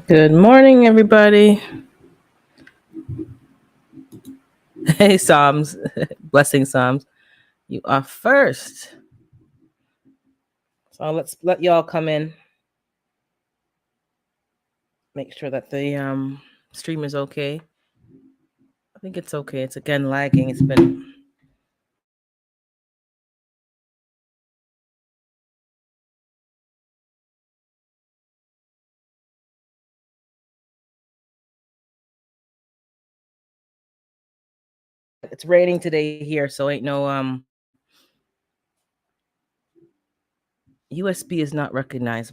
Good morning, everybody. Hey, Psalms. Blessing Psalms. You are first. So let's let y'all come in. Make sure that the stream is okay. I think it's okay. It's again lagging. It's been it's raining today here, so ain't no USB is not recognized.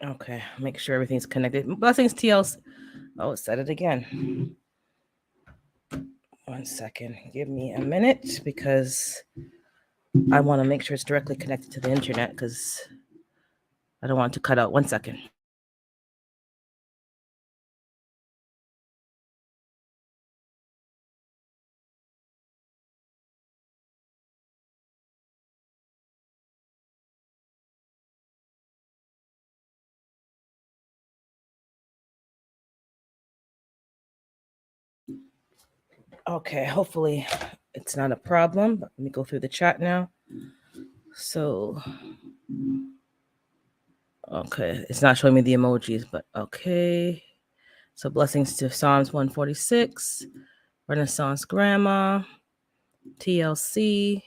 Okay, make sure everything's connected. Blessings TLC. Oh, it said it again. 1 second. Give me a minute because I want to make sure it's directly connected to the internet because I don't want it to cut out. 1 second. Okay, hopefully it's not a problem. But let me go through the chat now. So, okay, it's not showing me the emojis, but okay. So, blessings to Psalms 146, Renaissance Grandma, TLC.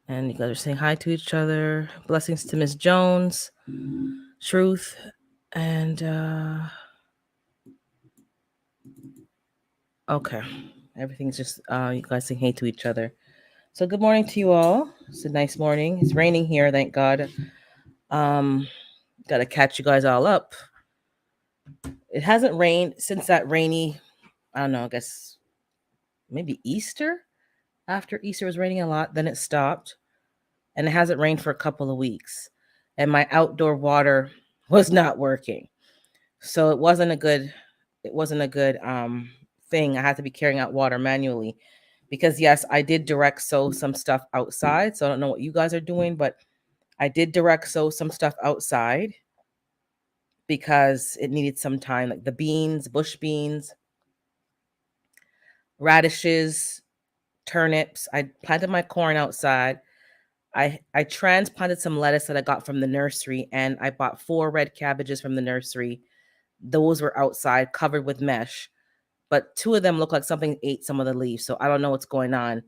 And you guys are saying hi to each other. Blessings to Miss Jones, Truth, and okay. Everything's just you guys saying hey to each other. So good morning to you all. It's a nice morning. It's raining here, thank God. Gotta catch you guys all up. It hasn't rained since that rainy, I don't know, I guess maybe Easter. After Easter was raining a lot, then it stopped. And it hasn't rained for a couple of weeks. And my outdoor water was not working. So it wasn't a good thing. I had to be carrying out water manually. Because yes, I did direct sow some stuff outside. So I don't know what you guys are doing, but I did direct sow some stuff outside because it needed some time, like the beans, bush beans, radishes, turnips. I planted my corn outside. I transplanted some lettuce that I got from the nursery, and I bought 4 red cabbages from the nursery. Those were outside covered with mesh, but 2 of them look like something ate some of the leaves. So I don't know what's going on.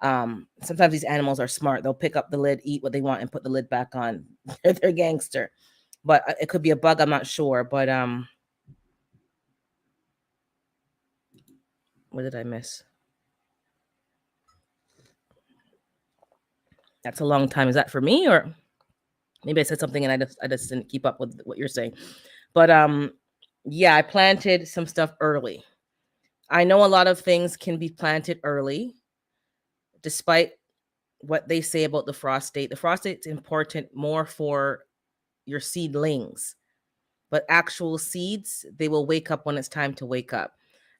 Sometimes these animals are smart. They'll pick up the lid, eat what they want, and put the lid back on. They're gangster. But it could be a bug. I'm not sure. But what did I miss? That's a long time. Is that for me, or maybe I said something and I just didn't keep up with what you're saying? But yeah, I planted some stuff early. I know a lot of things can be planted early, despite what they say about the frost date. The frost date is important more for your seedlings, but actual seeds, they will wake up when it's time to wake up.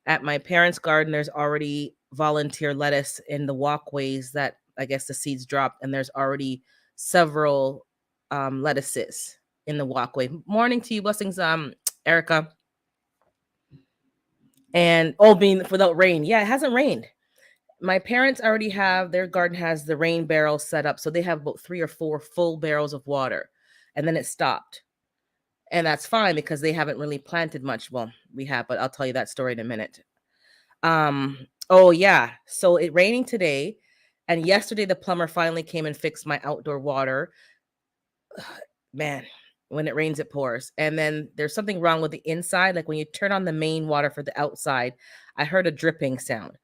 At my parents' garden, there's already volunteer lettuce in the walkways that I guess the seeds dropped, and there's already several lettuces in the walkway. Morning to you, blessings, Erica. And being without rain. Yeah, it hasn't rained. My parents already have their garden has the rain barrel set up, so they have about 3 or 4 full barrels of water, and then it stopped. And that's fine because they haven't really planted much. Well, we have, but I'll tell you that story in a minute. Oh yeah. So it raining today, and yesterday the plumber finally came and fixed my outdoor water. Man, when it rains, it pours. And then there's something wrong with the inside. Like when you turn on the main water for the outside, I heard a dripping sound.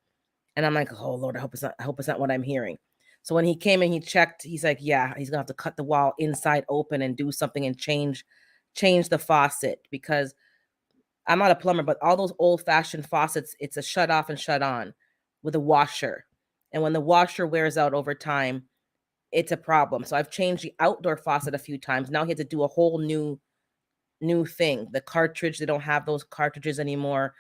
And I'm like, oh Lord, I hope it's not what I'm hearing. So when he came and he checked, he's like, yeah, he's gonna have to cut the wall inside open and do something and change the faucet, because I'm not a plumber, but all those old fashioned faucets, it's a shut off and shut on with a washer. And when the washer wears out over time, it's a problem. So I've changed the outdoor faucet a few times. Now he had to do a whole new thing. The cartridge, they don't have those cartridges anymore.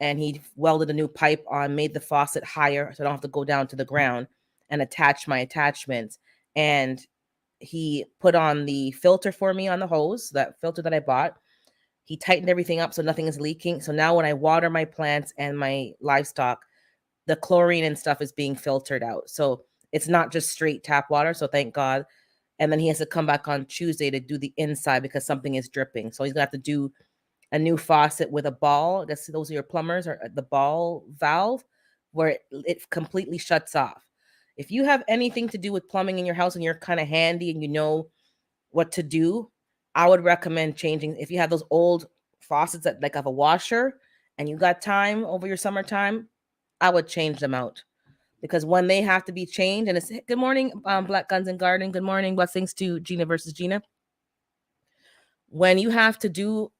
And he welded a new pipe on, made the faucet higher so I don't have to go down to the ground and attach my attachments. and he put on the filter for me on the hose, that filter that I bought. He tightened everything up so nothing is leaking. So now when I water my plants and my livestock, the chlorine and stuff is being filtered out. So it's not just straight tap water. So thank God. And then he has to come back on Tuesday to do the inside because something is dripping. So he's gonna have to do a new faucet with a ball. That's those are your plumbers, or the ball valve where it completely shuts off. If you have anything to do with plumbing in your house and you're kind of handy and you know what to do, I would recommend changing. If you have those old faucets that like have a washer and you got time over your summertime, I would change them out, because when they have to be changed, and it's good morning, Black Guns and Garden. Good morning, blessings to Gina versus Gina. When you have to do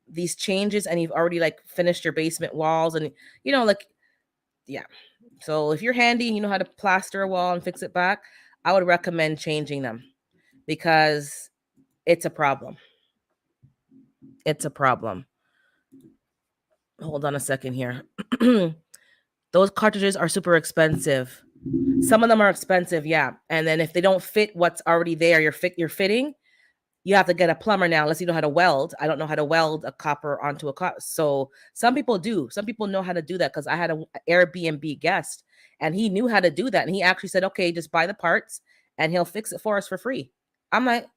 these changes and you've already like finished your basement walls and like, yeah. So if you're handy and you know how to plaster a wall and fix it back, I would recommend changing them, because it's a problem. It's a problem. Hold on a second here. Those cartridges are super expensive. Some of them are expensive, yeah. And then if they don't fit what's already there, you're fitting, you have to get a plumber now, unless you know how to weld. I don't know how to weld a copper onto a copper. So some people do. Some people know how to do that, because I had an Airbnb guest and he knew how to do that. And he actually said, okay, just buy the parts and he'll fix it for us for free. I'm like,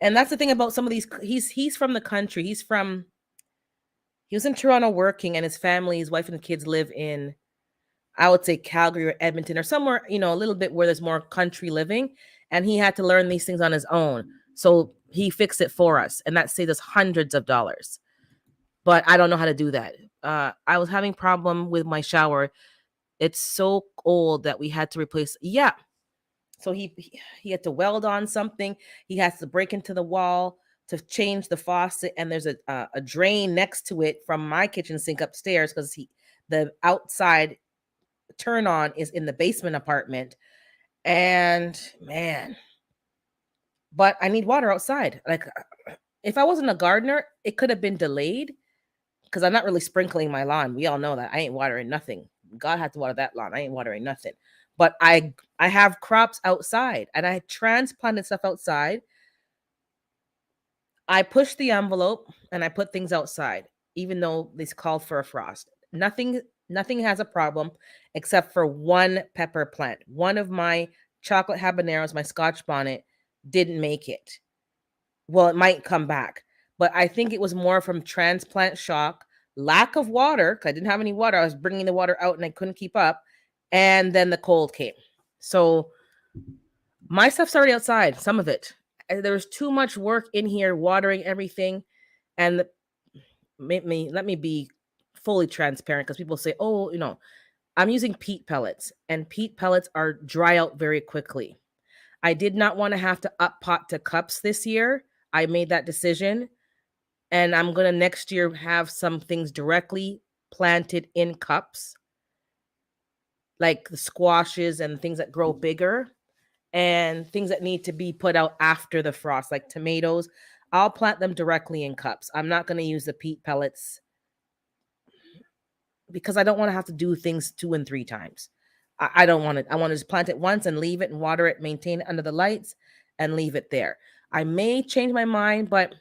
and that's the thing about some of these. He's from the country. He was in Toronto working, and his family, his wife and kids live in, I would say, Calgary or Edmonton or somewhere, a little bit where there's more country living. And he had to learn these things on his own. So he fixed it for us. And that saved us hundreds of dollars. But I don't know how to do that. I was having problem with my shower. It's so old that we had to replace. Yeah. So he had to weld on something. He has to break into the wall to change the faucet. And there's a drain next to it from my kitchen sink upstairs, because the outside turn on is in the basement apartment. And man, but I need water outside. Like, if I wasn't a gardener, it could have been delayed, because I'm not really sprinkling my lawn. We all know that I ain't watering nothing. God had to water that lawn. I ain't watering nothing. But I have crops outside, and I transplanted stuff outside. I pushed the envelope and I put things outside, even though this called for a frost. Nothing has a problem except for one pepper plant. One of my chocolate habaneros, my Scotch bonnet, didn't make it. Well, it might come back, but I think it was more from transplant shock, lack of water, because I didn't have any water. I was bringing the water out and I couldn't keep up. And then the cold came. So my stuff's already outside, some of it. There was too much work in here watering everything. And let me be fully transparent, because people say, oh, I'm using peat pellets, and peat pellets are dry out very quickly. I did not want to have to up pot to cups this year. I made that decision, and I'm going to next year have some things directly planted in cups, like the squashes and things that grow bigger, and things that need to be put out after the frost, like tomatoes. I'll plant them directly in cups. I'm not going to use the peat pellets, because I don't want to have to do things 2 and 3 times. I don't want it. I want to just plant it once and leave it and water it, maintain it under the lights, and leave it there. I may change my mind, but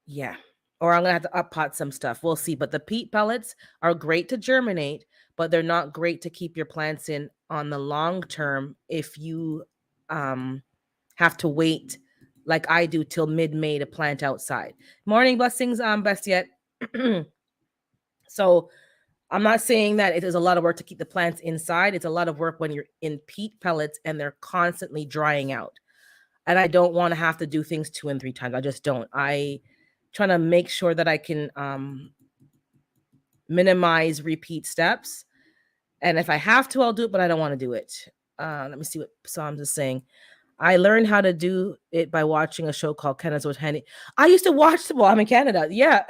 yeah. Or I'm going to have to up pot some stuff. We'll see. But the peat pellets are great to germinate, but they're not great to keep your plants in on the long term if you have to wait like I do till mid-May to plant outside. Morning blessings, best yet. So I'm not saying that it is a lot of work to keep the plants inside. It's a lot of work when you're in peat pellets and they're constantly drying out. And I don't want to have to do things 2 and 3 times. I just don't. I trying to make sure that I can minimize repeat steps. And if I have to, I'll do it, but I don't want to do it. Let me see what Psalms is saying. I learned how to do it by watching a show called Canada's with Handy. I used to watch, well, I'm in Canada. Yeah.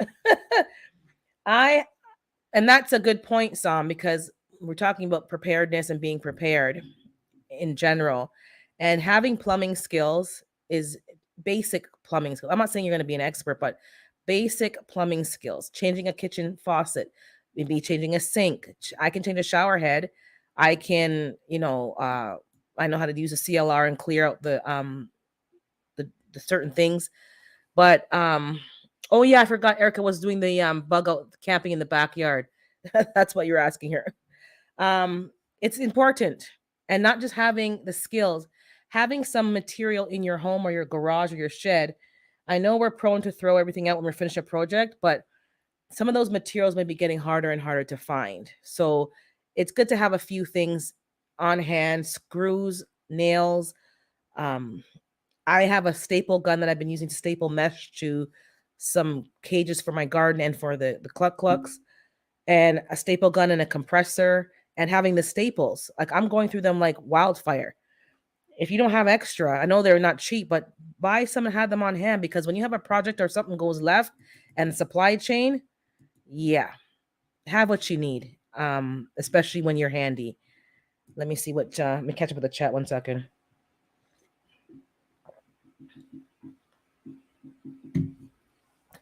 And that's a good point, Sam, because we're talking about preparedness and being prepared in general. And having plumbing skills is basic plumbing skills. I'm not saying you're going to be an expert, but basic plumbing skills. Changing a kitchen faucet, maybe changing a sink. I can change a shower head. I can, I know how to use a CLR and clear out the certain things. But oh yeah, I forgot Erica was doing the bug out camping in the backyard. That's what you're asking her. It's important, and not just having the skills, having some material in your home or your garage or your shed. I know we're prone to throw everything out when we finish a project, but some of those materials may be getting harder and harder to find. So it's good to have a few things on hand: screws, nails. Um, I have a staple gun that I've been using to staple mesh to some cages for my garden and for the cluck clucks, and a staple gun and a compressor, and having the staples. Like, I'm going through them like wildfire. If you don't have extra, I know they're not cheap, but buy some and have them on hand, because when you have a project or something goes left and supply chain, yeah, have what you need. Especially when you're handy. Let me see what let me catch up with the chat 1 second.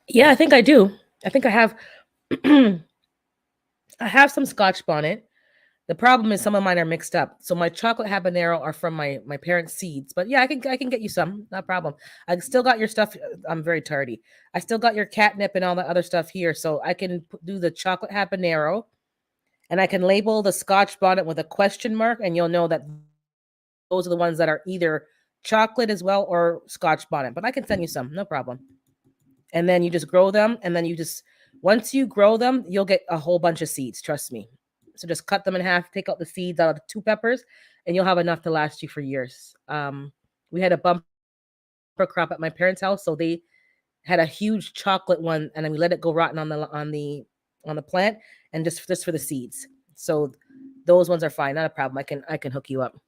Yeah, I think I do. I think I have I have some Scotch bonnet. The problem is some of mine are mixed up. So my chocolate habanero are from my parents' seeds. But yeah, I can get you some. No problem. I still got your stuff. I'm very tardy. I still got your catnip and all the other stuff here. So I can do the chocolate habanero, and I can label the Scotch bonnet with a question mark, and you'll know that those are the ones that are either chocolate as well or Scotch bonnet. But I can send you some. No problem. And then you just grow them, and then once you grow them, you'll get a whole bunch of seeds, trust me. So just cut them in half, take out the seeds out of the 2 peppers, and you'll have enough to last you for years. We had a bumper crop at my parents' house, so they had a huge chocolate one, and then we let it go rotten on the plant, and just for the seeds. So those ones are fine, not a problem. I can hook you up.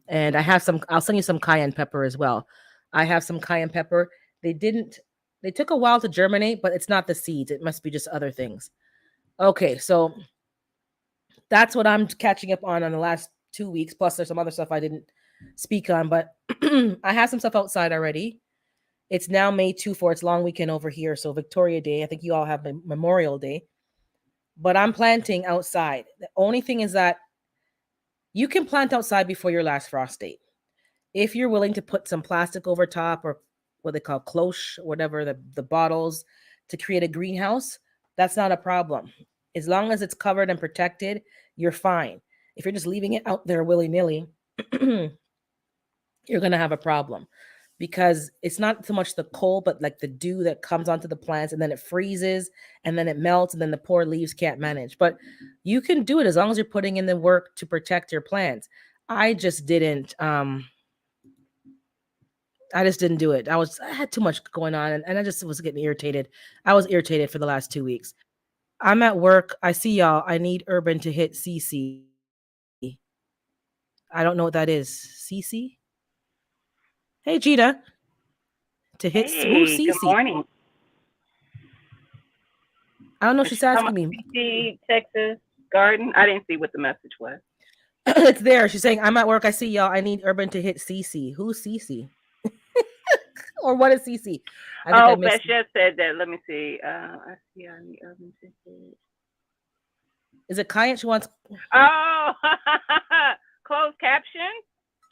And I'll send you some cayenne pepper as well. I have some cayenne pepper. They didn't they took a while to germinate, but it's not the seeds. It must be just other things. Okay, so that's what I'm catching up on the last 2 weeks. Plus, there's some other stuff I didn't speak on, but I have some stuff outside already. It's now May 2 for its long weekend over here. So Victoria Day. I think you all have Memorial Day. But I'm planting outside. The only thing is that you can plant outside before your last frost date. If you're willing to put some plastic over top, or what they call cloche, whatever, the bottles, to create a greenhouse, that's not a problem. As long as it's covered and protected, you're fine. If you're just leaving it out there willy-nilly, you're going to have a problem, because it's not so much the cold, but like the dew that comes onto the plants, and then it freezes, and then it melts, and then the poor leaves can't manage. But you can do it as long as you're putting in the work to protect your plants. I just didn't I just didn't do it. I had too much going on, and I just was getting irritated. I was irritated for the last 2 weeks. I'm at work. I see y'all. I need Urban to hit CC. I don't know what that is. CC? Hey, Gita. To hit who's Hey, good CC? morning. I don't know. Is She's she talking asking about me. CT Texas Garden? I didn't see what the message was. It's there. She's saying, I'm at work. I see y'all. I need Urban to hit CC. Who's CC? Or what is CC? I think I Oh, missed. Beth just said that. Let me see. I see on the urban ticket. Is it client? She wants. Oh, closed caption.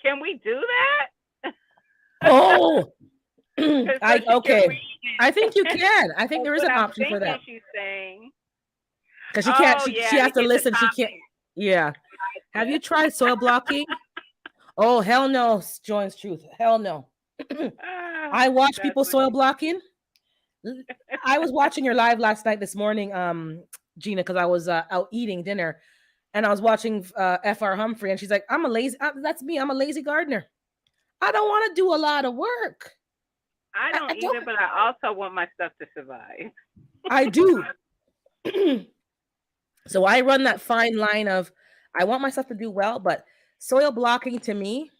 Can we do that? Oh, So I she can okay. read I think you it. can. I think That's there is what an I'm option for thinking. that, She's saying. because she can't. Oh She yeah, to has to get the listen. She can't. topic. Yeah. Have you tried soil blocking? Oh, hell no, Joins Truth. Hell no. Ah, I watch that's people what soil she. blocking. I was watching your live last night this morning, Gina, because I was out eating dinner, and I was watching FR Humphrey, and she's like, I'm a lazy, that's me. I'm a lazy gardener. I don't want to do a lot of work. I I don't don't. either, but I also want my stuff to survive. I do. So I run that fine line of, I want myself to do well, but soil blocking to me,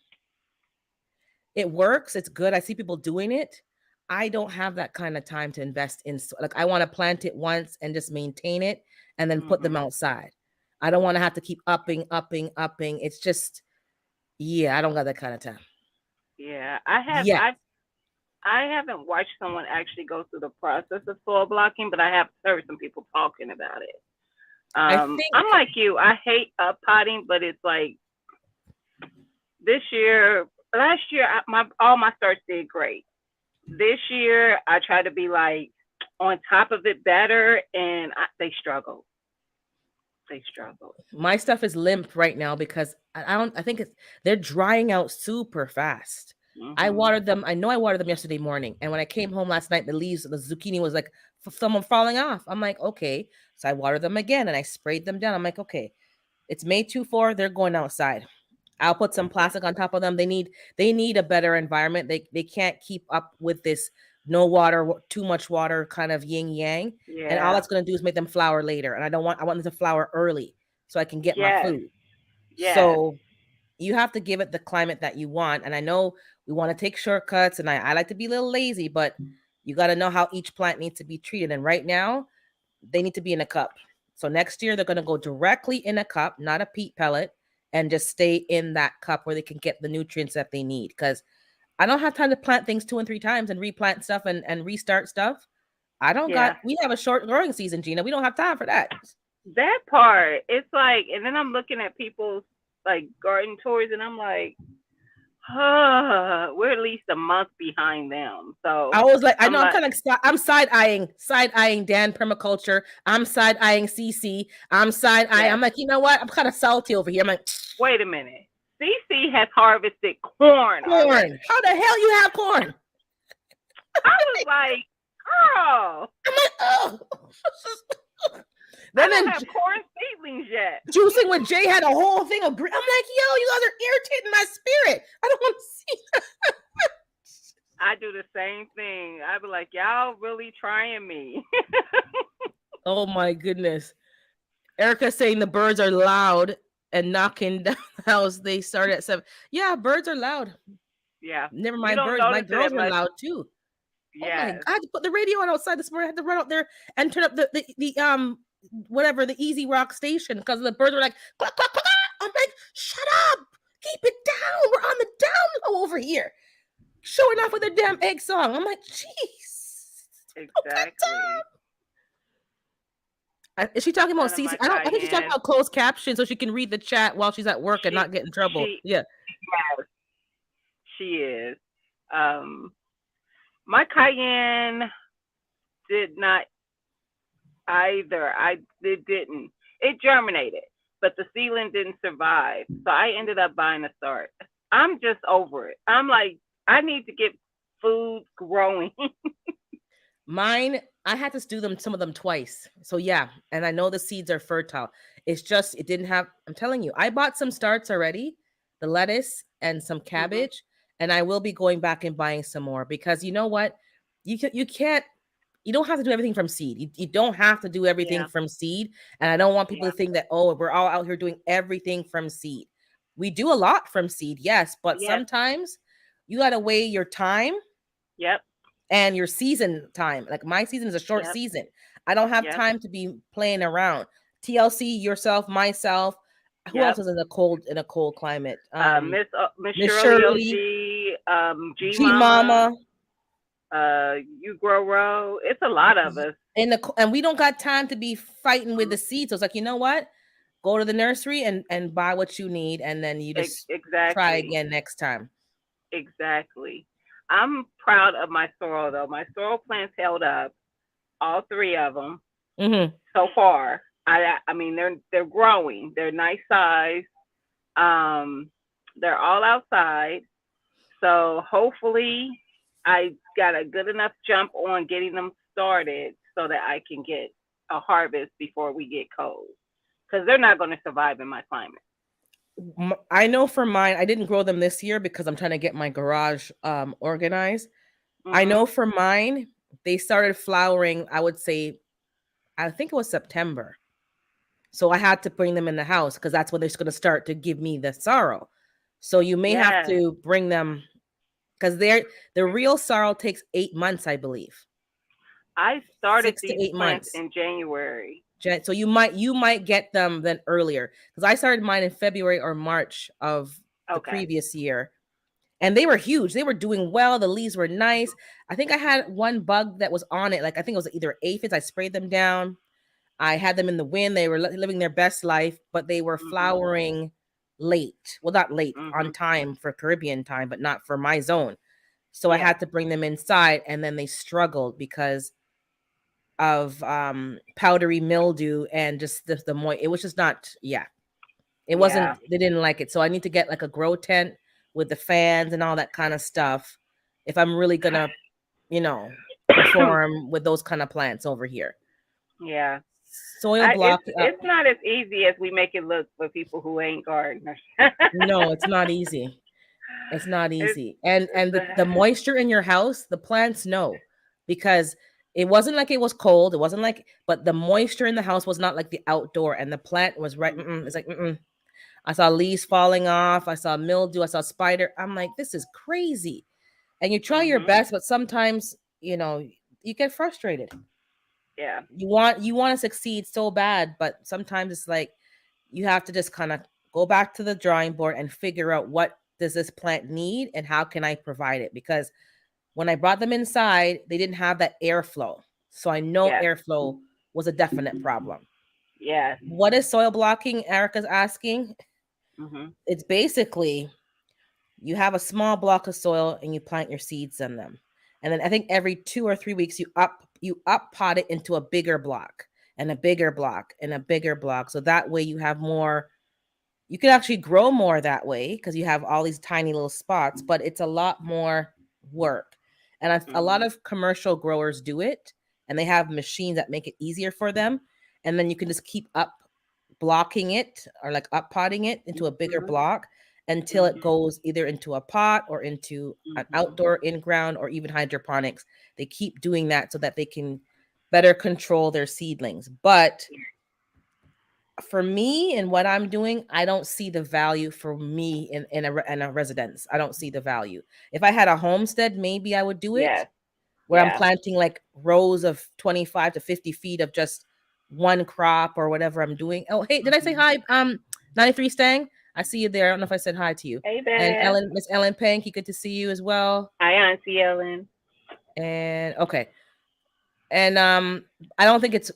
it works. It's good. I see people doing it. I don't have that kind of time to invest in. Like, I want to plant it once and just maintain it, and then put them Mhm. outside. I don't want to have to keep upping, upping, upping. It's just, yeah, I don't got that kind of time. Yeah, Yeah. I haven't watched someone actually go through the process of soil blocking, but I have heard some people talking about it. I I'm think like you. I hate potting, but it's like this year, last year, my all my starts did great. This year, I try to be like on top of it better, and they struggle. They struggle. my stuff is limp right now because I don't. I think it's they're drying out super fast. I Mhm. watered them. I know I watered them yesterday morning, and when I came home last night, the leaves, the zucchini was like someone falling off. I'm like, okay, so I watered them again, and I sprayed them down. I'm like, okay, it's May 24. They're going outside. I'll put some Yeah. plastic on top of them. They need a better environment. They can't keep up with this no water, too much water kind of yin yang. And all Yeah. that's gonna do is make them flower later. And I want them to flower early so I can get my Yes. food. Yes. So you have to give it the climate that you want. And I know we want to take shortcuts and I like to be a little lazy, but you got to know how each plant needs to be treated. And right now, they need to be in a cup. So next year they're going to go directly in a cup, not a peat pellet, and just stay in that cup where they can get the nutrients that they need. Because I don't have time to plant things 2 and 3 times and replant stuff and restart stuff. I don't got. Yeah. We have a short growing season, Gina. We don't have time for that. That part, it's like, and then I'm looking at people's like garden tours, and I'm like, we're at least a month behind them. So I was like, I I'm know I'm like, kind of I'm side eyeing Dan permaculture. I'm side eyeing CC. I'm side eyeing. yes. I'm like, you know what? I'm kind of salty over here. I'm like, Wait a minute. CC has harvested corn already. corn. How the hell you have corn? I was like, girl, I'm like, oh. I then don't then have corn seedlings yet. juicing with Jay had a whole thing of green. I'm like, yo, you guys are irritating my spirit. I don't want to see. I do the same thing. I be like, y'all really trying me. Oh my goodness. Erica saying the birds are loud and knocking down the house. They start at 7. Yeah, birds are loud. Yeah. Never You mind don't birds. My notice it girls as were much. loud too. Oh my Yes. god! I had to put the radio on outside this morning. I had to run out there and turn up the whatever the Easy Rock station because the birds were like quack, quack, quack. I'm like, shut up, keep it down. We're on the down low over here, showing off with their damn egg song. I'm like, jeez, okay, Exactly. is she talking about None of CC? my I don't. I think she's talking cayenne. about closed caption so she can read the chat while she's at work and She not get in trouble. she Yeah, yes, she is. Um my cayenne did not either. It didn't. It germinated, but the seedling didn't survive. So I ended up buying a start. I'm just over it. I'm like, I need to get food growing. mine. I had to do some of them twice. So yeah, and I know the seeds are fertile. It's just it didn't have. I'm telling you, I bought some starts already, the lettuce and some Mhm. cabbage, and I will be going back and buying some more because you know what, you can't. You don't have to do everything from seed. You don't have to do everything Yeah. from seed. And I don't want people Yeah. to think that, oh, we're all out here doing everything from seed. We do a lot from seed, yes, but Yes. sometimes you got to weigh your time Yep. and your season time. Like my season is a short Yep. season. I don't have Yep. time to be playing around. TLC, yourself, myself. Who else Yep. is in a cold climate? Miss Miss Shirley Shirley, OG, G G Mama, Mama, you grow row. It's a lot of us. and we don't got time to be fighting with the seeds. So it's like, you know what? Go to the nursery and buy what you need, and then you just try Exactly. again next time. Exactly. I'm proud of my sorrel though. My sorrel plants held up, all three of them Mm-hmm. so far. I mean they're growing. They're nice size. Um, they're all outside. So hopefully I got a good enough jump on getting them started so that I can get a harvest before we get cold. Because they're not going to survive in my climate. I know for mine, I didn't grow them this year because I'm trying to get my garage organized. I Mhm. know for mine, they started flowering, I would say, I think it was September. So I had to bring them in the house because that's when they're going to start to give me the sorrow. So you may have Yes. to bring them because the real sorrow takes 8 months, I believe, I started 6 to these 8 months. plants in January. So you might get them then earlier because I started mine in February or March of the Okay. previous year, and they were huge. They were doing well. The leaves were nice. I think I had one bug that was on it. Like I think it was either aphids. I sprayed them down. I had them in the wind. They were living their best life, but they were Mhm. flowering late. Well, not late, on Mhm. time for Caribbean time, but not for my zone. So I Yeah. had to bring them inside, and then they struggled because of powdery mildew and just the moist. It was just not, yeah. It wasn't, Yeah. they didn't like it. So I need to get like a grow tent with the fans and all that kind of stuff if I'm really gonna, you know, perform with those kind of plants over here. Yeah. Soil block. It's not as easy as we make it look for people who ain't gardeners. No, it's not easy. It's not it's, easy. And it's the moisture in your house, the plants know, because it wasn't like it was cold. It wasn't like, but the moisture in the house was not like the outdoor, and the plant was right. It's like, I saw leaves falling off. I saw mildew. I saw spider. I'm like, this is crazy. And you try your mhm. best, but sometimes, you get frustrated. Yeah. You want to succeed so bad, but sometimes it's like you have to just kind of go back to the drawing board and figure out what does this plant need and how can I provide it, because when I brought them inside, they didn't have that airflow. So I know Yes. airflow was a definite problem. Yes. What is soil blocking? Erica's asking. Mhm. It's basically, you have a small block of soil and you plant your seeds in them. And then I think every 2 or 3 weeks you up pot it into a bigger block and a bigger block and a bigger block. So that way you can actually grow more that way because you have all these tiny little spots, but it's a lot more work. And a lot Mhm. of commercial growers do it, and they have machines that make it easier for them. And then you can just keep up blocking it, or like up potting it into a bigger Mhm. block until it Mhm. goes either into a pot or into an Mhm. outdoor in ground or even hydroponics. They keep doing that so that they can better control their seedlings. But for me and what I'm doing, I don't see the value for me in a residence. I don't see the value. If I had a homestead, maybe I would do it, Yes. where I'm Yeah. planting like rows of 25 to 50 feet of just one crop or whatever I'm doing. Oh, hey, did I say Mhm. hi? 93 Stang, I see you there. I don't know if I said hi to you. Hey And there. Ellen, Miss Ellen Panky, good to see you as well. Hi, Auntie Ellen. And okay. And I don't think it's,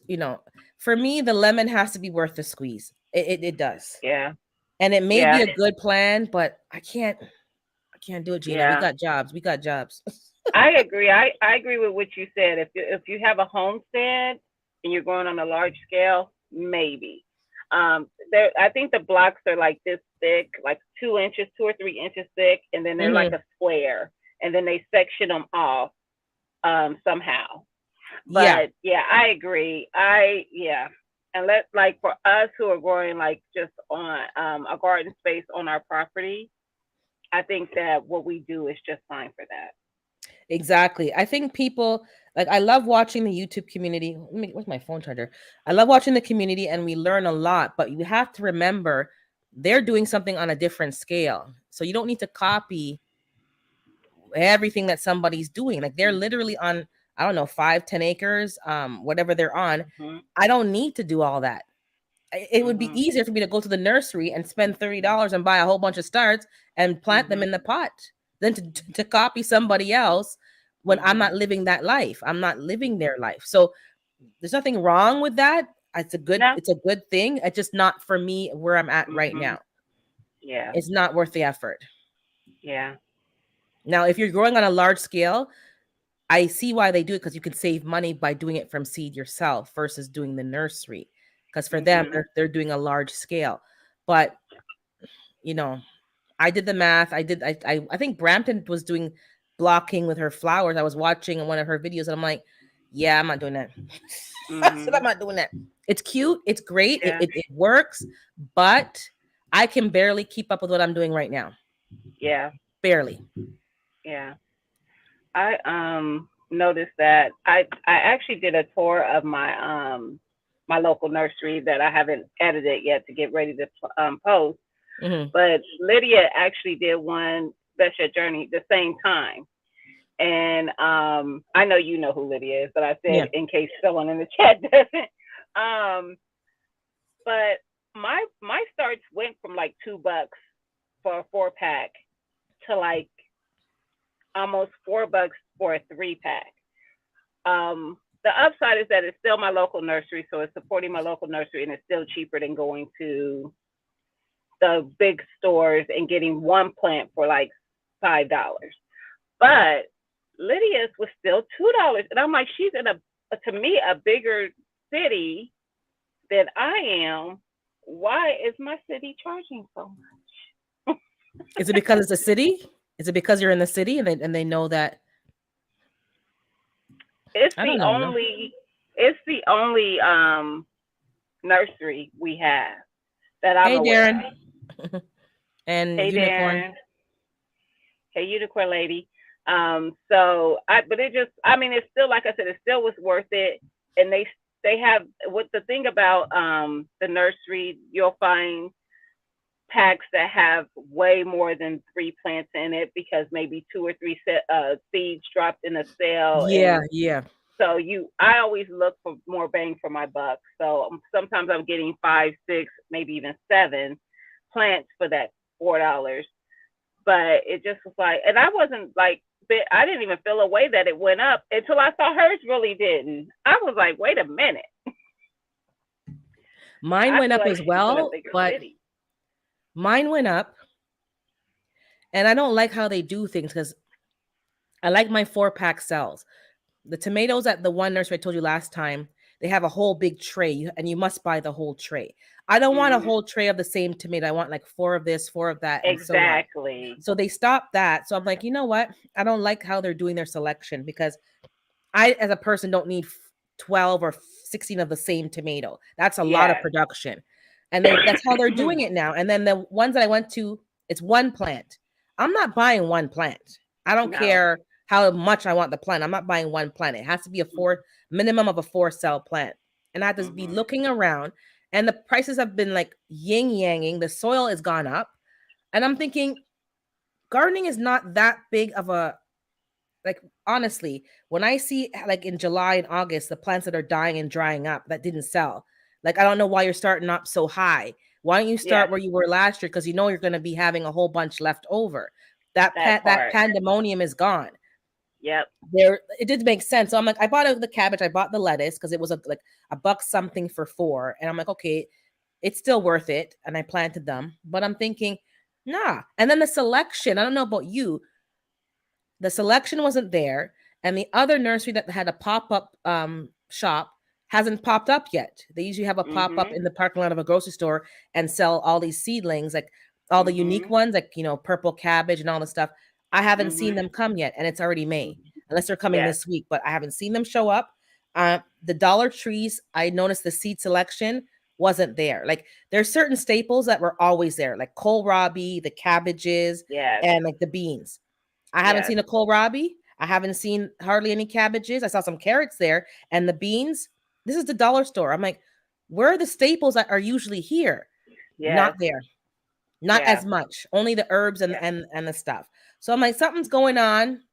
for me, the lemon has to be worth the squeeze. It does. Yeah. And it may Yeah. be a good plan, but I can't do it, Gina. We Yeah. got jobs. We got jobs. I agree. I agree with what you said. If you have a homestead and you're going on a large scale, maybe. There, I think the blocks are like this thick, like 2 inches, 2 or 3 inches thick, and then they're like Hmm. a square, and then they section them off somehow. Yeah, But yeah, I agree. And let like for us who are growing like just on a garden space on our property, I think that what we do is just fine for that. exactly. I think people, like, I love watching the YouTube community. Where's my phone charger? I love watching the community, and we learn a lot, but you have to remember they're doing something on a different scale. So you don't need to copy everything that somebody's doing. Like, they're literally on, I don't know, 5, 10 acres, whatever they're on. Mhm. I don't need to do all that. It would be Mhm. easier for me to go to the nursery and spend $30 and buy a whole bunch of starts and plant them Mhm. in the pot than to copy somebody else when I'm Mhm. not living that life. I'm not living their life. So there's nothing wrong with that. No. It's a good thing. It's just not for me where I'm at right Mhm. now. Yeah. It's not worth the effort. Yeah. Now, if you're growing on a large scale, I see why they do it, because you can save money by doing it from seed yourself versus doing the nursery. Because for them, Mhm. they're doing a large scale. But you know, I did the math. I think Brampton was doing blocking with her flowers. I was watching one of her videos, and I'm like, yeah, I'm not doing that. I said, I'm Mhm. not doing that. It's cute, it's great, it, Yeah. it, it works, but I can barely keep up with what I'm doing right now. Yeah. Barely. Yeah. I noticed that I actually did a tour of my local nursery that I haven't edited yet to get ready to post. Hmm. But Lydia actually did one special journey the same time. And I know you know who Lydia is, but I said Yeah. in case someone in the chat doesn't. Um, but my starts went from like $2 for a 4 pack to like almost $4 for a 3 pack. the upside is that it's still my local nursery, so it's supporting my local nursery, and it's still cheaper than going to the big stores and getting one plant for like $5. But Lydia's was still $2, and I'm like, she's in to me a bigger city than I am. Why is my city charging so much? Is it because it's a city? Is it because you're in the city and they know that? It's I the don't know. No. only it's the only nursery we have that I'm Hey, aware Darren of. and Hey Unicorn. Darren. Hey Unicorn lady. So but it just, I mean, it's still, like I said, it still was worth it. And they have, what the thing about the nursery, you'll find packs that have way more than 3 plants in it, because maybe 2 or 3 seeds dropped in a cell. Yeah, And yeah. so I always look for more bang for my buck. So sometimes I'm getting 5, 6, maybe even 7 plants for that $4. But it just was like, and I wasn't like, I didn't even feel a way that it went up until I saw hers really didn't. I was like, wait a minute. Mine I went feel up like as she's in a well, bigger but city. mine went up, and I don't like how they do things because I like my 4-pack cells. The tomatoes at the one nursery I told you last time, they have a whole big tray, and you must buy the whole tray. I don't want a Mm-hmm. whole tray of the same tomato. I want like 4 of this, 4 of that, and so on. Exactly. So they stopped that. So I'm like, you know what? I don't like how they're doing their selection because I, as a person, don't need 12 or 16 of the same tomato. That's a lot of Yes. production. And that's how they're doing it now. And then the ones that I went to, it's one plant. I'm not buying one plant. I don't No. care how much I want the plant. I'm not buying one plant. It has to be a minimum of a 4-cell plant. And I have to be Mm-hmm. looking around, and the prices have been like yin yanging. The soil has gone up. And I'm thinking, gardening is not that big of a, like, honestly, when I see like in July and August the plants that are dying and drying up that didn't sell, like, I don't know why you're starting up so high. Why don't you start Yes. where you were last year, because you know you're going to be having a whole bunch left over. That That part. pandemonium is gone. Yep. There, it did make sense. So I'm like, I bought the cabbage, I bought the lettuce because it was like a buck something for 4, and I'm like, okay, it's still worth it, and I planted them. But I'm thinking, nah. And then the selection, I don't know about you, the selection wasn't there, and the other nursery that had a pop-up shop hasn't popped up yet. They usually have a pop-up Mm-hmm. in the parking lot of a grocery store and sell all these seedlings, like all the unique Mm-hmm. ones, like, purple cabbage and all the stuff. I haven't seen Mm-hmm. them come yet, and it's already May, unless they're coming Yes. this week, but I haven't seen them show up. The Dollar Trees, I noticed the seed selection wasn't there. Like, there's certain staples that were always there, like kohlrabi, the cabbages, Yes. and like the beans. I haven't Yes. seen a kohlrabi. I haven't seen hardly any cabbages. I saw some carrots there, and the beans. This is the dollar store. I'm like, where are the staples that are usually here? Not Yes. there. Not Yeah. as much. Only the herbs and Yeah. and the stuff. So I'm like, something's going on,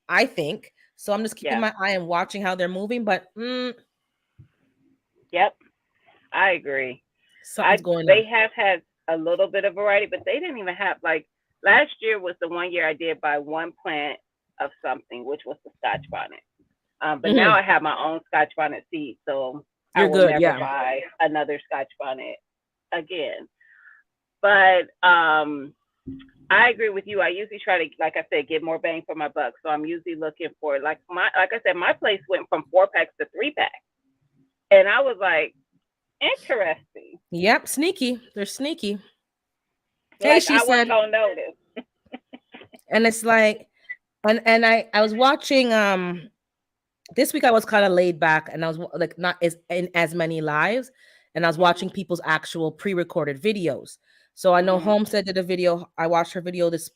I think. So I'm just keeping Yeah. my eye and watching how they're moving. But Yep. I agree. something's going They on. have had a little bit of variety, but they didn't even have, like, last year was the one year I did buy one plant of something, which was the Scotch bonnet. But now Mhm. I have my own Scotch bonnet seed, so I You're will good. never Yeah. buy another Scotch bonnet again. But I agree with you. I usually try to, like I said, get more bang for my buck. So I'm usually looking for, like I said, my place went from 4 packs to 3 packs, and I was like, interesting. Yep. Sneaky. They're sneaky. Hey, Like she I wasn't said. gonna notice. And it's like, and I was watching this week I was kind of laid back, and I was like not as in as many lives, and I was watching Mhm. people's actual pre-recorded videos. So I know Mhm. Homestead did a video. I watched her video this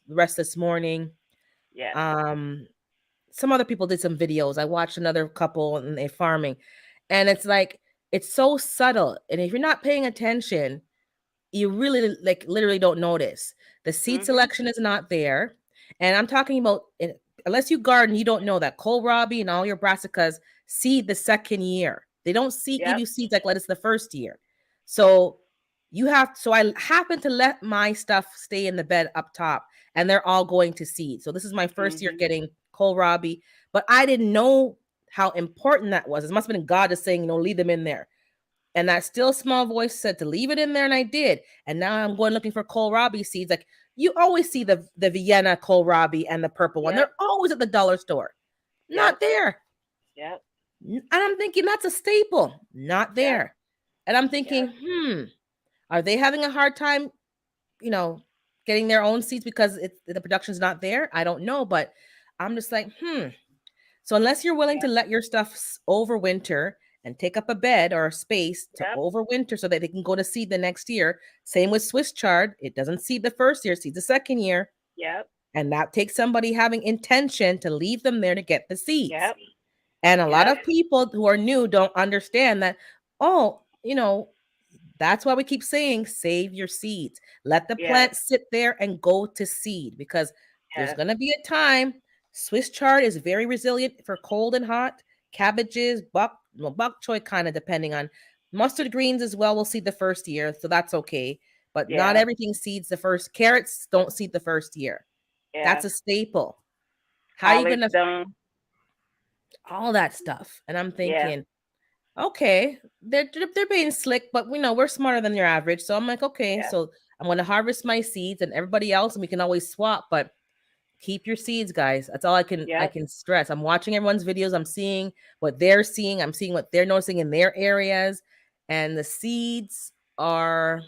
morning. Yes. Um, some other people did some videos. I watched another couple and they farming, and it's like it's so subtle, and if you're not paying attention, you really like literally don't notice. The seed Mhm. selection is not there. And I'm talking about unless you garden, you don't know that kohlrabi and all your brassicas seed the second year. They don't give Yep. you seeds like lettuce the first year. So so I happen to let my stuff stay in the bed up top, and they're all going to seed. So this is my first year Mhm. getting kohlrabi, but I didn't know. how important that was. It must have been God just saying, leave them in there. And that still small voice said to leave it in there, and I did. And now I'm going looking for kohlrabi seeds. Like, you always see the Vienna kohlrabi and the purple one. Yep. They're always at the dollar store. Not Yep. there. Yep. And I'm thinking that's a staple. Not Yep. there. And I'm thinking, Yep. are they having a hard time, you know, getting their own seeds because the production's not there? I don't know, but I'm just like, So unless you're willing to Yep. let your stuff overwinter and take up a bed or a space to Yep. overwinter so that they can go to seed the next year. Same with Swiss chard. It doesn't seed the first year, it seeds the second year. Yep. And that takes somebody having intention to leave them there to get the seeds. Yep. And a lot Yep. of people who are new don't understand that, oh, that's why we keep saying save your seeds. Let the Yes. plant sit there and go to seed, because there's Yes. going to be a time. Swiss chard is very resilient for cold and hot. Cabbages, bok choy, kind of depending on mustard greens as well. We'll seed the first year, so that's okay. But not Yeah. everything seeds the first. Carrots don't seed the first year. That's Yeah. a staple. How are you going College to done. all that stuff? And I'm Yeah. thinking, okay, they're being slick, but we know we're smarter than your average. So I'm like, okay, Yeah. so I'm going to harvest my seeds and everybody else, and we can always swap. But keep your seeds, guys. That's all I Yep. can stress. I'm watching everyone's videos. I'm seeing what they're seeing. I'm seeing what they're noticing in their areas, and the seeds are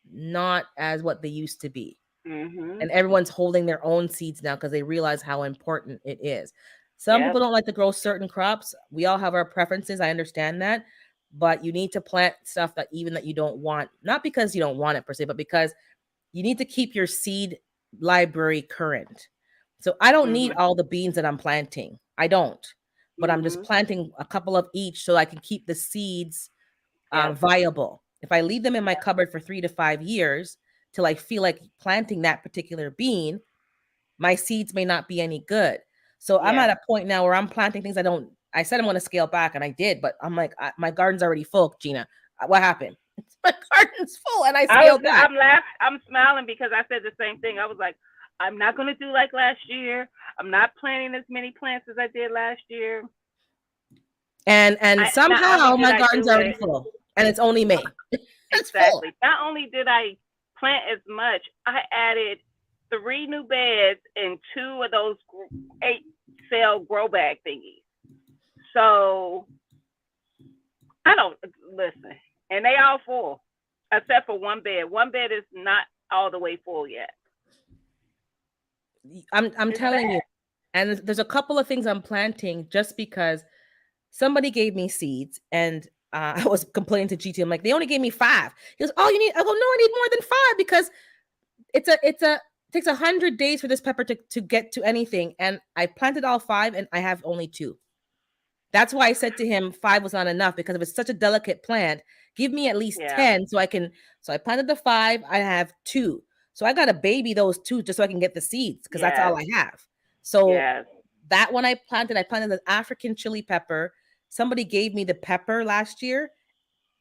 not as what they used to be. Mhm. And everyone's holding their own seeds now because they realize how important it is. Some Yep. people don't like to grow certain crops. We all have our preferences. I understand that. But you need to plant stuff that you don't want, not because you don't want it per se, but because you need to keep your seed library current. So I don't need Mhm. all the beans that I'm planting. I don't. But I'm just Mhm. planting a couple of each so I can keep the seeds Yep. viable. If I leave them in my Yep. cupboard for 3 to 5 years till I feel like planting that particular bean, my seeds may not be any good. So I'm Yeah. at a point now where I'm planting things I don't. I said I'm going to scale back, and I did, but I'm like, my garden's already full, Gina. What happened? My garden's full, and I scaled back. I'm laughing. I'm smiling because I said the same thing. I was like, I'm not going to do like last year. I'm not planting as many plants as I did last year. And I not only somehow did my I garden's do already it full, and it's only May. It's full. exactly. Not only did I plant as much, I added 3 new beds and 2 of those 8 cell grow bag thingies. So I don't listen, and they all full except for one bed. One bed is not all the way full yet. I'm It's telling you. sad. And there's a couple of things I'm planting just because somebody gave me seeds, and I was complaining to GT. I'm like, they only gave me 5. He goes, "Oh, you need?" I go, "No, I need more than 5 because it's a it takes 100 days for this pepper to get to anything." And I planted all 5, and I have only 2. That's why I said to him 5 was not enough, because if it's such a delicate plant, give me at least Yeah. 10 so I can. So I planted the 5. I have 2. So I got to baby those 2 just so I can get the seeds, because that's Yes. all I have. So Yes. that one I planted an African chili pepper. Somebody gave me the pepper last year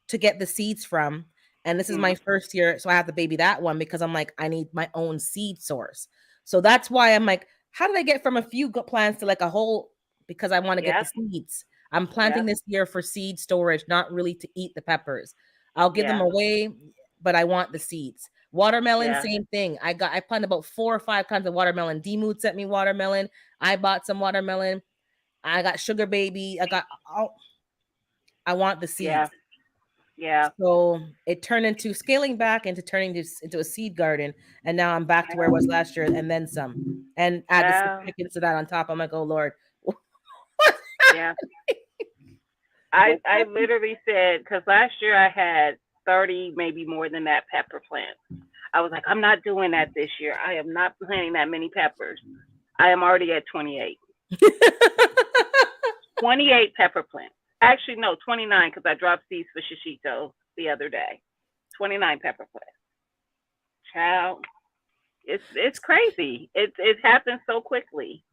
to get the seeds from. And this is my Mm. first year. So I have to baby that one because I'm like, I need my own seed source. So that's why I'm like, how did I get from a few plants to like a whole? Because I want to get the Yep. seeds. I'm planting Yep. this year for seed storage, not really to eat the peppers. I'll give them Yeah. away, but I want the seeds. Watermelon, Yeah. same thing. I planted about 4 or 5 kinds of watermelon. D Mood sent me watermelon. I bought some watermelon. I got sugar baby. I want the Yeah. seeds. Yeah. So it turned into scaling back into turning this into a seed garden. And now I'm back to where I Yeah. was last year and then some. And add the Yeah. chickens to that on top. I'm like, oh Lord. Yeah. I literally said because last year I had 30, maybe more than that, pepper plants. I was like, I'm not doing that this year. I am not planting that many peppers. I am already at 28. 28 pepper plants. Actually, no, 29 because I dropped seeds for shishito the other day. 29 pepper plants. Child, it's crazy. It happens so quickly.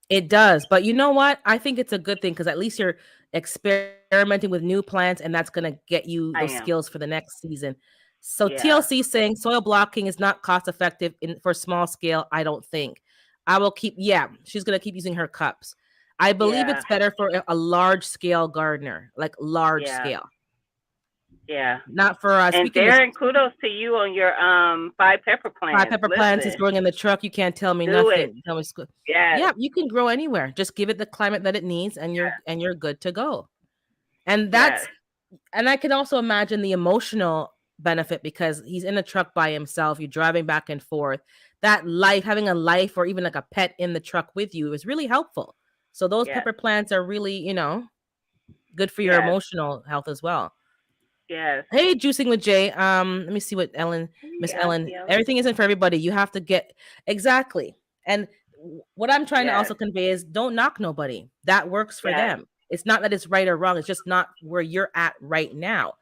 It does. But you know what? I think it's a good thing because at least you're experimenting with new plants, and that's going to get you I those am. skills for the next season. So Yeah. TLC saying soil blocking is not cost effective for small scale. I don't think. I will keep. Yeah, she's going to keep using her cups. I believe Yeah. it's better for a large scale gardener, like large Yeah. scale, Yeah. not for us. And We can just Darren, kudos to you on your 5 pepper five plants. pepper plants is Listen, growing in the truck. You can't tell me do it. nothing. Tell me, Yes. yeah, you can grow anywhere. Just give it the climate that it needs, and you're good to go. And Yes. that's and I can also imagine the emotional benefit because he's in a truck by himself. You're driving back and forth. That life, having a life or even like a pet in the truck with you is really helpful. So those Yes. pepper plants are really, good for your Yes. emotional health as well. Yes. Hey, juicing with Jay. Let me see what Miss Yeah. Ellen. Yeah. Everything isn't for everybody. You have to get exactly. And what I'm trying to Yes. also convey is don't knock nobody. That works for Yes. them. It's not that it's right or wrong. It's just not where you're at right now.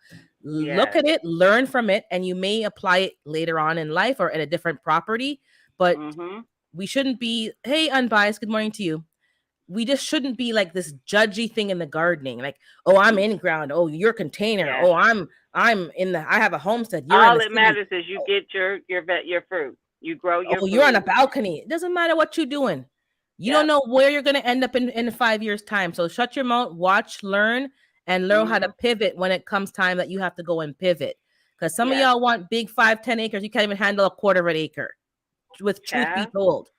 Look Yes. at it, learn from it, and you may apply it later on in life or at a different property. But Mhm. we shouldn't be, hey, unbiased, good morning to you. We just shouldn't be like this judgy thing in the gardening, like, oh, I'm in ground, oh, you're container, Yes. oh, I'm in the I have a homestead, you're in All the that city, matters is you oh, get your fruit. You grow your oh, you're on a food. balcony. It doesn't matter what you're doing. You don't Yep. know where you're gonna end up in 5 years' time. So shut your mouth, watch, learn, and learn how to Mhm. pivot when it comes time that you have to go and pivot. Because some of Yes. y'all want big 5, 10 acres, you can't even handle a quarter of an acre. With truth be Child. told,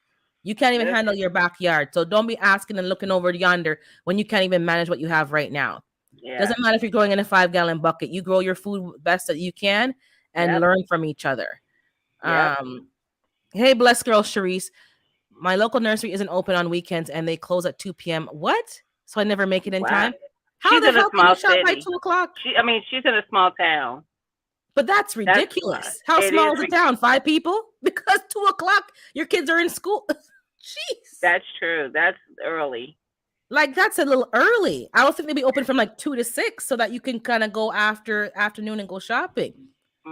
you can't even handle Listen. your backyard. So don't be asking and looking over yonder when you can't even manage what you have right now. Yeah. Doesn't matter if you're growing in a 5 gallon bucket. You grow your food best that you can and Yep. learn from each other. Yep. Hey, blessed girl, Sharice. My local nursery isn't open on weekends and they close at 2 p.m. What? So I never make it in Wow. time? How She's the in a hell can you small shop by city. 2 o'clock? She's in a small town. But that's That's why. ridiculous. How It small is. is the town? 5 people? Because 2 o'clock, your kids are in school. Jeez. That's true. That's early. Like that's a little early. I would think they'd be open from like 2 to 6 so that you can kind of go after afternoon and go shopping.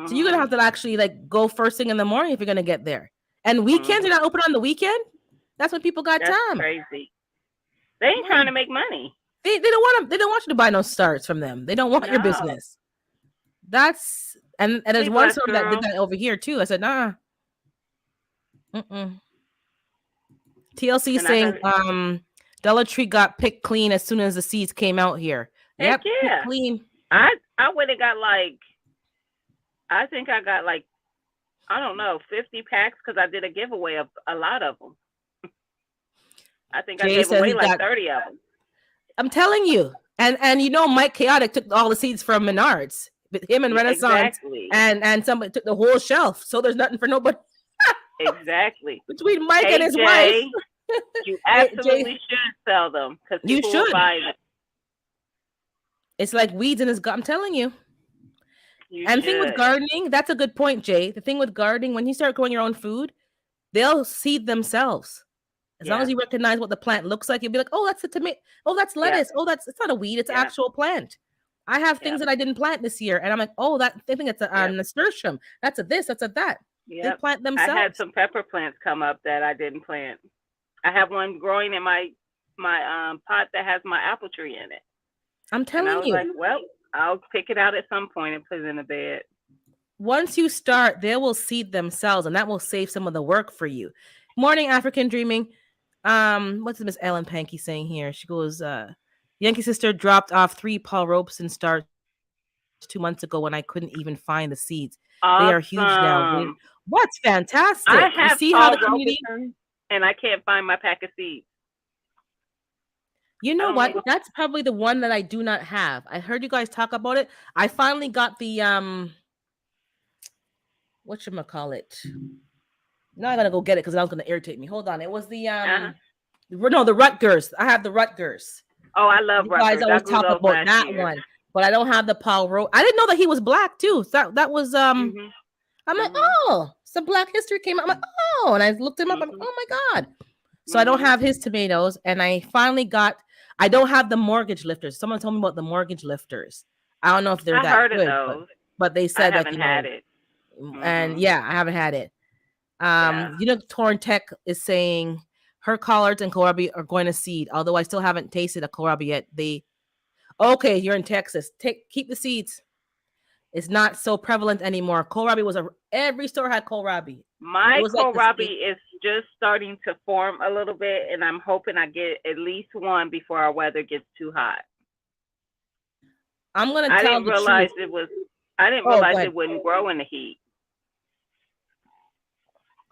So you're gonna Mhm. have to actually like go first thing in the morning if you're gonna get there. And weekends are Mhm. not open on the weekend. That's when people got That's time. crazy. They ain't My, trying to make money. they don't want you to buy no starts from them. They don't want your No. business. That's and We there's one blessed store that did girl. that over here too. I said nah. Mm-mm. TLC And I saying heard, Dollar Tree got picked clean as soon as the seeds came out here. heck Yep, picked yeah. clean. I went and got like, I think I got like, I don't know, 50 packs because I did a giveaway of a lot of them. I think I Jay gave says away he like got 30 of them. I'm telling you. And Mike Chaotic took all the seeds from Menards. But him and Yeah, Renaissance exactly. and somebody took the whole shelf. So there's nothing for nobody Exactly. between Mike and Hey, his wife. Jay, you Hey, Jay, absolutely should sell them because you people will should. buy them. It's like weeds in his gut. I'm telling you. You And the thing with should. gardening, that's a good point, Jay. The thing with gardening, when you start growing your own food, they'll seed themselves. As long as Yeah. you recognize what the plant looks like, you'll be like, oh, that's a tomato. Oh, that's Yep. lettuce. Oh, it's not a weed. It's an Yep. actual plant. I have things Yep. that I didn't plant this year. And I'm like, oh, I think it's a Yep. nasturtium. That's a this, that's a that. They Yep. plant I had themselves. some pepper plants come up that I didn't plant. I have one growing in my pot that has my apple tree in it. I'm And I telling was you, like, well, I'll pick it out at some point and put it in the bed. once you start, they will seed themselves, and that will save some of the work for you. Morning, African dreaming. What's Miss Ellen Pankey saying here? She goes, Yankee sister dropped off 3 Paul Robeson starts 2 months ago when I couldn't even find the seeds. They are huge now. Awesome. What's fantastic? You I see how have the Paul community, Robeson and I can't find my pack of seeds. you I know don't know what? what. That's probably the one that I do not have. I heard you guys talk about it. I finally got the whatchamacallit. Now I gotta go get it because I was gonna irritate me. Hold on. It was the Uh-huh. no, the Rutgers. I have the Rutgers. Oh, I love You guys Rutgers. I always grew talk those about last that year. one, but I don't have the Paul Rowe. I didn't know that he was black too. So that was Mhm. I'm like, Mhm. oh, some Black History came out. I'm like, oh, and I looked him up. I'm like, Mhm. oh my god. So I don't Mhm. have his tomatoes, and I finally got. I don't have the mortgage lifters. Someone told me about the mortgage lifters. I don't know if they're I that heard of good, those. but they I said like haven't had it. and Mhm. yeah, I haven't had it. Yeah. Torn Tech is saying her collards and kohlrabi are going to seed. Although I still haven't tasted a kohlrabi yet. They okay, you're in Texas. Keep the seeds. It's not so prevalent anymore. Kohlrabi was every store had kohlrabi. It My was like the same. kohlrabi is just starting to form a little bit, and I'm hoping I get at least one before our weather gets too hot. I'm gonna I tell didn't the truth. realize it was. I didn't Oh, realize good. it wouldn't grow in the heat.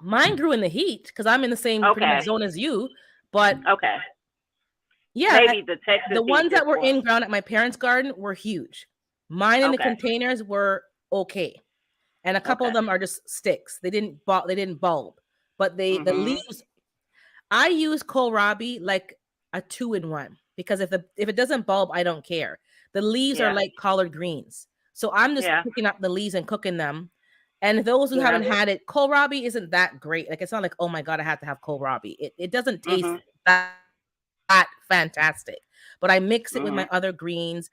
Mine grew in the heat because I'm in the same pretty much Okay, zone as you. But okay. yeah, Maybe the Texas the heat ones that just were for. in ground at my parents' garden were huge. Mine in the Okay, containers were okay, and a couple of okay. them are just sticks. They didn't bulb, but the Mhm, leaves. I use kohlrabi like a 2-in-1 because if it doesn't bulb, I don't care. The leaves are yeah, like collard greens, so I'm just yeah, picking up the leaves and cooking them. And those who yeah. haven't had it, kohlrabi isn't that great. Like it's not like, oh my god, I have to have kohlrabi. It doesn't taste Mhm, that fantastic. But I mix it with my mhm, other greens.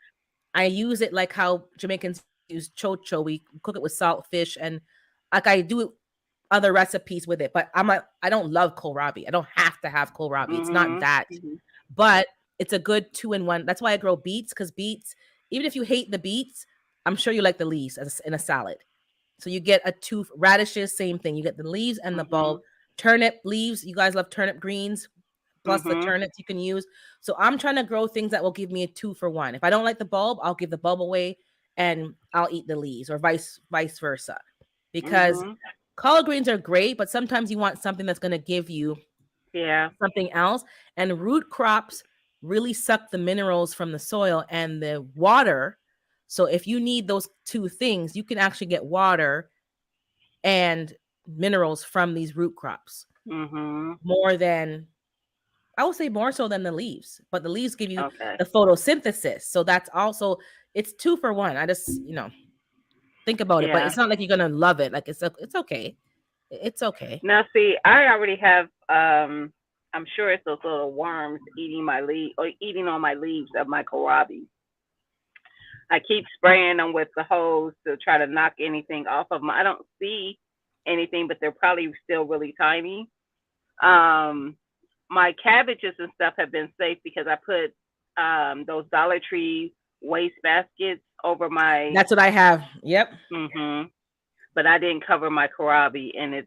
I use it like how Jamaicans use chocho. We cook it with salt fish, and like I do other recipes with it. But I don't love kohlrabi. I don't have to have kohlrabi. It's not mhm, that, mhm, but it's a good 2-in-1. That's why I grow beets, because beets, even if you hate the beets, I'm sure you like the leaves as in a salad. So you get a two radishes, same thing. You get the leaves and the bulb. mhm, Turnip leaves, you guys love turnip greens, plus the mhm, turnips you can use. So I'm trying to grow things that will give me a 2-for-1. If I don't like the bulb, I'll give the bulb away and I'll eat the leaves, or vice versa. Because mhm. collard greens are great, but sometimes you want something that's going to give you Yeah. something else. And root crops really suck the minerals from the soil and the water. So if you need those two things, you can actually get water and minerals from these root crops Mhm. more than, I would say, more so than the leaves. But the leaves give you Okay. the photosynthesis. So that's also, it's 2-for-1. I just, think about it, but Yeah. it's not like you're gonna love it. Like it's okay. It's okay. Now, see, I already have. I'm sure it's those little worms eating my leaf or eating on my leaves of my kohlrabi. I keep spraying them with the hose to try to knock anything off of them. I don't see anything, but they're probably still really tiny. Um, my cabbages and stuff have been safe because I put those Dollar Tree waste baskets over my. That's what I have. Yep. Mhm. But I didn't cover my kohlrabi, and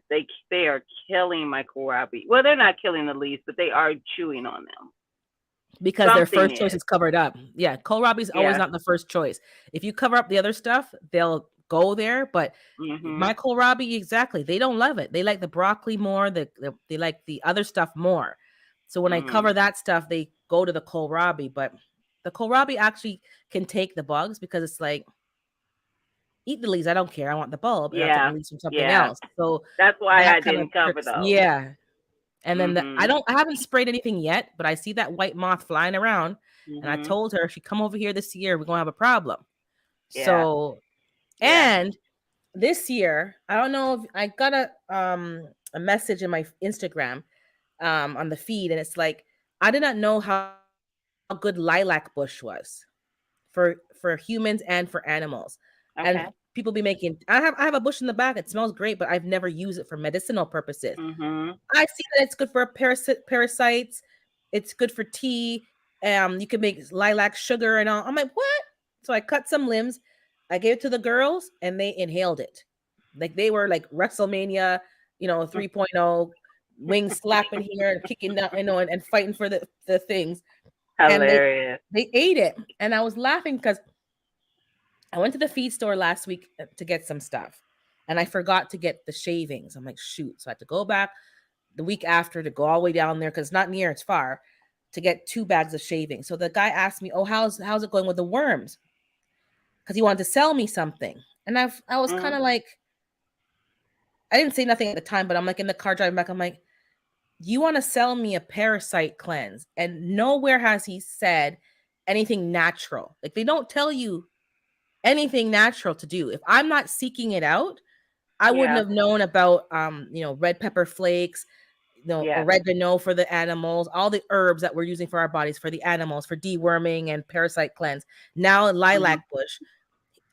they are killing my kohlrabi. Well, they're not killing the leaves, but they are chewing on them. Because their Something first choice is, is covered up. Yeah, kohlrabi is always yeah. not the first choice. If you cover up the other stuff, they'll go there. But my Mhm. kohlrabi, exactly, they don't love it. They like the broccoli more. They like the other stuff more. So when I Mhm. cover that stuff, they go to the kohlrabi. But the kohlrabi actually can take the bugs because it's like, eat the leaves. I don't care. I want the bulb, and I'll take the Yeah. leaves from something Yeah. else. So That's why that I kind of didn't cover tricks. those. Yeah. And then Mhm. I haven't sprayed anything yet, but I see that white moth flying around, and I Mhm. told her if she come over here this year, we're gonna have a problem. Yeah. So, Yeah. and this year, I don't know if I got a message in my Instagram on the feed, and it's like, I did not know how good lilac bush was for humans and for animals. And Okay. people be making, I have a bush in the back. It smells great, but I've never used it for medicinal purposes. Mhm. I see that it's good for parasites. It's good for tea. You can make lilac sugar and all. I'm like, what? So I cut some limbs. I gave it to the girls, and they inhaled it. Like they were like WrestleMania, 3.0, wings slapping here and kicking down, and fighting for the things. And Hilarious. they ate it. And I was laughing because I went to the feed store last week to get some stuff, and I forgot to get the shavings. I'm like, shoot. So I had to go back the week after to go all the way down there because it's not near, it's far, to get 2 bags of shavings. So the guy asked me, "Oh, how's it going with the worms?" Because he wanted to sell me something, and I was kind Mhm. of like, I didn't say nothing at the time, but I'm like in the car driving back. I'm like, you want to sell me a parasite cleanse, and nowhere has he said anything natural. Like they don't tell you anything natural to do. If I'm not seeking it out, I wouldn't Yeah. have known about red pepper flakes, Yeah. oregano for the animals, all the herbs that we're using for our bodies, for the animals, for deworming and parasite cleanse. Now Mhm. lilac bush.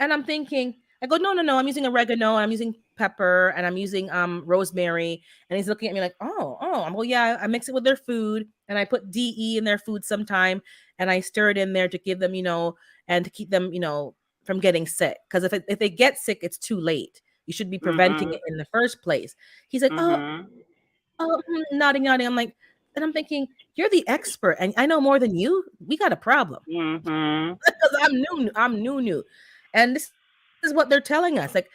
And I'm thinking, I go, no, no, no, I'm using oregano, and I'm using pepper, and I'm using rosemary. And he's looking at me like, oh, I'm, well, yeah, I mix it with their food, and I put DE in their food sometime, and I stir it in there to give them, and to keep them, from getting sick. Because if they get sick, it's too late. You should be preventing Mhm. it in the first place. He's like, oh, Mhm. nodding, nodding. I'm like, and I'm thinking, you're the expert, and I know more than you. We got a problem Mhm. because I'm new, and this is what they're telling us. Like,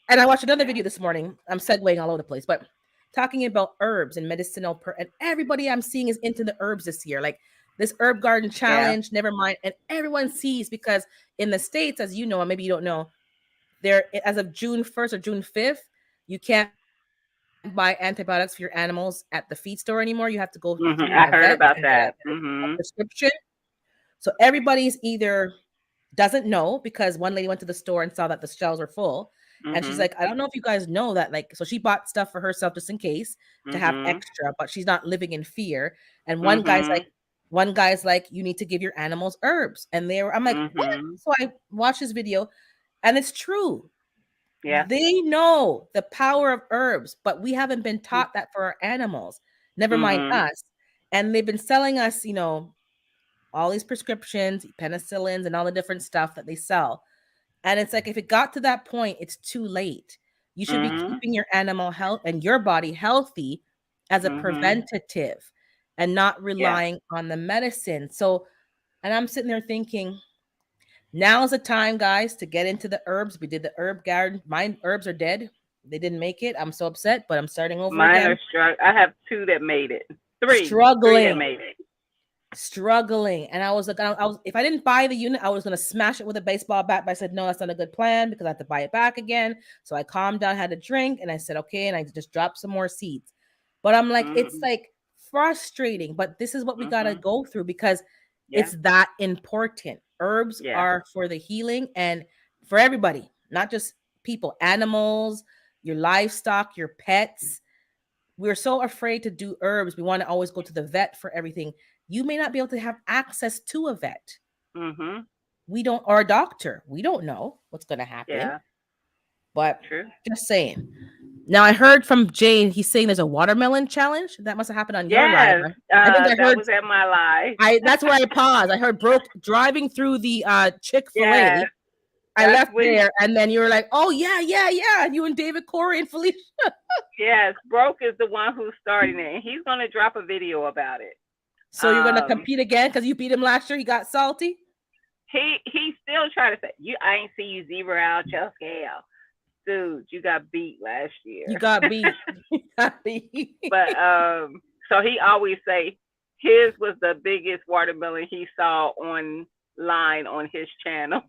and I watched another video this morning. I'm segueing all over the place, but talking about herbs and and everybody I'm seeing is into the herbs this year. Like this herb garden Yeah. challenge, never mind, and everyone sees because in the States, as you know, and maybe you don't know, there as of June 1st or June 5th, you can't buy antibiotics for your animals at the feed store anymore. You have to go through a vet Mhm. and I get heard about a that. Mhm. prescription. So everybody's either doesn't know because one lady went to the store and saw that the shelves were full. And she's like, Mhm. I don't know if you guys know that. Like, so she bought stuff for herself just in case to have Mhm. extra, but she's not living in fear. And Mhm. one guy's like, you need to give your animals herbs. And I'm like, what? Mhm. So I watched this video and it's true. Yeah. They know the power of herbs, but we haven't been taught that for our animals, never mind Mhm. us. And they've been selling us, all these prescriptions, penicillins, and all the different stuff that they sell. And it's like if it got to that point, it's too late. You should be Mhm. keeping your animal health and your body healthy as a Mhm. preventative and not Yeah. relying on the medicine. So, and I'm sitting there thinking, now's the time, guys, to get into the herbs. We did the herb garden. Mine herbs are dead. They didn't make it. I'm so upset, but I'm starting over Mine again. are struck. I have two that made it. Three that Struggling. made it. Struggling. And I was like, I was if I didn't buy the unit, I was gonna smash it with a baseball bat. But I said, no, that's not a good plan because I have to buy it back again. So I calmed down, had a drink, and I said, okay, and I just dropped some more seeds. But I'm like, it's Mhm. like frustrating, but this is what we gotta Mhm. go through because Yeah. it's that important. Herbs Yeah. are for the healing and for everybody, not just people, animals, your livestock, your pets. We're so afraid to do herbs. We want to always go to the vet for everything. You may not be able to have access to a vet. Mhm. We don't, or a doctor. We don't know what's going to happen. Yeah. But True. just saying. Now I heard from Jane. He's saying there's a watermelon challenge that must have happened on your ride. Yes. I think I That heard. was at my live. I That's where I paused. I heard broke driving through the Yes. Chick-fil-A. I That's left when. there, and then you were like, "Oh yeah, yeah, yeah." And you and David Corey and Felicia. Yes. Broke is the one who's starting it, and he's gonna drop a video about it. So you're gonna Um. compete again because you beat him last year. He got salty. He still trying to say you. I ain't see you zebra out your scale, dude. You got beat last You year. got beat. You got beat. But so he always say his was the biggest watermelon he saw online on his channel.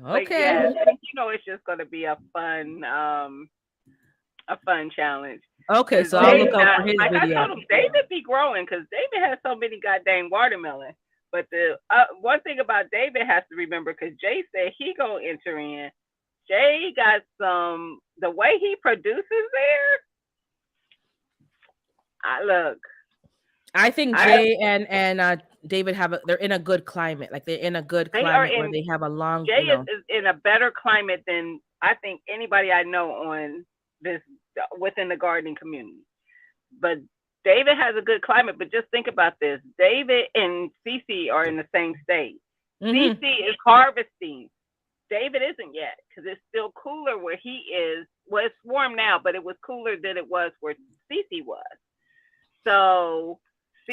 But Okay. yes, it's just gonna be a fun challenge. Okay, Cause so I'll look David, out for his like I video. told him, David be growing because David has so many goddamn watermelon. But the one thing about David has to remember, because Jay said he gonna enter in. Jay got the way he produces there. I look, I think I Jay and David they're in a good climate. Like they're in a good they are climate where in. they have a long, Jay is in a better climate than I think anybody I know on this within the gardening community. But David has a good climate. But just think about this: David and Cece are in the same state. Cece hmm is harvesting. David isn't yet because it's still cooler where he is. Well, it's warm now, but it was cooler than it was where Cece was. So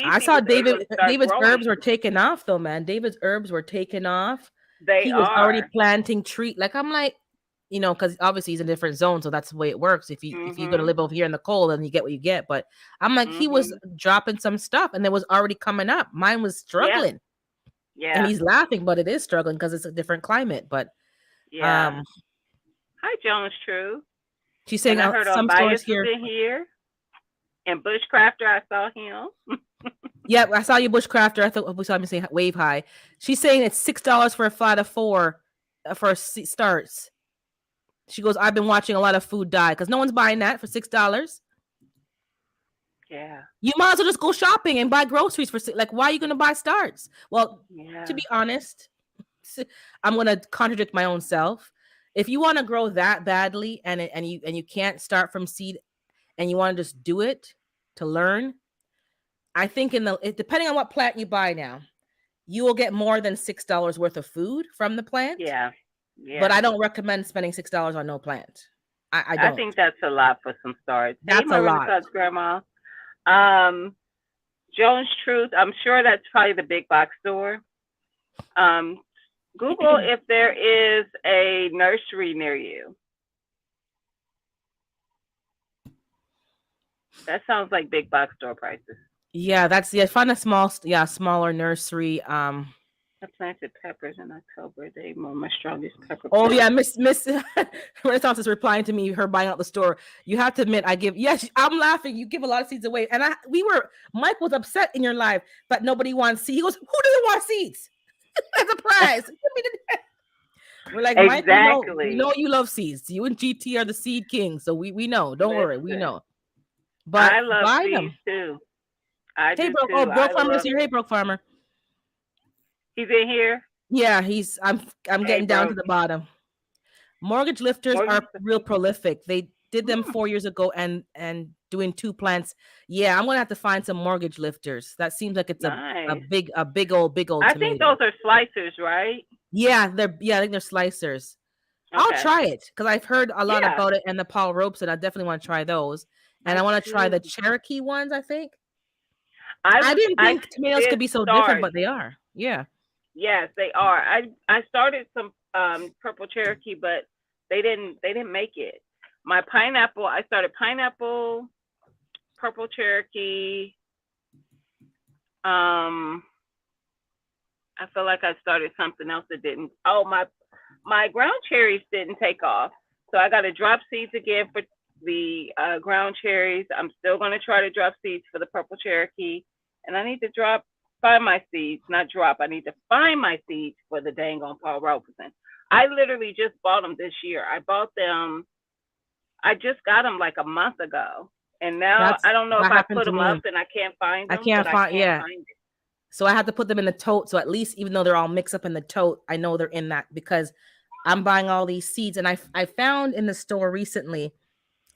I Cece saw was able to start David's growing. herbs were taking off though, man. David's herbs were taking off. They He was already are. planting tree. Like I'm like, because obviously he's in a different zone, so that's the way it works. If you're gonna Mhm. live over here in the cold, then you get what you get. But I'm like, he was Mhm. dropping some stuff, and it was already coming up. Mine was Yeah. struggling, and Yeah. he's laughing, but it is struggling because it's a different climate. But Yeah. um, Hi, Jones True. she's And saying I heard some stores Bias was here. in here. And Bushcrafter, I saw him. Yeah, I saw you, Bushcrafter. I thought we saw me say wave high. She's saying it's $6 for a flat of four for starts. She goes, I've been watching a lot of food die because no one's buying that for $6. Yeah. You might as well just go shopping and buy groceries for like. Why are you going to buy starts? Well, to Yeah. be honest, I'm going to contradict my own self. If you want to grow that badly and you can't start from seed and you want to just do it to learn, I think depending on what plant you buy now, you will get more than $6 worth of food from the plant. Yeah. But I Yeah. don't recommend spending $6 on no plant. I I don't. think that's a lot for some starts. Hey, That's a my lot. Renaissance grandma. Um, Jones Truth. I'm sure that's probably the big box store. Um, Google if there is a nursery near you. That sounds like big box store prices. Yeah, that's yeah. Find a smaller nursery. I planted peppers in October. They were my strongest pepper Oh plant. yeah, Miss Renaissance is replying to me. Her buying out the store. You have to admit, I give. Yes, I'm laughing. You give a lot of seeds away, and Mike was upset in your life that nobody wants seeds. He goes, "Who doesn't want seeds? That's a prize." We're like, Mike, we Exactly. know you love seeds. You and GT are the seed kings, so we know. Don't worry, we Listen, know. But I love buy seeds them. too. I Hey, do bro. Oh, too. Broke I Farmer's love here. Hey, it. Broke Farmer. He's in here. Yeah, I'm Hey, getting down to bro. the bottom. Mortgage lifters Mortgage. are real prolific. They did them Mm, 4 years ago and doing two plants. Yeah, I'm gonna have to find some mortgage lifters. That seems like it's nice. a big old I think those tomato. are slicers, right? Yeah, I think they're slicers. I'll Okay. try it because I've heard a lot Yeah, about it and the Paul ropes, and I definitely want to try those. And I I want to try too. the Cherokee ones, I think. I I was. didn't I think tomatoes could did be so different, start. but they are. Yeah. Yes, they are. I started some purple Cherokee, but they didn't make it. My pineapple. I started pineapple, purple Cherokee. Um, I feel like I started something else that didn't. Oh, my ground cherries didn't take off, so I got to drop seeds again for the ground cherries. I'm still going to try to drop seeds for the purple Cherokee, and I need to find my seeds, not drop. I need to find my seeds for the dang on Paul Robeson. I literally just bought them this year. I bought them. I just got them like a month ago, and now I don't know if That I happened put to them me. up and I can't find I them, but can't I find can't yeah. find it. So I had to put them in the tote. So at least even though they're all mixed up in the tote, I know they're in that because I'm buying all these seeds. And I found in the store recently,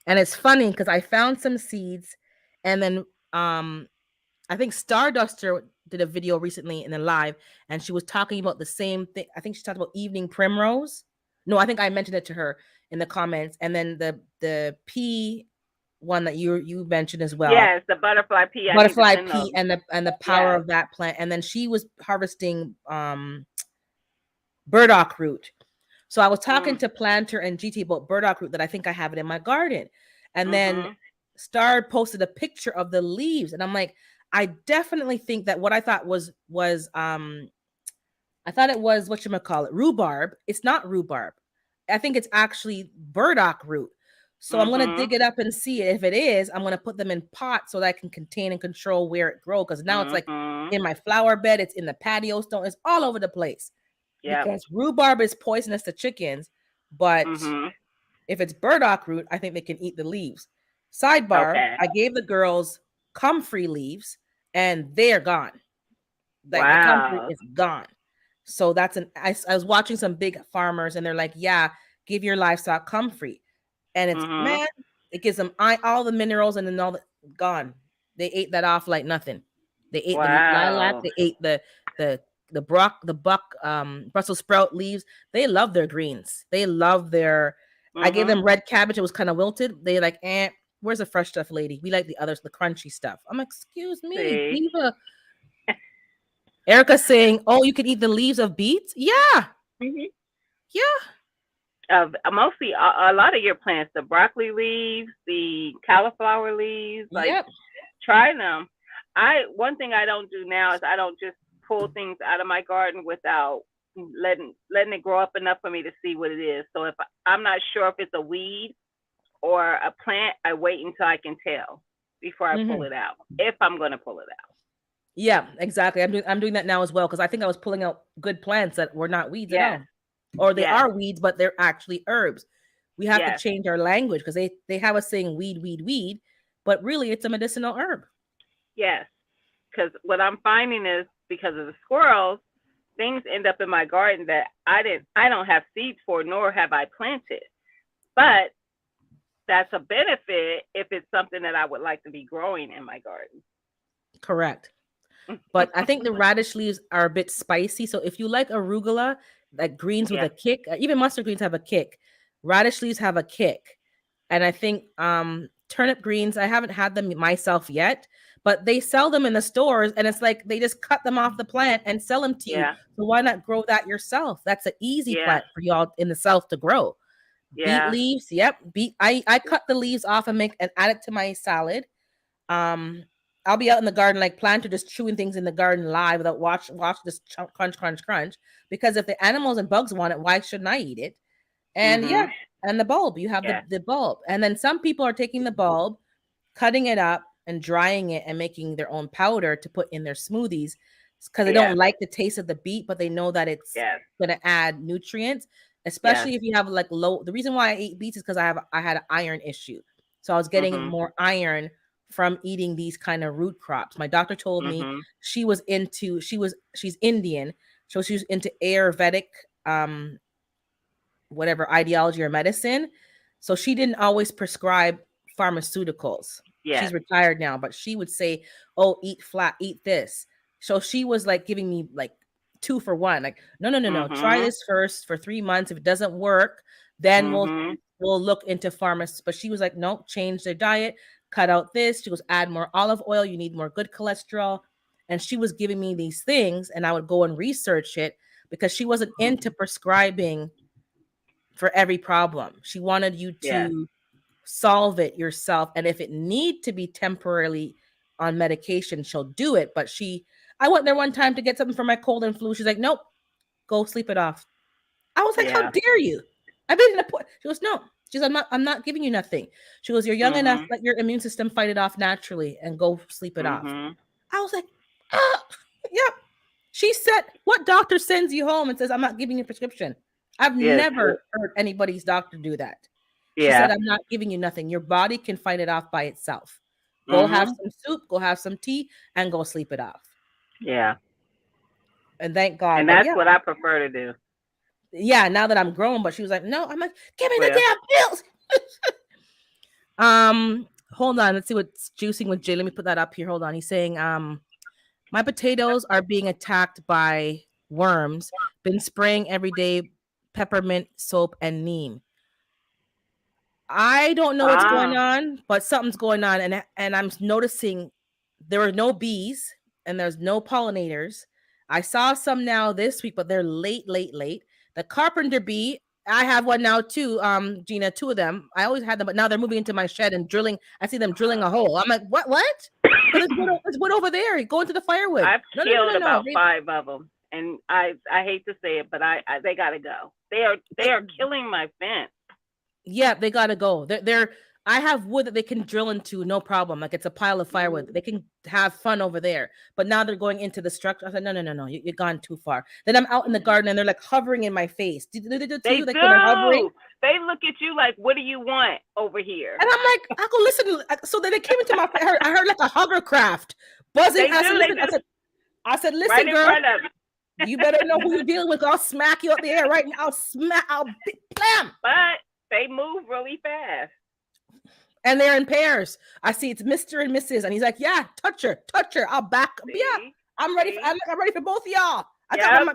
and it's funny because I found some seeds, and then I think Starduster did a video recently in a live, and she was talking about the same thing. I think she talked about evening primrose. No, I think I mentioned it to her in the comments, and then the pea one that you mentioned as well, Yes, the butterfly pea. I need to butterfly send pea, those. and the power Yes. of that plant. And then she was harvesting burdock root. So I was talking Mm. to Planter and GT about burdock root that I think I have it in my garden. And then Mhm. Star posted a picture of the leaves, and I'm like, I definitely think that what I thought was I thought it was what you call it, rhubarb. It's not rhubarb. I think it's actually burdock root. So I'm gonna Mhm. dig it up and see it. If it is, I'm gonna put them in pots so that I can contain and control where it grows. Because now it's like Mhm. in my flower bed, it's in the patio stone, it's all over the place. Yep. Because rhubarb is poisonous to chickens, but Mhm. if it's burdock root, I think they can eat the leaves. Sidebar: Okay. I gave the girls comfrey leaves, and they're gone. Like the comfrey Wow. is gone. So I was watching some big farmers, and they're like, yeah, give your livestock comfrey. And it's, Mhm. man, it gives them all the minerals, and then all the gone. They ate that off like nothing. They ate the lilac, Wow. they ate the the buck Brussels sprout leaves. They love their greens. They love their I gave Mhm. them red cabbage. It was kind of wilted. They like, where's the fresh stuff, lady? We like the others, the crunchy stuff. I'm like, excuse me, See. diva. Erica saying, "Oh, you can eat the leaves of beets." Yeah, Mhm. yeah, Mostly a lot of your plants, the broccoli leaves, the cauliflower leaves, like yep. try them. I One thing I don't do now is I don't just pull things out of my garden without letting it grow up enough for me to see what it is. So if I'm not sure if it's a weed or a plant, I wait until I can tell before I pull Hmm. it out. If I'm going to pull it out. Yeah, exactly. I'm doing that now as well because I think I was pulling out good plants that were not weeds at Yes. all, or they Yes. are weeds but they're actually herbs. We have to Yes. change our language because they have us saying weed, weed, weed, but really it's a medicinal herb. Yes. Because what I'm finding is because of the squirrels, things end up in my garden that I don't have seeds for, nor have I planted. But that's a benefit if it's something that I would like to be growing in my garden. Correct. But I think the radish leaves are a bit spicy. So if you like arugula, like greens with Yeah. a kick, even mustard greens have a kick. Radish leaves have a kick. And I think turnip greens, I haven't had them myself yet, but they sell them in the stores and it's like they just cut them off the plant and sell them to you. Yeah. So why not grow that yourself? That's an easy Yeah. plant for y'all in the south to grow. Beet Yeah. leaves, yep. Beet I cut the leaves off and make and add it to my salad. Um, I'll be out in the garden like planter just chewing things in the garden live without watch this crunch crunch crunch. Because if the animals and bugs want it, why shouldn't I eat it? And yeah, Mhm. and the bulb, you have Yeah. the bulb, and then some people are taking the bulb, cutting it up and drying it and making their own powder to put in their smoothies because they Yeah. don't like the taste of the beet, but they know that it's Yes. going to add nutrients, Yes. especially if you have like low. The reason why I ate beets is because I had an iron issue, so I was getting Mhm. more iron from eating these kind of root crops. My doctor told me Mhm. she's Indian, so she was into Ayurvedic um whatever ideology or medicine. So she didn't always prescribe pharmaceuticals. She's Yes. retired now, but she would say, "Oh, eat flat, eat this." So she was like giving me like 2 for 1. Like, no, no, no, no. Try Mhm. this first for 3 months. If it doesn't work, then Mhm. we'll look into pharmacy. But she was like, "No, change their diet, cut out this." She goes, "Add more olive oil. You need more good cholesterol." And she was giving me these things, and I would go and research it because she wasn't into prescribing for every problem. She wanted you Yes. to solve it yourself. And if it need to be temporarily on medication, she'll do it. But I went there one time to get something for my cold and flu. She's like, nope, go sleep it off. I was like, how Yeah. dare you? I've been in a point. She goes, no. She's, I'm not giving you nothing. She goes, you're young enough, Mhm. let your immune system fight it off naturally and go sleep it off. Mhm. I was like, ah, yep. She said, what doctor sends you home and says, I'm not giving you a prescription? I've Yes. never heard anybody's doctor do that. She said, Yeah. I'm not giving you nothing. Your body can fight it off by itself. Go have Mhm. some soup, go have some tea, and go sleep it off. Yeah. And thank God. And But that's yeah, what I prefer to do. yeah, now that I'm grown, but she was like, no, I'm like, give me the Well. damn pills. Hold on, let's see what's juicing with Jay. Let me put that up here. Hold on. He's saying, my potatoes are being attacked by worms. Been spraying every day peppermint soap and neem. I don't know what's going Ah. on, but something's going on, and I'm noticing there are no bees and there's no pollinators. I saw some now this week, but they're late, late, late. The carpenter bee, I have one now too. Gina, 2 of them. I always had them, but now they're moving into my shed and drilling. I see them drilling a hole. I'm like, what? What? Because it's wood over there. Go into the firewood. I've No, no, killed no, no, no. about 5 of them, and I hate to say it, but I they gotta go. They are killing my fence. Yeah, they gotta go. They're I have wood that they can drill into, no problem. Like it's a pile of firewood. Mhm. They can have fun over there. But now they're going into the structure. I said, no, no, no, no. You've gone too far. Then I'm out in the garden and they're like hovering in my face. Do they do it to They you? Like when they're hovering? do. They look at you like, "What do you want over here?" And I'm like, I go listen. So then they came into my. I heard like a hovercraft buzzing. They I said, do. They listen. do. I said, Right listen, in girl. front of you. You better know who you're dealing with. I'll smack you up the air right now. Blam. But they move really fast. And they're in pairs. I see it's Mr. and Mrs. And he's like, yeah, touch her. I'll back. Yeah, See? I'm ready. See? I'm ready for both of y'all. I got Yep. my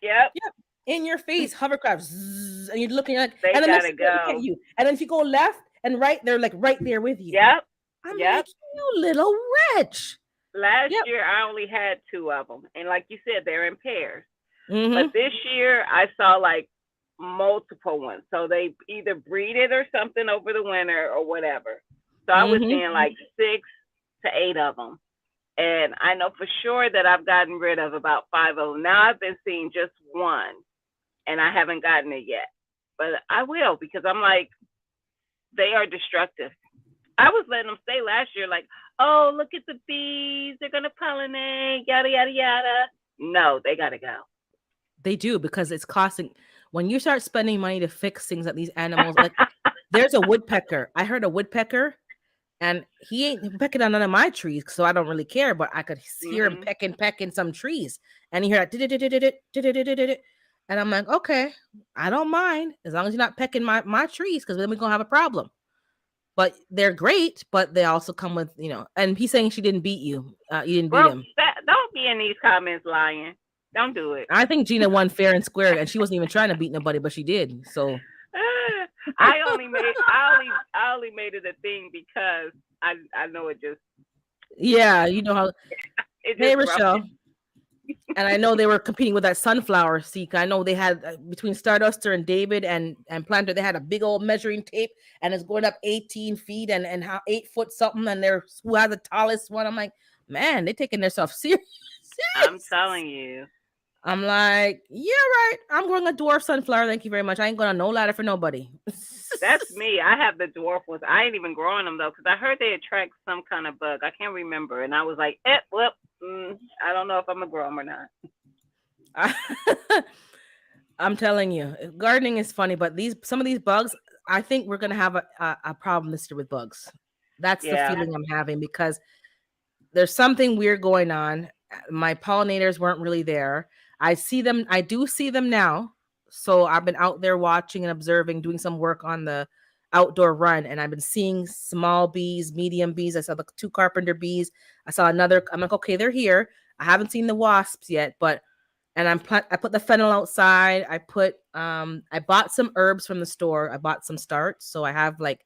Yep. yep in your face, hovercraft, zzz, and you're looking like, They and then they're gotta staring at go. you. And then if you go left and right, they're like right there with you. Yep. I'm Yep. like, you little wretch. Last Yep. year I only had 2 of them, and like you said, they're in pairs. Mm-hmm. But this year I saw like multiple ones. So they either breeded or something over the winter or whatever. So I was Mm-hmm. seeing like 6 to 8 of them. And I know for sure that I've gotten rid of about 5 of them. Now I've been seeing just one, and I haven't gotten it yet. But I will, because I'm like, they are destructive. I was letting them stay last year, like, oh, look at the bees. They're going to pollinate, yada, yada, yada. No, they got to go. They do because it's costing. When you start spending money to fix things that these animals like, there's a woodpecker. I heard a woodpecker. And he ain't pecking on none of my trees, so I don't really care. But I could hear him Mm-hmm. pecking some trees, and you hear that, and I'm like, okay, I don't mind as long as you're not pecking my trees, because then we're gonna have a problem. but they're great. But they also come with, and he's saying she didn't beat you. You didn't beat Well, him. don't be in these comments lying. Don't do it. I think Gina won fair and square, and she wasn't even trying to beat nobody, but she did. So I only made it a thing because I know yeah, you know how. it Hey, just ruffled. Rochelle. And I know they were competing with that sunflower seek. I know they had between Starduster and David and Planter, they had a big old measuring tape, and it's going up 18 feet and how 8 foot something, and they're who has the tallest one. I'm like, man, they taking themselves serious. I'm Serious. telling you. I'm like, yeah, right. I'm going a dwarf sunflower. Thank you very much. I ain't going on no ladder for nobody. That's me. I have the dwarf ones. I ain't even growing them though, because I heard they attract some kind of bug. I can't remember, and I was like, well, I don't know if I'm gonna grow them or not. I'm telling you, gardening is funny, but some of these bugs, I think we're gonna have a problem this year with bugs. That's the Yeah. feeling I'm having because there's something weird going on. My pollinators weren't really there. I do see them now. So I've been out there watching and observing, doing some work on the outdoor run, and I've been seeing small bees, medium bees. I saw the 2 carpenter bees. I saw another. I'm like, okay, they're here. I haven't seen the wasps yet, but and I put the fennel outside. I bought some herbs from the store. I bought some starts, so I have like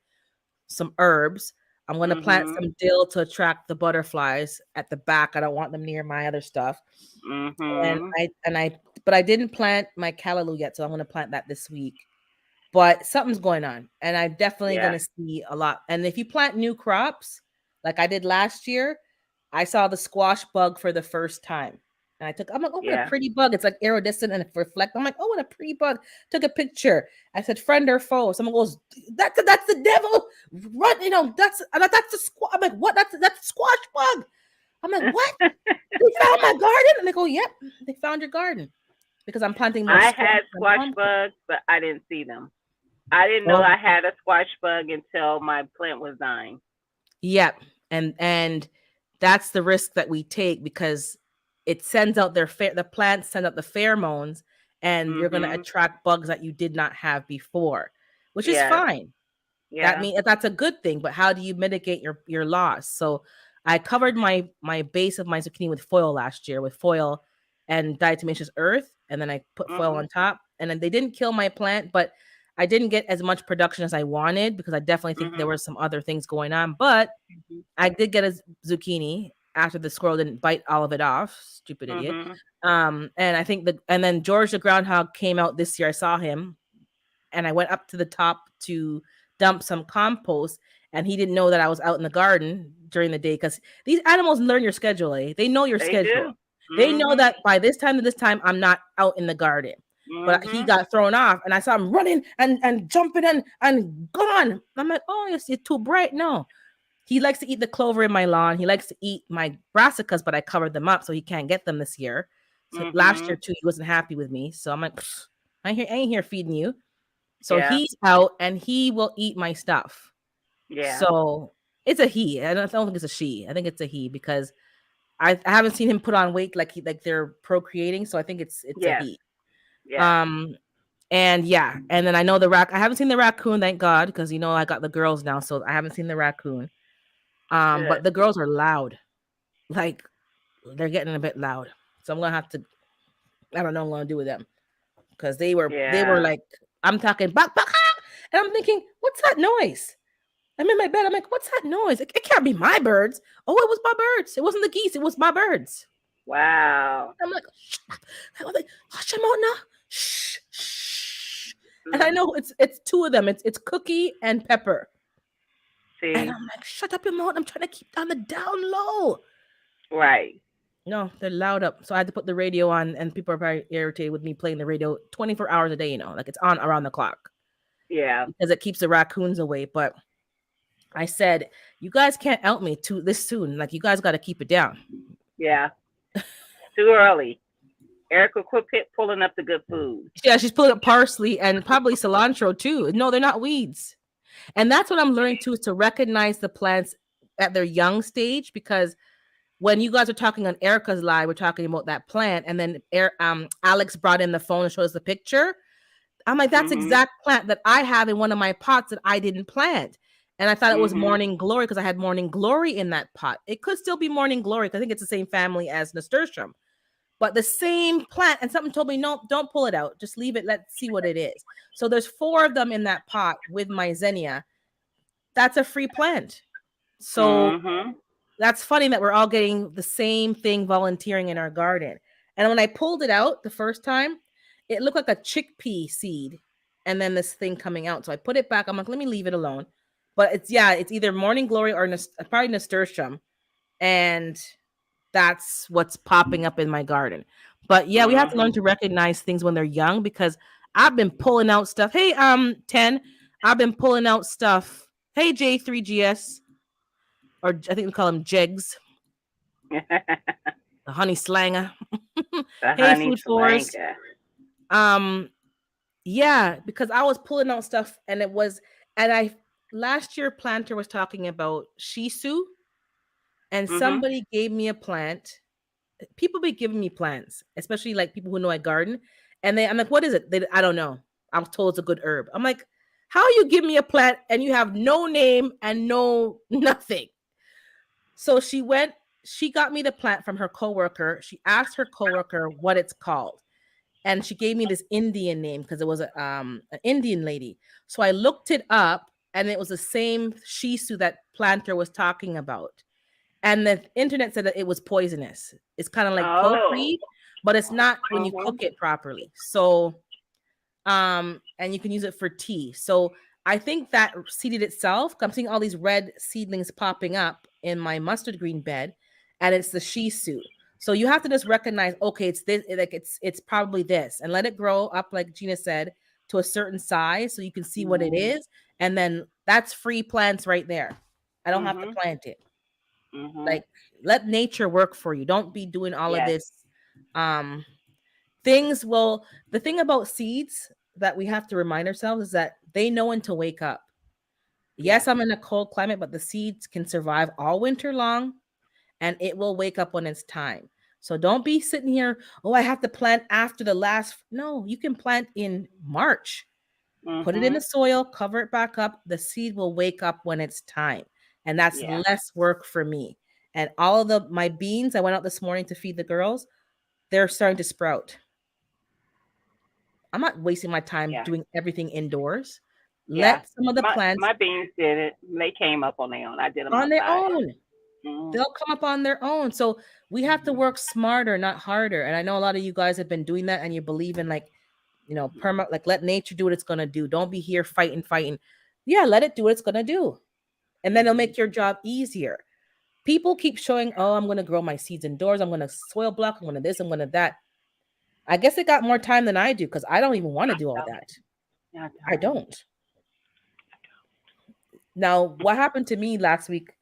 some herbs. I'm gonna plant Mhm. some dill to attract the butterflies at the back. I don't want them near my other stuff. And Mhm. but I didn't plant my callaloo yet, so I'm gonna plant that this week. But something's going on, and I'm definitely Yeah. gonna see a lot. And if you plant new crops, like I did last year, I saw the squash bug for the first time. And I'm like, oh, what a Yeah. pretty bug. It's like iridescent and reflect. I'm like, oh, what a pretty bug. Took a picture. I said, friend or foe. Someone goes, that's the devil. Run, that's the squash. I'm like, what? That's the squash bug. I'm like, what? They found my garden? And they go, yep, they found your garden. Because I'm planting more I squash had and squash pumpkin. bugs, but I didn't see them. I didn't know Oh, I had a squash bug until my plant was dying. yep. And that's the risk that we take because it sends out the plants send out the pheromones and you're gonna Mhm. attract bugs that you did not have before, which is Yeah. fine. That Yeah. means that's a good thing, but how do you mitigate your loss? So I covered my base of my zucchini with foil last year with foil and diatomaceous earth, and then I put foil Mhm. on top, and then they didn't kill my plant, but I didn't get as much production as I wanted because I definitely think there Mhm. were some other things going on. But Mhm. I did get a zucchini after the squirrel didn't bite all of it off. Stupid idiot. Mhm. And I think and then George the groundhog came out this year. I saw him and I went up to the top to dump some compost. And he didn't know that I was out in the garden during the day because these animals learn your schedule. They know your They schedule. do. They know Mhm. that by this time to this time, I'm not out in the garden. But he Mhm. got thrown off, and I saw him running and jumping and gone. I'm like, oh, it's too bright. No, he likes to eat the clover in my lawn. He likes to eat my brassicas, but I covered them up so he can't get them this year. So last year Mhm. too, he wasn't happy with me. So I'm like, I ain't here feeding you. So Yeah. he's out and he will eat my stuff. Yeah. So it's a he. I don't think it's a she. I think it's a he because I haven't seen him put on weight like they're procreating. So I think it's a Yes. he. Yeah. Um and yeah, and then I know I haven't seen the raccoon, thank God, because I got the girls now, so I haven't seen the raccoon. Good. But the girls are loud. Like they're getting a bit loud. So I'm gonna have to I don't know what I'm gonna do with them. Because they were Yeah. like, I'm talking bak bak ah! And I'm thinking, what's that noise? I'm in my bed. I'm like, what's that noise? It can't be my birds. Oh, it was my birds. It wasn't the geese. It was my birds. Wow. I'm like, shh. I'm like, hush them out now. Shh, shh. And I Mm. know it's two of them. It's Cookie and Pepper. And See. I'm like, shut up your mouth. I'm trying to keep on the down low. Right. No, they're loud up. So I had to put the radio on, and people are very irritated with me playing the radio 24 hours a day, like it's on around the clock Yeah. because it keeps the raccoons away. But I said, you guys can't out me too this soon. Like, you guys got to keep it down. Yeah. Too early. Erica, quit pulling up the good food. Yeah, she's pulling up parsley and probably cilantro too. No, they're not weeds. And that's what I'm learning too is to recognize the plants at their young stage because when you guys are talking on Erica's live, we're talking about that plant, and then Alex brought in the phone and showed us the picture. I'm like, that's Mhm. exact plant that I have in one of my pots that I didn't plant. And I thought it was Mhm. morning glory because I had morning glory in that pot. It could still be morning glory because I think it's the same family as nasturtium, but the same plant. And something told me, no, don't pull it out. Just leave it. Let's see what it is. So there's 4 of them in that pot with my zinnia. That's a free plant. So Mhm. that's funny that we're all getting the same thing volunteering in our garden. And when I pulled it out the first time, it looked like a chickpea seed and then this thing coming out. So I put it back. I'm like, let me leave it alone. But it's, yeah, it's either morning glory or probably nasturtium. And that's what's popping up in my garden. But yeah, we have to learn Mhm. to recognize things when they're young because I've been pulling out stuff. Hey, 10, I've been pulling out stuff. Hey, J3GS, or I think we call him Jegs, the honey slanger. The Hey, honey Food Forest. slanker. Um, yeah, because I was pulling out stuff and it was, and I last year planter was talking about shisu, and Mhm. somebody gave me a plant. People be giving me plants, especially like people who know I garden, and I'm like, what is it? I don't know. I was told it's a good herb. I'm like, how you give me a plant and you have no name and no nothing? So she got me the plant from her coworker. She asked her coworker what it's called, and she gave me this Indian name because it was an Indian lady. So I looked it up, and it was the same shisu that planter was talking about. And the internet said that it was poisonous. It's kind of like Oh. pokeweed, but it's not when you Mhm. cook it properly. So and you can use it for tea. So I think that seeded itself. I'm seeing all these red seedlings popping up in my mustard green bed, and it's the shisu. So you have to just recognize, okay, it's this, like it's probably this, and let it grow up, like Gina said, to a certain size, so you can see what it Mhm. is, and then that's free plants right there. I don't have to Mhm. plant it. Mhm. Like, let nature work for you. Don't be doing all of Yes. this um things. Well, the thing about seeds that we have to remind ourselves is that they know when to wake up. Yes. Yes, I'm in a cold climate, but the seeds can survive all winter long, and it will wake up when it's time. So don't be sitting here, oh, I have to plant after the last. No, you can plant in March. Put it in the Mhm. soil, cover it back up. The seed will wake up when it's time. And that's Yeah. less work for me. And all of the my beans, I went out this morning to feed the girls, they're starting to sprout. I'm not wasting my time Yeah. doing everything indoors. Yeah. Let some of the plants My beans did it. They came up on their own. I did them on their outside. own. Mhm. They'll come up on their own. So we have to work smarter, not harder. And I know a lot of you guys have been doing that, and you believe in, like, like, let nature do what it's gonna do. Don't be here fighting. Yeah, let it do what it's gonna do. And then it'll Mhm. make your job easier. People keep showing, oh, I'm gonna grow my seeds indoors, I'm gonna soil block, I'm gonna this, I'm gonna that. I guess they got more time than I do because I don't even want to I do all don't. that. I I don't. don't. Now, what happened to me last week?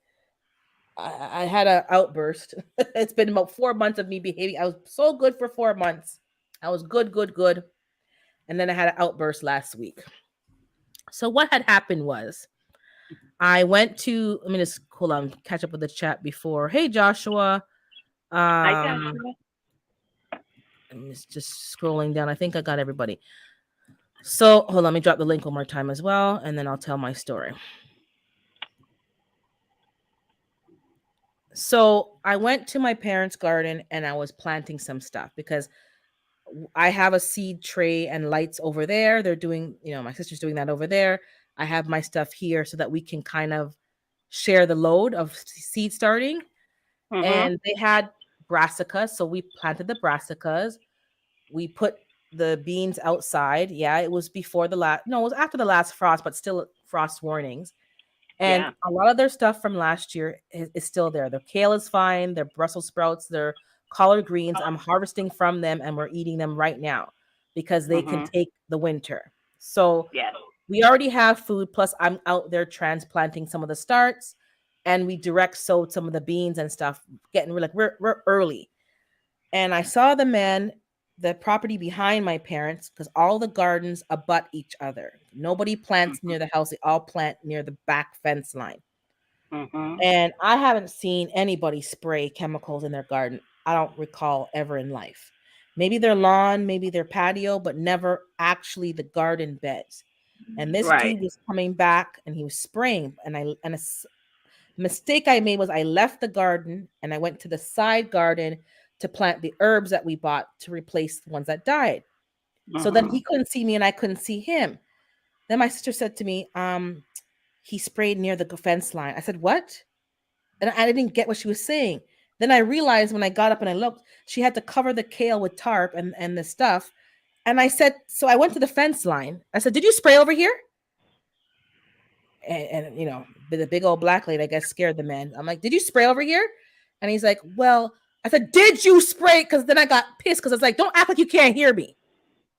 I had an outburst. It's been about 4 months of me behaving. I was so good for 4 months. I was good. And then I had an outburst last week. So what had happened was I went to, let me just hold on, catch up with the chat before. Hey, Joshua. I got Um, you. I'm just scrolling down. I think I got everybody. So hold on, let me drop the link one more time as well, and then I'll tell my story. So I went to my parents' garden and I was planting some stuff because I have a seed tray and lights over there. They're doing, my sister's doing that over there. I have my stuff here so that we can kind of share the load of seed starting. Mhm. And they had brassicas, so we planted the brassicas. We put the beans outside. Yeah, it was before the last, no, it was after the last frost, but still frost warnings. And Yeah. a lot of their stuff from last year is still there. Their kale is fine, their Brussels sprouts, their collard greens. I'm harvesting from them and we're eating them right now because they can Mhm. take the winter. So Yes. we already have food. Plus, I'm out there transplanting some of the starts, and we direct sowed some of the beans and stuff. We're early. And I saw the property behind my parents, because all the gardens abut each other. Nobody plants Mhm. near the house, they all plant near the back fence line. Mhm. And I haven't seen anybody spray chemicals in their garden. I don't recall ever in life. Maybe their lawn, maybe their patio, but never actually the garden beds. And this Right. dude was coming back and he was spraying. Mistake I made was I left the garden and I went to the side garden to plant the herbs that we bought to replace the ones that died. So then Mhm. he couldn't see me and I couldn't see him. Then my sister said to me, he sprayed near the fence line. I said, what? And I didn't get what she was saying. Then I realized when I got up and I looked, she had to cover the kale with tarp and the stuff. And I said, so I went to the fence line. I said, did you spray over here? And the big old black lady, I guess, scared the man. I'm like, did you spray over here? And he's like, well, I said, did you spray? Because then I got pissed because I was like, don't act like you can't hear me.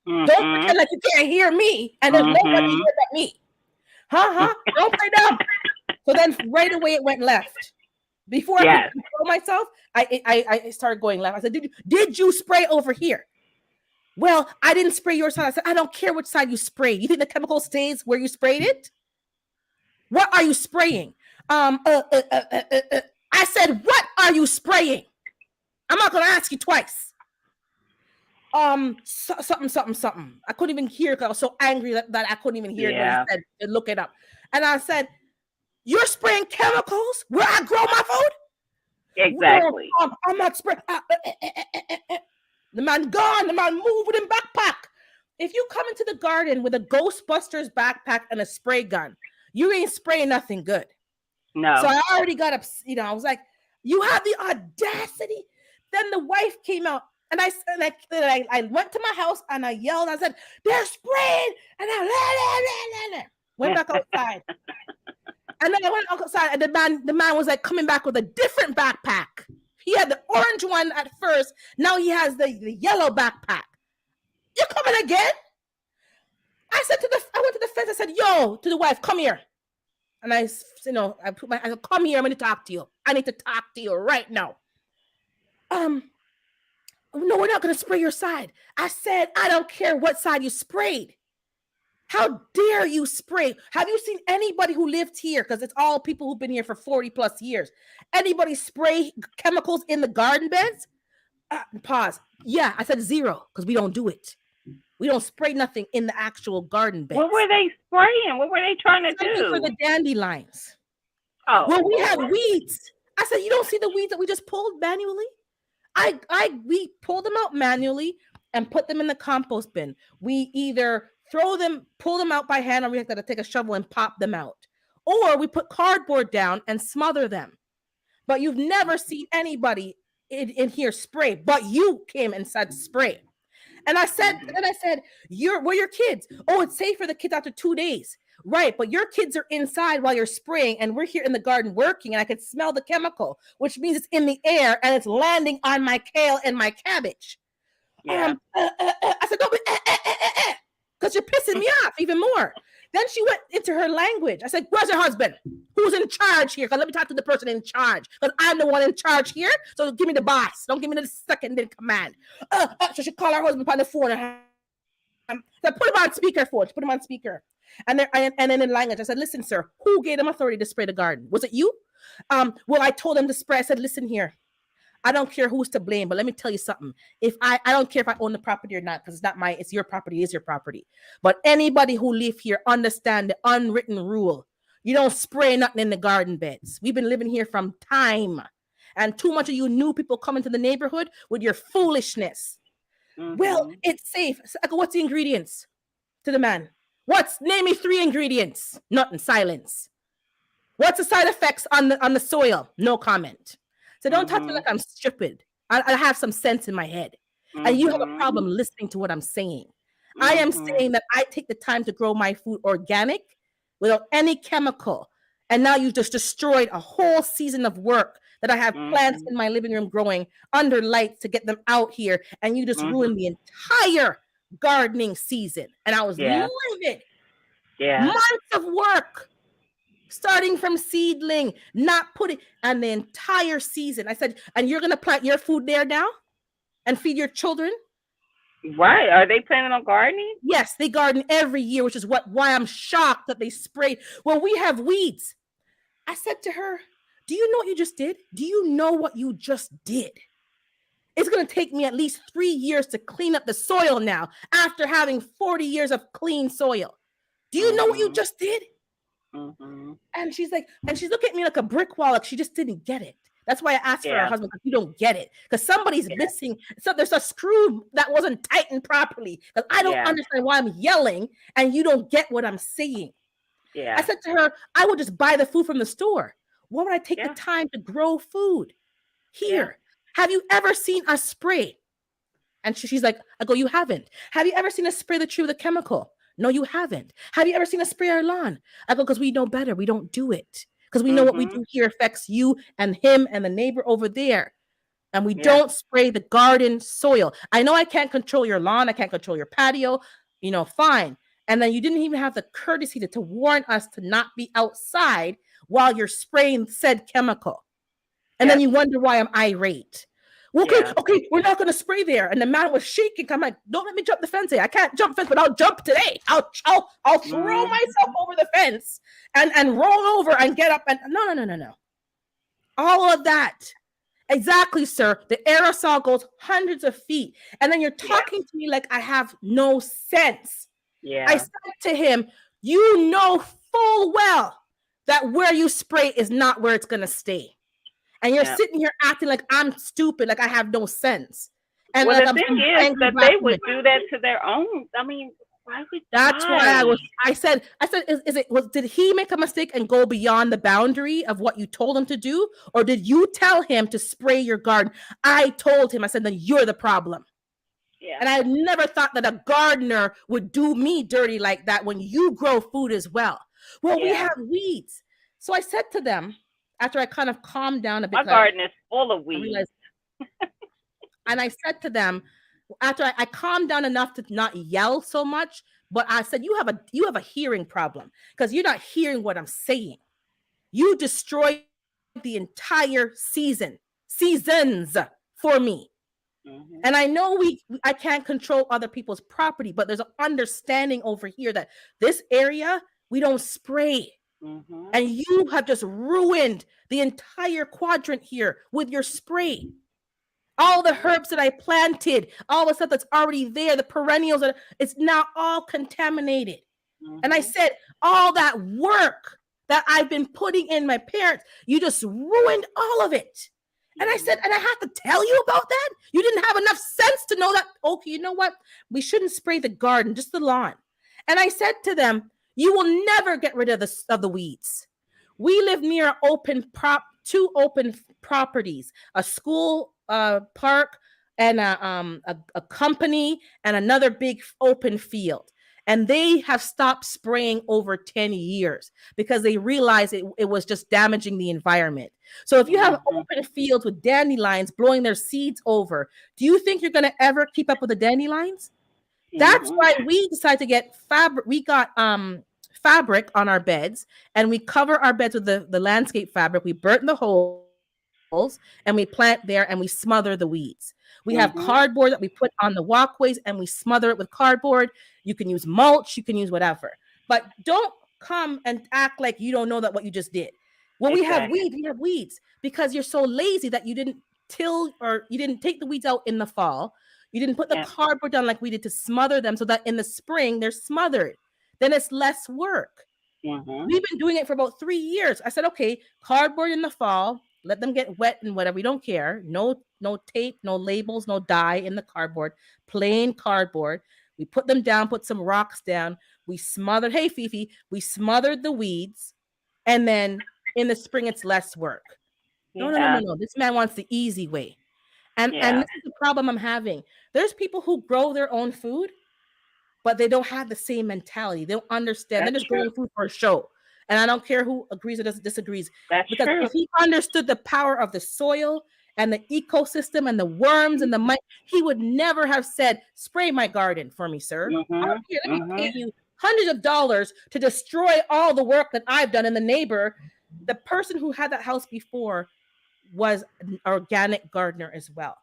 Don't Mhm. pretend like you can't hear me and there's nobody Mhm. here but me. Don't play dumb. So then right away it went left. Before I could Yes. control myself, I started going left. I said, did you spray over here? Well, I didn't spray your side. I said, I don't care which side you sprayed. You think the chemical stays where you sprayed it? What are you spraying? Um, uh, uh, uh, uh, uh, uh. I said, what are you spraying? I'm not gonna ask you twice. Something. I couldn't even hear because I was so angry that I couldn't even hear what he Yeah. said. To look it up, and I said, "You're spraying chemicals where I grow my food." No, Exactly. I'm not spraying. The man gone. The man moved with him backpack. If you come into the garden with a Ghostbusters backpack and a spray gun, you ain't spraying nothing good. So No. I already got up. I was like, "You have the audacity." Then the wife came out, and I went to my house and I yelled. I said, "They're spraying!" And I went back outside. And then I went outside, and the man was like coming back with a different backpack. He had the orange one at first. Now he has the yellow backpack. You coming again? I went to the fence. I said, "Yo," to the wife, "Come here." And I said, "Come here. I'm going to talk to you. I need to talk to you right now." Um, no, we're not going to spray your side. I said, I don't care what side you sprayed. How dare you spray? Have you seen anybody who lived here? Because it's all people who've been here for 40 plus years. Anybody spray chemicals in the garden beds? Pause. Yeah, I said zero because we don't do it. We don't spray nothing in the actual garden What beds. were they spraying? What were they trying to Something for the do? dandelions. Oh Well, we have Lord. weeds. I said, you don't see the weeds that we just pulled manually? We pull them out manually and put them in the compost bin. We either pull them out by hand, or we have to take a shovel and pop them out. Or we put cardboard down and smother them. But you've never seen anybody in here spray, but you came and said spray. And I said, where your kids? Oh, it's safe for the kids after 2 days. Right, but your kids are inside while you're spraying, and we're here in the garden working, and I could smell the chemical, which means it's in the air and it's landing on my kale and my cabbage. Yeah. I said, no, because you're pissing me off even more. Then she went into her language. I said, where's your husband? Who's in charge here? Because let me talk to the person in charge. Because I'm the one in charge here. So give me the boss. Don't give me the second in command. So she called her husband on the phone. So put him on speakerphone. She put him on speaker. And then in language, I said, listen, sir, who gave them authority to spray the garden? Was it you? Well, I told them to spray. I said, listen here. I don't care who's to blame, but let me tell you something. If I don't care if I own the property or not, because it's not it's your property, it's your property. But anybody who live here understand the unwritten rule. You don't spray nothing in the garden beds. We've been living here from time. And too much of you new people come into the neighborhood with your foolishness. Well, Mhm. it's safe. So I go, what's the ingredients? To the man. Name me 3 ingredients? Nothing, silence. What's the side effects on the soil? No comment. So don't talk to me Mhm. like I'm stupid. I have some sense in my head. And you have a Mhm. problem listening to what I'm saying. I am Mhm. saying that I take the time to grow my food organic without any chemical. And now you just destroyed a whole season of work that I have plants Mhm. in my living room growing under lights to get them out here. And you just Mhm. ruined the entire gardening season. And I was Yeah. livid. Yeah. Months of work starting from seedling, not putting, and the entire season. I said, and you're gonna plant your food there now and feed your children? Right. Are they planning on gardening? Yes, they garden every year, which is why I'm shocked that they sprayed. Well, we have weeds. I said to her, do you know what you just did? Do you know what you just did? It's going to take me at least 3 years to clean up the soil now after having 40 years of clean soil. Do you know what you Mhm. just did? Mhm. And she's like, and she's looking at me like a brick wall, like she just didn't get it. That's why I asked for her Yeah. husband, because you don't get it. Because somebody's Yeah. missing. So there's a screw that wasn't tightened properly. Because I don't Yeah. understand why I'm yelling and you don't get what I'm saying. I Yeah. said to her, I would just buy the food from the store. Why would I take the Yeah. time to grow food Yeah. here? Have you ever seen us spray? And she's like, I go, you haven't. Have you ever seen us spray the tree with a chemical? No, you haven't. Have you ever seen us spray our lawn? I go, because we know better. We don't do it. Because we know what we Mhm. do here affects you and him and the neighbor over there. And we Yeah. don't spray the garden soil. I know I can't control your lawn. I can't control your patio. Fine. And then you didn't even have the courtesy to warn us to not be outside while you're spraying said chemical. And then Yep. you wonder why I'm irate. Well, okay, Yeah. okay, we're not going to spray there. And the man was shaking. I'm like, don't let me jump the fence here. I can't jump fence, but I'll jump today. I'll throw myself Mhm. over the fence and roll over and get up. And no. All of that. Exactly, sir. The aerosol goes hundreds of feet. And then you're Yeah. talking to me like I have no sense. I Yeah. said to him, you know full well that where you spray is not where it's going to stay. And you're Yeah. sitting here acting like I'm stupid, like I have no sense. And Well, like the I'm thing some is angry that black they woman. would do that to their own. I mean, why would That's why why? I said, is it did he make a mistake and go beyond the boundary of what you told him to do? Or did you tell him to spray your garden? I told him, I said, then you're the problem. Yeah. And I never thought that a gardener would do me dirty like that when you grow food as well. Well, we Yeah. have weeds. So I said to them, after I kind of calmed down a bit, My because garden is full of I weeds. realized, and I said to them, after I calmed down enough to not yell so much, but I said, you have a hearing problem because you're not hearing what I'm saying. You destroyed the entire seasons for me. And I Mhm. know I can't control other people's property, but there's an understanding over here that this area we don't spray. Mhm. And you have just ruined the entire quadrant here with your spray. All the Mhm. herbs that I planted, all the stuff that's already there, the perennials, it's now all contaminated. And I Mhm. said, all that work that I've been putting in my parents, you just ruined all of it. And I said, Mhm. and I have to tell you about that? You didn't have enough sense to know that, okay, you know what? We shouldn't spray the garden, just the lawn. And I said to them, you will never get rid of the weeds. We live near two open properties, a school park and a company and another big open field. And they have stopped spraying over 10 years because they realized it was just damaging the environment. So if you have Mhm. open fields with dandelions blowing their seeds over, do you think you're going to ever keep up with the dandelions? That's Mhm. why we decided to get fabric. We got fabric on our beds, and we cover our beds with the landscape fabric. We burnt the holes and we plant there and we smother the weeds. We have cardboard that we put on the walkways and we smother it with cardboard. You can use mulch, you can use whatever. But don't come and act like you don't know that what you just did. When Exactly. we have weeds because you're so lazy that you didn't till or you didn't take the weeds out in the fall. You didn't put the Yeah. cardboard down like we did to smother them so that in the spring they're smothered. Then it's less work. Mhm. We've been doing it for about 3 years. I said, okay, cardboard in the fall, let them get wet and whatever. We don't care. No tape, no labels, no dye in the cardboard, plain cardboard. We put them down, put some rocks down. We smothered, hey, Fifi, we smothered the weeds. And then in the spring, it's less work. No, no, no, no, Yeah. no. This man wants the easy way. And Yeah. this is the problem I'm having. There's people who grow their own food, but they don't have the same mentality. They don't understand. They're That's just true. growing food for a show. And I don't care who agrees or doesn't disagrees. That's Because true. if he understood the power of the soil and the ecosystem and the worms and the mite, he would never have said, spray my garden for me, sir. I don't Mhm. care. Let me pay Mhm. you hundreds of dollars to destroy all the work that I've done. And the neighbor, the person who had that house before, was an organic gardener as well.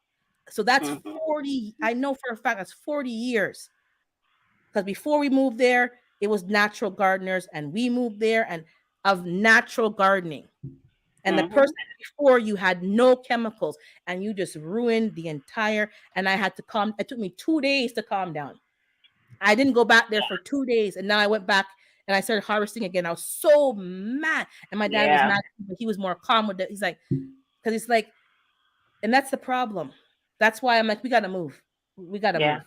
So that's Mhm. 40, I know for a fact that's 40 years. Because before we moved there, it was natural gardeners, and we moved there and of natural gardening. And the Mhm. person before you had no chemicals, and you just ruined the entire. And I had to calm. It took me 2 days to calm down. I didn't go back there for 2 days, and now I went back, and I started harvesting again. I was so mad, and my dad was Yeah. mad, but he was more calm with it. He's like, because he's like, and that's the problem. That's why I'm like, we gotta move. We gotta Yeah. move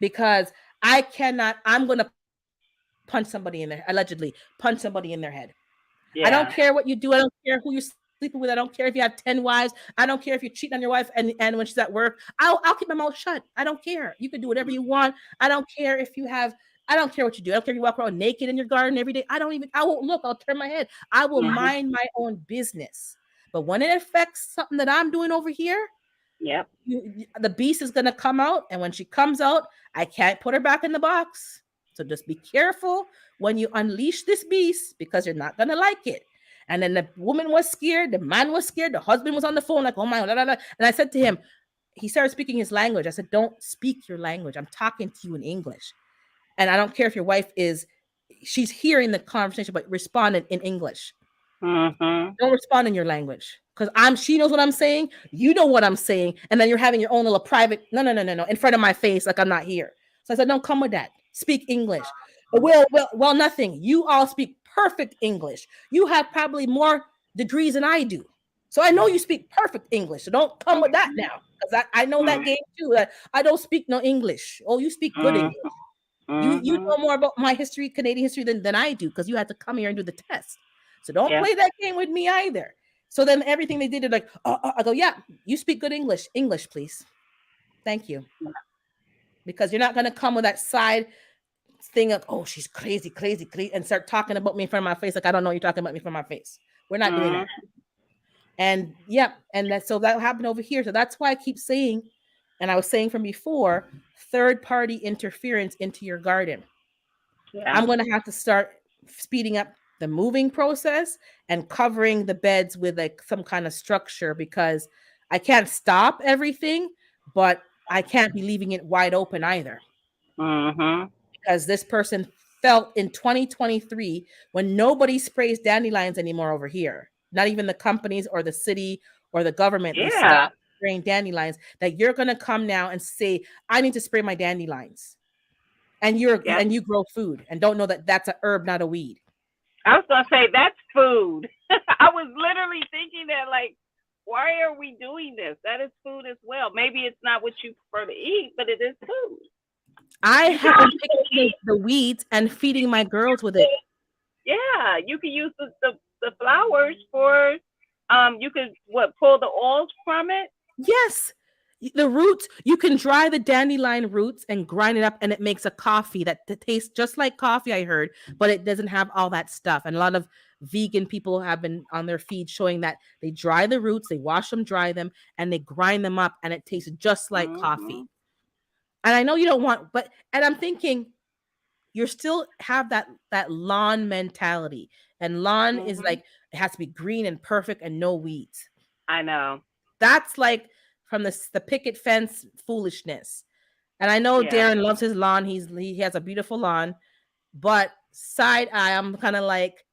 because I cannot. I'm gonna punch somebody in there, allegedly punch somebody in their head. I don't care what you Yeah. do. I don't care who you're sleeping with. I don't care if you have 10 wives. I don't care if you're cheating on your wife and when she's at work. I'll keep my mouth shut. I don't care. You can do whatever you want. I don't care if you have I don't care what you do. I don't care if you walk around naked in your garden every day. I won't look. I'll turn my head. I will Mhm. mind my own business. But when it affects something that I'm doing over here, Yep. the beast is going to come out. And when she comes out, I can't put her back in the box. So just be careful when you unleash this beast because you're not going to like it. And then the woman was scared, the man was scared, the husband was on the phone like, oh my, blah, blah, blah. And I said to him, he started speaking his language. I said, don't speak your language. I'm talking to you in English. And I don't care if your wife is, she's hearing the conversation, but responding in English. Mhm. Don't respond in your language. Because she knows what I'm saying, you know what I'm saying, and then you're having your own little private, no, in front of my face, like I'm not here. So I said, don't come with that. Speak English. Well, nothing. You all speak perfect English. You have probably more degrees than I do. So I know you speak perfect English. So don't come with that now. Because I know that Mhm. game too. That I don't speak no English. Oh, you speak good Mhm. English. You Mhm. know more about my history, Canadian history, than I do, because you had to come here and do the test. So don't Yeah. play that game with me either. So then everything they did, they're like, I go, yeah, you speak good English. English, please. Thank you. Because you're not gonna come with that side thing of, oh, she's crazy, crazy, crazy, and start talking about me in front of my face like I don't know you're talking about me in front of my face. We're not doing that. Mhm. And yeah, and that happened over here. So that's why I keep saying, and I was saying from before, third party interference into your garden. Yeah. I'm going to have to start speeding up the moving process and covering the beds with like some kind of structure because I can't stop everything, but I can't be leaving it wide open either Mhm. because this person felt in 2023 when nobody sprays dandelions anymore over here, not even the companies or the city or the government, they Yeah. stopped spraying dandelions, that you're going to come now and say, I need to spray my dandelions. Yep. And you grow food and don't know that that's a herb, not a weed. I was gonna say that's food. I was literally thinking that, like, why are we doing this? That is food as well. Maybe it's not what you prefer to eat, but it is food. I You have can been picking the weeds and feeding my girls with it. yeah, you can use the flowers for you could what pull the oils from it. Yes. The roots, you can dry the dandelion roots and grind it up, and it makes a coffee that tastes just like coffee, I heard, but it doesn't have all that stuff. And a lot of vegan people have been on their feed showing that they dry the roots, they wash them, dry them, and they grind them up, and it tastes just like coffee. Mhm. And I know you don't want, but, and I'm thinking, you still have that lawn mentality, and lawn is Mhm. like it has to be green and perfect and no weeds. I know. That's like from the picket fence foolishness. And I know Yeah. Darren loves his lawn. He has a beautiful lawn, but side eye, I'm kind of like,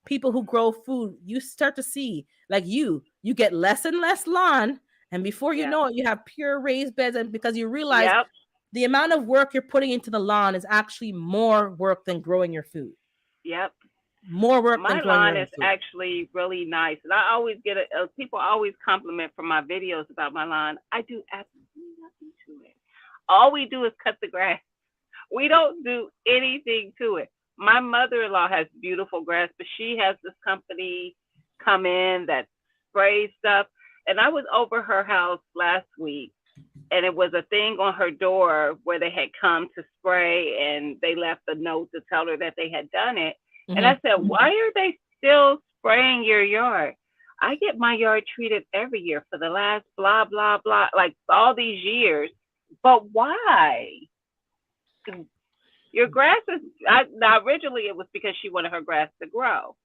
people who grow food, you start to see, like, you get less and less lawn, and before you Yeah. know it, you have pure raised beds, and because you realize Yep. the amount of work you're putting into the lawn is actually more work than growing your food. Yep. More work than My growing your lawn own is food. actually really nice, and I always get people always compliment from my videos about my lawn. I do absolutely nothing to it. All we do is cut the grass. We don't do anything to it. My mother-in-law has beautiful grass, but she has this company come in that sprays stuff. And I was over her house last week, and it was a thing on her door where they had come to spray, and they left a note to tell her that they had done it. And I Hmm. said, why are they still spraying your yard? I get my yard treated every year for the last blah blah blah, like all these years. But why? Your grass is now originally it was because she wanted her grass to grow,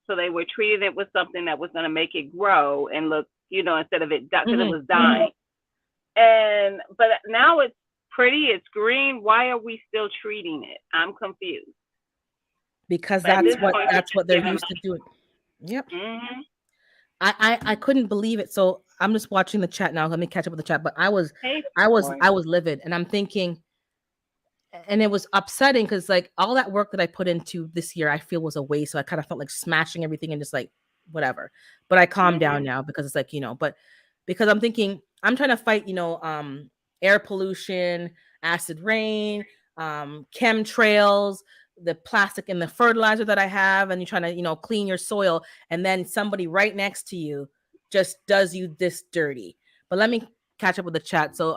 so they were treating it with something that was going to make it grow and look, instead of it because it Hmm. was dying. And but now it's pretty, it's green. Why are we still treating it? I'm confused. Because But at this point, that's just what they're give them. used to doing. Yep. Mm-hmm. I couldn't believe it. So I'm just watching the chat now. Let me catch up with the chat. But Hey, I was Lori. I was livid, and I'm thinking, and it was upsetting because like all that work that I put into this year, I feel was a waste. So I kind of felt like smashing everything and just like whatever. But I calmed down Mhm. now because it's like, but because I'm thinking I'm trying to fight, air pollution, acid rain, chemtrails, the plastic and the fertilizer that I have, and you're trying to, clean your soil, and then somebody right next to you just does you this dirty. But let me catch up with the chat. So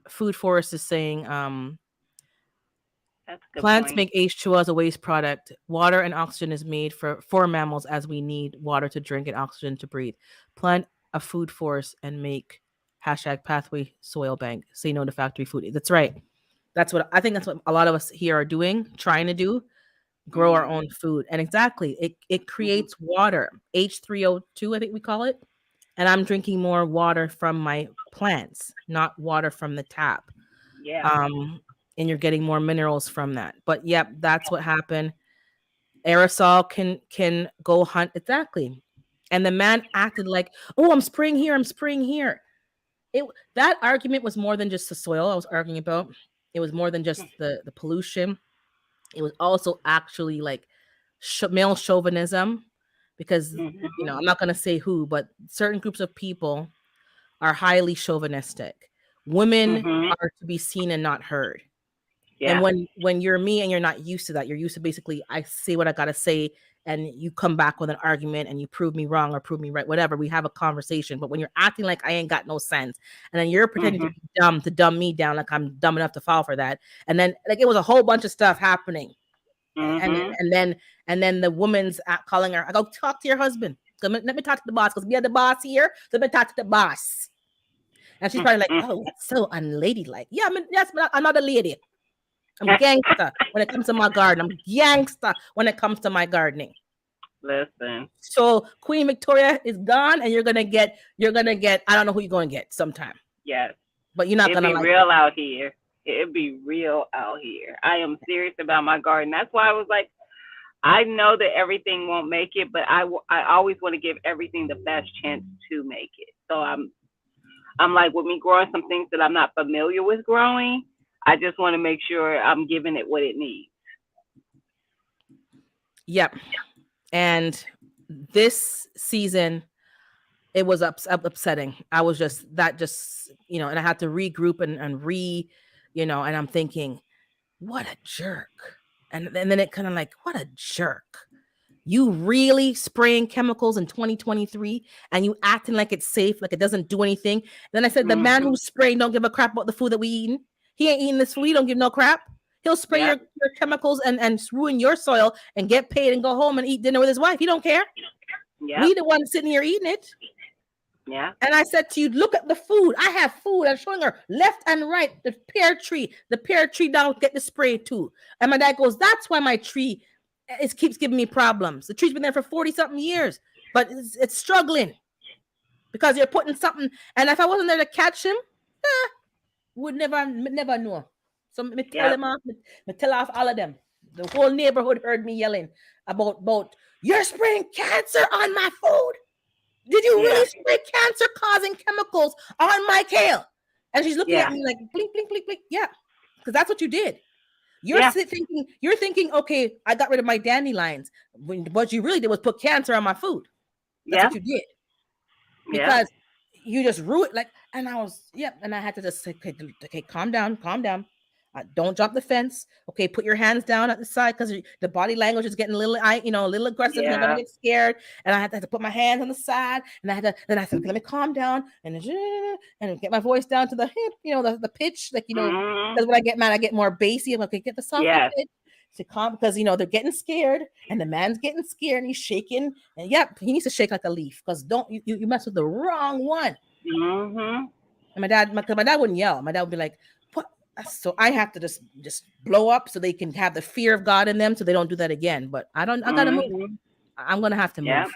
Food Forest is saying That's a good plants point. make H2O as a waste product. Water and oxygen is made for mammals as we need water to drink and oxygen to breathe. Plant a food forest and make hashtag pathway soil bank. Say no to factory food. That's right. That's what I think that's what a lot of us here are doing, trying to do, grow our Mhm. own food. And exactly, it Mhm. creates water, H3O2, I think we call it. And I'm drinking more water from my plants, not water from the tap. Yeah. Um, and you're getting more minerals from that. But yep, that's what happened. Aerosol can go hunt exactly. And the man acted like, "Oh, I'm spraying here. I'm spraying here." It That argument was more than just the soil I was arguing about. It was more than just the pollution. It was also actually like male chauvinism, because Mhm. I'm not going to say who, but certain groups of people are highly chauvinistic. Women Mhm. are to be seen and not heard. And Yeah. when you're me and you're not used to that, you're used to basically I say what I gotta say, and you come back with an argument and you prove me wrong or prove me right, whatever. We have a conversation. But when you're acting like I ain't got no sense, and then you're pretending to Mhm. be dumb to dumb me down like I'm dumb enough to fall for that, and then like it was a whole bunch of stuff happening, and Mhm. and then and then the woman's calling her. I go talk to your husband. Let me talk to the boss because we are the boss here. So let me talk to the boss. And she's probably like, Mhm. "Oh, that's so unladylike." Yeah, I mean, yes, but I'm not a lady. I'm gangster when it comes to my garden. I'm gangster when it comes to my gardening. Listen. So Queen Victoria is gone, and you're gonna get. I don't know who you're gonna get sometime, Yes. but you're not It'd gonna be like it. real out here. It'd be real out here. I am serious about my garden. That's why I was like, I know that everything won't make it, but I always want to give everything the best chance to make it. So I'm like with me growing some things that I'm not familiar with growing. I just want to make sure I'm giving it what it needs. Yep. And this season, it was upsetting. I was and I had to regroup and and I'm thinking, what a jerk. And then it kind of like, what a jerk. You really spraying chemicals in 2023 and you acting like it's safe, like it doesn't do anything. Then I said, the man Mhm. who's spraying don't give a crap about the food that we eating. He ain't eating this food. He don't give no crap. He'll spray Yep. your chemicals and ruin your soil and get paid and go home and eat dinner with his wife. He don't care. Yep. We the one sitting here eating it. Yeah. And I said to you, look at the food. I have food. I'm showing her left and right. The pear tree down get the spray too. And my dad goes, that's why my tree it keeps giving me problems. The tree's been there for 40 something years, but it's struggling because you're putting something. And if I wasn't there to catch him, would never know. So me tell Yep. them off, me tell off all of them. The whole neighborhood heard me yelling about you're spraying cancer on my food. Did you Yeah. really spray cancer causing chemicals on my kale? And she's looking at Yeah. me like blink, blink, blink, blink. Yeah, because that's what you did. Yeah. You're thinking, okay, I got rid of my dandelions. What you really did was put cancer on my food. That's Yeah. what you did Yeah. because you just ruined like. And I was, yep. And I had to just say, okay, calm down, calm down. Don't jump the fence. Okay, put your hands down at the side because the body language is getting a little, a little aggressive, and they're gonna Yeah. get scared. And I had to put my hands on the side, and then I said, okay, let me calm down and get my voice down to the hip, the pitch, like Mhm. because when I get mad, I get more bassy. I'm like, okay, get the softer Yes. pitch to calm because they're getting scared, and the man's getting scared, and he's shaking, and yep, he needs to shake like a leaf because don't you mess with the wrong one. Mhm. And my dad wouldn't yell. My dad would be like, "What?" So I have to just blow up so they can have the fear of God in them, so they don't do that again. But I don't. I gotta move. Mhm. I'm gonna have to Yeah. move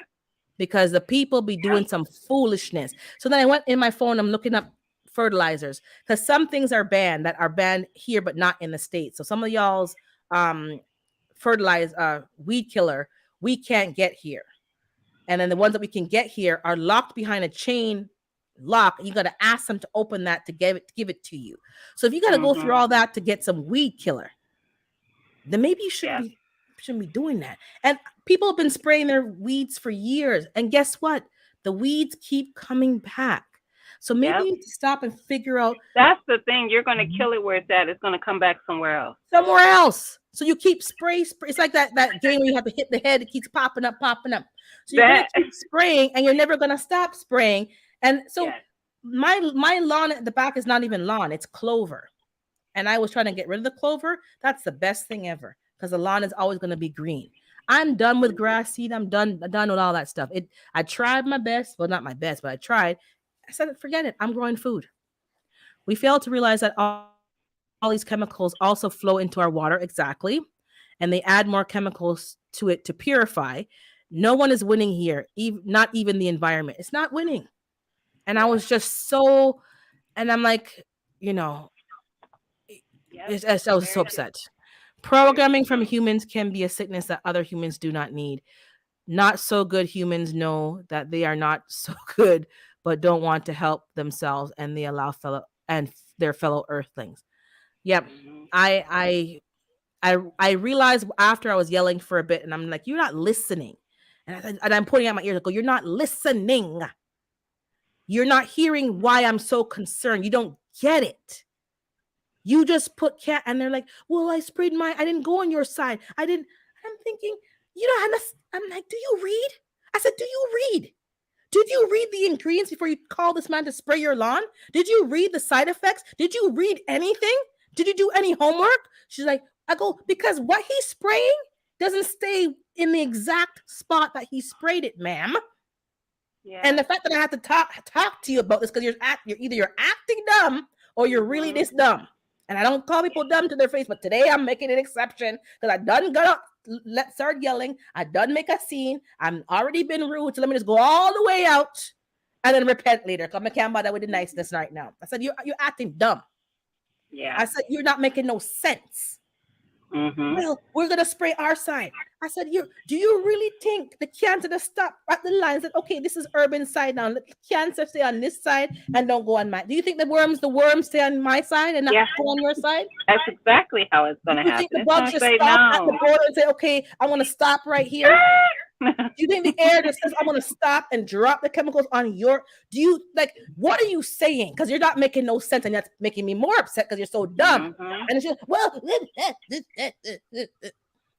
because the people be doing some foolishness. So then I went in my phone. I'm looking up fertilizers because some things are banned that are banned here but not in the states. So some of y'all's um weed killer we can't get here, and then the ones that we can get here are locked behind a chain lock, and you got to ask them to open that to give it to you. So if you got to go through Mhm. all that to get some weed killer, then maybe you shouldn't Yeah. be doing that. And people have been spraying their weeds for years, and guess what? The weeds keep coming back. So maybe Yep. you need to stop and figure out That's the thing. You're gonna kill it where it's at. It's gonna come back somewhere else. somewhere else. So you keep spray. It's like that game where you have to hit the head. It keeps popping up, popping up. So you're gonna That. keep spraying, and you're never gonna stop spraying. And so Yes. my lawn at the back is not even lawn; it's clover. And I was trying to get rid of the clover. That's the best thing ever because the lawn is always gonna be green. I'm done with grass seed. I'm done with all that stuff. I tried my best. Well, not my best, but I tried. I said, forget it. I'm growing food. We fail to realize that all these chemicals also flow into our water exactly, and they add more chemicals to it to purify. No one is winning here, not even the environment. It's not winning. And I Yeah. was just so, and I'm like, you know, Yep. I was so Very true. upset. Very Programming from true. humans can be a sickness that other humans do not need. Not so good humans know that they are not so good, but don't want to help themselves, and they allow their fellow earthlings. Yep. Mhm. I realized after I was yelling for a bit, and I'm like, "You're not listening," and I'm pointing at my ears. I go, "You're not listening. You're not hearing why I'm so concerned. You don't get it. You just put cat." And they're like, "Well, I sprayed mine. I didn't go on your side. I didn't." I'm thinking, you know, I'm like, "Do you read?" I said, "Do you read? Did you read the ingredients before you call this man to spray your lawn? Did you read the side effects? Did you read anything? Did you do any homework?" She's like, I go, "Because what he's spraying doesn't stay in the exact spot that he sprayed it, ma'am. And Yeah. the fact that I have to talk to you about this because you're acting dumb or you're really Mhm. this dumb. And I don't call people dumb to their face, but today I'm making an exception because I done got up, let start yelling. I done make a scene. I'm already been rude, so let me just go all the way out and then repent later. Cause I can't bother with the niceness right now. I said you're acting dumb. Yeah. I said you're not making no sense. Mhm. Well, we're gonna spray our side. I said, do you really think the cancer to stop at the line? I said, okay, this is urban side now. Let the cancer stay on this side and don't go on mine. Do you think the worms stay on my side and not Yeah. go on your side? That's exactly how it's Do gonna you think happen. the It's bugs gonna just say stop at no. the border and say, okay, I want to stop right here? Do you think the air just says, I want to stop and drop the chemicals on your? Do you like what are you saying? Because you're not making no sense, and that's making me more upset because you're so dumb. Mhm. And it's just, well,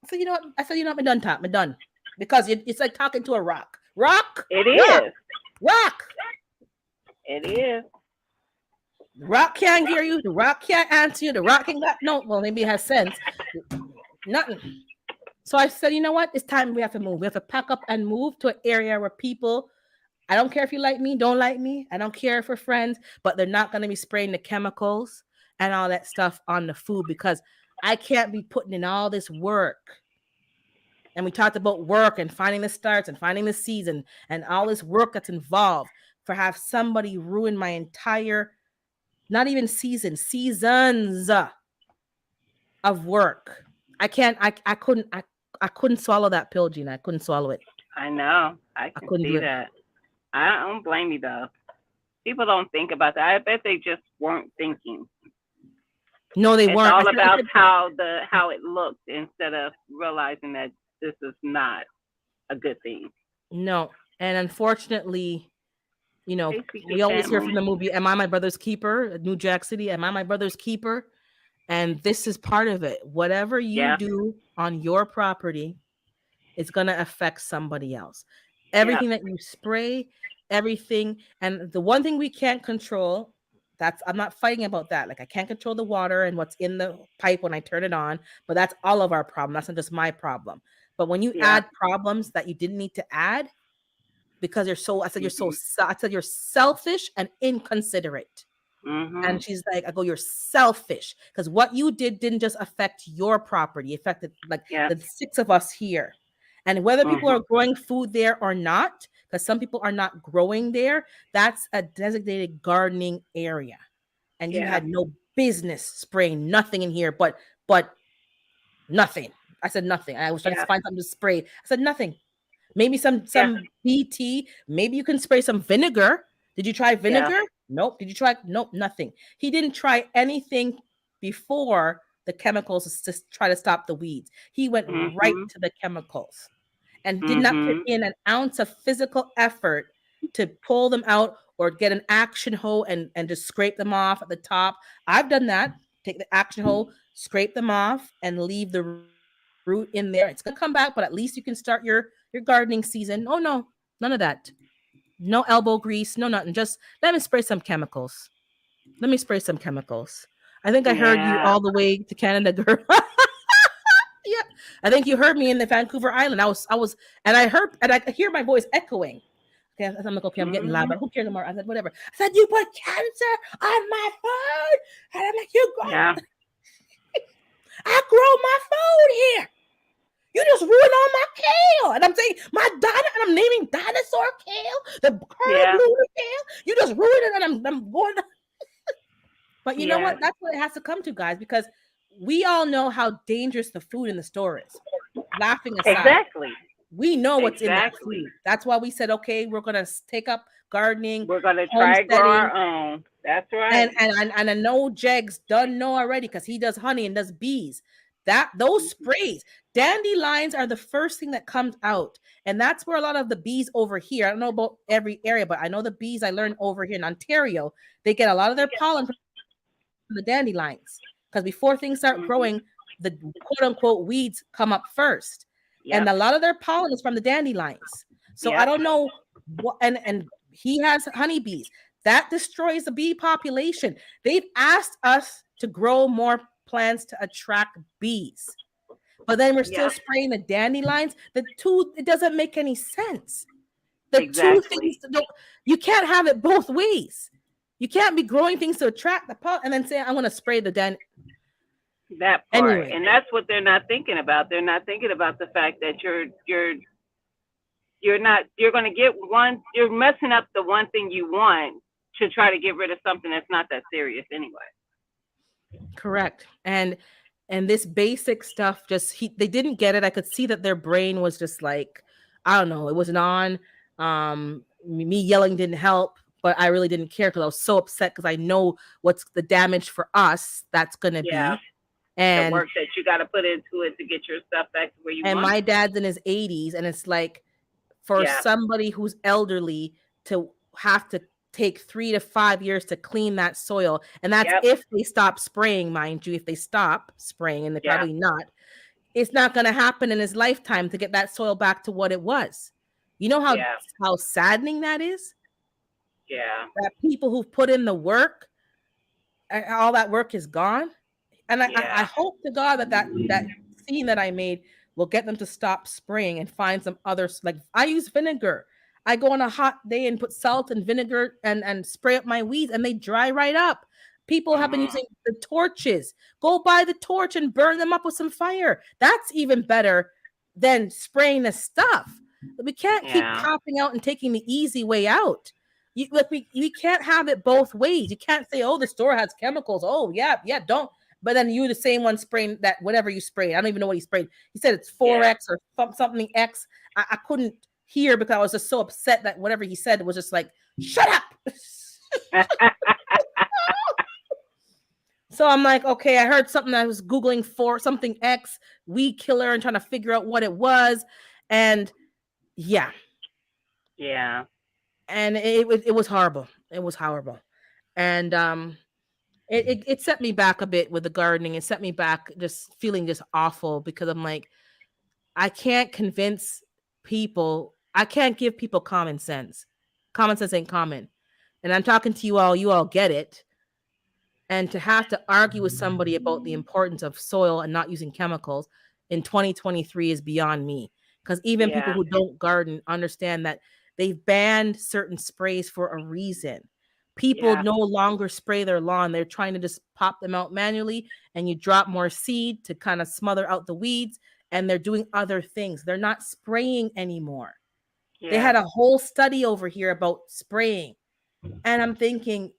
so you know what? I said, you know what? I'm done, Top. I'm done. Because it's like talking to a rock. Rock, It rock, is. rock. It is. The rock can't hear you. The rock can't answer you. The rock ain't got no. Well, maybe it has sense. Nothing. So I said, you know what? It's time we have to move. We have to pack up and move to an area where people, I don't care if you like me, don't like me. I don't care if we're friends, but they're not going to be spraying the chemicals and all that stuff on the food because I can't be putting in all this work. And we talked about work and finding the starts and finding the season and all this work that's involved for have somebody ruin my entire, not even seasons of work. I can't, I couldn't swallow that pill, Gina. I couldn't swallow it. I know. I I can couldn't do see it. that. I don't blame you though. People don't think about that. I bet they just weren't thinking. No, they It's weren't. all I about said, how it looked instead of realizing that this is not a good thing. no. And unfortunately, Hey, CK we always hear family. from the movie, Am I My Brother's Keeper? New Jack City, Am I My Brother's Keeper? And this is part of it. Whatever you Yeah. do on your property, it's going to affect somebody else. Yeah. Everything that you spray, everything. And the one thing we can't control, I'm not fighting about that. Like I can't control the water and what's in the pipe when I turn it on, but that's all of our problem. That's not just my problem. But when you Yeah. add problems that you didn't need to add, because Mhm. I said you're selfish and inconsiderate. And Mhm. she's like, I go, you're selfish because what you did didn't just affect your property, it affected like Yeah. the six of us here. And whether people are Mhm. growing food there or not, because some people are not growing there, that's a designated gardening area. And you Yeah. had no business spraying nothing in here, but nothing. I said nothing. I was trying to Yeah. find something to spray. I said nothing. Maybe some Yeah. BT. Maybe you can spray some vinegar Did you try Yeah. vinegar? Nope. Did you try? Nope, nothing. He didn't try anything before the chemicals to try to stop the weeds. He went right Mhm. to the chemicals and did not put Mhm. in an ounce of physical effort to pull them out or get an action hoe and just scrape them off at the top. I've done that. Take the action hoe, scrape them off, and leave the root in there. It's gonna come back, but at least you can start your gardening season. Oh no, none of that. No elbow grease, no nothing. Just let me spray some chemicals. Let me spray some chemicals. I think I heard you Yeah. all the way to Canada, girl. Yeah, I think you heard me in the Vancouver Island. And I heard, and I could hear my voice echoing. Okay, I'm like, okay, I'm getting loud, Mhm. but who cares anymore? I said, whatever. I said, you put cancer on my food, and I'm like, Yeah. I grow my food here. You just ruined all my kale, and I'm saying and I'm naming dinosaur kale, the curved Yeah. lunar kale. You just ruined it, and I'm going. But you know Yeah. what? That's what it has to come to, guys, because we all know how dangerous the food in the store is. Laughing aside, Exactly. we know what's in that Exactly. food. That's why we said, okay, we're gonna take up gardening, We're gonna try to grow homesteading, our own. That's and right. I know Jegs done know already because he does honey and does bees. That those Mhm. sprays, dandelions are the first thing that comes out, and that's where a lot of the bees over here. I don't know about every area, but I know the bees I learned over here in Ontario. They get a lot of their pollen from the dandelions because before things start growing, the Mhm. quote unquote weeds come up first, and a lot of their Yep. pollen is from the dandelions. So I don't Yep. know what, and he has honeybees that destroys the bee population. They've asked us to grow more plants to attract bees, but then we're still Yep. spraying the dandelions. The two, it doesn't make any sense. The two things Exactly. don't, you can't have it both ways. You can't be growing things to attract the pollen and then say, I'm going to spray the That part, anyway. and that's what they're not thinking about. They're not thinking about the fact that you're not you're going to get one. You're messing up the one thing you want to try to get rid of something that's not that serious anyway. Correct. And this basic stuff just they didn't get it. I could see that their brain was just like, I don't know, it wasn't on. Me yelling didn't help, but I really didn't care because I was so upset because I know what's the damage for us that's gonna Yeah, be. the And work that you got to put into it to get your stuff back to where you and want it. my dad's in his 80s, and it's like for Yeah, somebody who's elderly to have to take 3 to 5 years to clean that soil. And that's yep, if they stop spraying, mind you, if they stop spraying, and they yeah, probably not, it's not going to happen in his lifetime to get that soil back to what it was. You know yeah, how saddening that is? yeah, That people who've put in the work, all that work is gone. And I yeah, hope to God that scene that I made will get them to stop spraying and find some others. Like I use vinegar. I go on a hot day and put salt and vinegar and spray up my weeds, and they dry right up. People have been mhm, using the torches. Go buy the torch and burn them up with some fire. That's even better than spraying the stuff. We can't keep yeah, copping out and taking the easy way out. We can't have it both ways. You can't say, "Oh, the store has chemicals." Oh, yeah, yeah. Don't, but then you the same one spraying that whatever you sprayed. I don't even know what he sprayed. He said it's yeah. 4x or something X. I couldn't hear because I was just so upset that whatever he said was just like, shut up. So I'm like, okay, I heard something. I was Googling for something X, weed killer, and trying to figure out what it was. And yeah, Yeah, and it was horrible. It was horrible. And it set me back a bit with the gardening. It set me back just feeling just awful because I'm like, I can't convince people. I can't give people common sense. Common sense ain't common. And I'm talking to you all get it. And to have to argue with somebody about the importance of soil and not using chemicals in 2023 is beyond me. Because even people yeah, who don't garden understand that they've banned certain sprays for a reason. People yeah, no longer spray their lawn. They're trying to just pop them out manually, and you drop more seed to kind of smother out the weeds, and they're doing other things. They're not spraying anymore. They yeah, had a whole study over here about spraying. And I'm thinking,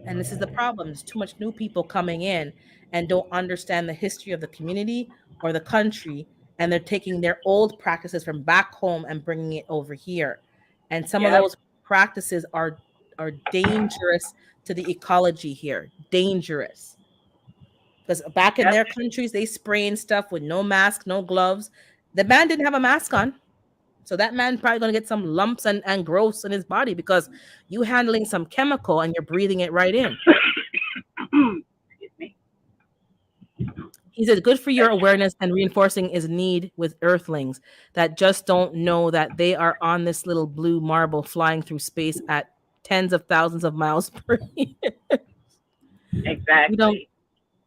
and this is the problem, there's too much new people coming in and don't understand the history of the community or the country, and they're taking their old practices from back home and bringing it over here. And some of yep, those practices are dangerous to the ecology here. Dangerous. Because back in Yep. their countries, they spraying stuff with no mask, no gloves. The man didn't have a mask on. So that man probably gonna get some lumps and growths in his body because you handling some chemical and you're breathing it right in. Excuse me. He said, good for your That's true. awareness and reinforcing is need with earthlings that just don't know that they are on this little blue marble flying through space at tens of thousands of miles per year. We don't. Exactly.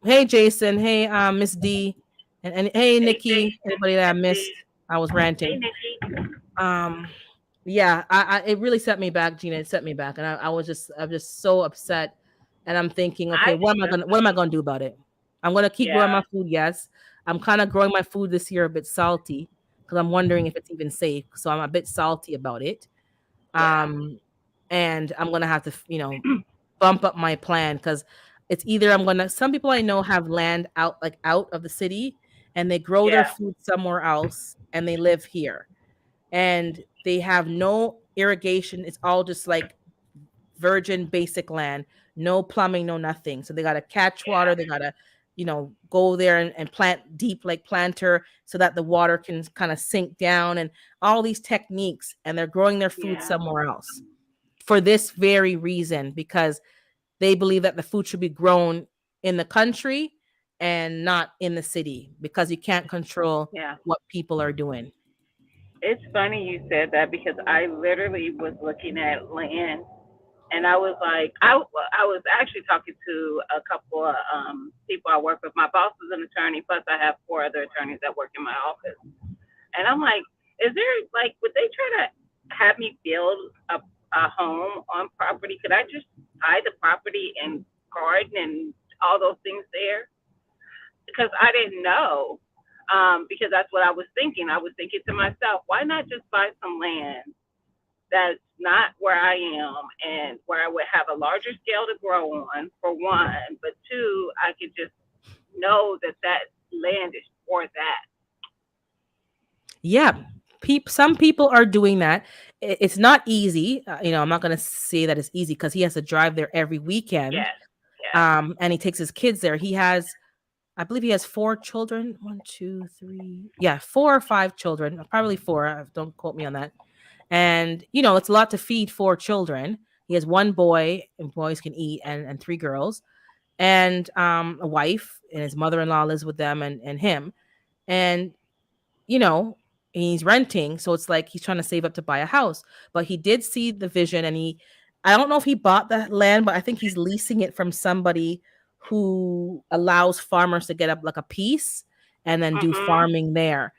Hey, Jason. Hey, Miss D. And hey, Hey, Nikki. Jason. Anybody that I Misty. missed? I was Hey, ranting. Nikki. Um, yeah, it really set me back, Gina. It set me back. And I'm just so upset. And I'm thinking, okay, I what am I gonna do about it? I'm gonna keep growing yeah, my food, yes. I'm kind of growing my food this year a bit salty because I'm wondering if it's even safe. So I'm a bit salty about it. yeah, Um, and I'm gonna have to, bump up my plan because it's either I'm gonna some people I know have land out like out of the city and they grow their yeah, food somewhere else and they live here and they have no irrigation. It's all just like virgin basic land, no plumbing, no nothing. So they gotta catch water, they yeah, gotta, go there and plant deep like planter so that the water can kind of sink down and all these techniques and they're growing their food yeah, somewhere else for this very reason because they believe that the food should be grown in the country and not in the city because you can't control yeah. what people are doing. It's funny you said that because I literally was looking at land and I was like, I was actually talking to a couple of people I work with. My boss is an attorney, plus I have four other attorneys that work in my office. And I'm like, is there like, would they try to have me build a home on property? Could I just buy the property and garden and all those things there? Because I didn't know. Because that's what I was thinking. I was thinking to myself, why not just buy some land that's not where I am and where I would have a larger scale to grow on, for one, but two, I could just know that that land is for that. Yeah, some people are doing that. It's not easy. I'm not going to say that it's easy because he has to drive there every weekend. Yes, yes. And he takes his kids there. I believe he has four children. One, two, three. Yeah, four or five children. Probably four. Don't quote me on that. And it's a lot to feed four children. He has one boy, and boys can eat, and three girls, and a wife, and his mother-in-law lives with them, and him, and you know he's renting, so it's like he's trying to save up to buy a house. But he did see the vision, and I don't know if he bought the land, but I think he's leasing it from somebody who allows farmers to get up like a piece and then do Mhm. farming there.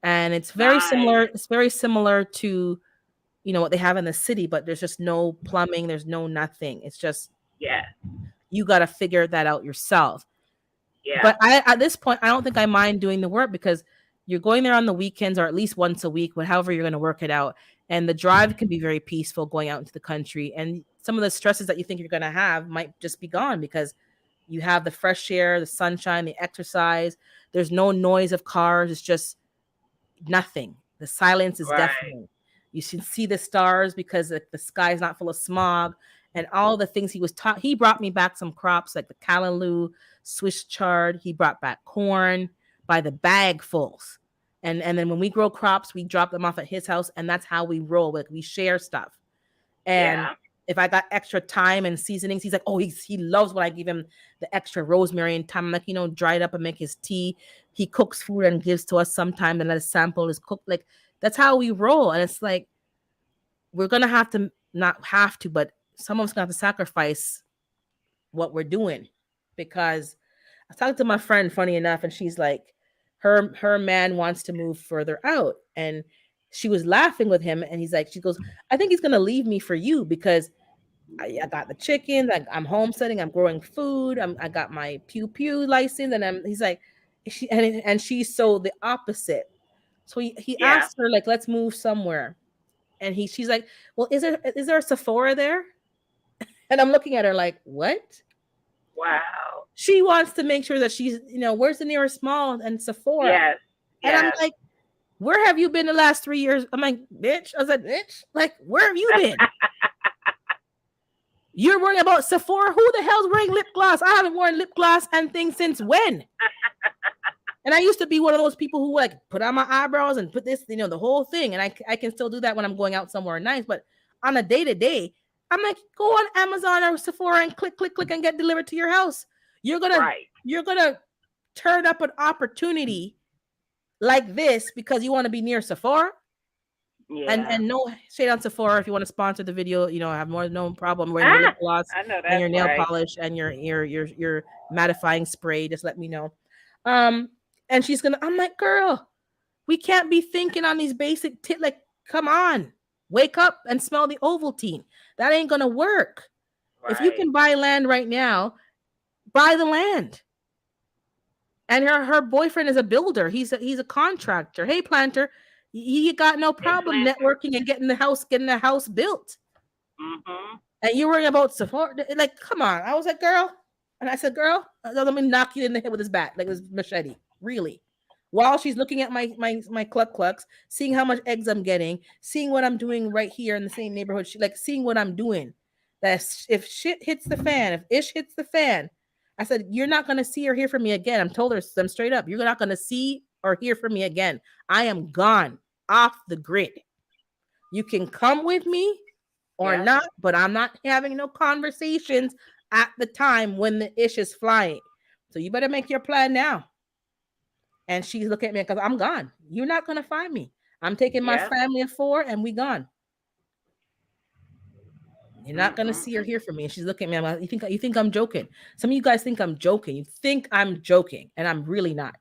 And it's very Nice. similar. It's very similar to what they have in the city, but there's just no plumbing, there's no nothing. It's just Yeah, you got to figure that out yourself. yeah. But at this point, I don't think I mind doing the work because you're going there on the weekends or at least once a week, however you're going to work it out. And the drive can be very peaceful going out into the country. And some of the stresses that you think you're going to have might just be gone because you have the fresh air, the sunshine, the exercise. There's no noise of cars. It's just nothing. The silence is Right. deafening. You should see the stars because the sky is not full of smog and all the things he was taught. He brought me back some crops like the callaloo, Swiss chard. He brought back corn by the bagfuls. And then when we grow crops, we drop them off at his house, and that's how we roll. Like we share stuff. And Yeah, if I got extra time and seasonings, he's like, oh, he loves when I give him the extra rosemary and thyme. I'm like, dry it up and make his tea. He cooks food and gives to us sometime and let us sample his cook. Like that's how we roll. And it's like we're gonna have to not have to, but some of us gonna have to sacrifice what we're doing because I was talking to my friend, funny enough, and she's like, her man wants to move further out, and she was laughing with him, and she goes, I think he's gonna leave me for you because I got the chickens, I'm homesteading, I'm growing food, I got my pew pew license, and he's like, and she's so the opposite. So he yeah. asked her like, let's move somewhere, and she's like, well, is there a Sephora there? And I'm looking at her like, what? Wow. She wants to make sure that she's, where's the nearest mall and Sephora? Yes, And I'm yes. like, where have you been the last 3 years? I'm like, bitch. I was like, bitch, like, where have you been? You're worrying about Sephora? Who the hell's wearing lip gloss? I haven't worn lip gloss and things since when? And I used to be one of those people who like put on my eyebrows and put this, the whole thing. And I can still do that when I'm going out somewhere nice. But on a day to day, I'm like, go on Amazon or Sephora and click, click, click and get delivered to your house. You're gonna turn up an opportunity like this because you want to be near Sephora. Yeah. And no shade on Sephora if you want to sponsor the video, I have more no problem wearing your lip gloss I know and your that's nail right. polish and your mattifying spray. Just let me know. And I'm like, girl, we can't be thinking on these basic like, come on, wake up and smell the Ovaltine. That ain't gonna work. Right. If you can buy land right now, buy the land. And her boyfriend is a builder. He's a contractor. Hey, planter, he got no problem networking and getting the house built. Mm-hmm. And you're worrying about support. Like, come on. I was like, girl. And I said, girl, let me knock you in the head with his bat, like his machete. Really. While she's looking at my clucks, seeing how much eggs I'm getting, seeing what I'm doing right here in the same neighborhood, seeing what I'm doing. That if shit hits the fan, if ish hits the fan, I said, you're not going to see or hear from me again. I'm straight up. You're not going to see or hear from me again. I am gone off the grid. You can come with me or not, but I'm not having no conversations at the time when the ish is flying. So you better make your plan now. And she's looking at me because I'm gone. You're not going to find me. I'm taking my family of 4 and we gone. You're not going to see or hear from me. And she's looking at me. I'm like, you think I'm joking? Some of you guys think I'm joking. You think I'm joking, and I'm really not.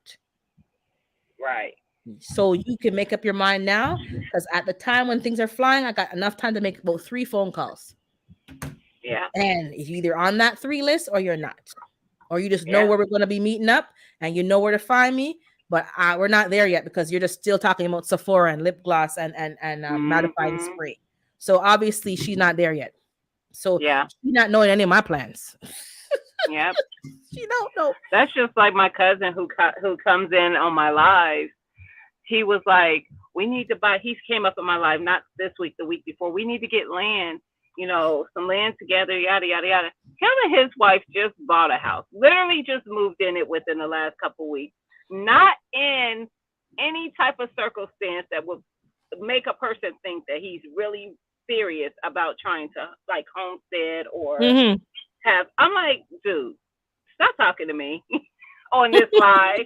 Right. So you can make up your mind now, because at the time when things are flying, I got enough time to make about 3 phone calls. Yeah. And if you're either on that 3 list or you're not, or you just know where we're going to be meeting up and you know where to find me. But we're not there yet because you're just still talking about Sephora and lip gloss and mattifying spray. So obviously she's not there yet. So she's not knowing any of my plans. Yep. She don't know. That's just like my cousin who comes in on my live. He was like, we need to buy. He came up in my live, not this week, the week before. We need to get land, some land together, yada, yada, yada. Him and his wife just bought a house. Literally just moved in it within the last couple of weeks. Not in any type of circumstance that would make a person think that he's really serious about trying to like homestead or have. I'm like, dude, stop talking to me on this live.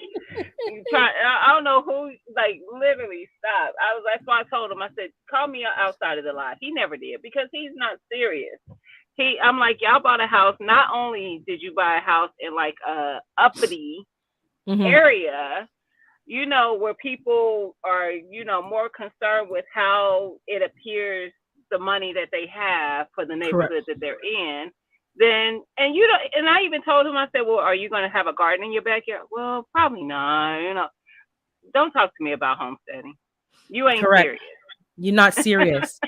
I don't know who, like, literally stop. That's why I told him. I said, call me outside of the live. He never did because he's not serious. I'm like, y'all bought a house. Not only did you buy a house in like a uppity area, where people are, more concerned with how it appears the money that they have for the neighborhood that they're in. And I even told him, I said, well, are you going to have a garden in your backyard? Well, probably not. Don't talk to me about homesteading. You ain't serious. You're not serious.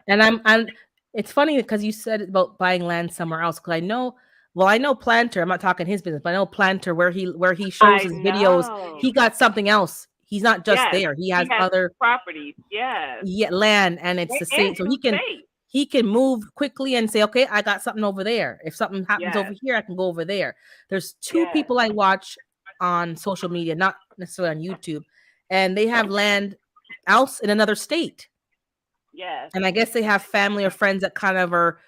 And I'm it's funny because you said about buying land somewhere else. Cause I know Planter, I'm not talking his business, but I know Planter where he shows his videos. He got something else. He's not just there. He has other properties. Yeah. Yeah, land, and it's the same. So he can move quickly and say, okay, I got something over there. If something happens over here, I can go over there. There's 2 people I watch on social media, not necessarily on YouTube, and they have land else in another state. Yes. And I guess they have family or friends that kind of are,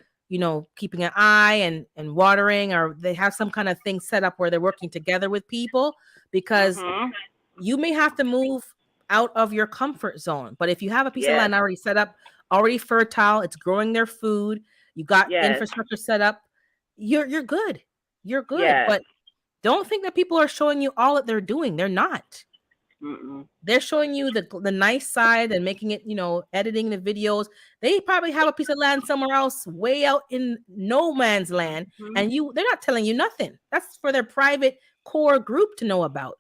keeping an eye and watering, or they have some kind of thing set up where they're working together with people, because you may have to move out of your comfort zone. But if you have a piece of land already set up, already fertile, it's growing their food, you got infrastructure set up, you're good. You're good. But don't think that people are showing you all that they're doing. They're not. They're showing you the nice side and making it, editing the videos. They probably have a piece of land somewhere else, way out in no man's land, and they're not telling you nothing. That's for their private core group to know about.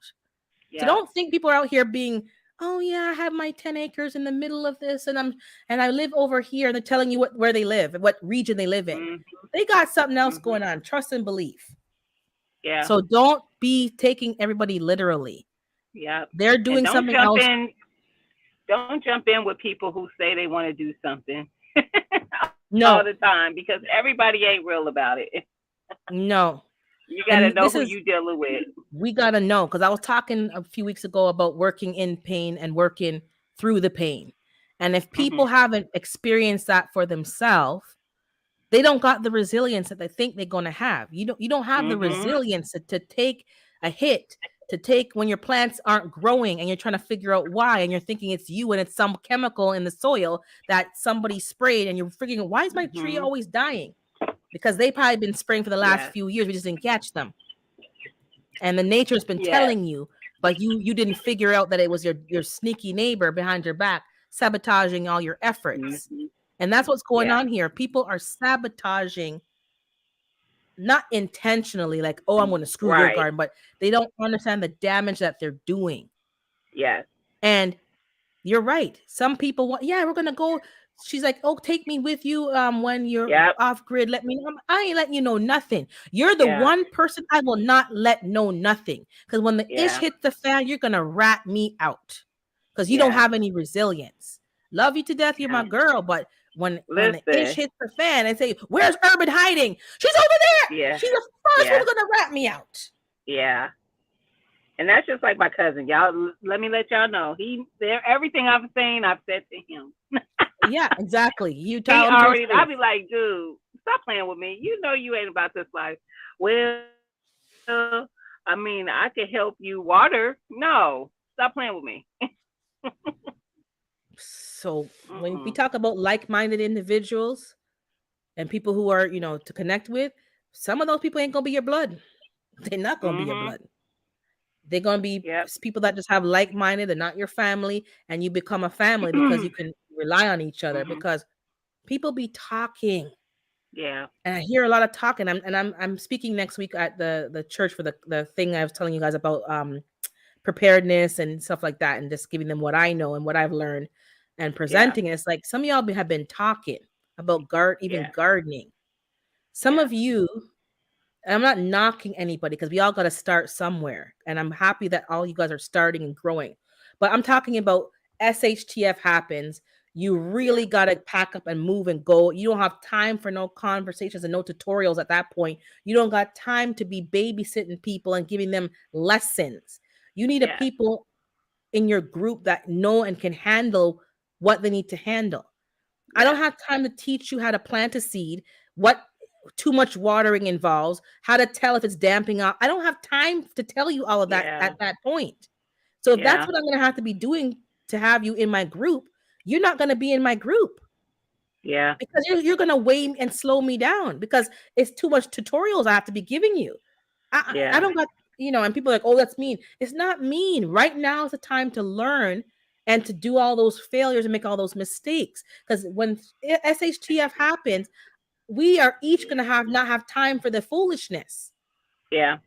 So don't think people are out here being, oh yeah, I have my 10 acres in the middle of this, and I live over here, and they're telling you where they live and what region they live in. They got something else going on. Trust and belief. Yeah. So don't be taking everybody literally. Yeah. They're doing something else. Don't jump in with people who say they want to do something. all No, the time because everybody ain't real about it. no. You got to And know this who is, you dealing with. we got to know, because I was talking a few weeks ago about working in pain and working through the pain. And if people Mhm. haven't experienced that for themselves, they don't got the resilience that they think they're going to have. You don't have the Mhm. resilience to take a hit, to take when your plants aren't growing and you're trying to figure out why, and you're thinking it's you and it's some chemical in the soil that somebody sprayed, and you're figuring, why is my tree Mhm. always dying? Because they probably been spraying for the last Yes. few years. We just didn't catch them, and the nature's been Yes. telling you, but you didn't figure out that it was your sneaky neighbor behind your back sabotaging all your efforts. Mhm. And that's what's going Yeah. on here. People are sabotaging, not intentionally, like, oh, I'm going to screw your Right. garden, but they don't understand the damage that they're doing. Yes. And you're right. Some people want, yeah, we're gonna go. She's like, oh, take me with you. When you're Yep. off grid, let me know. I ain't letting you know nothing. You're the Yeah. one person I will not let know nothing. Because when the ish Yeah. hits the fan, you're gonna rat me out. Because you don't Yeah. have any resilience. Love you to death, you're my Yeah. girl. But when the ish Listen. hits the fan, I say, where's Urban hiding? She's over there. Yeah. She's the first one Yeah. gonna rat me out. Yeah. And that's just like my cousin. Y'all, let me let y'all know. Everything I've seen, I've said to him. Yeah, exactly. You He tell him to his already. I face. be like, dude, stop playing with me. You know you ain't about this life. Well, I mean, I can help you water. No, stop playing with me. So when we Mm-mm. talk about like-minded individuals and people who are, to connect with, some of those people ain't gonna be your blood. They're not gonna be your Mhm. blood. They're gonna be Yep. people that just have like-minded. They're not your family, and you become a family because you can rely on each other. Mhm. Because people be talking, Yeah. and I hear a lot of talking. I'm speaking next week at the church for the thing I was telling you guys about, preparedness and stuff like that, and just giving them what I know and what I've learned and Yeah. presenting it. It's like some of y'all have been talking about even Yeah. gardening. Some Yeah. of you, and I'm not knocking anybody because we all got to start somewhere. And I'm happy that all you guys are starting and growing. But I'm talking about SHTF happens. You Yeah. really got to pack up and move and go. You don't have time for no conversations and no tutorials at that point. You don't got time to be babysitting people and giving them lessons. You need a Yeah. people in your group that know and can handle what they need to handle. I don't Yeah. have time to teach you how to plant a seed, what too much watering involves, how to tell if it's damping up. I don't have time to tell you all of that Yeah. at that point. So if that's Yeah. what I'm going to have to be doing to have you in my group, you're not going to be in my group Yeah. because you're going to weigh and slow me down because it's too much tutorials I have to be giving you. I Yeah. don't got, and people are like, oh, that's mean. It's not mean. Right now is the time to learn and to do all those failures and make all those mistakes. Because when SHTF happens, we are each gonna have not have time for the foolishness. Yeah.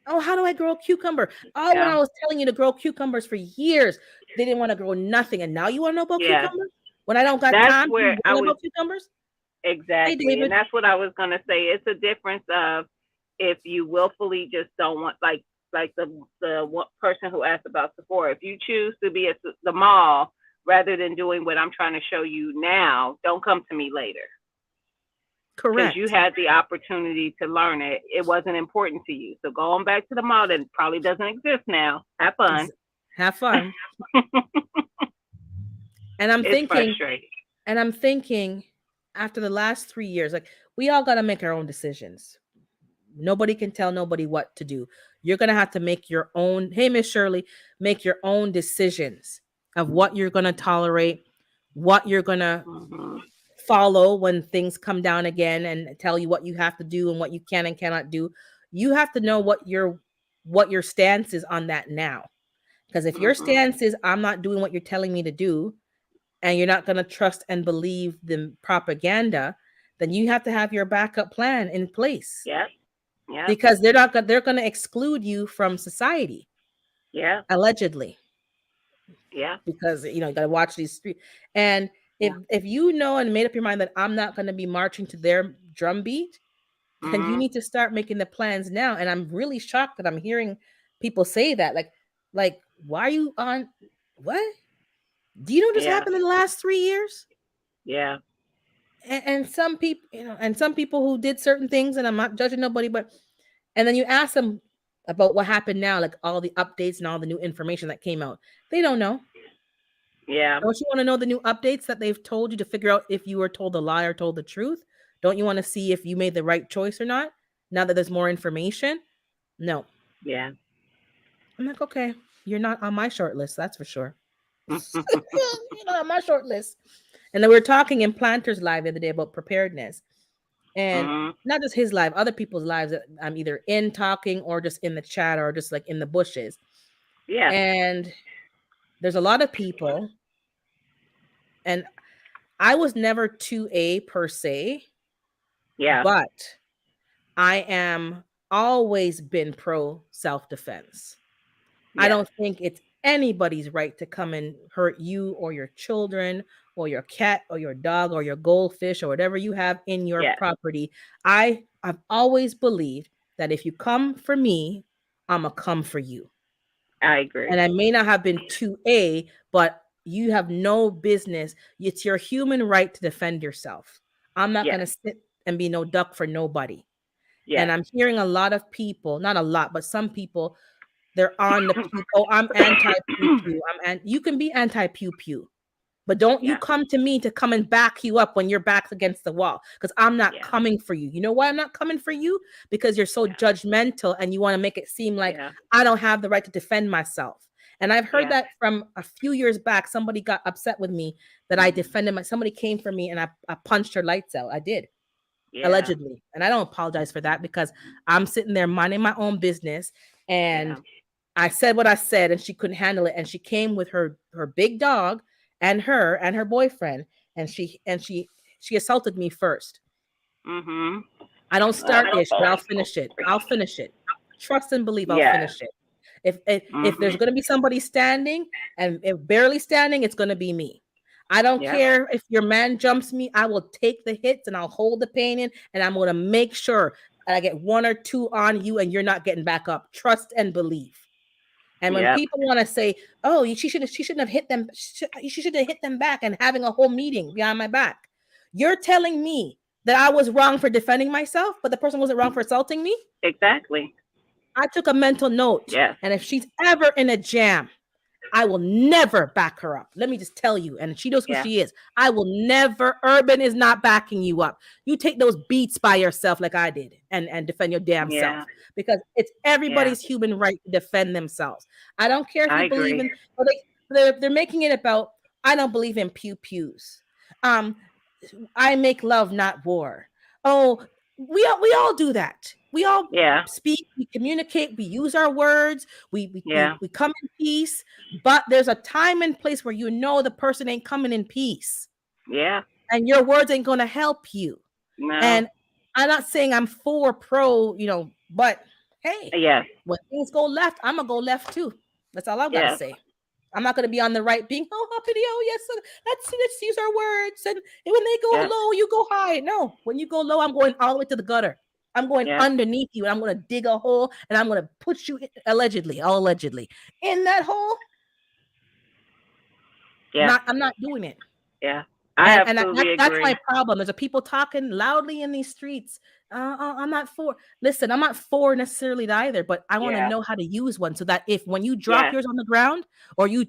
Oh, how do I grow a cucumber? Oh, when Yeah. I was telling you to grow cucumbers for years, they didn't want to grow nothing. And now you want to know about Yeah. cucumbers? When I don't got That's time to where I learn was about cucumbers? Hey, exactly, and David. that's what I was gonna say. It's a difference of if you willfully just don't want, like the one person who asked about Sephora. If you choose to be at the mall rather than doing what I'm trying to show you now, don't come to me later because you Correct. had the opportunity to learn it. It wasn't important to you. So go on back to the mall that probably doesn't exist now. Have fun. Have fun. And I'm It's thinking, frustrating. And I'm thinking after the last 3 years, like we all got to make our own decisions. Nobody can tell nobody what to do. You're going to have to make your own, hey, Miss Shirley, make your own decisions of what you're going to tolerate, what you're going to Hmm. follow when things come down again and tell you what you have to do and what you can and cannot do. You have to know what your stance is on that now. Because if your Hmm. stance is I'm not doing what you're telling me to do, and you're not going to trust and believe the propaganda, then you have to have your backup plan in place Yep. Yep. because they're going to exclude you from society Yep. allegedly Yep. because you got to watch these street. And if you know and made up your mind that I'm not going to be marching to their drum beat, then you Hmm. need to start making the plans now. And I'm really shocked that I'm hearing people say that, like why are you on what? Do you know what just Yeah. happened in the last 3 years? Yeah. And some people, and some people who did certain things, and I'm not judging nobody, but and then you ask them about what happened now, like all the updates and all the new information that came out. They don't know. Yeah. Don't you want to know the new updates that they've told you to figure out if you were told a lie or told the truth? Don't you want to see if you made the right choice or not? Now that there's more information? No. Yeah. I'm like, okay, you're not on my short list, that's for sure. You're not on my short list. And then we were talking in Planters Live the other day about preparedness. And Mhm. not just his live, other people's lives that I'm either in talking or just in the chat or just like in the bushes. Yeah. And there's a lot of people, and I was never 2A per se, Yeah. but I am always been pro self-defense. I Yes. don't think it's anybody's right to come and hurt you or your children or your cat or your dog or your goldfish or whatever you have in your Yes. property. I've always believed that if you come for me, I'm going to come for you. I agree. And I may not have been 2A, but you have no business. It's your human right to defend yourself. I'm not going Yes. to sit and be no duck for nobody. And Yes. I'm hearing a lot of people, not a lot, but some people, they're on the pew. Oh, I'm anti pew pew. You can be anti pew pew, but don't you Yeah. come to me to come and back you up when your back's against the wall, because I'm not Yeah. coming for you. You know why I'm not coming for you? Because you're so Yeah. judgmental and you want to make it seem like Yeah. I don't have the right to defend myself. And I've heard Yeah. that from a few years back. Somebody got upset with me that I defended somebody came for me and I punched her lights out. I did, Yeah. allegedly. And I don't apologize for that because I'm sitting there minding my own business. Yeah. And I said what I said, and she couldn't handle it. And she came with her big dog and her boyfriend, and she assaulted me first. Mhm. I don't start ish, but I'll Uh, finish it. I'll finish it. Trust and believe I'll yeah. finish it. If there's Mhm. gonna be somebody standing and if barely standing, it's gonna be me. I don't Yep. care if your man jumps me, I will take the hits and I'll hold the pain in, and I'm gonna make sure I get one or two on you and you're not getting back up. Trust and believe. And when Yep. people want to say, "Oh, she shouldn't have hit them. She should have hit them back," and having a whole meeting behind my back, you're telling me that I was wrong for defending myself, but the person wasn't wrong for assaulting me. Exactly. I took a mental note, Yes. and if she's ever in a jam, I will never back her up. Let me just tell you, and she knows who Yeah. she is. I will never. Urban is not backing you up. You take those beats by yourself, like I did, and defend your damn Yeah. self, because it's Yeah. everybody's human right to defend themselves. I don't care if I you believe agree. in. Well, they're making it about. I don't believe in pew pews. Um, I make love, not war. Oh, we all do that. We all Yeah. speak, we communicate, we use our words, Yeah. we come in peace, but there's a time and place where you know the person ain't coming in peace, Yeah. and your words ain't gonna help you. No. And I'm not saying I'm for pro, but hey, Yes. when things go left, I'm gonna go left too. That's all I've got to Yes. say. I'm not going to be on the right being, oh, uppity, oh, yes, let's use our words. And when they go Yes. low, you go high. No, when you go low, I'm going all the way to the gutter. I'm going Yes. underneath you, and I'm going to dig a hole, and I'm going to put you, allegedly, all allegedly, in that hole. Yeah. I'm not doing it. Yeah. I And that's agree. my problem. There's a people talking loudly in these streets. I'm not for. Listen, I'm not for necessarily that either, but I want to Yeah. know how to use one so that if when you drop Yes. yours on the ground or you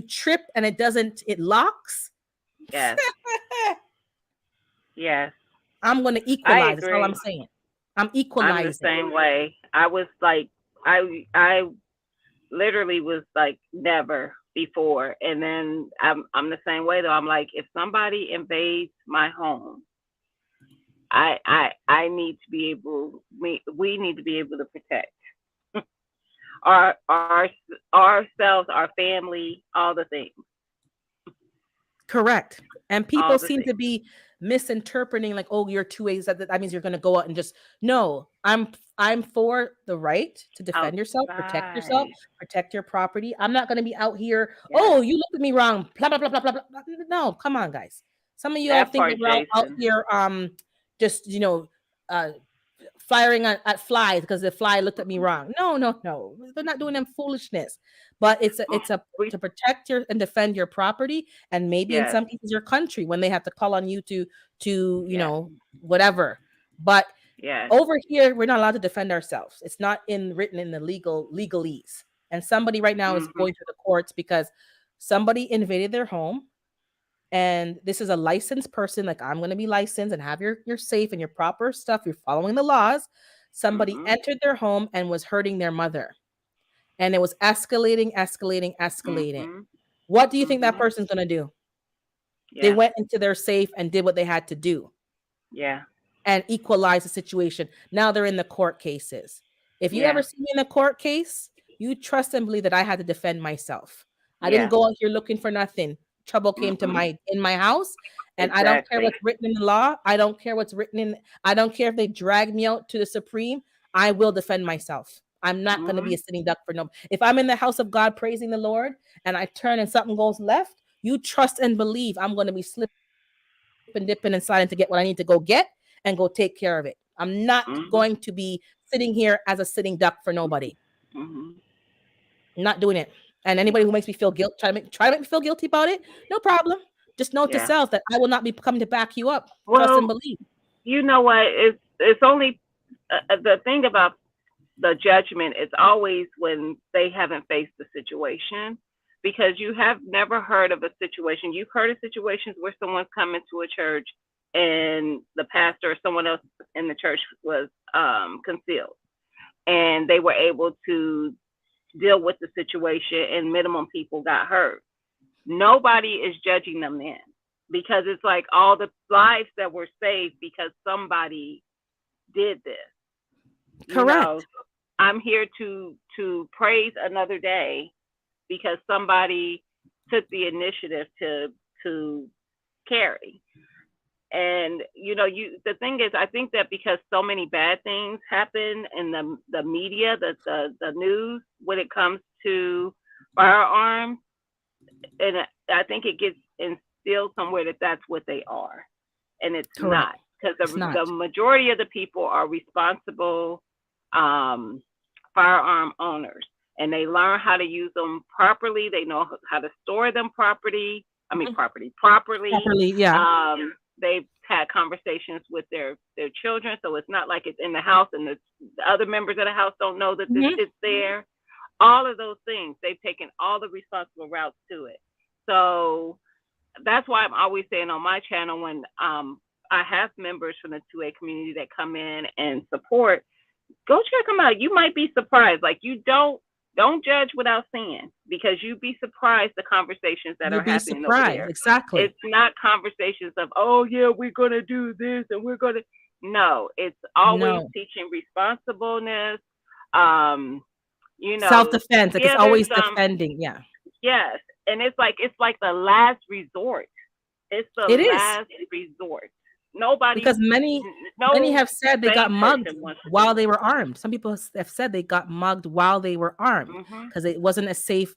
trip and it locks, Yes. Yes. I'm going to I equalize. That's all I'm agree. saying. I'm I'm the equalizing. same way. I was like, I literally was like never before, and then I'm the same way though. I'm like, if somebody invades my home, I need to be able. We need to be able to protect our ourselves, our family, all the things, Correct. And all people the seem to things. be misinterpreting like, oh, you're two ways. That means you're going to go out and just no. I'm for the right to defend yourself, Outside. protect your property. I'm not going to be out here. Yes. Oh, you looked at me wrong. Blah blah blah blah blah blah. No, come on, guys. Some of you all That think that part, we're out Jason. here just uh firing at flies because the fly looked at me wrong. No, no, no. They're not doing them foolishness. But it's a We to protect your and defend your property, and maybe in yes, some cases your country when they have to call on you to yes, whatever. But yes. over here, we're not allowed to defend ourselves. It's not in written in the legalese. And somebody right now is Mhm. going through the courts because somebody invaded their home, and this is a licensed person. Like, I'm going to be licensed and have your safe and your proper stuff. You're following the laws. Somebody Mhm. entered their home and was hurting their mother, and it was escalating, escalating, escalating. Mhm. What do you think that Mhm. person's going to do? They Yeah. went into their safe and did what they had to do Yeah. and equalize the situation. Now they're in the court cases. If you Yeah. ever see me in a court case, you trust and believe that I had to defend myself. I didn't Yeah. go out here looking for nothing. Trouble came to Mm-mm. my house, and I don't care Exactly. what's written in the law. I don't care what's written in. I don't care if they drag me out to the Supreme. I will defend myself. I'm not going to be a Mhm. sitting duck for no. If I'm in the house of God praising the Lord and I turn and something goes left, you trust and believe I'm going to be slipping, dipping, and sliding to get what I need to go get and go take care of it. I'm not going to be Mhm. sitting here as a sitting duck for nobody. Mhm. Not doing it. And anybody who No. makes me feel guilt, try to make me feel guilty about it, no problem. Just note to Yeah. self that I will not be coming to back you up. Trust and Well, believe. you know what? It's only the thing about the judgment is always when they haven't faced the situation, because you have never heard of a situation. You've heard of situations where someone's come into a church and the pastor or someone else in the church was concealed, and they were able to deal with the situation and minimum people got hurt. Nobody is judging them then, because it's like all the lives that were saved because somebody did this. You know, Correct. I'm here to praise another day because somebody took the initiative to carry. And you the thing is, I think that because so many bad things happen in the media, the news, when it comes to firearms, and I think it gets instilled somewhere that that's what they are, and it's Correct. not, because It's the not. majority of the people are responsible um, firearm owners, and they learn how to use them properly. They know how to store them properly. I mean, Mhm. properly. Properly, yeah. They've had conversations with their children, so it's not like it's in the house and the other members of the house don't know that this Mhm. sits there. All of those things, they've taken all the responsible routes to it. So that's why I'm always saying on my channel, when I have members from the 2A community that come in and support, go check them out. You might be surprised. Like, you don't judge without seeing, because you'd be surprised the conversations that You'll are be happening over surprised. there. Exactly. It's not conversations of, oh yeah, we're gonna do this and we're gonna. No, it's always No. teaching responsibleness. Um, you know, Self-defense. Like, it's yeah, there's always defending. Yeah. yes, and it's like the last resort. It's the It is. last resort. Nobody, Because many no have said they got sane mugged person wants to while do they it. were armed. Some people have said they got mugged while they were armed Mhm. because it wasn't a safe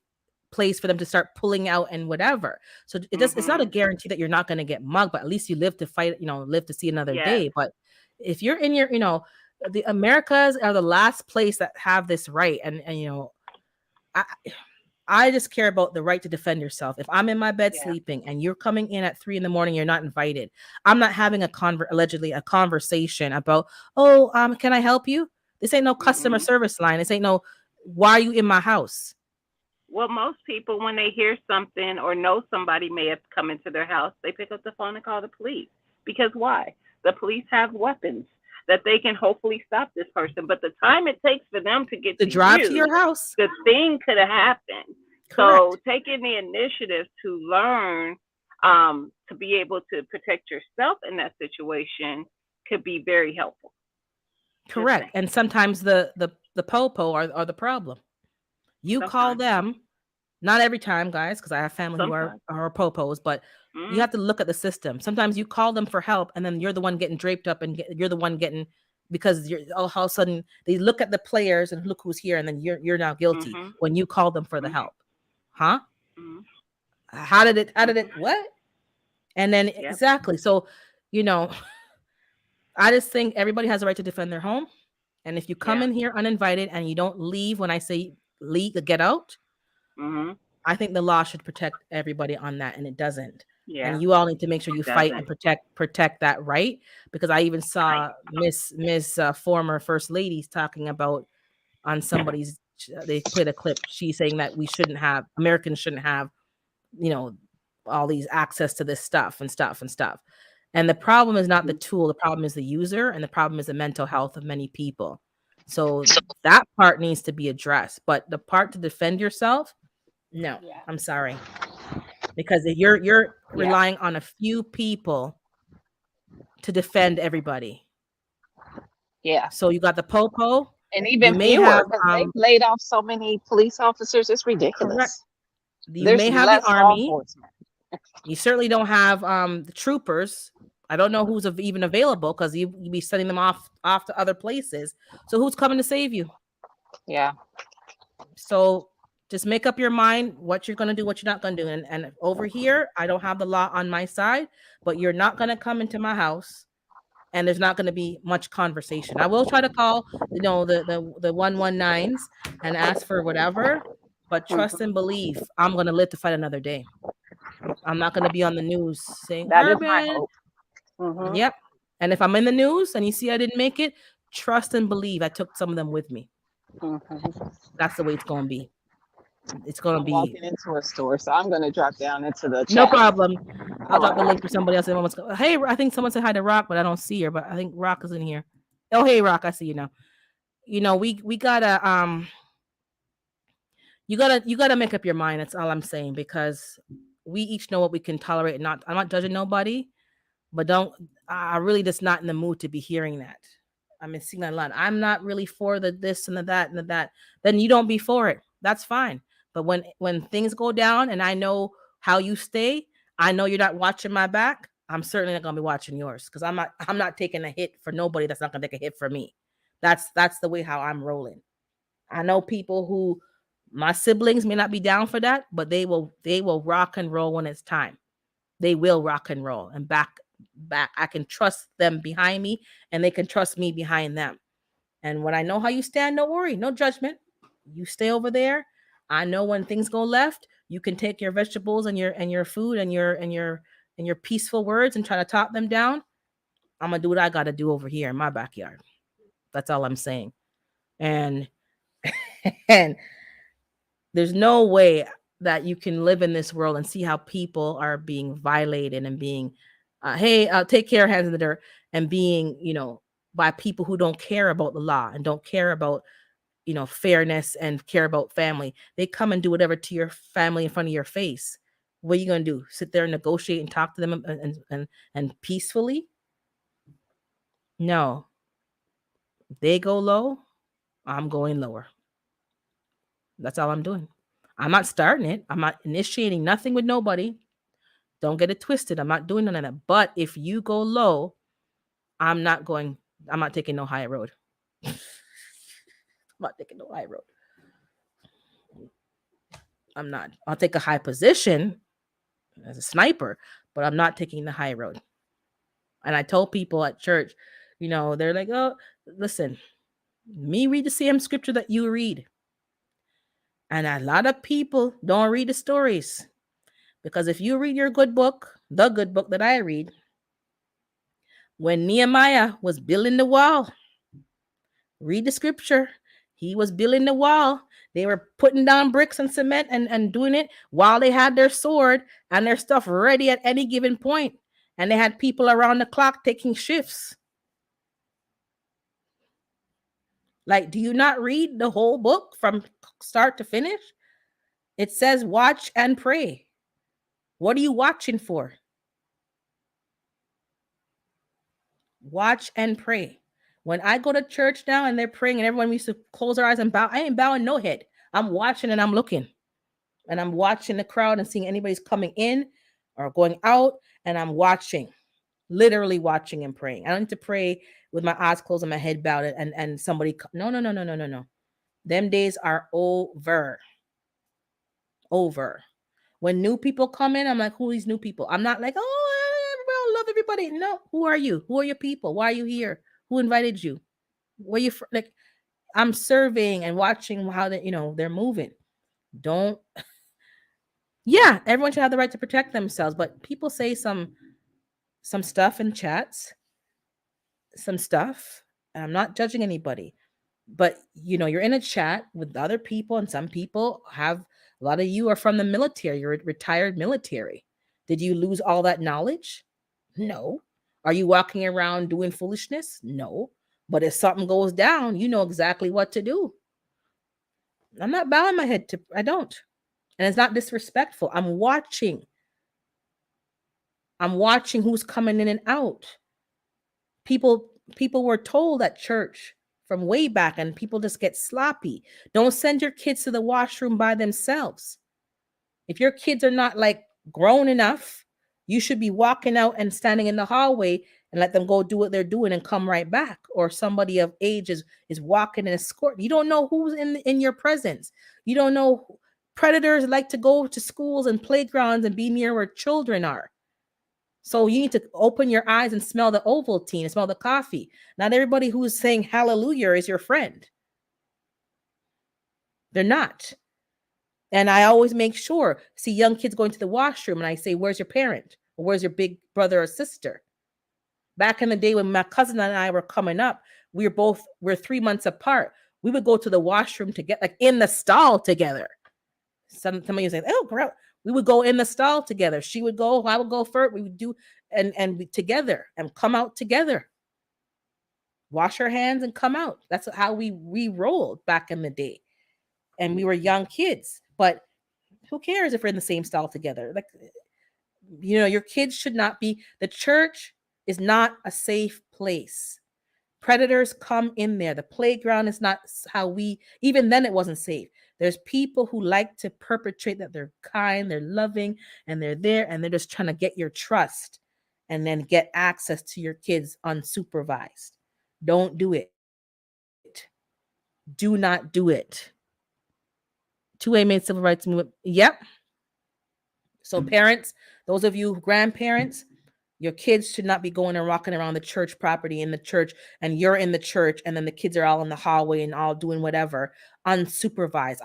place for them to start pulling out and whatever. So it's not a Mhm. guarantee that you're not going to get mugged, but at least you live to fight, live to see another Yes. day. But if you're in your, the Americas are the last place that have this right. And I, I just care about the right to defend yourself. If I'm in my bed Yeah. sleeping and you're coming in at 3 in the morning, you're not invited. I'm not having allegedly a conversation about, oh, can I help you? This ain't no customer Mhm. service line. This ain't no, why are you in my house? Well, most people, when they hear something or know somebody may have come into their house, they pick up the phone and call the police. Because why? The police have weapons that they can hopefully stop this person. But the time it takes for them to get To to drive to you, your house. the thing could have happened. So Correct. taking the initiative to learn, to be able to protect yourself in that situation could be very helpful. Just Correct. saying. And sometimes the popo are the problem. You call Sometimes. them. Not every time, guys, because I have family who are Sometimes. are popos, but you Mm-hmm. have to look at the system. Sometimes you call them for help, and then you're the one getting draped up, and you're the one getting because you're all of a sudden they look at the players and look who's here, and then you're now guilty Mm-hmm. when you call them for the Mm-hmm. help, huh? Mm-hmm. How did it Mm-hmm. what? And then Yep. exactly. So, you know, I just think everybody has a right to defend their home. And if you come Yeah. in here uninvited and you don't leave when I say leave, get out, Mhm. I think the law should protect everybody on that, and it doesn't. And Yeah. you all need to make sure you It fight and doesn't. protect that right. Because I even saw Miss former First Ladies talking about on somebody's. They played a clip. She's saying that we shouldn't have Americans shouldn't have, you know, all these access to this stuff and stuff and stuff. And the problem is not the Mhm. tool. The problem is the user, and the problem is the mental health of many people. So that part needs to be addressed. But the part to defend yourself, no, Yeah. I'm sorry, because if you're Yeah. relying on a few people to defend everybody. Yeah. So you got the popo. And You even may fewer have because they've laid off so many police officers. It's correct. ridiculous. You There's may have the less law army. enforcement. You certainly don't have the troopers. I don't know who's even available because you be sending them off to other places. So who's coming to save you? Yeah. So just make up your mind what you're gonna do, what you're not gonna do. And over here, I don't have the law on my side, but you're not gonna come into my house and there's not going to be much conversation. I will try to call, the 119s and ask for whatever, but trust Hmm. and believe I'm going to live to fight another day. I'm not going to be on the news saying That is my urban. hope. Hmm. Yep. And if I'm in the news and you see I didn't make it, trust and believe I took some of them with me. Hmm. That's the way it's going to be. It's going to I'm be walking into a store, so I'm going to drop down into the no chat. problem. I'll All drop the right. link for somebody else. Hey, I think someone said hi to Rock, but I don't see her. But I think Rock is in here. Oh, hey, Rock, I see you now. We gotta you gotta make up your mind. That's all I'm saying, because we each know what we can tolerate and not. I'm not judging nobody, but don't. I really just not in the mood to be hearing that. I mean, seeing that a lot. I'm not really for the this and the that and the that. Then you don't be for it. That's fine. But when things go down and I know how you stay, I know you're not watching my back. I'm certainly not gonna be watching yours, because I'm not taking a hit for nobody that's not gonna take a hit for me. That's the way how I'm rolling. I know people who my siblings may not be down for that, but they will rock and roll when it's time. They will rock and roll and back. I can trust them behind me and they can trust me behind them. And when I know how you stand, don't worry, no judgment. You stay over there. I know when things go left, you can take your vegetables and your food and your peaceful words and try to talk them down. I'm gonna do what I gotta do over here in my backyard. That's all I'm saying. And and there's no way that you can live in this world and see how people are being violated and being, hey, take care, hands in the dirt, and being, by people who don't care about the law and don't care about, fairness and care about family. They come and do whatever to your family in front of your face. What are you gonna do? Sit there and negotiate and talk to them and peacefully? No, they go low. I'm going lower. That's all I'm doing. I'm not starting it. I'm not initiating nothing with nobody. Don't get it twisted. I'm not doing none of that. But if you go low, I'm not going, I'm not taking no high road. I'm not taking no high road. I'm not. I'll take a high position as a sniper, but I'm not taking the high road. And I told people at church, they're like, oh, listen, me read the same scripture that you read. And a lot of people don't read the stories. Because if you read your good book, the good book that I read, when Nehemiah was building the wall, read the scripture. He was building the wall. They were putting down bricks and cement and doing it while they had their sword and their stuff ready at any given point. And they had people around the clock taking shifts. Like, do you not read the whole book from start to finish? It says, watch and pray. What are you watching for? Watch and pray. When I go to church now and they're praying and everyone used to close their eyes and bow, I ain't bowing no head. I'm watching and I'm looking. And I'm watching the crowd and seeing anybody's coming in or going out. And I'm watching, literally watching and praying. I don't need to pray with my eyes closed and my head bowed and somebody. No, no, no, no, no, no, no. Them days are over. Over. When new people come in, I'm like, who are these new people? I'm not like, oh, everybody, I love everybody. No, who are you? Who are your people? Why are you here? Who invited you? Where you like? I'm surveying and watching how they, they're moving. Don't. Yeah, everyone should have the right to protect themselves, but people say some stuff in chats, some stuff. And I'm not judging anybody, but you're in a chat with other people, and some people have a lot of you are from the military. You're retired military. Did you lose all that knowledge? No. Are you walking around doing foolishness? No. But if something goes down, you know exactly what to do. I'm not bowing my head to, I don't. And it's not disrespectful. I'm watching who's coming in and out. People were told at church from way back, and people just get sloppy. Don't send your kids to the washroom by themselves. If your kids are not like grown enough, you should be walking out and standing in the hallway and let them go do what they're doing and come right back. Or somebody of age is walking and escort. You don't know who's in your presence. You don't know. Predators like to go to schools and playgrounds and be near where children are. So you need to open your eyes and smell the Ovaltine and smell the coffee. Not everybody who's saying hallelujah is your friend. They're not. And I always make sure, see young kids going to the washroom, and I say, where's your parent? Or where's your big brother or sister? Back in the day when my cousin and I were coming up, we're 3 months apart. We would go to the washroom to get like in the stall together. Somebody was like, oh, girl. We would go in the stall together. She would go, I would go first. We would do and we together and come out together. Wash our hands and come out. That's how we rolled back in the day. And we were young kids. But who cares if we're in the same stall together? Like, your kids should not be. The church is not a safe place. Predators come in there. The playground is not how even then it wasn't safe. There's people who like to perpetrate that they're kind, they're loving, and they're there, and they're just trying to get your trust and then get access to your kids unsupervised. Don't do it. Do not do it. 2A made civil rights movement. Yep. So parents, those of you grandparents, your kids should not be going and walking around the church property in the church, and you're in the church, and then the kids are all in the hallway and all doing whatever unsupervised.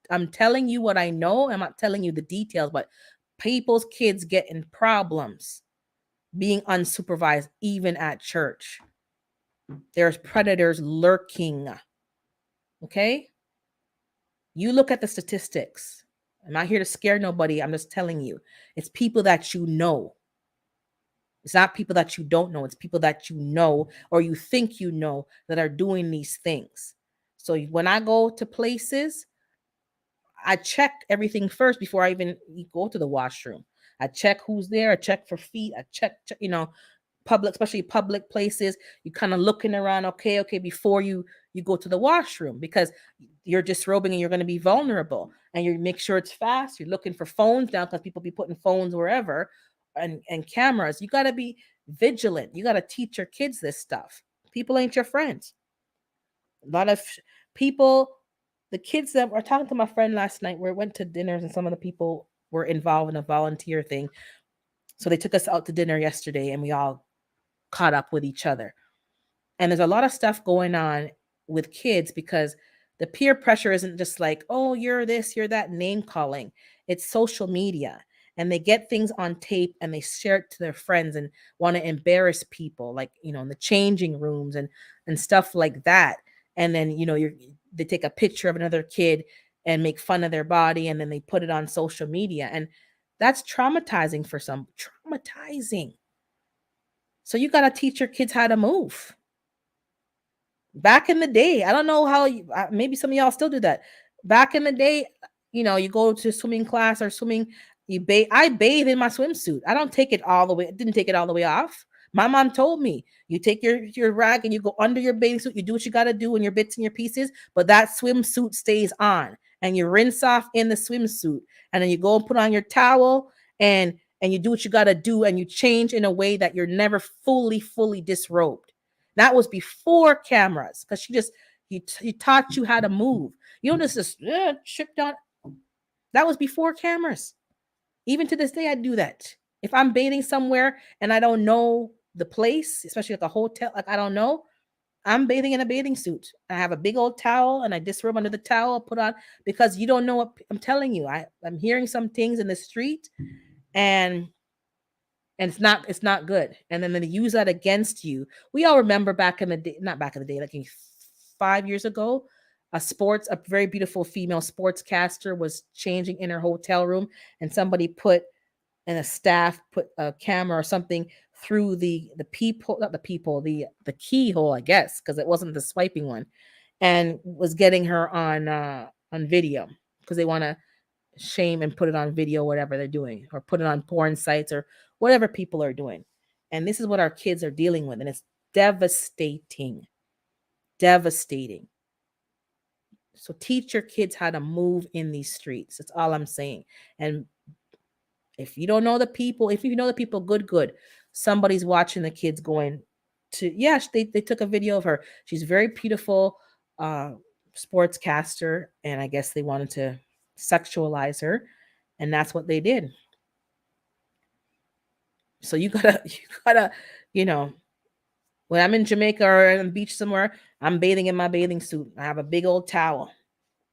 I'm telling you what I know. I'm not telling you the details, but people's kids get in problems being unsupervised, even at church. There's predators lurking. Okay? You look at the statistics. I'm not here to scare nobody. I'm just telling you. It's people that you know. It's not people that you don't know. It's people that you know or you think you know that are doing these things. So when I go to places, I check everything first before I even go to the washroom. I check who's there. I check for feet. I check public, especially public places. You kind of looking around. Okay, before you go to the washroom, because you're disrobing and you're going to be vulnerable. And you make sure it's fast. You're looking for phones now because people be putting phones wherever, and cameras. You got to be vigilant. You got to teach your kids this stuff. People ain't your friends. A lot of people, the kids that were talking to my friend last night, where we went to dinners, and some of the people were involved in a volunteer thing. So they took us out to dinner yesterday, and we all caught up with each other. And there's a lot of stuff going on with kids because the peer pressure isn't just like, oh, you're this, you're that, name calling. It's social media. And they get things on tape and they share it to their friends and want to embarrass people, like, in the changing rooms and stuff like that. And then, they take a picture of another kid and make fun of their body, and then they put it on social media. And that's traumatizing for some. Traumatizing. So you got to teach your kids how to move. Back in the day, I don't know how maybe some of y'all still do that. Back in the day, you go to swimming class or swimming, I bathe in my swimsuit. I don't take it all the way. Didn't take it all the way off. My mom told me, you take your rag and you go under your bathing suit. You do what you got to do in your bits and your pieces, but that swimsuit stays on, and you rinse off in the swimsuit, and then you go and put on your towel, and you do what you got to do, and you change in a way that you're never fully disrobed. That was before cameras, because he taught you how to move. You don't just ship down. That was before cameras. Even to this day, I do that. If I'm bathing somewhere and I don't know the place, especially like a hotel, like I don't know, I'm bathing in a bathing suit. I have a big old towel and I disrobe under the towel, put on, because you don't know what I'm telling you. I'm hearing some things in the street, and it's not good. And then they use that against you. We all remember back in the day, not back in the day, like 5 years ago, a very beautiful female sportscaster was changing in her hotel room, and somebody put, and a staff put a camera or something through the peephole, not the peephole, the keyhole, I guess, because it wasn't the swiping one, and was getting her on video because they want to shame and put it on video, whatever they're doing, or put it on porn sites or whatever people are doing. And this is what our kids are dealing with, and it's devastating, devastating. So teach your kids how to move in these streets. That's all I'm saying. And if you don't know the people, if you know the people, good. Somebody's watching the kids going to, yeah, they took a video of her. She's very beautiful, uh, sportscaster. And I guess they wanted to sexualize her. And that's what they did. So you gotta, you know, when I'm in Jamaica or on the beach somewhere, I'm bathing in my bathing suit. I have a big old towel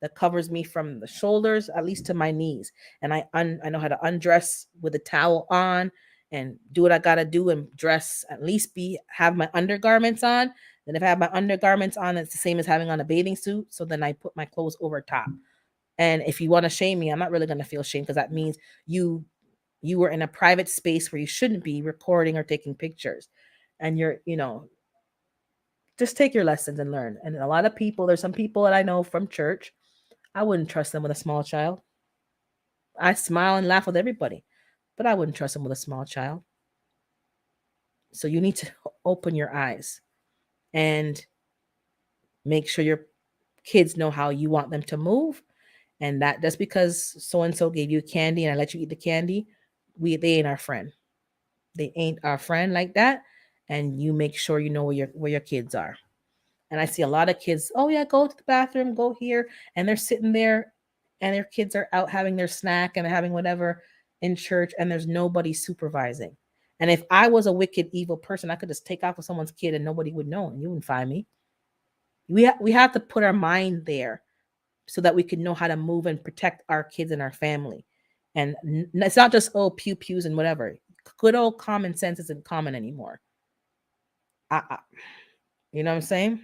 that covers me from the shoulders at least to my knees, and I know how to undress with a towel on and do what I gotta do and dress, at least be have my undergarments on. Then if I have my undergarments on, it's the same as having on a bathing suit. So then I put my clothes over top. And if you want to shame me, I'm not really gonna feel shame, because that means you you were in a private space where you shouldn't be recording or taking pictures, and just take your lessons and learn. And a lot of people, there's some people that I know from church, I wouldn't trust them with a small child. I smile and laugh with everybody, but I wouldn't trust them with a small child. So you need to open your eyes and make sure your kids know how you want them to move. And that just because so and so gave you candy and I let you eat the candy, they ain't our friend. They ain't our friend like that. And you make sure you know where your kids are. And I see a lot of kids, oh yeah, go to the bathroom, go here, and they're sitting there, and their kids are out having their snack and having whatever in church, and there's nobody supervising. And if I was a wicked, evil person, I could just take off with someone's kid and nobody would know, and you wouldn't find me. We have to put our mind there so that we can know how to move and protect our kids and our family. And it's not just, oh, pew pews and whatever. Good old common sense isn't common anymore. I, you know what I'm saying?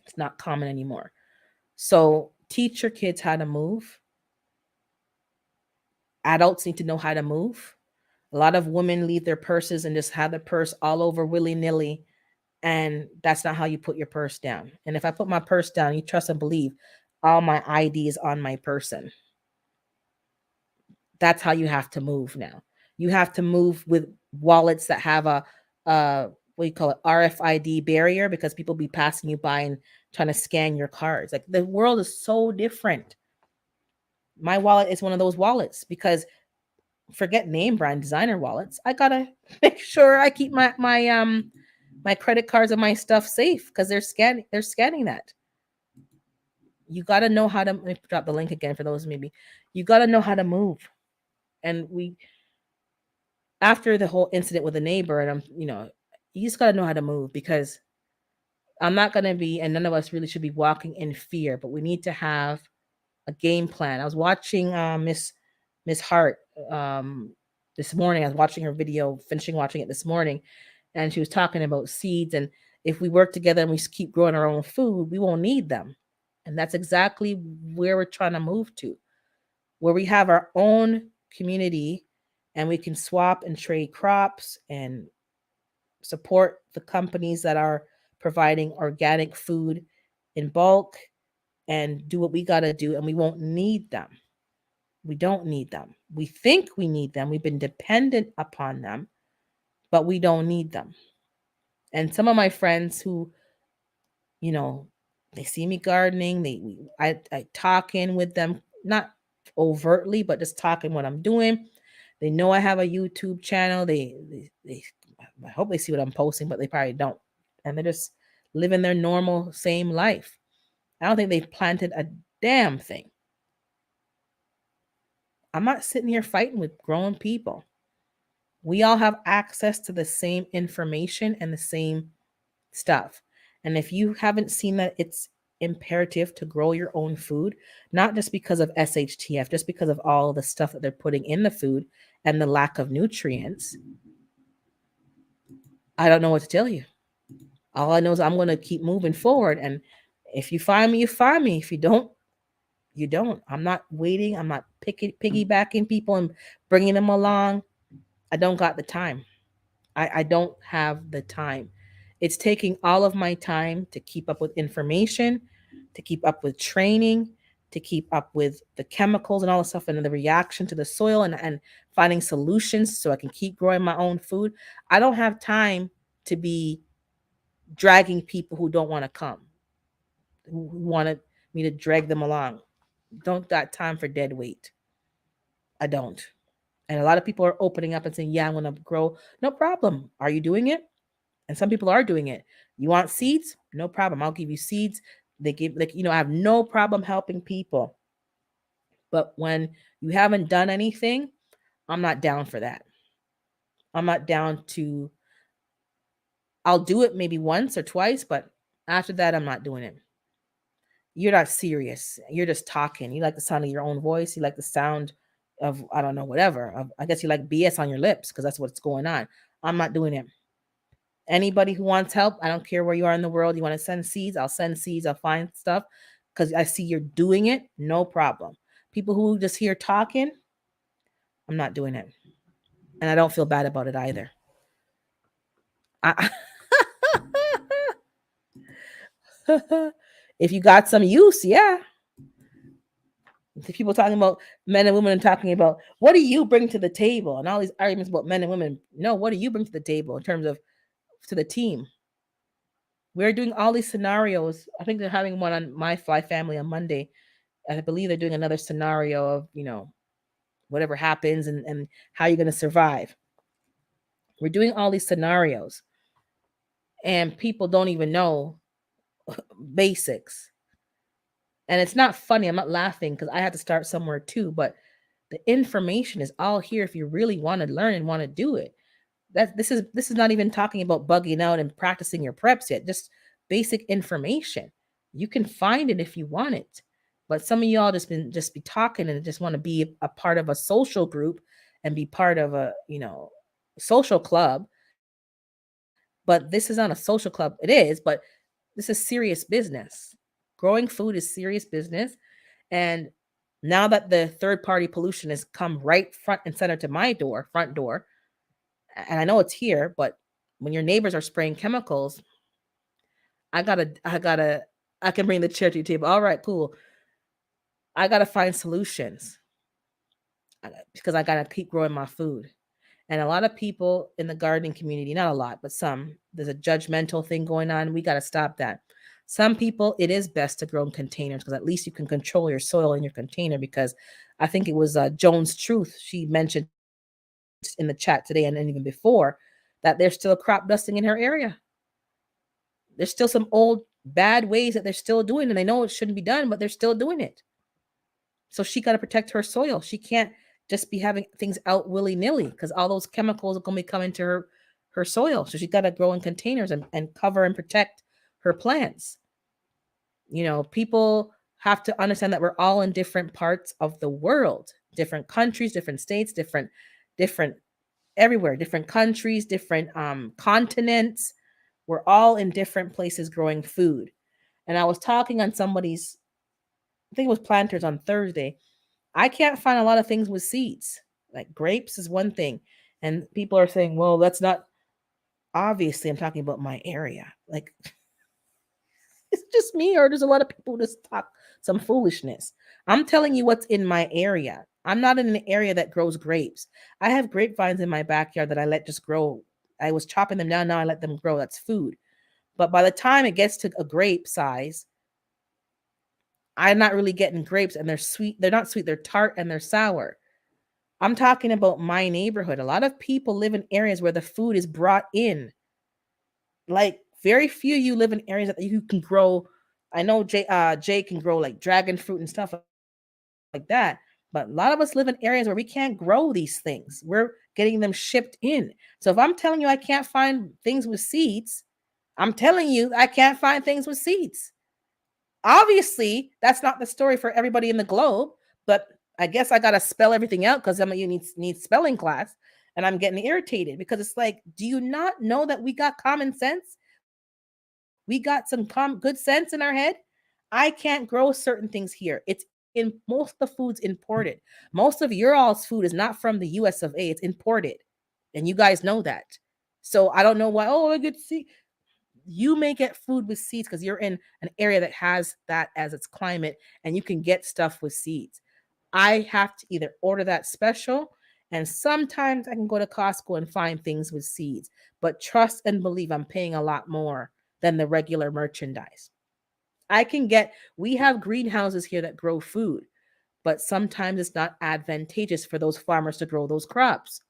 It's not common anymore. So teach your kids how to move. Adults need to know how to move. A lot of women leave their purses and just have their purse all over willy nilly. And that's not how you put your purse down. And if I put my purse down, you trust and believe all my ID is on my person. That's how you have to move now. You have to move with wallets that have what do you call it, RFID barrier, because people be passing you by and trying to scan your cards. Like, the world is so different. My wallet is one of those wallets, because forget name brand designer wallets. I gotta make sure I keep my credit cards and my stuff safe, because they're scanning that. You gotta know how to, let me drop the link again for those, maybe. You gotta know how to move. And we after the whole incident with the neighbor, and you just gotta know how to move, because I'm not gonna be, and none of us really should be walking in fear, but we need to have a game plan. I was watching Miss Hart this morning. I was watching her video, finishing watching it this morning, and she was talking about seeds. And if we work together and we keep growing our own food, we won't need them. And that's exactly where we're trying to move to, where we have our own community and we can swap and trade crops and support the companies that are providing organic food in bulk, and do what we got to do, and we won't need them. We don't need them. We think we need them. We've been dependent upon them, but we don't need them. And some of my friends who, you know, they see me gardening, I talk in with them, not overtly, but just talking what I'm doing. They know I have a YouTube channel. They I hope they see what I'm posting, but they probably don't. And they're just living their normal same life. I don't think they've planted a damn thing. I'm not sitting here fighting with grown people. We all have access to the same information and the same stuff. And if you haven't seen that it's imperative to grow your own food, not just because of SHTF, just because of all the stuff that they're putting in the food and the lack of nutrients, I don't know what to tell you. All I know is I'm going to keep moving forward. And if you find me, you find me. If you don't, you don't. I'm not waiting. I'm not piggybacking people and bringing them along. I don't got the time. I don't have the time. It's taking all of my time to keep up with information, to keep up with training, to keep up with the chemicals and all the stuff and the reaction to the soil and finding solutions so I can keep growing my own food. I don't have time to be dragging people who don't want to come, who wanted me to drag them along. Don't got time for dead weight. I don't. And a lot of people are opening up and saying, yeah, I want to grow. No problem. Are you doing it? And some people are doing it. You want seeds? No problem. I'll give you seeds. They give, like, I have no problem helping people. But when you haven't done anything, I'm not down for that. I'm not down to, I'll do it maybe once or twice, but after that, I'm not doing it. You're not serious. You're just talking. You like the sound of your own voice. You like the sound of, I don't know, whatever. I guess you like BS on your lips because that's what's going on. I'm not doing it. Anybody who wants help, I don't care where you are in the world. You want to send seeds? I'll send seeds. I'll find stuff because I see you're doing it. No problem. People who just hear talking, I'm not doing it. And I don't feel bad about it either. I, if you got some use, yeah. The people talking about men and women and talking about what do you bring to the table and all these arguments about men and women. No, what do you bring to the table in terms of to the team? We're doing all these scenarios. I think they're having one on My Fly Family on Monday. I believe they're doing another scenario of, whatever happens and how you're going to survive. We're doing all these scenarios and people don't even know basics. And it's not funny. I'm not laughing because I had to start somewhere too, but the information is all here if you really want to learn and want to do it. This is not even talking about bugging out and practicing your preps yet. Just basic information. You can find it if you want it. But some of y'all just be talking and just want to be a part of a social group and be part of a, social club. But this is not a social club. It is, but this is serious business. Growing food is serious business. And now that the third party pollution has come right front and center to my front door, and I know it's here, but when your neighbors are spraying chemicals, I gotta, I can bring the chair to your table. All right, cool. I gotta find solutions because I gotta keep growing my food. And a lot of people in the gardening community, not a lot, but some, there's a judgmental thing going on. We gotta stop that. Some people, it is best to grow in containers because at least you can control your soil in your container. Because I think it was Jones Truth. She mentioned in the chat today and even before that there's still crop dusting in her area. There's still some old bad ways that they're still doing, and they know it shouldn't be done, but they're still doing it. So she got to protect her soil. She can't just be having things out willy nilly because all those chemicals are going to be coming to her soil. So she's got to grow in containers and cover and protect her plants. People have to understand that we're all in different parts of the world, different countries, different states, different everywhere, different countries, different continents. We're all in different places growing food. And I was talking on somebody's, I think it was Planters on Thursday. I can't find a lot of things with seeds. Like grapes is one thing. And people are saying, well, that's not, obviously, I'm talking about my area. Like, it's just me, or there's a lot of people who just talk some foolishness. I'm telling you what's in my area. I'm not in an area that grows grapes. I have grapevines in my backyard that I let just grow. I was chopping them down. Now I let them grow. That's food. But by the time it gets to a grape size, I'm not really getting grapes, and they're sweet. They're not sweet. They're tart and they're sour. I'm talking about my neighborhood. A lot of people live in areas where the food is brought in. Like very few of you live in areas that you can grow. I know Jay can grow like dragon fruit and stuff like that. But a lot of us live in areas where we can't grow these things. We're getting them shipped in. So if I'm telling you I can't find things with seeds, I'm telling you, I can't find things with seeds. Obviously, that's not the story for everybody in the globe, but I guess I gotta spell everything out because some of you need spelling class, and I'm getting irritated because it's like, do you not know that we got common sense? We got some good sense in our head. I can't grow certain things here. It's in most of the food's imported. Most of your all's food is not from the US of A, it's imported. And you guys know that. So I don't know why, oh, I get to see you may get food with seeds because you're in an area that has that as its climate and you can get stuff with seeds. I have to either order that special, and sometimes I can go to Costco and find things with seeds. But trust and believe I'm paying a lot more than the regular merchandise. I can get, we have greenhouses here that grow food, but sometimes it's not advantageous for those farmers to grow those crops.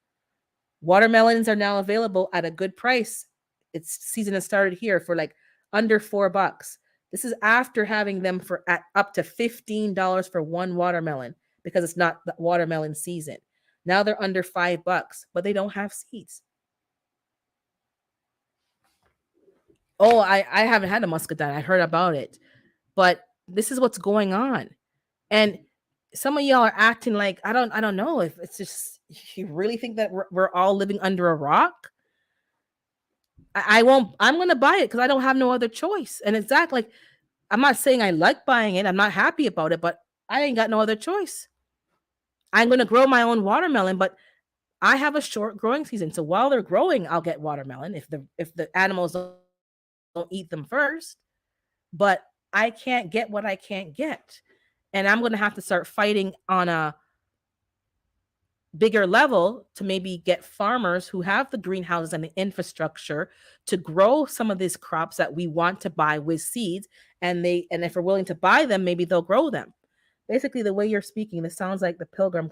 Watermelons are now available at a good price. Its season has started here for like under $4. This is after having them for at up to $15 for one watermelon because it's not the watermelon season. Now they're under $5, but they don't have seeds. Oh, I haven't had a muscadine. I heard about it, but this is what's going on, and some of y'all are acting like I don't know if it's just you really think that we're all living under a rock. I won't. I'm gonna buy it because I don't have no other choice. And exactly, like, I'm not saying I like buying it. I'm not happy about it, but I ain't got no other choice. I'm gonna grow my own watermelon, but I have a short growing season. So while they're growing, I'll get watermelon if the animals don't eat them first. But I can't get what I can't get, and I'm gonna have to start fighting on a bigger level to maybe get farmers who have the greenhouses and the infrastructure to grow some of these crops that we want to buy with seeds, and if we're willing to buy them, maybe they'll grow them. Basically, the way you're speaking, this sounds like the pilgrim.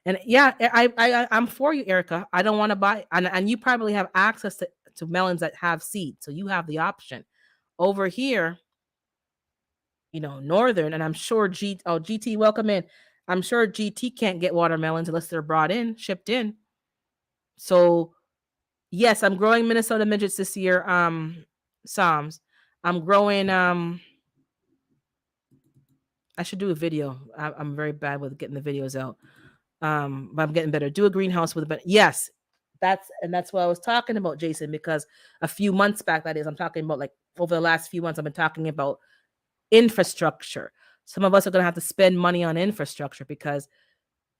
And yeah, I'm for you, Erica. I don't want to buy, and you probably have access to melons that have seeds, so you have the option. Over here, northern, and I'm sure GT, welcome in. I'm sure GT can't get watermelons unless they're brought in, shipped in. So yes, I'm growing Minnesota midgets this year. Psalms. I'm growing. I should do a video. I'm very bad with getting the videos out. But I'm getting better. Do a greenhouse with a better. Yes, that's what I was talking about, Jason. Because a few months back, that is, I'm talking about like over the last few months, I've been talking about infrastructure. Some of us are going to have to spend money on infrastructure because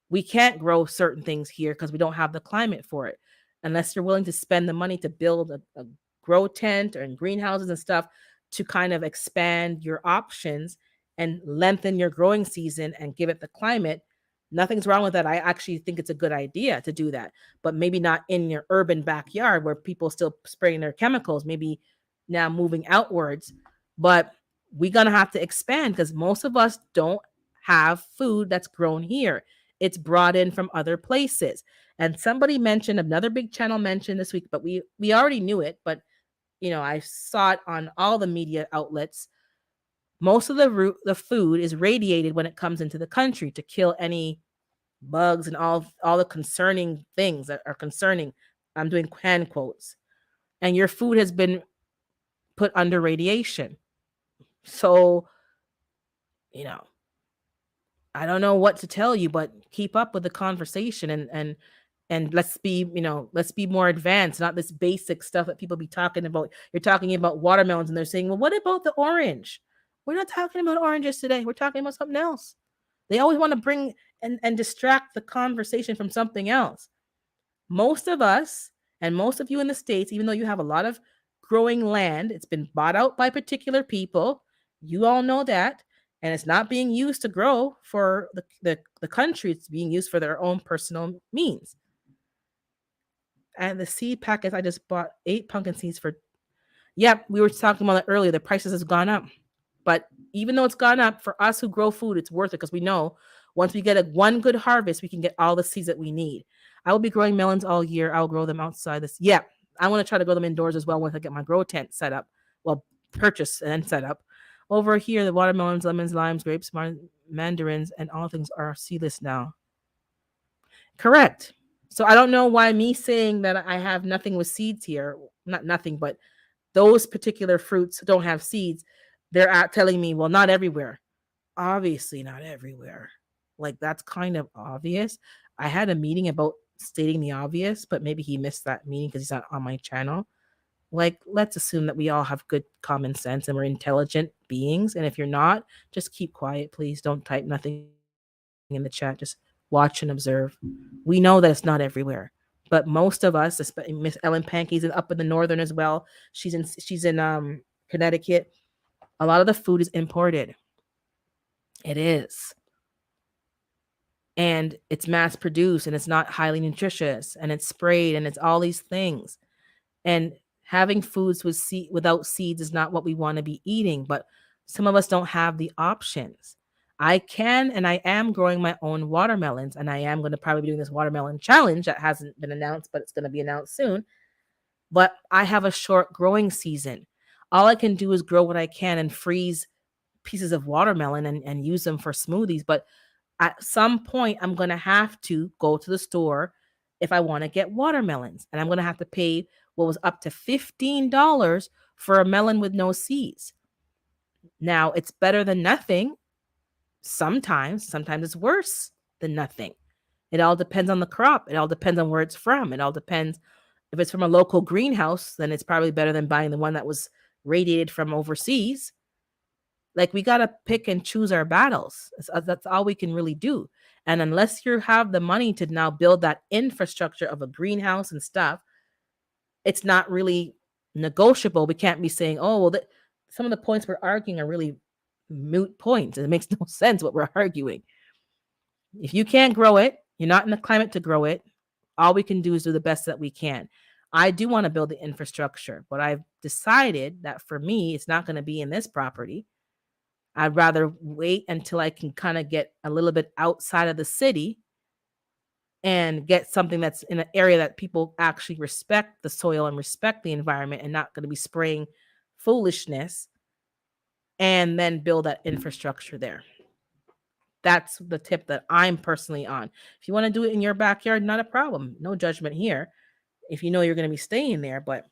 we can't grow certain things here because we don't have the climate for it. Unless you're willing to spend the money to build a grow tent or in greenhouses and stuff to kind of expand your options and lengthen your growing season and give it the climate. Nothing's wrong with that. I actually think it's a good idea to do that, but maybe not in your urban backyard where people still spraying their chemicals, maybe now moving outwards. But we're going to have to expand because most of us don't have food that's grown here. It's brought in from other places. And somebody mentioned, another big channel mentioned this week, but we already knew it, but I saw it on all the media outlets. Most of the food is radiated when it comes into the country to kill any bugs and all the concerning things that are concerning. I'm doing hand quotes. And your food has been put under radiation. So, you know, I don't know what to tell you, but keep up with the conversation and let's be more advanced, not this basic stuff that people be talking about. You're talking about watermelons and they're saying, well, what about the orange? We're not talking about oranges today. We're talking about something else. They always want to bring and distract the conversation from something else. Most of us and most of you in the States, even though you have a lot of growing land, it's been bought out by particular people. You all know that. And it's not being used to grow for the country. It's being used for their own personal means. And the seed packets, I just bought 8 pumpkin seeds for. Yep, we were talking about it earlier. The prices has gone up. But even though it's gone up, for us who grow food, it's worth it because we know once we get one good harvest, we can get all the seeds that we need. I will be growing melons all year. I'll grow them outside this. Yeah, I want to try to grow them indoors as well once I get my grow tent set up. Well, purchase and then set up. Over here, the watermelons, lemons, limes, grapes, mandarins, and all things are seedless now. Correct. So I don't know why me saying that I have nothing with seeds here, not nothing, but those particular fruits don't have seeds. They're out telling me, well, not everywhere. Obviously, not everywhere. Like, that's kind of obvious. I had a meeting about stating the obvious, but maybe he missed that meeting because he's not on my channel. Like, let's assume that we all have good common sense and we're intelligent beings. And if you're not, just keep quiet, please. Don't type nothing in the chat. Just watch and observe. We know that it's not everywhere, but most of us, Miss Ellen Pankey's up in the northern as well. She's in Connecticut. A lot of the food is imported. It is, and it's mass produced, and it's not highly nutritious, and it's sprayed, and it's all these things. And having foods without seeds is not what we want to be eating, but some of us don't have the options. I can and I am growing my own watermelons, and I am going to probably be doing this watermelon challenge that hasn't been announced, but it's going to be announced soon. But I have a short growing season. All I can do is grow what I can and freeze pieces of watermelon and use them for smoothies. But at some point, I'm going to have to go to the store if I want to get watermelons. And I'm going to have to pay what was up to $15 for a melon with no seeds. Now, it's better than nothing. Sometimes it's worse than nothing. It all depends on the crop. It all depends on where it's from. It all depends. If it's from a local greenhouse, then it's probably better than buying the one that was radiated from overseas. Like, we got to pick and choose our battles. That's all we can really do. And unless you have the money to now build that infrastructure of a greenhouse and stuff, it's not really negotiable. We can't be saying, oh, well, some of the points we're arguing are really moot points. It makes no sense what we're arguing. If you can't grow it, you're not in the climate to grow it. All we can do is do the best that we can. I do want to build the infrastructure, but I've decided that for me, it's not going to be in this property. I'd rather wait until I can kind of get a little bit outside of the city and get something that's in an area that people actually respect the soil and respect the environment and not going to be spraying foolishness, and then build that infrastructure there. That's the tip that I'm personally on. If you want to do it in your backyard, not a problem. No judgment here. If you know you're going to be staying there, but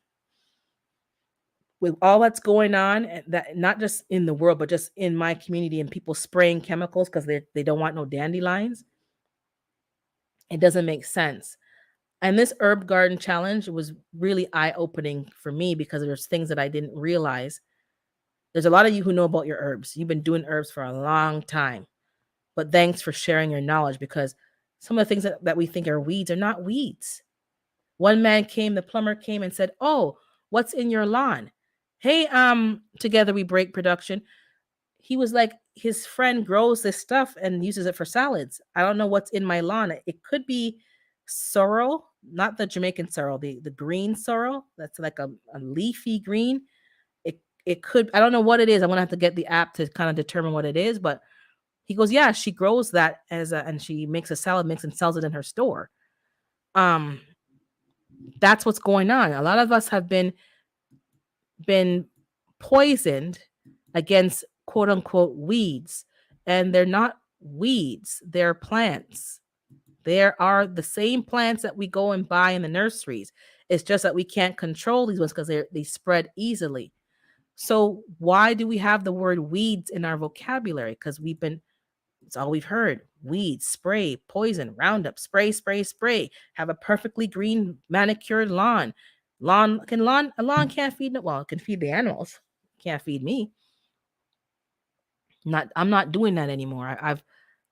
with all that's going on, that not just in the world, but just in my community, and people spraying chemicals because they don't want no dandelions, it doesn't make sense. And this herb garden challenge was really eye opening for me because there's things that I didn't realize. There's a lot of you who know about your herbs. You've been doing herbs for a long time, but thanks for sharing your knowledge, because some of the things that we think are weeds are not weeds. One man came, the plumber came and said, "Oh, what's in your lawn?" Hey, Together We Break production. He was like, his friend grows this stuff and uses it for salads. I don't know what's in my lawn. It could be sorrel, not the Jamaican sorrel, the green sorrel. That's like a leafy green. It could, I don't know what it is. I'm gonna have to get the app to kind of determine what it is. But he goes, yeah, she grows that and she makes a salad mix and sells it in her store. Um, that's what's going on. A lot of us have been poisoned against quote unquote weeds, and they're not weeds, they're plants. There are the same plants that we go and buy in the nurseries. It's just that we can't control these ones because they spread easily. So why do we have the word weeds in our vocabulary? Because it's all we've heard. Weeds, spray, poison, Roundup, spray, spray, spray. Have a perfectly green manicured lawn. A lawn can't feed it can feed the animals. Can't feed me. I'm not doing that anymore.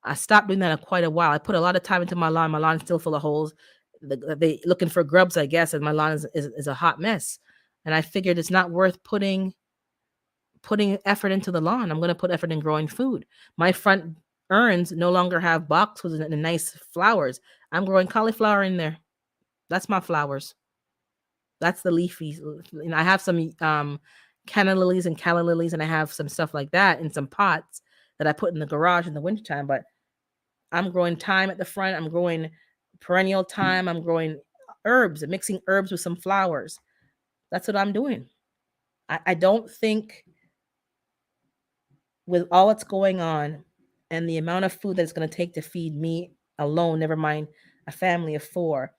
I stopped doing that quite a while. I put a lot of time into my lawn. My lawn's still full of holes. They looking for grubs, I guess, and my lawn is a hot mess. And I figured it's not worth putting effort into the lawn. I'm going to put effort in growing food. My front urns no longer have boxes and nice flowers. I'm growing cauliflower in there. That's my flowers. That's the leafy. I have some canna lilies and calla lilies, and I have some stuff like that in some pots that I put in the garage in the wintertime. But I'm growing thyme at the front. I'm growing perennial thyme. I'm growing herbs and mixing herbs with some flowers. That's what I'm doing. I don't think, with all that's going on and the amount of food that it's going to take to feed me alone, never mind a family of 4,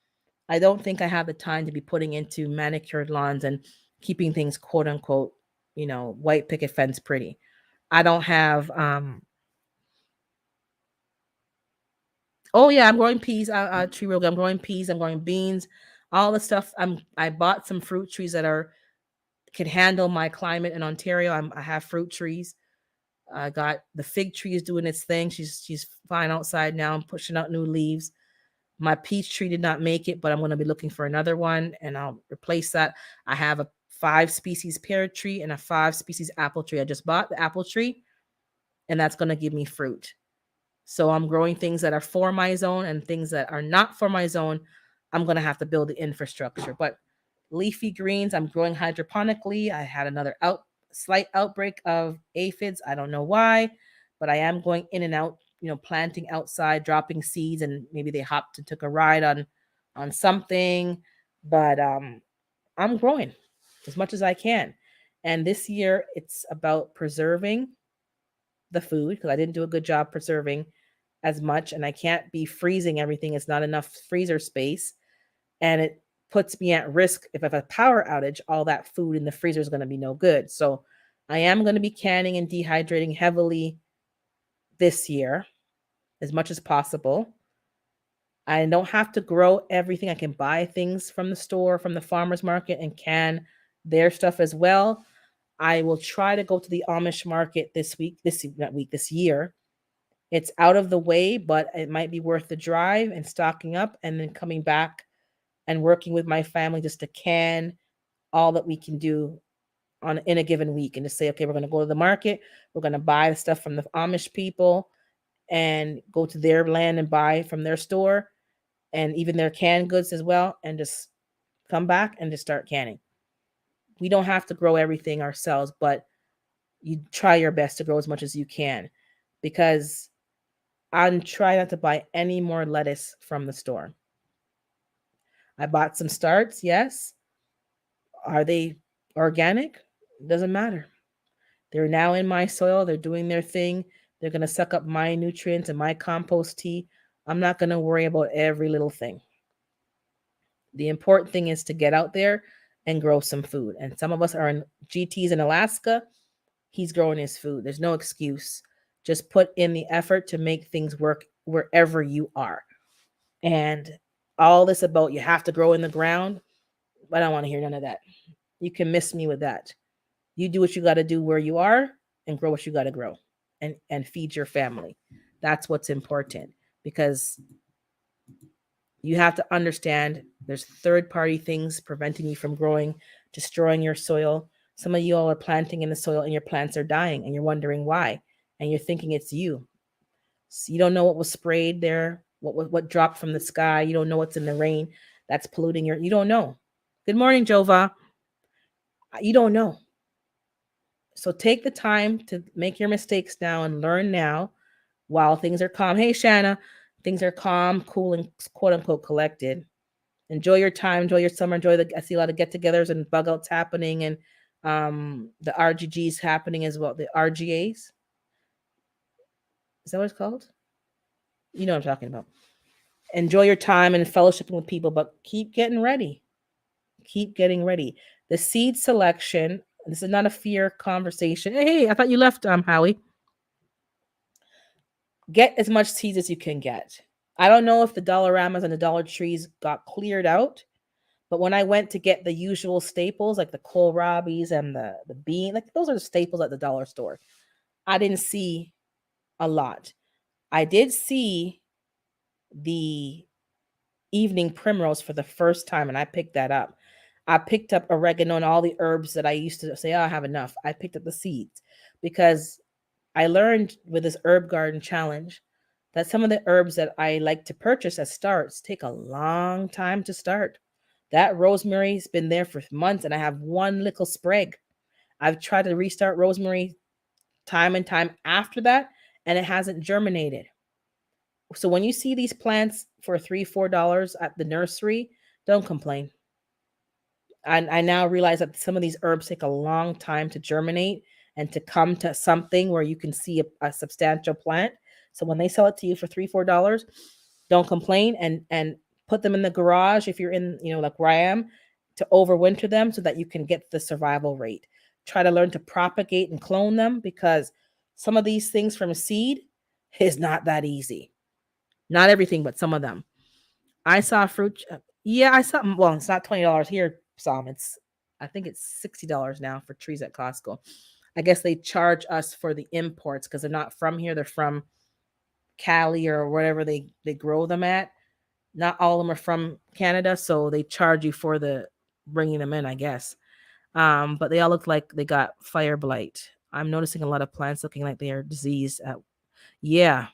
I don't think I have the time to be putting into manicured lawns and keeping things quote unquote, white picket fence pretty. I don't have oh yeah, I'm growing peas, tree row. I'm growing peas, I'm growing beans, all the stuff. I bought some fruit trees that are can handle my climate in Ontario. I have fruit trees. I got the fig tree is doing its thing. She's fine outside now. I'm pushing out new leaves. My peach tree did not make it, but I'm going to be looking for another one and I'll replace that. I have a 5 species pear tree and a 5 species apple tree. I just bought the apple tree and that's going to give me fruit. So I'm growing things that are for my zone and things that are not for my zone. I'm going to have to build the infrastructure. But leafy greens, I'm growing hydroponically. I had another slight outbreak of aphids. I don't know why, but I am going in and out, planting outside, dropping seeds, and maybe they hopped and took a ride on something. But I'm growing as much as I can. And this year it's about preserving the food because I didn't do a good job preserving as much and I can't be freezing everything. It's not enough freezer space and it puts me at risk if I have a power outage, all that food in the freezer is going to be no good. So I am going to be canning and dehydrating heavily this year as much as possible. I don't have to grow everything. I can buy things from the store, from the farmer's market and can their stuff as well. I will try to go to the Amish market this week, this year. It's out of the way, but it might be worth the drive and stocking up and then coming back and working with my family just to can all that we can do on in a given week and just say, okay, we're going to go to the market. We're going to buy the stuff from the Amish people and go to their land and buy from their store and even their canned goods as well and just come back and just start canning. We don't have to grow everything ourselves, but you try your best to grow as much as you can because I'm trying not to buy any more lettuce from the store. I bought some starts, yes. Are they organic? Doesn't matter. They're now in my soil. They're doing their thing. They're going to suck up my nutrients and my compost tea. I'm not going to worry about every little thing. The important thing is to get out there and grow some food. And some of us are in GTs in Alaska. He's growing his food. There's no excuse. Just put in the effort to make things work wherever you are. And all this about you have to grow in the ground, I don't want to hear none of that. You can miss me with that. You do what you got to do where you are and grow what you got to grow and feed your family. That's what's important because you have to understand there's third party things preventing you from growing, destroying your soil. Some of you all are planting in the soil and your plants are dying and you're wondering why. And you're thinking it's you. So you don't know what was sprayed there, what dropped from the sky. You don't know what's in the rain that's polluting you don't know. Good morning, Jova. You don't know. So take the time to make your mistakes now and learn now while things are calm. Hey, Shanna, things are calm, cool, and quote unquote collected. Enjoy your time, enjoy your summer, I see a lot of get togethers and bug outs happening and the RGGs happening as well. The RGAs. Is that what it's called? You know what I'm talking about. Enjoy your time and fellowshipping with people, but keep getting ready. Keep getting ready. The seed selection, this is not a fear conversation. Hey, I thought you left, Howie. Get as much seeds as you can get. I don't know if the Dollaramas and the Dollar Trees got cleared out, but when I went to get the usual staples like the kohlrabies and the bean, like those are the staples at the dollar store, I didn't see a lot. I did see the evening primrose for the first time, and I picked that up. I picked up oregano and all the herbs that I used to say, oh, I have enough. I picked up the seeds because I learned with this herb garden challenge that some of the herbs that I like to purchase as starts take a long time to start. That rosemary's been there for months and I have one little sprig. I've tried to restart rosemary time and time after that and it hasn't germinated. So when you see these plants for $3-4 at the nursery, don't complain. I now realize that some of these herbs take a long time to germinate and to come to something where you can see a substantial plant. So when they sell it to you for $3-4, don't complain and Put them in the garage if you're in, like where I am, to overwinter them so that you can get the survival rate. Try to learn to propagate and clone them because some of these things from a seed is not that easy. Not everything, but some of them. I saw fruit. Yeah, I saw. Well, it's not $20 here, Sam. I think it's $60 now for trees at Costco. I guess they charge us for the imports because they're not from here. They're from Cali or wherever they grow them at. Not all of them are from Canada, so they charge you for the bringing them in, I guess. But they all look like they got fire blight. I'm noticing a lot of plants looking like they are diseased. Yeah,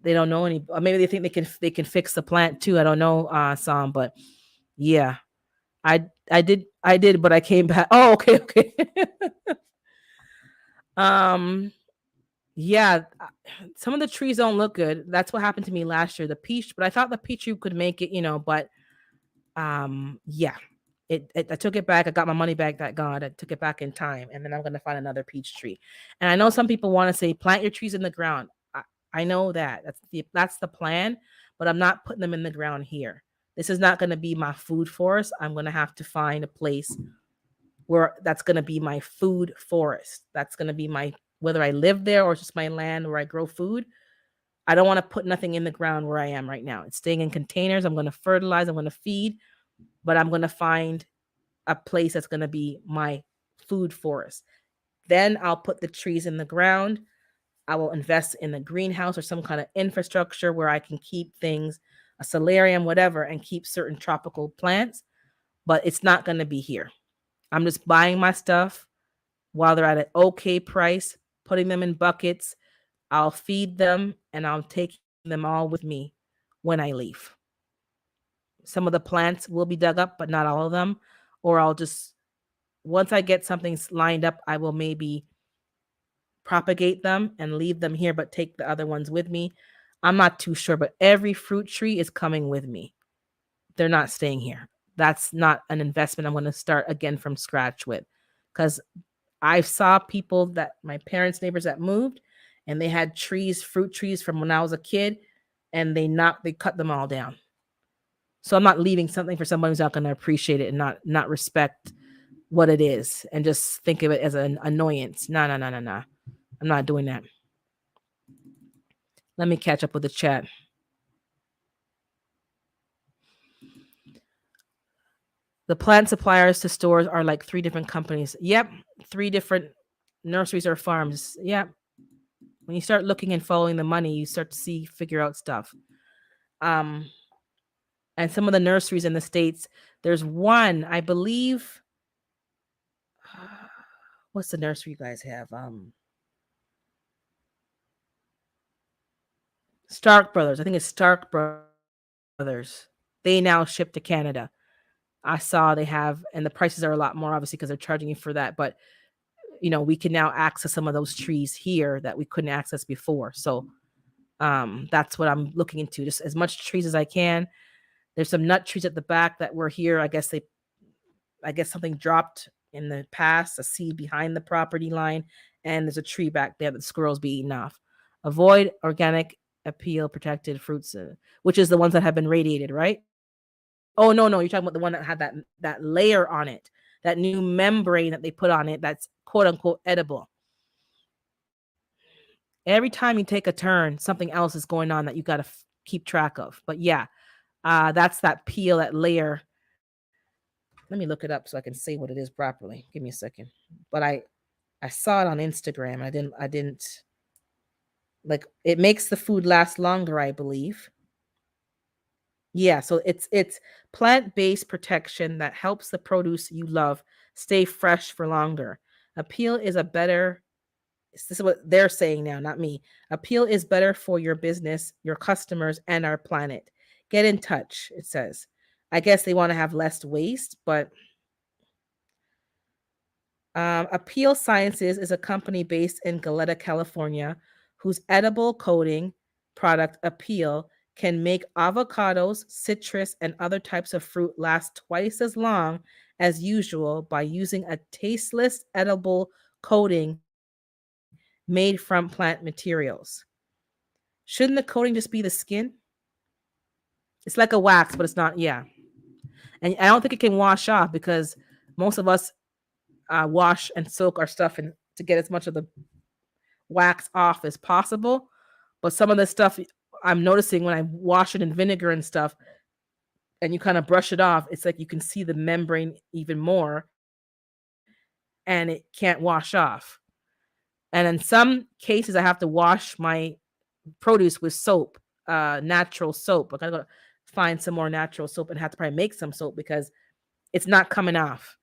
they don't know any. Maybe they think they can fix the plant too. I don't know, Sam, but yeah, I did, but I came back. Oh, okay, okay. um, yeah, some of the trees don't look good. That's what happened to me last year. The peach, but I thought the peach tree could make it, but yeah, I took it back. I got my money back. That God, I took it back in time, and then I'm gonna find another peach tree. And I know some people want to say plant your trees in the ground. I know that that's the plan, but I'm not putting them in the ground here. This is not gonna be my food forest. I'm gonna have to find a place where that's gonna be my food forest. That's gonna be my, whether I live there or just my land where I grow food. I don't want to put nothing in the ground where I am right now. It's staying in containers. I'm going to fertilize. I'm going to feed, but I'm going to find a place that's going to be my food forest. Then I'll put the trees in the ground. I will invest in a greenhouse or some kind of infrastructure where I can keep things, a solarium, whatever, and keep certain tropical plants. But it's not going to be here. I'm just buying my stuff while they're at an okay price, putting them in buckets. I'll feed them and I'll take them all with me when I leave. Some of the plants will be dug up, but not all of them. Or I'll just, once I get something lined up, I will maybe propagate them and leave them here, but take the other ones with me. I'm not too sure, but every fruit tree is coming with me. They're not staying here. That's not an investment I'm going to start again from scratch with. Because I saw people that my parents' neighbors that moved and they had trees, fruit trees from when I was a kid, and they cut them all down. So I'm not leaving something for somebody who's not going to appreciate it and not respect what it is and just think of it as an annoyance. No, no, no, no, no. I'm not doing that. Let me catch up with the chat. The plant suppliers to stores are like 3 different companies. Yep, 3 different nurseries or farms. Yep. When you start looking and following the money, you start to figure out stuff. Um, and some of the nurseries in the States, there's one, I believe. What's the nursery you guys have? Stark Brothers. I think it's Stark Brothers. They now ship to Canada. I saw they have, and the prices are a lot more, obviously, because they're charging you for that. But we can now access some of those trees here that we couldn't access before. So that's what I'm looking into. Just as much trees as I can. There's some nut trees at the back that were here. I guess something dropped in the past, a seed behind the property line, and there's a tree back there that the squirrels be eating off. Avoid organic appeal protected fruits, which is the ones that have been radiated, right? Oh no, you're talking about the one that had that layer on it, that new membrane that they put on it that's quote unquote edible. Every time you take a turn, something else is going on that you got to keep track of. But yeah, that's that peel, that layer. Let me look it up so I can say what it is properly. Give me a second. But I saw it on Instagram. I didn't like, it makes the food last longer, I believe. Yeah, so it's plant-based protection that helps the produce you love stay fresh for longer. Appeal is a better This is what they're saying now, not me. Appeal is better for your business, your customers, and our planet. Get in touch, it says. I guess they want to have less waste, but Appeal Sciences is a company based in Goleta, California, whose edible coating product, Appeal, can make avocados, citrus, and other types of fruit last twice as long as usual by using a tasteless edible coating made from plant materials. Shouldn't the coating just be the skin? It's like a wax, but it's not. Yeah, and I don't think it can wash off because most of us wash and soak our stuff and to get as much of the wax off as possible. But some of the stuff I'm noticing when I wash it in vinegar and stuff, and you kind of brush it off, it's like you can see the membrane even more, and it can't wash off. And in some cases, I have to wash my produce with soap, natural soap. I gotta go find some more natural soap and have to probably make some soap because it's not coming off.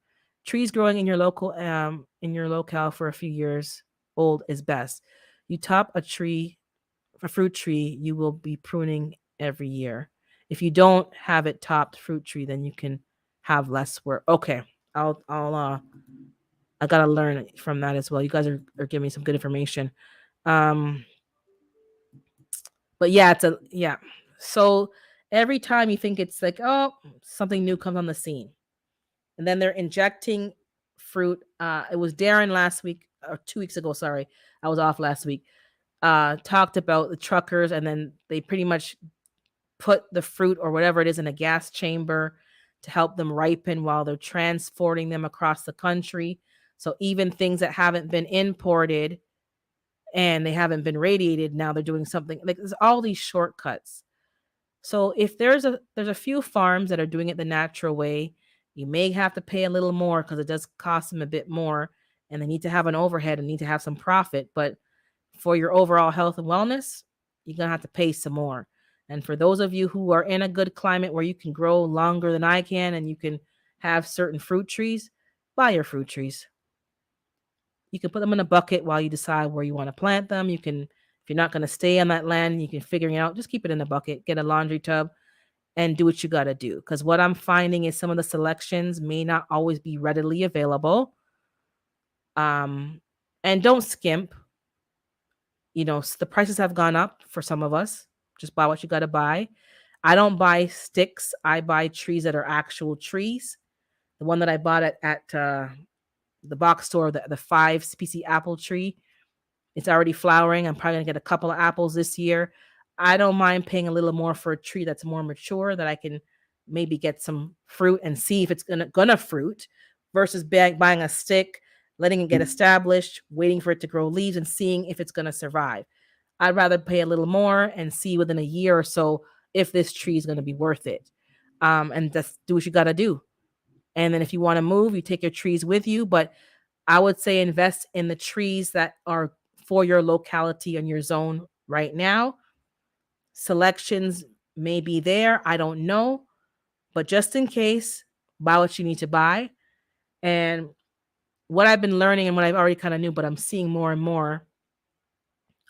Trees growing in your locale for a few years old is best. You top a fruit tree, you will be pruning every year. If you don't have it topped fruit tree, then you can have less work. Okay, I gotta learn from that as well. You guys are giving me some good information. Um, but yeah, yeah. So every time you think it's like, oh, something new comes on the scene, and then they're injecting fruit. It was Darren last week or 2 weeks ago. Sorry, I was off last week. Talked about the truckers, and then they pretty much put the fruit or whatever it is in a gas chamber to help them ripen while they're transporting them across the country. So even things that haven't been imported and they haven't been radiated, now they're doing something like there's all these shortcuts. So if there's a few farms that are doing it the natural way, you may have to pay a little more because it does cost them a bit more, and they need to have an overhead and need to have some profit. But for your overall health and wellness, you're gonna have to pay some more. And for those of you who are in a good climate where you can grow longer than I can and you can have certain fruit trees, buy your fruit trees. You can put them in a bucket while you decide where you want to plant them. You can, if you're not going to stay on that land, you can figure it out. Just keep it in a bucket, get a laundry tub, and do what you got to do. Because what I'm finding is some of the selections may not always be readily available. Um, and don't skimp. The prices have gone up for some of us. Just buy what you got to buy. I don't buy sticks. I buy trees that are actual trees. The one that I bought at the box store, the 5 species apple tree, it's already flowering. I'm probably gonna get a couple of apples this year. I don't mind paying a little more for a tree that's more mature that I can maybe get some fruit and see if it's gonna fruit versus buying a stick, letting it get established, waiting for it to grow leaves and seeing if it's gonna survive. I'd rather pay a little more and see within a year or so if this tree is gonna be worth it. And just do what you gotta do. And then if you want to move, you take your trees with you. But I would say invest in the trees that are for your locality and your zone right now. Selections may be there. I don't know. But just in case, buy what you need to buy. And what I've been learning and what I've already kind of knew, but I'm seeing more and more,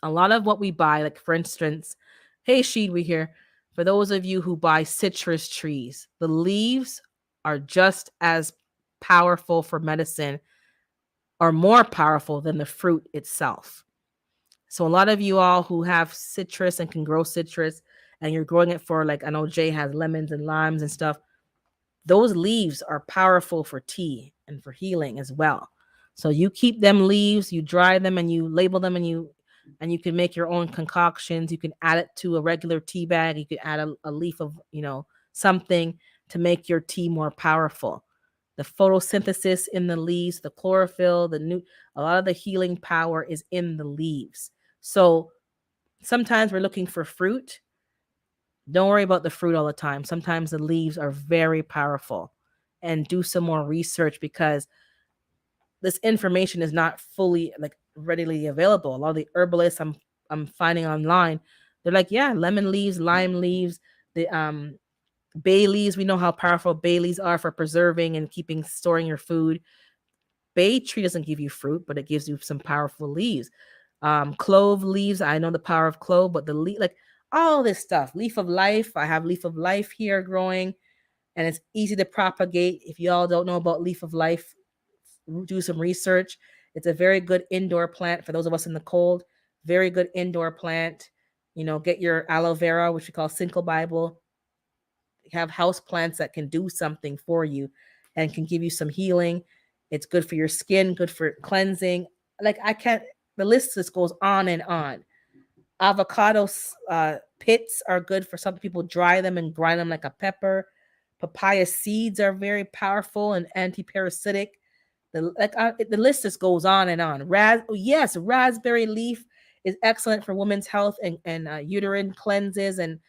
a lot of what we buy, like for instance, hey, Sheed, we here. For those of you who buy citrus trees, the leaves are just as powerful for medicine or more powerful than the fruit itself. So a lot of you all who have citrus and can grow citrus and you're growing it for, like, I know Jay has lemons and limes and stuff, those leaves are powerful for tea and for healing as well. So you keep them leaves, you dry them and you label them and you can make your own concoctions. You can add it to a regular tea bag. You can add a leaf of, something to make your tea more powerful. The photosynthesis in the leaves, the chlorophyll, a lot of the healing power is in the leaves. So sometimes we're looking for fruit. Don't worry about the fruit all the time. Sometimes the leaves are very powerful. And do some more research because this information is not fully like readily available. A lot of the herbalists I'm finding online, they're like, yeah, lemon leaves, lime leaves, the bay leaves. We know how powerful bay leaves are for preserving and storing your food. Bay tree doesn't give you fruit, but it gives you some powerful leaves. Clove leaves, I know the power of clove, but the leaf, like all this stuff, leaf of life. I have leaf of life here growing, and it's easy to propagate. If y'all don't know about leaf of life, do some research. It's a very good indoor plant for those of us in the cold. Very good indoor plant. Get your aloe vera, which we call Cinco Bible. Have house plants that can do something for you and can give you some healing. It's good for your skin, good for cleansing. Like I can't. The list just goes on and on. Avocado pits are good for some people. Dry them and grind them like a pepper. Papaya seeds are very powerful and anti-parasitic. The list just goes on and on. Yes, raspberry leaf is excellent for women's health and uterine cleanses and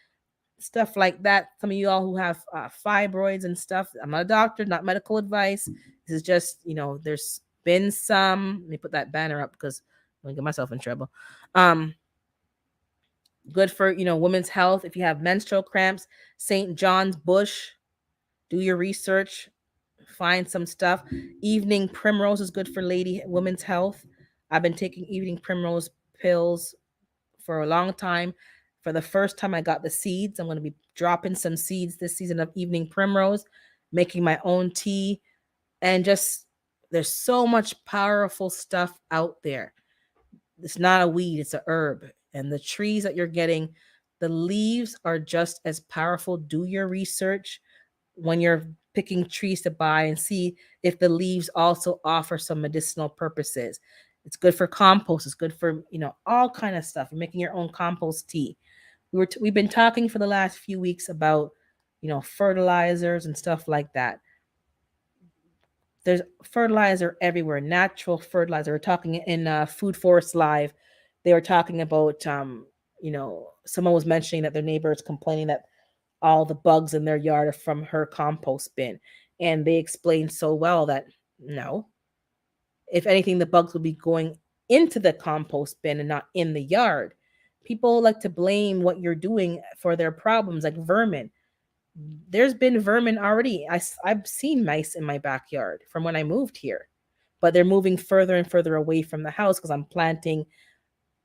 stuff like that. Some of you all who have fibroids and stuff. I'm not a doctor, not medical advice. This is just, there's been some. Let me put that banner up because I'm gonna get myself in trouble. Good for women's health. If you have menstrual cramps, St. John's bush. Do your research. Find some stuff. Evening primrose is good for women's health. I've been taking evening primrose pills for a long time. For the first time, I got the seeds. I'm going to be dropping some seeds this season of evening primrose, making my own tea, and just there's so much powerful stuff out there. It's not a weed, it's a herb. And the trees that you're getting, the leaves are just as powerful. Do your research when you're picking trees to buy and see if the leaves also offer some medicinal purposes. It's good for compost. It's good for, all kind of stuff. You're making your own compost tea. We've been talking for the last few weeks about, fertilizers and stuff like that. There's fertilizer everywhere, natural fertilizer. We're talking in Food Forest Live. They were talking about, someone was mentioning that their neighbor is complaining that all the bugs in their yard are from her compost bin. And they explained so well that no, if anything, the bugs would be going into the compost bin and not in the yard. People like to blame what you're doing for their problems, like vermin. There's been vermin already. I've seen mice in my backyard from when I moved here, but they're moving further and further away from the house because I'm planting,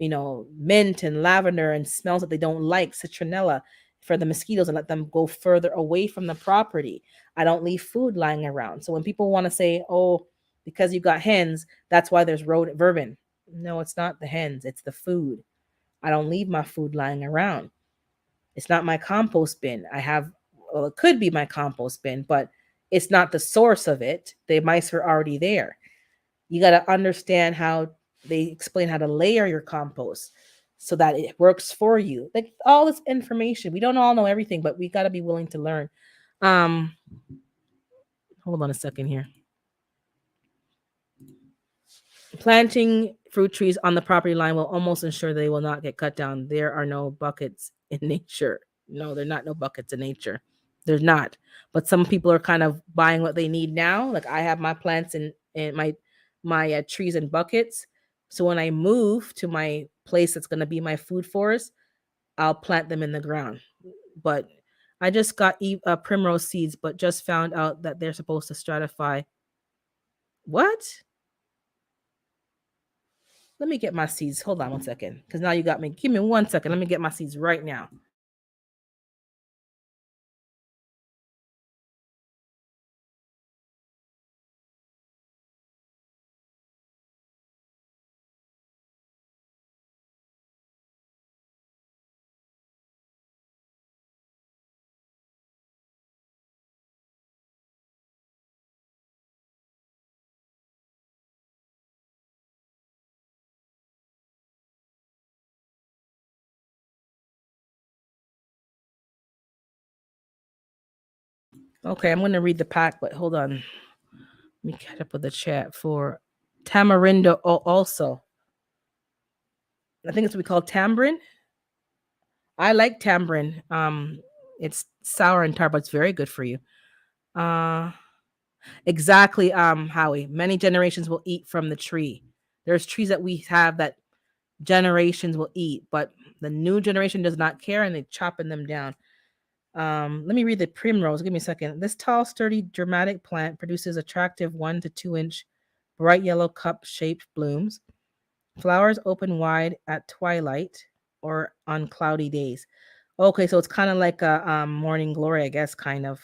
mint and lavender and smells that they don't like, citronella, for the mosquitoes, and let them go further away from the property. I don't leave food lying around. So when people want to say, oh, because you got hens, that's why there's rodent vermin. No, it's not the hens, it's the food. I don't leave my food lying around. It's not my compost bin. Well, it could be my compost bin, but it's not the source of it. The mice are already there. You got to understand how they explain how to layer your compost so that it works for you. Like all this information, we don't all know everything, but we got to be willing to learn. Um, Hold on a second here. Planting fruit trees on the property line will almost ensure they will not get cut down. There are no buckets in nature. No, they're not no buckets in nature. There's not. But some people are kind of buying what they need now. Like I have my plants and my trees in buckets. So when I move to my place that's going to be my food forest, I'll plant them in the ground. But I just got primrose seeds, but just found out that they're supposed to stratify. What? Let me get my seeds. Hold on one second, because now you got me. Give me 1 second. Let me get my seeds right now. Okay, I'm going to read the pack, but hold on. Let me catch up with the chat for tamarindo also. I think it's what we call tamarind. I like tamarind. It's sour and tart, but it's very good for you. Exactly, Howie. Many generations will eat from the tree. There's trees that we have that generations will eat, but the new generation does not care and they're chopping them down. Let me read the primrose. Give me a second. This tall, sturdy, dramatic plant produces attractive 1 to 2 inch bright yellow cup-shaped blooms. Flowers open wide at twilight or on cloudy days. Okay, so it's kind of like a morning glory, I guess, kind of,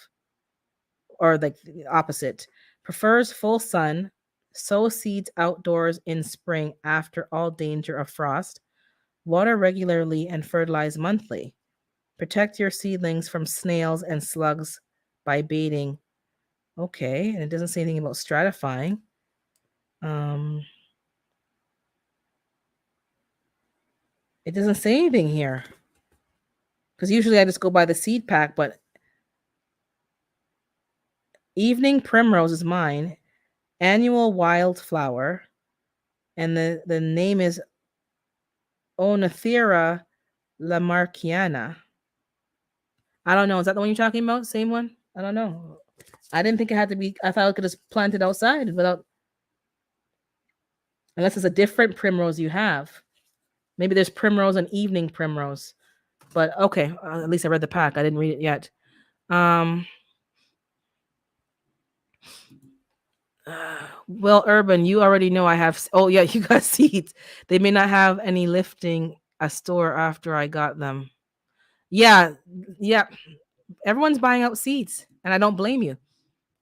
or like the opposite. Prefers full sun. Sow seeds outdoors in spring after all danger of frost. Water regularly and fertilize monthly. Protect your seedlings from snails and slugs by baiting. Okay, and it doesn't say anything about stratifying. It doesn't say anything here. Because usually I just go by the seed pack, but evening primrose is mine. Annual wildflower, and the name is Onothera lamarckiana. I don't know. Is that the one you're talking about? Same one? I don't know. I didn't think it had to be. I thought I could just plant it outside without, unless it's a different primrose you have. Maybe there's primrose and evening primrose. But okay, at least I read the pack. I didn't read it yet. Um, well, Urban, you already know I have. Oh yeah, you got seeds. They may not have any lifting a store after I got them. Yeah, yeah. Everyone's buying out seeds, and I don't blame you.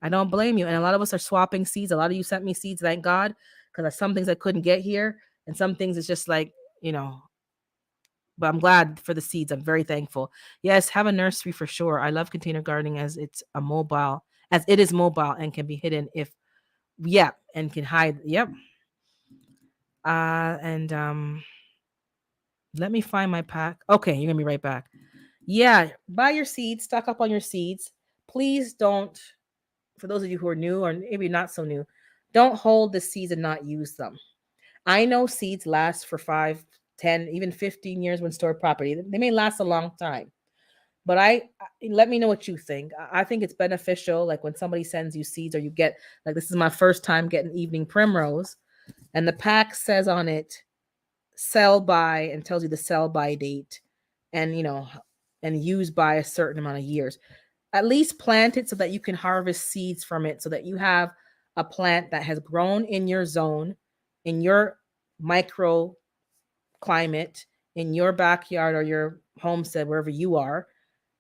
I don't blame you. And a lot of us are swapping seeds. A lot of you sent me seeds, thank God, because some things I couldn't get here, and some things it's just like, you know. But I'm glad for the seeds. I'm very thankful. Yes, have a nursery for sure. I love container gardening as it is mobile and can be hidden if, yeah, and can hide. Yep. And let me find my pack. Okay, you're gonna be right back. Yeah, buy your seeds, stock up on your seeds. Please don't, for those of you who are new or maybe not so new, don't hold the seeds and not use them. I know seeds last for 5, 10, even 15 years when stored properly. They may last a long time. But let me know what you think. I think it's beneficial, like when somebody sends you seeds or you get, like, this is my first time getting evening primrose, and the pack says on it sell by, and tells you the sell by date, and and use by a certain amount of years. At least plant it so that you can harvest seeds from it, so that you have a plant that has grown in your zone, in your micro climate, in your backyard or your homestead, wherever you are,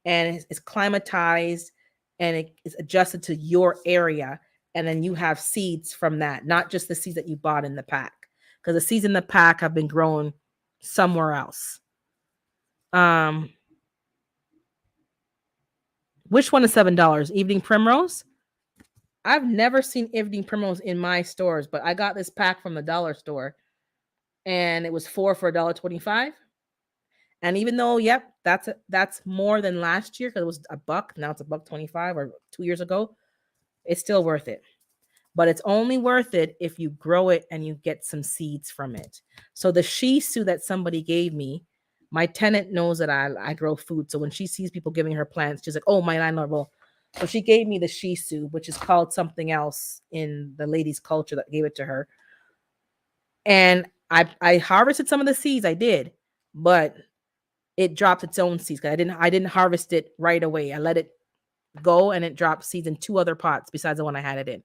and it's climatized and it is adjusted to your area. And then you have seeds from that, not just the seeds that you bought in the pack, because the seeds in the pack have been grown somewhere else. Um, which one is $7? Evening primrose? I've never seen evening primrose in my stores, but I got this pack from the dollar store, and it was 4 for $1.25. And even though, yep, that's more than last year because it was a buck. Now it's $1.25, or 2 years ago. It's still worth it. But it's only worth it if you grow it and you get some seeds from it. So the shisu that somebody gave me, my tenant knows that I grow food. So when she sees people giving her plants, she's like, oh, my landlord will. So she gave me the shisu, which is called something else in the lady's culture that gave it to her. And I harvested some of the seeds, I did, but it dropped its own seeds. I didn't harvest it right away. I let it go, and it dropped seeds in 2 other pots besides the one I had it in.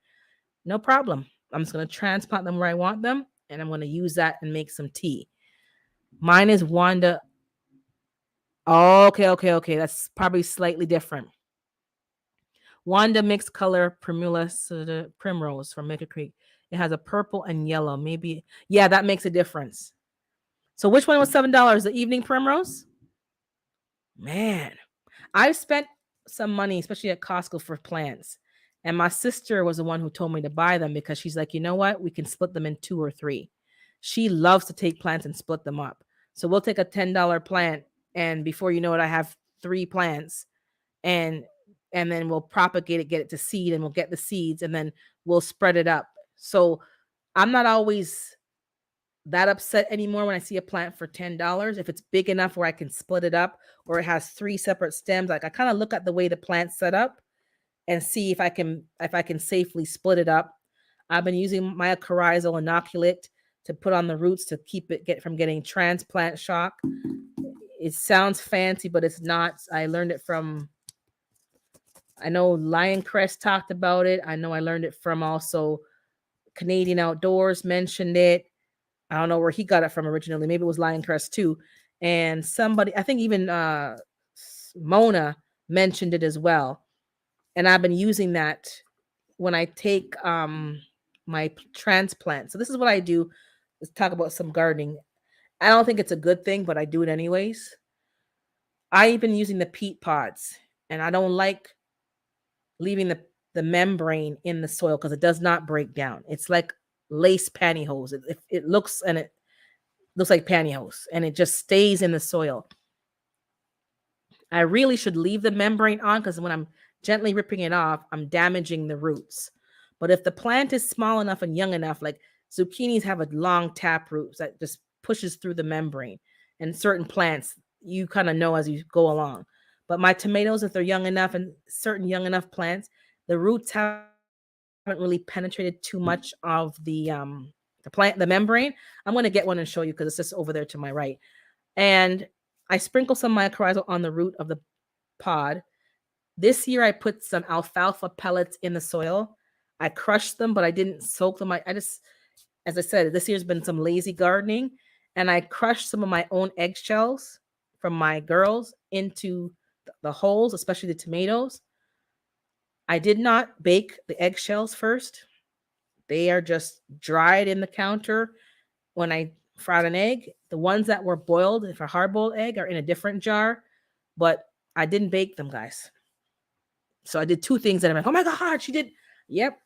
No problem. I'm just going to transplant them where I want them, and I'm going to use that and make some tea. Mine is Wanda. Oh, okay. That's probably slightly different. Wanda mixed color primrose from Maker Creek. It has a purple and yellow. Maybe, yeah, that makes a difference. So which one was $7? The evening primrose? Man, I've spent some money, especially at Costco, for plants. And my sister was the one who told me to buy them because she's like, you know what? We can split them in 2 or 3. She loves to take plants and split them up. So we'll take a $10 plant, and before you know it, I have 3 plants, and then we'll propagate it, get it to seed, and we'll get the seeds, and then we'll spread it up. So I'm not always that upset anymore when I see a plant for $10. If it's big enough where I can split it up, or it has 3 separate stems, like I kind of look at the way the plant's set up and see if I can safely split it up. I've been using mycorrhizal inoculate to put on the roots to keep it from getting transplant shock. It sounds fancy, but it's not. I learned it from, I know Lioncrest talked about it. I know I learned it from also Canadian Outdoors mentioned it. I don't know where he got it from originally. Maybe it was Lioncrest too. And somebody, I think even Mona mentioned it as well. And I've been using that when I take my transplant. So this is what I do. Let's talk about some gardening. I don't think it's a good thing, but I do it anyways. I've been using the peat pods, and I don't like leaving the membrane in the soil because it does not break down. It's like lace pantyhose. It looks like pantyhose, and it just stays in the soil. I really should leave the membrane on because when I'm gently ripping it off, I'm damaging the roots. But if the plant is small enough and young enough, like zucchinis have a long tap roots that just pushes through the membrane. And certain plants, you kind of know as you go along. But my tomatoes, if they're young enough and certain young enough plants, the roots haven't really penetrated too much of the plant, the membrane. I'm going to get one and show you because it's just over there to my right. And I sprinkle some mycorrhizal on the root of the pod. This year I put some alfalfa pellets in the soil. I crushed them, but I didn't soak them. I just, as I said, this year's been some lazy gardening. And I crushed some of my own eggshells from my girls into the holes, especially the tomatoes. I did not bake the eggshells first. They are just dried in the counter when I fried an egg. The ones that were boiled, if a hard boiled egg, are in a different jar, but I didn't bake them, guys. So I did two things that I'm like, oh my God, she did. Yep.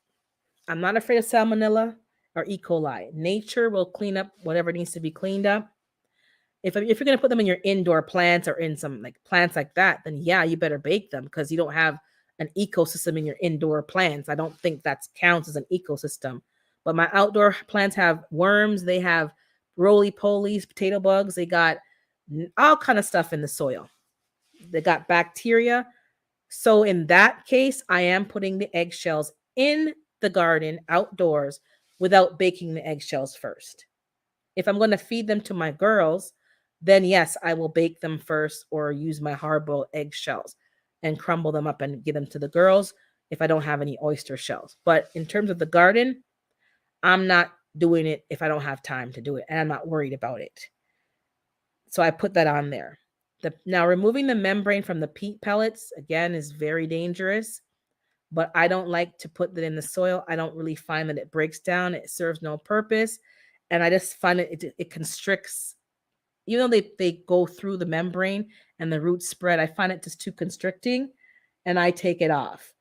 I'm not afraid of salmonella or E. coli. Nature will clean up whatever needs to be cleaned up. If you're going to put them in your indoor plants or in some like plants like that, then yeah, you better bake them because you don't have an ecosystem in your indoor plants. I don't think that counts as an ecosystem. But my outdoor plants have worms, they have roly polies, potato bugs, they got all kind of stuff in the soil. They got bacteria. So in that case, I am putting the eggshells in the garden outdoors without baking the eggshells first. If I'm going to feed them to my girls, then yes, I will bake them first or use my hard boiled eggshells and crumble them up and give them to the girls if I don't have any oyster shells. But in terms of the garden, I'm not doing it if I don't have time to do it and I'm not worried about it. So I put that on there. Now, removing the membrane from the peat pellets, again, is very dangerous, but I don't like to put that in the soil. I don't really find that it breaks down. It serves no purpose. And I just find it constricts, even though they go through the membrane and the roots spread, I find it just too constricting and I take it off.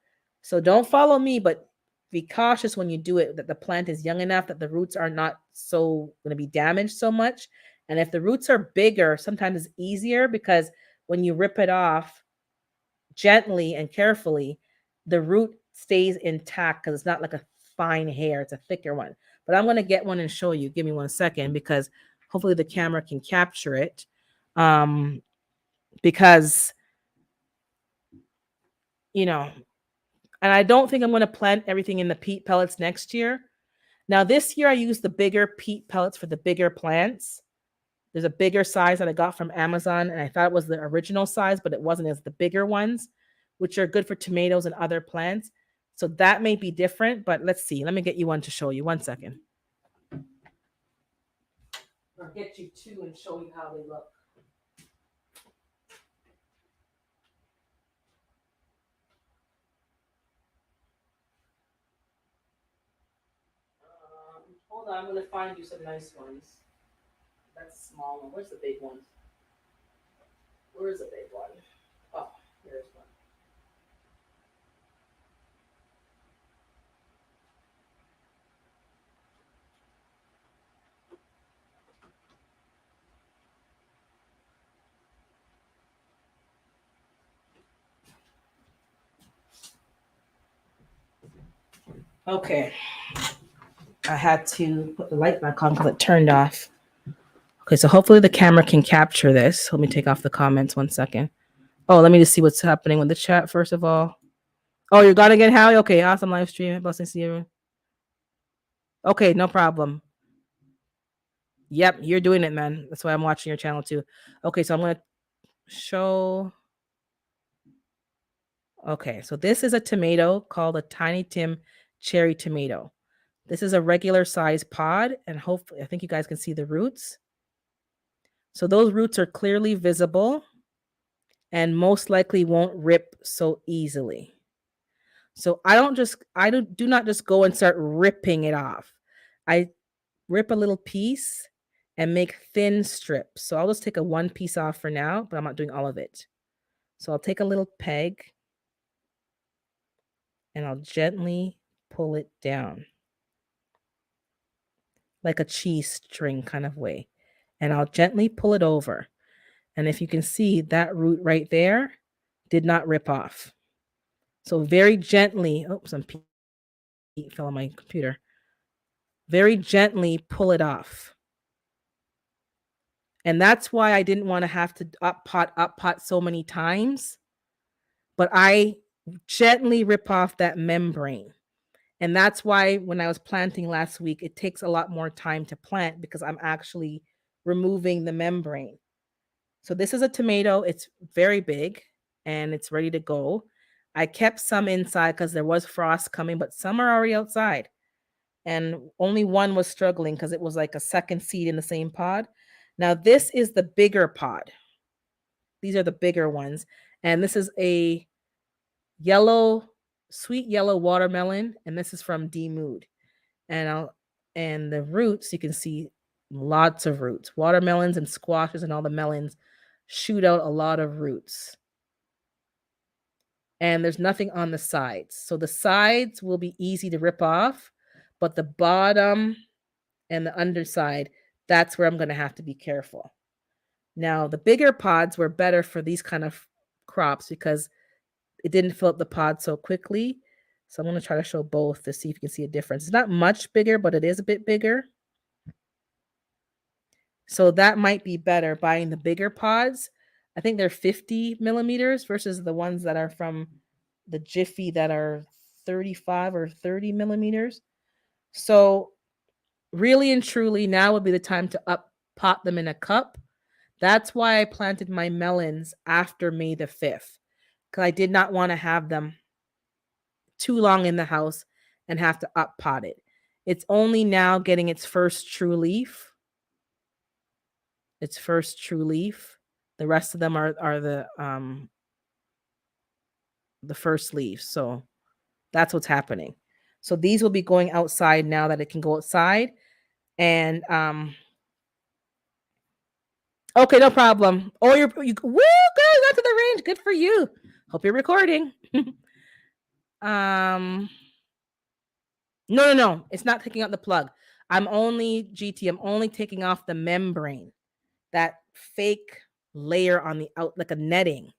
So don't follow me, but be cautious when you do it that the plant is young enough that the roots are not so going to be damaged so much. And if the roots are bigger, sometimes it's easier because when you rip it off gently and carefully, the root stays intact because it's not like a fine hair, it's a thicker one. But I'm going to get one and show you. Give me 1 second because hopefully the camera can capture it. Um, because, you know, and I don't think I'm going to plant everything in the peat pellets next year. Now, this year I used the bigger peat pellets for the bigger plants. There's a bigger size that I got from Amazon, and I thought it was the original size, but it wasn't. It's the bigger ones, which are good for tomatoes and other plants. So that may be different, but let's see. Let me get you one to show you. 1 second. I'll get you two and show you how they look. Hold on, I'm going to find you some nice ones. That's a small one. Where's the big one? Where's the big one? Oh, here's one. Okay. I had to put the light back on because it turned off. Okay, so hopefully the camera can capture this. Let me take off the comments 1 second. Oh, let me just see what's happening with the chat first of all. Oh, you're gonna get Howie? Okay, awesome live stream. Blessings to you. Okay, no problem. Yep, you're doing it, man. That's why I'm watching your channel too. Okay, so I'm gonna show. Okay, so this is a tomato called a Tiny Tim cherry tomato. This is a regular size pod, and hopefully, I think you guys can see the roots. So those roots are clearly visible and most likely won't rip so easily. So do not just go and start ripping it off. I rip a little piece and make thin strips. So I'll just take a one piece off for now, but I'm not doing all of it. So I'll take a little peg and I'll gently pull it down like a cheese string kind of way. And I'll gently pull it over. And if you can see, that root right there did not rip off. So very gently, oh, some peat fell on my computer. Very gently pull it off. And that's why I didn't want to have to up pot so many times. But I gently rip off that membrane. And that's why when I was planting last week, it takes a lot more time to plant because I'm actually removing the membrane. So this is a tomato. It's very big and it's ready to go. I kept some inside because there was frost coming, but some are already outside. And only one was struggling because it was like a second seed in the same pod. Now, this is the bigger pod. These are the bigger ones. And this is a yellow, sweet yellow watermelon. And this is from D Mood. And the roots, you can see lots of roots. Watermelons and squashes and all the melons shoot out a lot of roots. And there's nothing on the sides. So the sides will be easy to rip off, but the bottom and the underside, that's where I'm going to have to be careful. Now, the bigger pods were better for these kind of crops because it didn't fill up the pod so quickly. So I'm going to try to show both to see if you can see a difference. It's not much bigger, but it is a bit bigger. So that might be better buying the bigger pods. I think they're 50 millimeters versus the ones that are from the Jiffy that are 35 or 30 millimeters. So really and truly, now would be the time to up pot them in a cup. That's why I planted my melons after May the 5th, because I did not want to have them too long in the house and have to up pot it. It's only now getting its first true leaf. Its first true leaf. The rest of them are the first leaves. So that's what's happening. So these will be going outside now that it can go outside. And okay, no problem. Oh, you woo, girl, you got to the range. Good for you. Hope you're recording. No. It's not taking out the plug. I'm only taking off the membrane. That fake layer on the out, like a netting.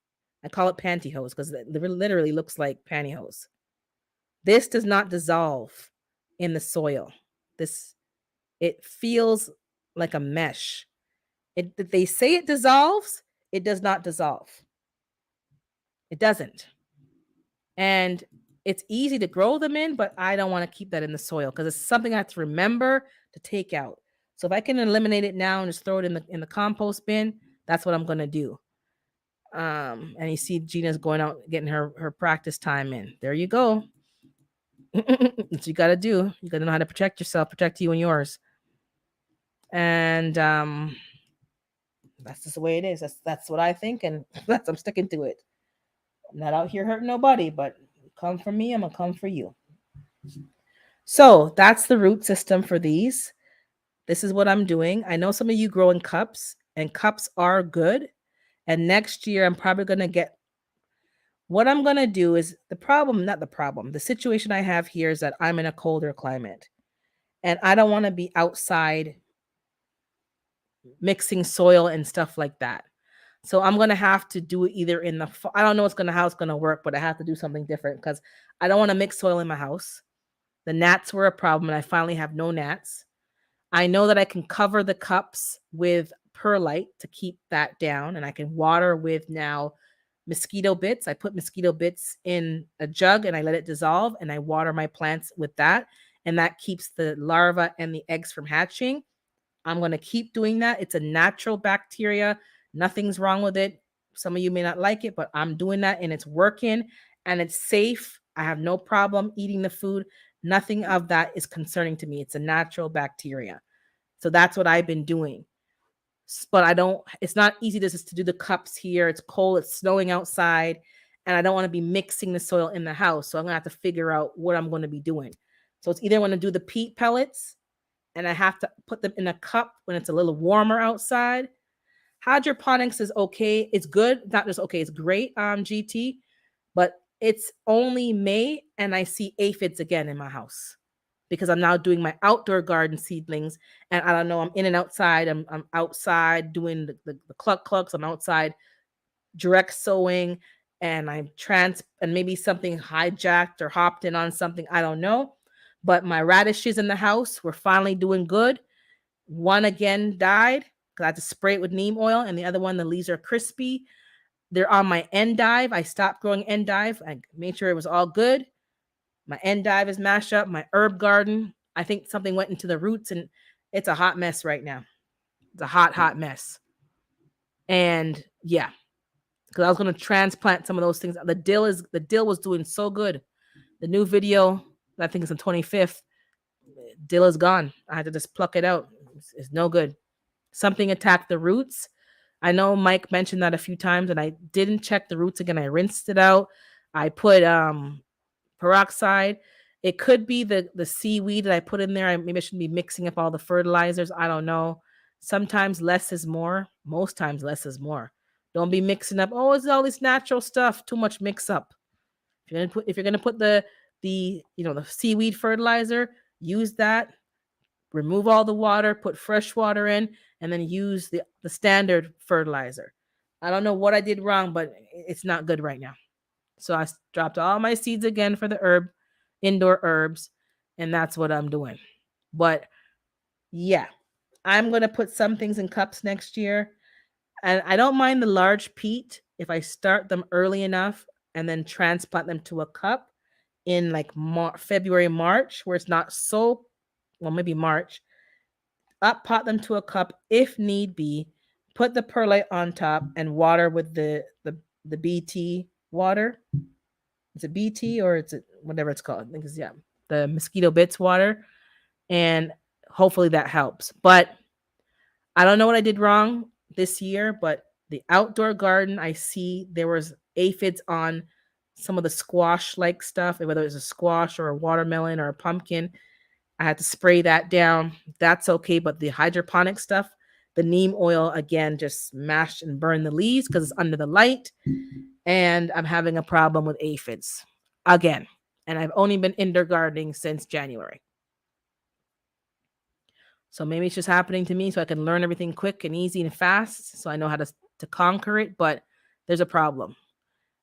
I call it pantyhose because it literally looks like pantyhose. This does not dissolve in the soil. It feels like a mesh. They say it dissolves. It does not dissolve. It doesn't. And it's easy to grow them in, but I don't want to keep that in the soil because it's something I have to remember to take out. So if I can eliminate it now and just throw it in the compost bin, that's what I'm going to do. And you see Gina's going out getting her practice time in. There you go. That's what you got to do. You got to know how to protect yourself, protect you and yours. And that's just the way it is. That's what I think, and I'm sticking to it. I'm not out here hurting nobody, but come for me, I'm gonna come for you. So that's the root system for these. This is what I'm doing. I know some of you grow in cups, and cups are good. And next year, I'm probably gonna get. What I'm gonna do is the situation I have here is that I'm in a colder climate, and I don't want to be outside mixing soil and stuff like that. So I'm gonna have to do it either in the I don't know how it's gonna work, but I have to do something different because I don't want to mix soil in my house. The gnats were a problem, and I finally have no gnats. I know that I can cover the cups with perlite to keep that down, and I can water with now mosquito bits. I put mosquito bits in a jug and I let it dissolve, and I water my plants with that, and that keeps the larvae and the eggs from hatching. I'm going to keep doing that. It's a natural bacteria. Nothing's wrong with it. Some of you may not like it, but I'm doing that and it's working and it's safe. I have no problem eating the food. Nothing of that is concerning to me. It's a natural bacteria. So that's what I've been doing. But it's not easy to do the cups here. It's cold, it's snowing outside, and I don't want to be mixing the soil in the house. So I'm going to have to figure out what I'm going to be doing. So it's either I'm going to do the peat pellets and I have to put them in a cup when it's a little warmer outside. Hydroponics is okay. It's good. Not just okay. It's great, GT, but it's only May and I see aphids again in my house. because I'm now doing my outdoor garden seedlings. And I don't know, I'm in and outside. I'm outside doing the cluck clucks. I'm outside direct sowing, and I'm and maybe something hijacked or hopped in on something. I don't know. But my radishes in the house were finally doing good. One again died because I had to spray it with neem oil, and the other one, the leaves are crispy. They're on my endive. I stopped growing endive. I made sure it was all good. My endive is mashed up. My herb garden, I think something went into the roots, and it's a hot mess right now. It's a hot, hot mess. And yeah, because I was gonna transplant some of those things. The dill was doing so good. The new video, I think it's the 25th. Dill is gone. I had to just pluck it out. It's no good. Something attacked the roots. I know Mike mentioned that a few times, and I didn't check the roots again. I rinsed it out. I put peroxide. It could be the seaweed that I put in there. Maybe I shouldn't be mixing up all the fertilizers. I don't know. Sometimes less is more. Most times less is more. Don't be mixing up. Oh, it's all this natural stuff. Too much mix up. If you're gonna put the seaweed fertilizer, use that. Remove all the water. Put fresh water in, and then use the standard fertilizer. I don't know what I did wrong, but it's not good right now. So I dropped all my seeds again for the indoor herbs, and that's what I'm doing. But yeah, I'm going to put some things in cups next year. And I don't mind the large peat if I start them early enough and then transplant them to a cup in like February, March, where it's not so, well, maybe March. Up pot them to a cup if need be. Put the perlite on top and water with the BT water. Is it BT or it's whatever it's called? I think it's, yeah, the mosquito bits water, and hopefully that helps. But I don't know what I did wrong this year, but the outdoor garden, I see there was aphids on some of the squash like stuff, whether it's a squash or a watermelon or a pumpkin. I had to spray that down. That's okay, but the hydroponic stuff, the neem oil again just mashed and burned the leaves because it's under the light, and I'm having a problem with aphids again. And I've only been indoor gardening since January. So maybe it's just happening to me so I can learn everything quick and easy and fast so I know how to conquer it, but there's a problem.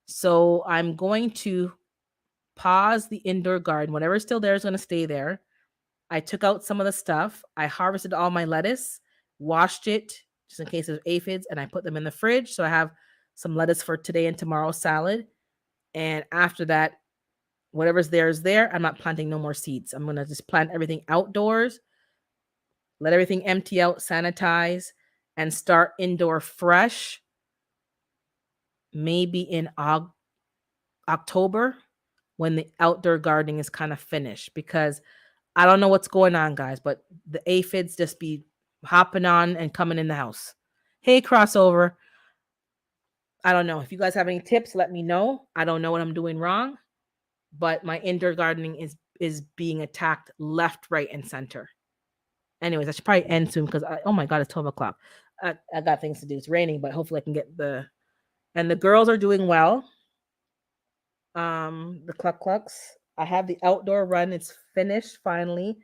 So I'm going to pause the indoor garden. Whatever's still there is going to stay there. I took out some of the stuff. I harvested all my lettuce, washed it just in case of aphids, and I put them in the fridge. So I have some lettuce for today and tomorrow's salad. And after that, whatever's there is there. I'm not planting no more seeds. I'm going to just plant everything outdoors, let everything empty out, sanitize, and start indoor fresh, maybe in October when the outdoor gardening is kind of finished, because I don't know what's going on, guys, but the aphids just be hopping on and coming in the house. Hey, crossover. I don't know. If you guys have any tips, let me know. I don't know what I'm doing wrong, but my indoor gardening is being attacked left, right, and center. Anyways, I should probably end soon because oh my god, it's 12 o'clock. I got things to do. It's raining, but hopefully I can get and the girls are doing well. The cluck clucks. I have the outdoor run. It's finished finally.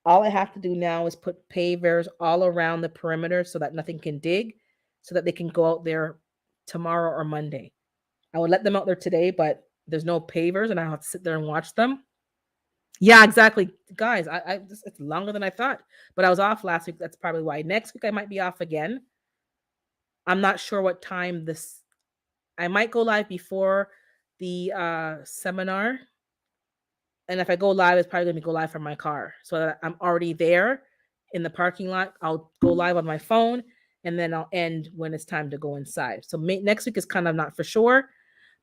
All I have to do now is put pavers all around the perimeter so that nothing can dig, so that they can go out there tomorrow or Monday. I would let them out there today, but there's no pavers and I have to sit there and watch them. Yeah, exactly. Guys, it's longer than I thought, but I was off last week. That's probably why. Next week I might be off again. I'm not sure what time I might go live before the seminar. And if I go live, it's probably going to go live from my car. So that I'm already there in the parking lot. I'll go live on my phone, and then I'll end when it's time to go inside. So next week is kind of not for sure,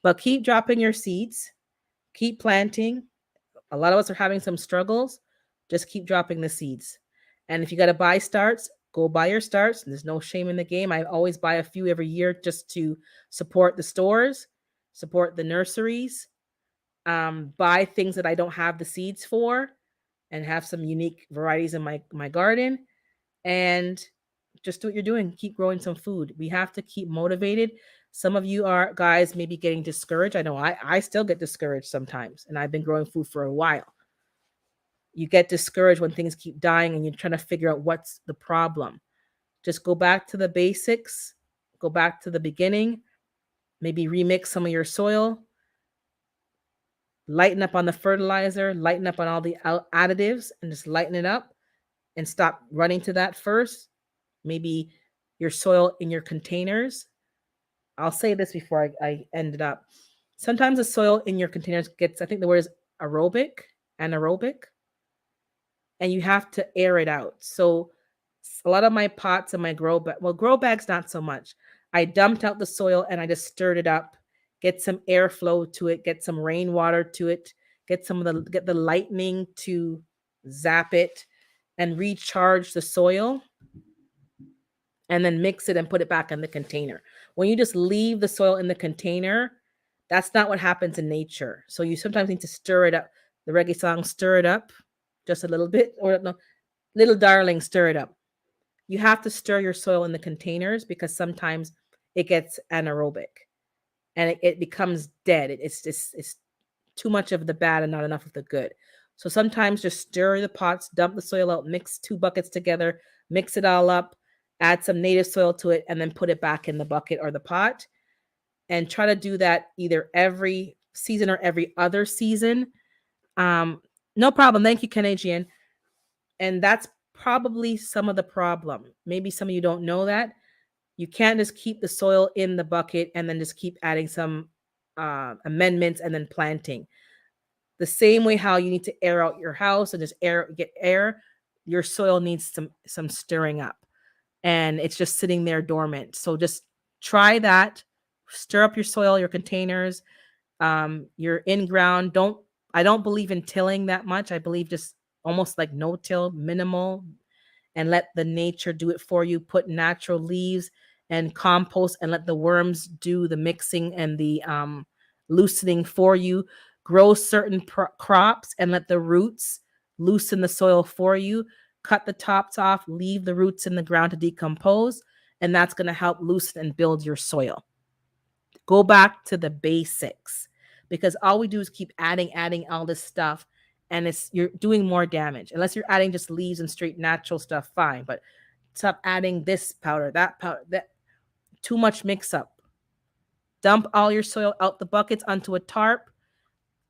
but keep dropping your seeds, keep planting. A lot of us are having some struggles. Just keep dropping the seeds. And if you got to buy starts, go buy your starts. There's no shame in the game. I always buy a few every year just to support the stores, support the nurseries, buy things that I don't have the seeds for, and have some unique varieties in my garden, and just do what you're doing. Keep growing some food. We have to keep motivated. Some of you are guys maybe getting discouraged. I know I still get discouraged sometimes, and I've been growing food for a while. You get discouraged when things keep dying and you're trying to figure out what's the problem. Just go back to the basics, go back to the beginning, maybe remix some of your soil, lighten up on the fertilizer, lighten up on all the additives, and just lighten it up and stop running to that first. Maybe your soil in your containers. I'll say this before I end it up. Sometimes the soil in your containers gets, I think the word is anaerobic, and you have to air it out. So a lot of my pots and my grow bags, not so much. I dumped out the soil and I just stirred it up, get some airflow to it, get some rainwater to it, get the lightning to zap it and recharge the soil, and then mix it and put it back in the container. When you just leave the soil in the container, that's not what happens in nature. So you sometimes need to stir it up. The reggae song, stir it up just a little bit, or no, little darling, stir it up. You have to stir your soil in the containers because sometimes it gets anaerobic and it becomes dead. It's too much of the bad and not enough of the good. So sometimes just stir the pots, dump the soil out, mix 2 buckets together, mix it all up, add some native soil to it, and then put it back in the bucket or the pot. And try to do that either every season or every other season. No problem. Thank you, Canadian. And that's probably some of the problem. Maybe some of you don't know that. You can't just keep the soil in the bucket and then just keep adding some amendments and then planting. The same way how you need to air out your house and just get air, your soil needs some stirring up, and it's just sitting there dormant. So just try that. Stir up your soil, your containers, your in ground. I don't believe in tilling that much. I believe just almost like no till, minimal, and let the nature do it for you. Put natural leaves and compost and let the worms do the mixing and the loosening for you. Grow certain crops and let the roots loosen the soil for you. Cut the tops off, leave the roots in the ground to decompose, and that's going to help loosen and build your soil. Go back to the basics, because all we do is keep adding all this stuff, and you're doing more damage. Unless you're adding just leaves and straight natural stuff, fine, but stop adding this powder, that too much mix up. Dump all your soil out the buckets onto a tarp.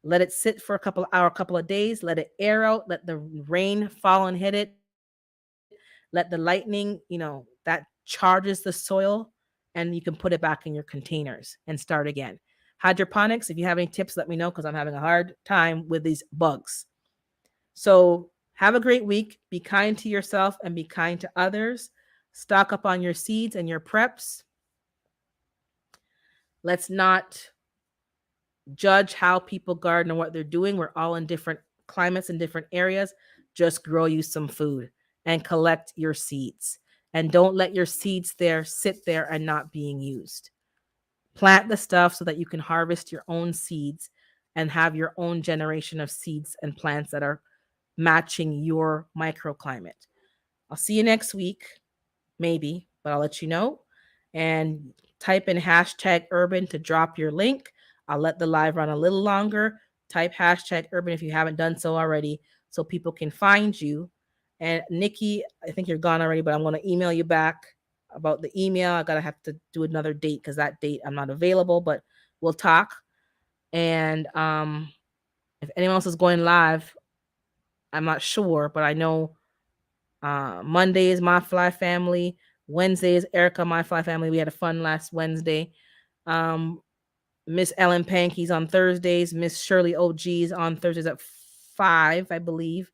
Let it sit for a couple of days. Let it air out. Let the rain fall and hit it. Let the lightning, that charges the soil, and you can put it back in your containers and start again. Hydroponics, if you have any tips, let me know, because I'm having a hard time with these bugs. So have a great week. Be kind to yourself and be kind to others. Stock up on your seeds and your preps. Let's not judge how people garden and what they're doing. We're all in different climates and different areas. Just grow you some food and collect your seeds. And don't let your seeds sit there and not being used. Plant the stuff so that you can harvest your own seeds and have your own generation of seeds and plants that are matching your microclimate. I'll see you next week, maybe, but I'll let you know. And type in #urban to drop your link. I'll let the live run a little longer. Type #urban if you haven't done so already, so people can find you. And Nikki, I think you're gone already, but I'm going to email you back about the email. I gotta have to do another date because that date I'm not available, but we'll talk. And if anyone else is going live, I'm not sure, but I know Monday is My Fly Family. Wednesday is Erica My Fly Family. We had a fun last Wednesday. Miss Ellen Pankey's on Thursdays. Miss Shirley OG's on Thursdays at 5, I believe.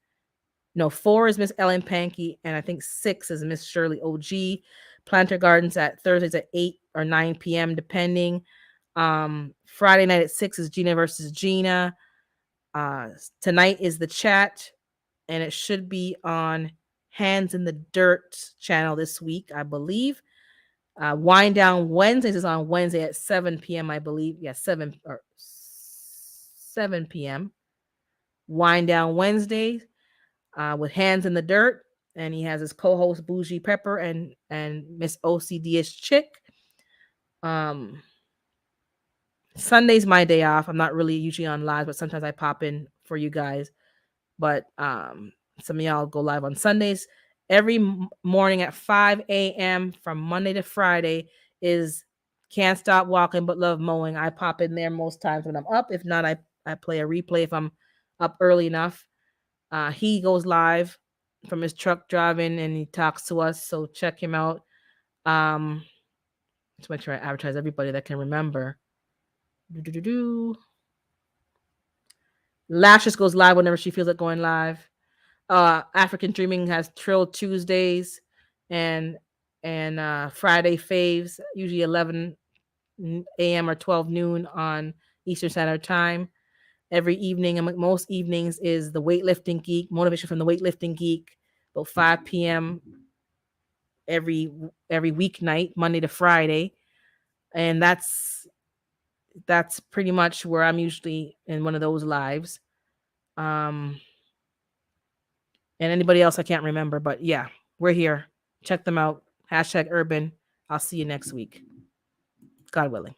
No, 4 is Miss Ellen Pankey, and I think 6 is Miss Shirley OG. Planter Gardens at Thursdays at 8 or 9 p.m. depending. Friday night at 6 is Gina versus Gina. Tonight is the chat, and it should be on Hands in the Dirt channel this week, I believe. Wind Down Wednesdays is on Wednesday at 7 p.m., I believe. Yeah, 7 p.m. Wind Down Wednesdays with Hands in the Dirt. And he has his co-host Bougie Pepper and Miss OCD's Chick. Sunday's my day off. I'm not really usually on live, but sometimes I pop in for you guys. but some of y'all go live on Sundays. Every morning at 5 a.m. from Monday to Friday is Can't Stop Walking But Love Mowing. I pop in there most times when I'm up. If not, I play a replay if I'm up early enough. He goes live from his truck driving and he talks to us. So check him out. To make sure I advertise everybody that can remember. Do-do-do-do. Lashes goes live whenever she feels like going live. African Dreaming has Trill Tuesdays and Friday faves, usually 11 a.m. or 12 noon on Eastern Standard Time. Every evening, and most evenings, is the Weightlifting Geek, Motivation from the Weightlifting Geek, about 5 p.m. every weeknight, Monday to Friday, and that's pretty much where I'm usually in one of those lives. And anybody else I can't remember, but yeah, we're here. Check them out. #urban. I'll see you next week. God willing.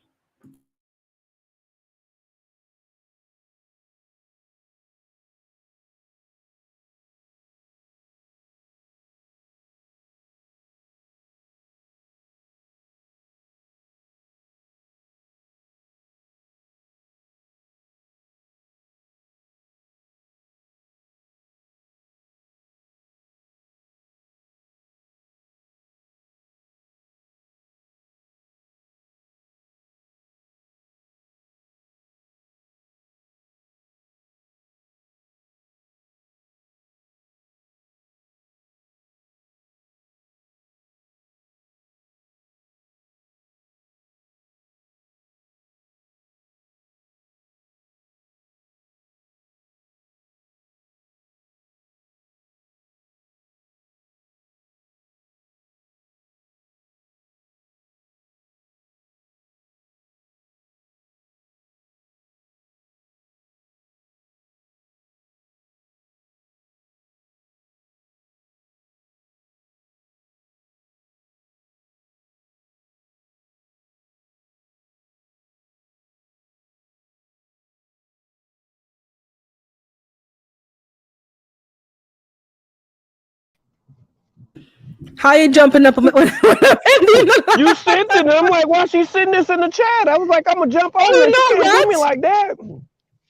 How you jumping up when I'm ending? You sent it, and I'm like, why she sending this in the chat? I was like, I'm gonna jump on Oh there. She no, can't do me what? like that.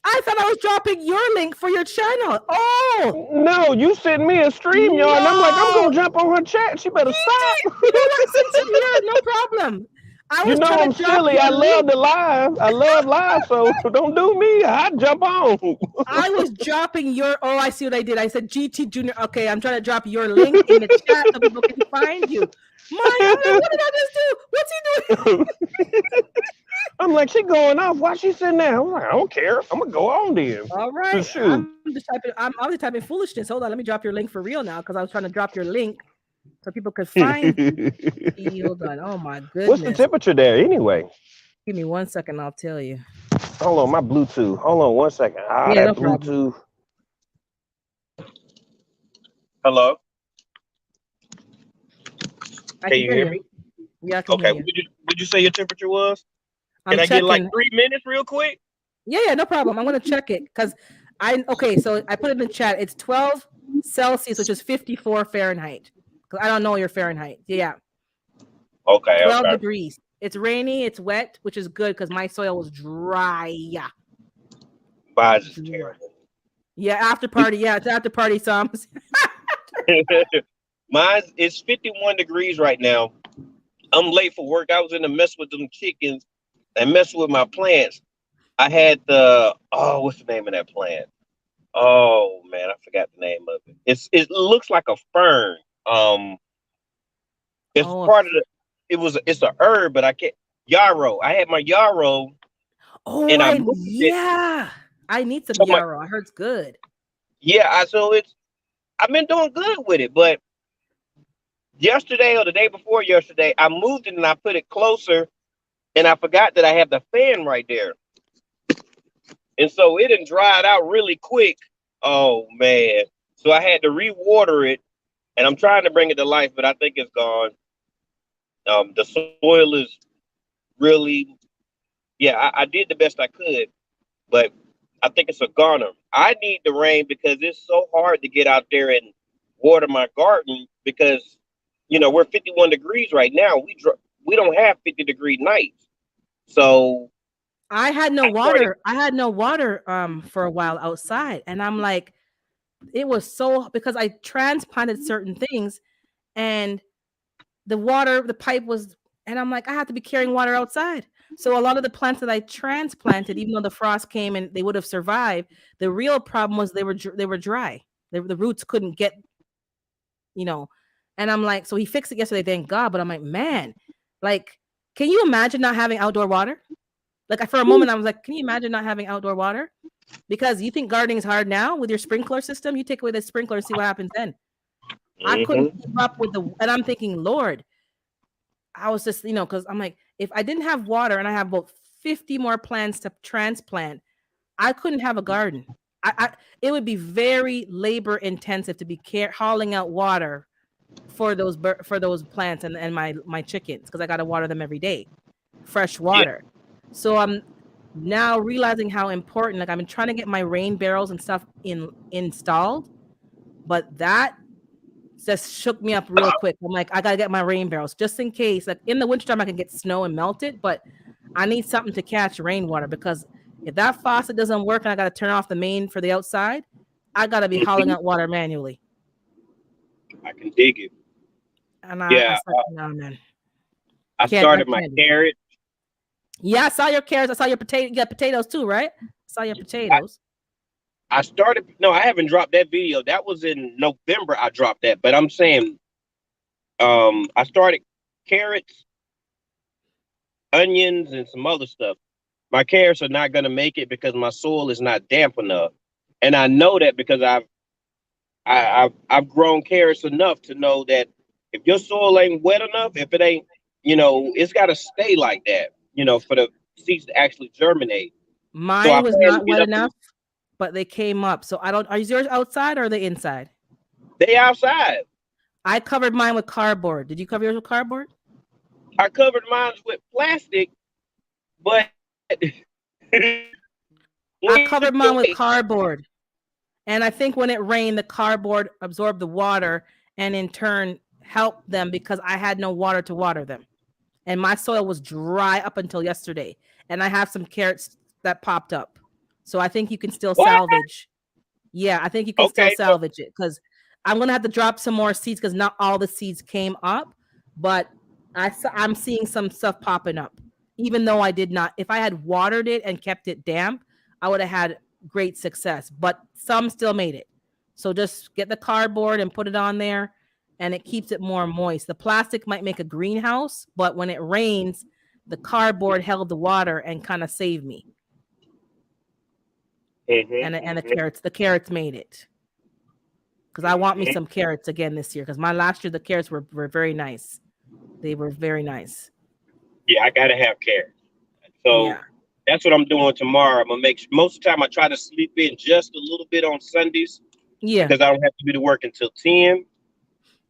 I thought I was dropping your link for your channel. Oh No, you sent me a stream, y'all, and I'm like, I'm no, gonna jump on her chat. She better stop. you know what? Since you're here, no problem. I You was know trying I'm to drop silly. your I love link. the live. I love live, so don't do me. I jump on. I was dropping your. Oh, I see what I did. I said GT Junior. Okay, I'm trying to drop your link in the chat so people can find you. I'm like, what did I just do? What's he doing? I'm like, she going off. Why she sitting there? I'm like, I don't care. I'm gonna go on then. All right, Shoot. I'm just typing. I'm only typing foolishness. Hold on, let me drop your link for real now because I was trying to drop your link so people could find you. Hold on. Oh my What's the goodness. temperature there anyway? Give me 1 second. I'll tell you. Hold on, my Bluetooth. Hold on 1 second. Ah, Yeah, that no problem. Bluetooth. Hello. I Can can you hear hear you. me? Yeah, I can hear Okay. you. Would you say your temperature was? Can I'm I get like checking. 3 minutes real quick? Yeah, no problem. I'm gonna check it because okay. So I put it in the chat. It's 12 Celsius, which is 54 Fahrenheit. Because I don't know your Fahrenheit. Yeah, Okay, 12 okay. degrees. It's rainy. It's wet, which is good because my soil was dry. Yeah, Mine's is dry. terrible. Yeah, after party. Yeah, it's after party. So I'm Mine's it's 51 degrees right now. I'm late for work. I was in the mess with them chickens and messing with my plants. I had what's the name of that plant? Oh man, I forgot the name of it. It looks like a fern. It's oh, part of it's a herb, but I can't yarrow. I had my yarrow oh, and I moved it. yeah. I need some So my yarrow. I heard it's good. yeah, so I've been doing good with it, but yesterday or the day before yesterday, I moved it and I put it closer and I forgot that I have the fan right there. And so it didn't dry it out really quick. Oh man. So I had to re-water it and I'm trying to bring it to life, but I think it's gone. The soil is really, yeah, I did the best I could, but I think it's a goner. I need the rain because it's so hard to get out there and water my garden because we're 51 degrees right now. We don't have 50-degree nights. So I had no I started. water. I had no water for a while outside. And I'm like, it was so because I transplanted certain things and the pipe was, and I'm like, I have to be carrying water outside. So a lot of the plants that I transplanted, even though the frost came and they would have survived, the real problem was they were dry. The roots couldn't get, you know. And I'm like, so he fixed it yesterday, thank God. But I'm like, man, like, can you imagine not having outdoor water? Like for a moment, I was like, can you imagine not having outdoor water? Because you think gardening is hard now with your sprinkler system. You take away the sprinkler and see what happens then. I couldn't Mhm. keep up with and I'm thinking, Lord, I was just, because I'm like, if I didn't have water and I have about 50 more plants to transplant, I couldn't have a garden. It would be very labor intensive to be hauling out water for those plants and my chickens because I got to water them every day, fresh Yeah. water. So I'm now realizing how important. Like I've been trying to get my rain barrels and stuff installed, but that just shook me up real quick. I'm like, I gotta get my rain barrels just in case. Like in the wintertime, I can get snow and melt it, but I need something to catch rainwater because if that faucet doesn't work and I gotta turn off the main for the outside, I gotta be hauling Mhm. out water manually. I can dig it. And I Yeah. was like, no, man, I I started my can't. carrot. Yeah, I saw your carrots. I saw your potato. You got potatoes too, right? I saw your I, potatoes. I started. No, I haven't dropped that video. That was in November. I dropped that, but I'm saying, I started carrots, onions, and some other stuff. My carrots are not going to make it because my soil is not damp enough, and I know that because I've grown carrots enough to know that if your soil ain't wet enough, if it ain't, it's got to stay like that, for the seeds to actually germinate. So I Mine was plan to not get wet up. enough, but they came up. So I don't. Are yours outside or are they inside? They outside. I covered mine with cardboard. Did you cover yours with cardboard? I covered mine with plastic, but I when covered you mine with wait, cardboard. And I think when it rained, the cardboard absorbed the water and in turn helped them because I had no water to water them. And my soil was dry up until yesterday. And I have some carrots that popped up. So I think you can still what? salvage. Yeah, I think you can still Okay, so salvage it because I'm gonna have to drop some more seeds because not all the seeds came up, but I'm seeing some stuff popping up. Even though I did not, if I had watered it and kept it damp, I would have had great success. But some still made it. So just get the cardboard and put it on there, and it keeps it more moist. The plastic might make a greenhouse, but when it rains, the cardboard held the water and kind of saved me. And mhm. the carrots made it because I want me some carrots again this year because my last year the carrots were very nice. They were very nice. Yeah, I gotta have carrots. So Yeah. that's what I'm doing tomorrow. I'm gonna most of the time I try to sleep in just a little bit on Sundays Yeah. because I don't have to be to work until 10.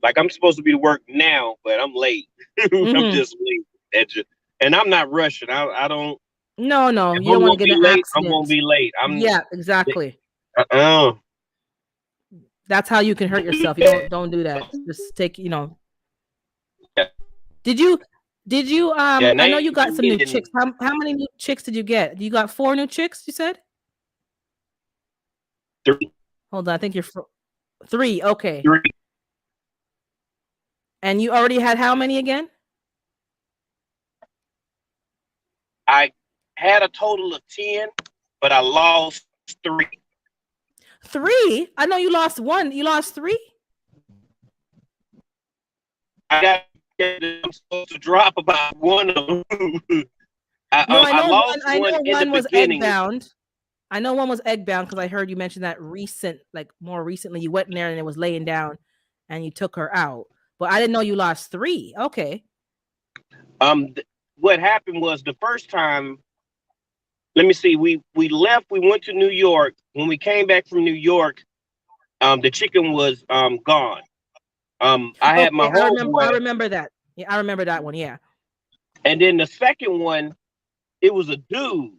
Like I'm supposed to be to work now, but I'm late. I'm Hmm. just late. And I'm not rushing. I don't. No, If you I'm don't want gonna to get be in an late, I'm gonna accident. be late. Yeah, exactly. Uh. That's how you can hurt yourself. You don't do that. Just take, Did you Yeah, and I I know you ain't got some new getting chicks. How many new chicks did you get? You got 4 new chicks, you said? 3. Hold on, I think you're 3. Okay. 3. And you already had how many again? I had a total of 10, but I lost 3. 3? I know you lost 1. You lost 3? I got. I'm supposed to drop about one of them. No, I I know one. lost I one know in the one was egg beginning. bound. I know one was egg bound because I heard you mention that more recently. You went in there and it was laying down, and you took her out. But I didn't know you lost 3. Okay. What happened was the first time. Let me see. We left. We went to New York. When we came back from New York, the chicken was gone. I had my Okay, I homeboy, remember that. Yeah, I remember that one. Yeah. and then the second one, it was a dude.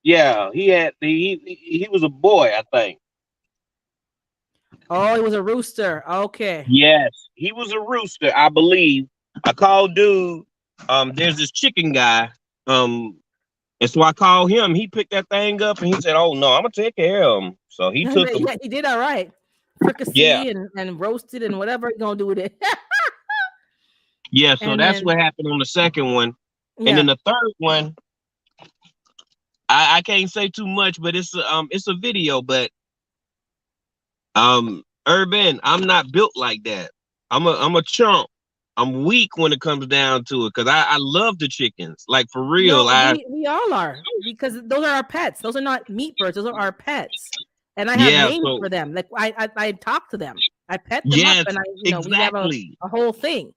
Yeah, he was a boy, I think. Oh, it was a rooster. Okay. Yes, he was a rooster, I believe. I called dude. There's this chicken guy. Um, and so I called him. He picked that thing up and he said, "Oh no, I'm gonna take care of him." So he took him. Yeah, he did all right. Yeah, Fricassee and roasted and whatever you gonna do with it. yeah. So And that's then what happened on the second one, and then yeah. the third one. I can't say too much, but it's a video. But Urban, I'm not built like that. I'm a chump. I'm weak when it comes down to it because I love the chickens. Like for real. No, we all are because those are our pets. Those are not meat birds. Those are our pets. And I have Yeah, names so for them. Like I talk to them. I pet them up yes, and we have exactly. a whole thing.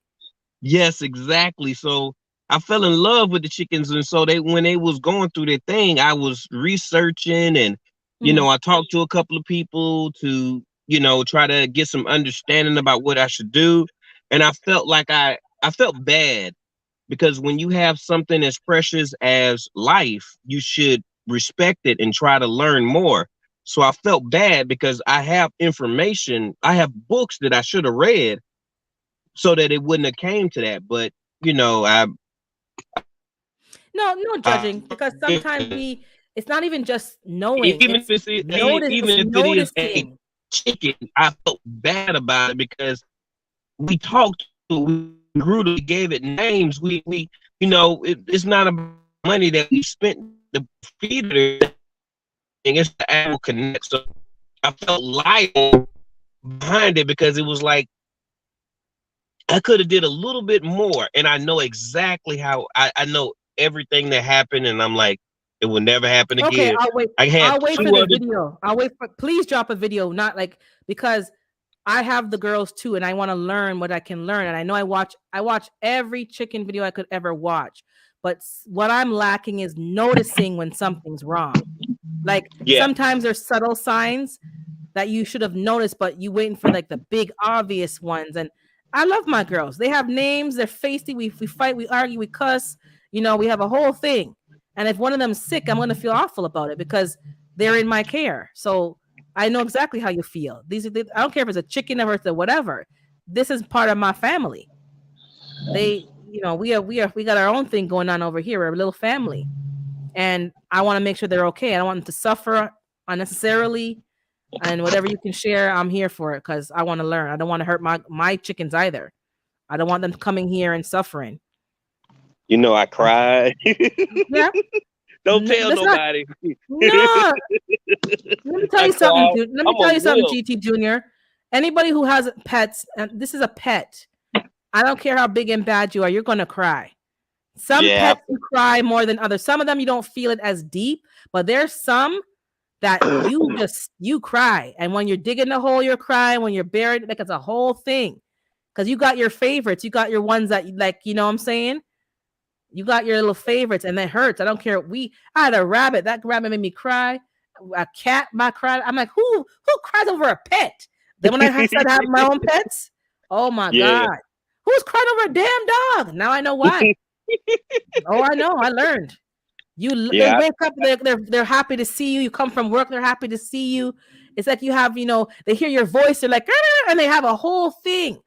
Yes, exactly. So I fell in love with the chickens, and so they when they was going through their thing, I was researching, and Mhm. I talked to a couple of people to try to get some understanding about what I should do, and I felt like I felt bad because when you have something as precious as life, you should respect it and try to learn more. So I felt bad because I have information, I have books that I should have read so that it wouldn't have came to that. But I No, no judging because sometimes it's not even just knowing, even if it's it's even if it is a noticing. chicken, I felt bad about it because we talked to it, we grew it, we gave it names. It's not about money that we spent the feeder. It's the animal connect. So I felt liable behind it because it was like I could have did a little bit more, and I know exactly how I know everything that happened, and I'm like, it will never happen Okay, again. I'll wait. I had I'll wait two for the other. video. I'll wait for please drop a video, not like because I have the girls too, and I want to learn what I can learn. And I know I watch every chicken video I could ever watch. But what I'm lacking is noticing when something's wrong. Like Yeah, sometimes there's subtle signs that you should have noticed, but you waiting for like the big obvious ones. And I love my girls. They have names, they're feisty. We fight, we argue, we cuss, we have a whole thing. And if one of them's sick, I'm gonna feel awful about it because they're in my care. So I know exactly how you feel. I don't care if it's a chicken or it's a whatever. This is part of my family. We got our own thing going on over here. We're a little family. And I want to make sure they're okay. I don't want them to suffer unnecessarily. And whatever you can share, I'm here for it because I want to learn. I don't want to hurt my chickens either. I don't want them coming here and suffering. I cried. Yeah, Don't tell that's not. nobody. No, let me tell I you something, cried. dude. Let me I'm a tell you something, will. GT Junior. Anybody who has pets, and this is a pet. I don't care how big and bad you are. You're gonna cry. Some Yeah, pets you cry more than others. Some of them you don't feel it as deep, but there's some that you cry. And when you're digging the hole, you're crying. When you're buried, like it's a whole thing. Because you got your favorites, you got your ones that you like, you know what I'm saying? You got your little favorites, and that hurts. I don't care. I had a rabbit. That rabbit made me cry. A cat, my cry. I'm like, who cries over a pet? Then when I started having my own pets, oh my yeah, god, who's crying over a damn dog? Now I know why. Oh, I know. I learned. They yeah. wake up, they're happy to see you. You come from work, they're happy to see you. It's like you have, they hear your voice, they're like, "Ah," and they have a whole thing.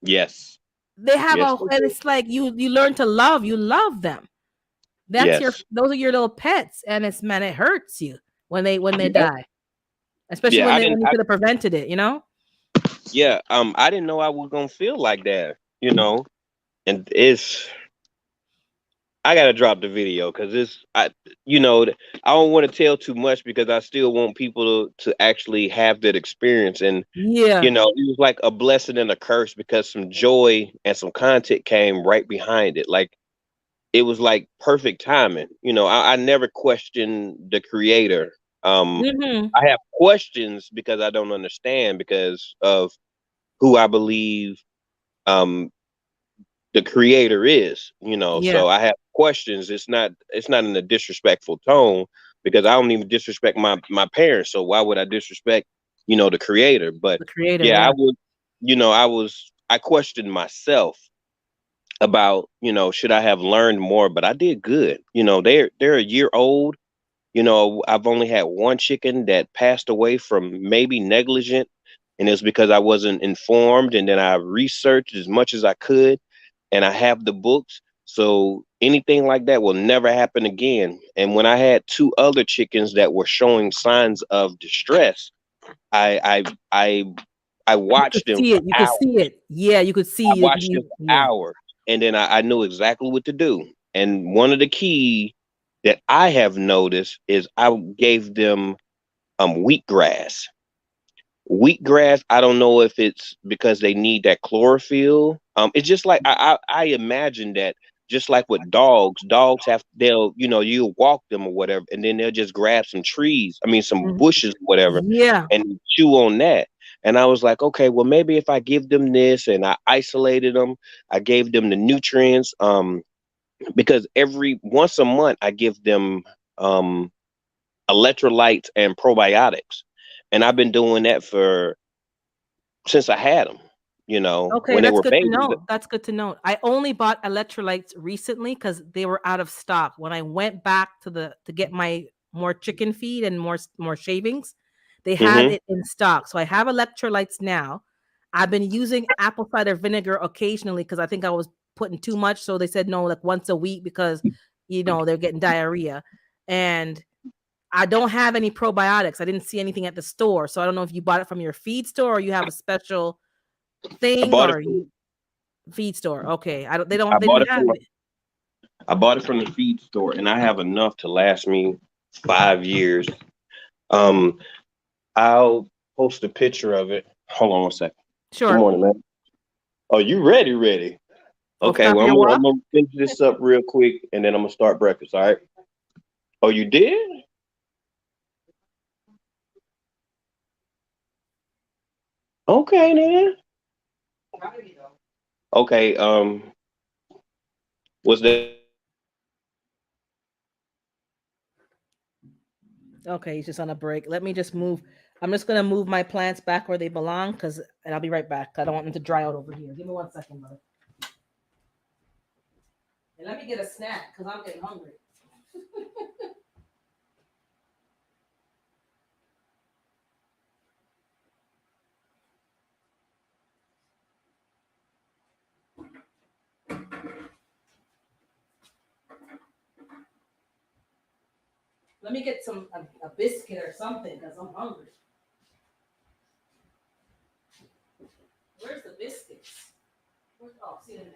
Yes, They have yes, and it's like you learn to love. You love them. yes. Those are your little pets, and it hurts you when they Yeah, die, especially yeah. when you could have prevented it. Yeah. I didn't know I was gonna feel like that. And I gotta drop the video because I don't want to tell too much because I still want people to actually have that experience. And Yeah, it was like a blessing and a curse because some joy and some content came right behind it. Like it was like perfect timing. I never questioned the creator. hmm I have questions because I don't understand because of who I believe um the creator is, yeah, so I have questions. It's not in a disrespectful tone because I don't even disrespect my parents. So why would I disrespect, the creator? But the creator. yeah, I Yeah, would, I questioned myself about, should I have learned more, but I did good. They're a year old. I've only had one chicken that passed away from maybe negligent, and it's because I wasn't informed. And then I researched as much as I could, and I have the books. So anything like that will never happen again. And when I had two other chickens that were showing signs of distress, I I I I You could watched them see for it. You could hours. see it. Yeah, you could I see it. watched them for Yeah. hours, and then I knew exactly what to do. And one of the key that I have noticed is I gave them wheatgrass. Wheatgrass, I don't know if it's because they need that chlorophyll. It's just like I imagine that, just like with dogs have, you walk them or whatever, and then they'll just grab some trees, I mean some Mhm. bushes, whatever, Yeah. and chew on that. And I was like, okay, well maybe if I give them this, and I isolated them, I gave them the nutrients, because every once a month I give them um electrolytes and probiotics, and I've been doing that for since I had them, Okay, when they that's were good to babies. know. That's good to know. I only bought electrolytes recently because they were out of stock. When I went back to get my more chicken feed and more shavings, they had Hmm. it in stock. So I have electrolytes now. I've been using apple cider vinegar occasionally because I think I was putting too much. So they said no, like once a week because they're getting diarrhea. And I don't have any probiotics. I didn't see anything at the store. So I don't know if you bought it from your feed store or you have a special I thing bought it or from you feed store. Okay. I don't I they bought didn't it have from it. I bought it from the feed store, and I have enough to last me 5 years. Um, I'll post a picture of it. Hold on one second. Good Sure. morning, man. Oh, you ready? Ready? Off Okay. top of Well, your I'm walk? gonna finish this up real quick, and then I'm gonna start breakfast. All right. Oh, you did? Okay, then. Okay. Was that Okay, he's just on a break. Let me just move. I'm just gonna move my plants back where they belong and I'll be right back. I don't want them to dry out over here. Give me 1 second, brother. And let me get a snack because I'm getting hungry. Let me get a biscuit or something because I'm hungry. Where's the biscuits? Oh, see them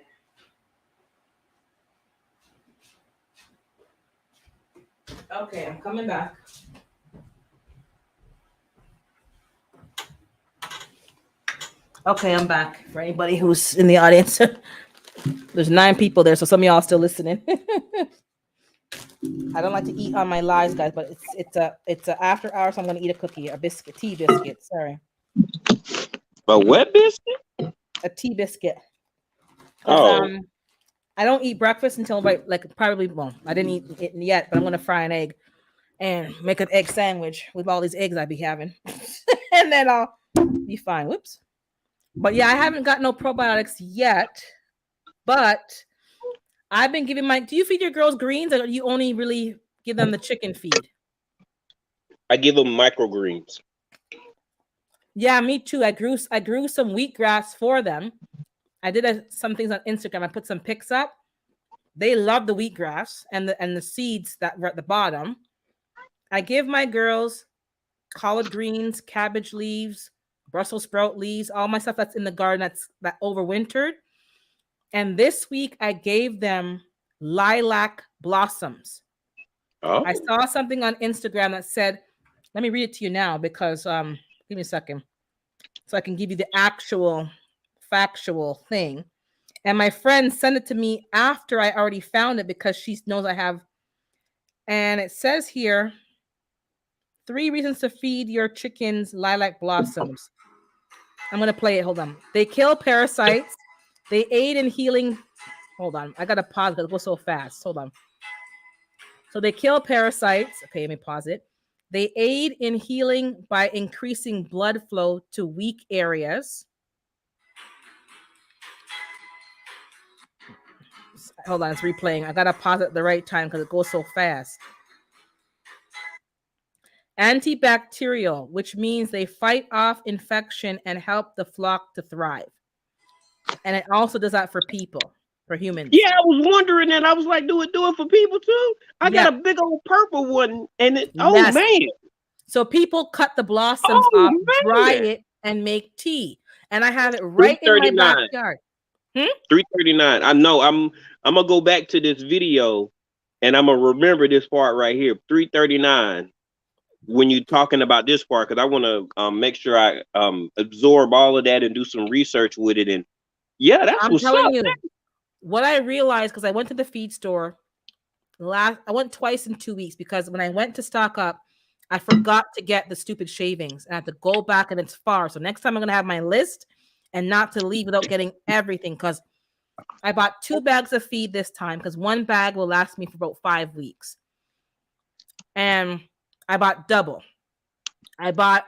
there. Okay, I'm coming back. Okay, I'm back. For anybody who's in the audience, there's 9 people there, so some of y'all still listening. I don't like to eat on my lives, guys, but it's a after hours. So I'm gonna eat a cookie, a biscuit, tea biscuit. Sorry, a wet biscuit? a tea biscuit. Cause Oh, I don't eat breakfast until like probably well, I didn't eat it yet, but I'm gonna fry an egg and make an egg sandwich with all these eggs I be having, and then I'll be fine. Whoops. But yeah, I haven't got no probiotics yet, but I've been giving my. Do you feed your girls greens, or do you only really give them the chicken feed? I give them microgreens. Yeah, me too. I grew some wheatgrass for them. I did some things on Instagram. I put some pics up. They love the wheatgrass and the seeds that were at the bottom. I give my girls collard greens, cabbage leaves, Brussels sprout leaves, all my stuff that's in the garden that overwintered. And this week I gave them lilac blossoms. I Oh, saw something on Instagram that said, let me read it to you now because give me a second so I can give you the actual factual thing. And my friend sent it to me after I already found it because she knows I have. And it says here 3 reasons to feed your chickens lilac blossoms. I'm going to play it. Hold on. They kill parasites. They aid in healing. Hold on. I got to pause because it goes so fast. Hold on. So they kill parasites. Okay, let me pause it. They aid in healing by increasing blood flow to weak areas. Hold on, it's replaying. I gotta pause it at the right time because it goes so fast. Antibacterial, which means they fight off infection and help the flock to thrive. And it also does that for people, for humans. Yeah, I was wondering that. I was like, do it for people too? I got Yeah. a big old purple one, and oh Yes. man, So people cut the blossoms off, oh dry man, it, and make tea. And I have it three right in my thirty nine, backyard. Hmm? 339. I know. I'm gonna go back to this video, and I'm gonna remember this part right here. 339. When you're talking about this part, because I want to make sure I absorb all of that and do some research with it. And yeah, that's I'm what's telling up. you, what I realized, because I went to the feed store I went twice in 2 weeks, because when I went to stock up, I forgot to get the stupid shavings. And I had to go back, and it's far. So next time I'm gonna have my list and not to leave without getting everything, because I bought 2 bags of feed this time, because 1 bag will last me for about 5 weeks. And I bought double. I bought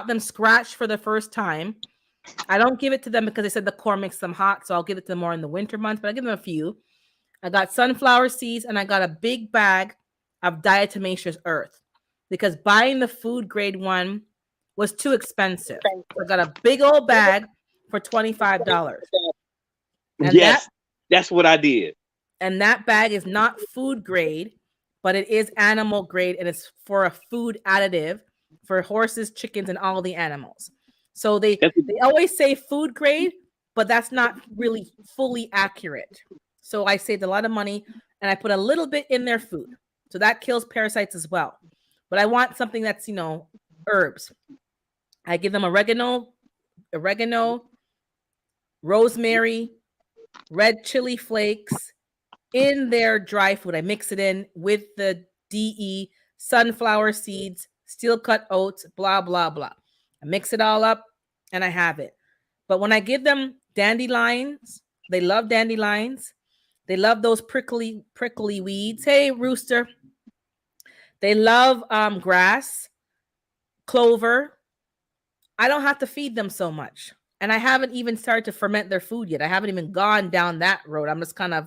them scratched for the first time. I don't give it to them because they said the core makes them hot, so I'll give it to them more in the winter months, but I give them a few. I got sunflower seeds, and I got a big bag of diatomaceous earth, because buying the food grade one was too expensive. So I got a big old bag for $25. And Yes, that's what I did. that bag is not food grade, but it is animal grade, and it's for a food additive for horses, chickens, and all the animals. So they always say food grade, but that's not really fully accurate. So I saved a lot of money, and I put a little bit in their food. So that kills parasites as well. But I want something that's, herbs. I give them oregano, rosemary, red chili flakes in their dry food. I mix it in with the DE, sunflower seeds, steel cut oats, blah, blah, blah. I mix it all up, and I have it. But when I give them dandelions, they love dandelions. They love those prickly weeds. Hey, rooster. They love grass, clover. I don't have to feed them so much. And I haven't even started to ferment their food yet. I haven't even gone down that road. I'm just kind of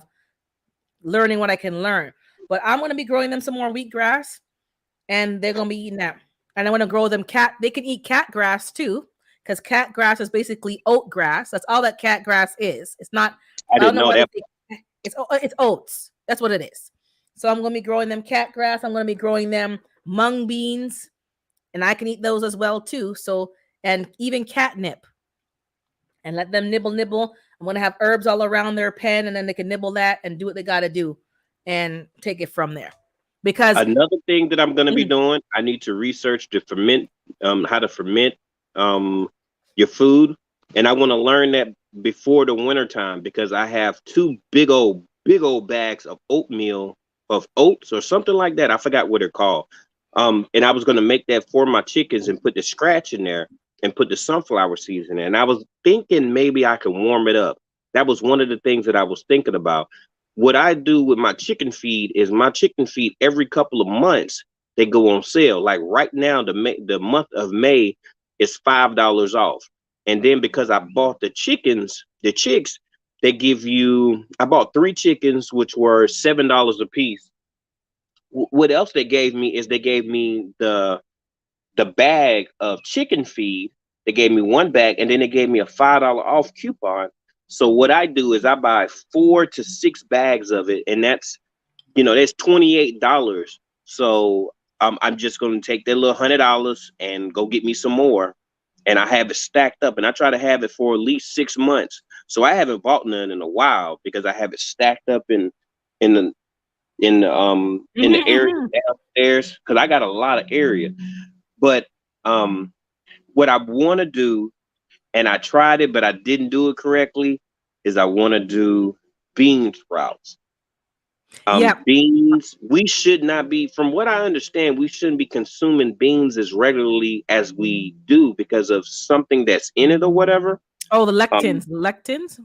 learning what I can learn. But I'm going to be growing them some more wheatgrass, and they're going to be eating that. And I want to grow them they can eat cat grass too, because cat grass is basically oat grass. That's all that cat grass is. It's not, I don't didn't know know why that. it's oats. That's what it is. So I'm going to be growing them cat grass. I'm going to be growing them mung beans, and I can eat those as well too. So, and even catnip, and let them nibble. I'm going to have herbs all around their pen, and then they can nibble that and do what they got to do and take it from there. Because Another thing that I'm going to be doing, I need to research to ferment, how to ferment your food, and I want to learn that before the winter time, because I have 2 big old bags of oatmeal, of oats or something like that. I forgot what they're called. And I was going to make that for my chickens and put the scratch in there and put the sunflower seeds in there. And I was thinking maybe I could warm it up. That was one of the things that I was thinking about. What I do with my chicken feed is my chicken feed every couple of months they go on sale. Like right now, the month of May is $5 off. And then because I bought the chicks, they give you. I bought 3 chickens, which were $7 a piece. What else they gave me is they gave me the bag of chicken feed. They gave me 1 bag, and then they gave me a $5 off coupon. So what I do is I buy 4 to 6 bags of it, and that's $28. So I'm just going to take that little $100 and go get me some more, and I have it stacked up, and I try to have it for at least 6 months. So I haven't bought none in a while because I have it stacked up in the in the area downstairs, because I got a lot of area. But what I want to do, and I tried it, but I didn't do it correctly, is I want to do bean sprouts. Beans, we should not be, from what I understand, we shouldn't be consuming beans as regularly as we do because of something that's in it or whatever. Oh, the lectins.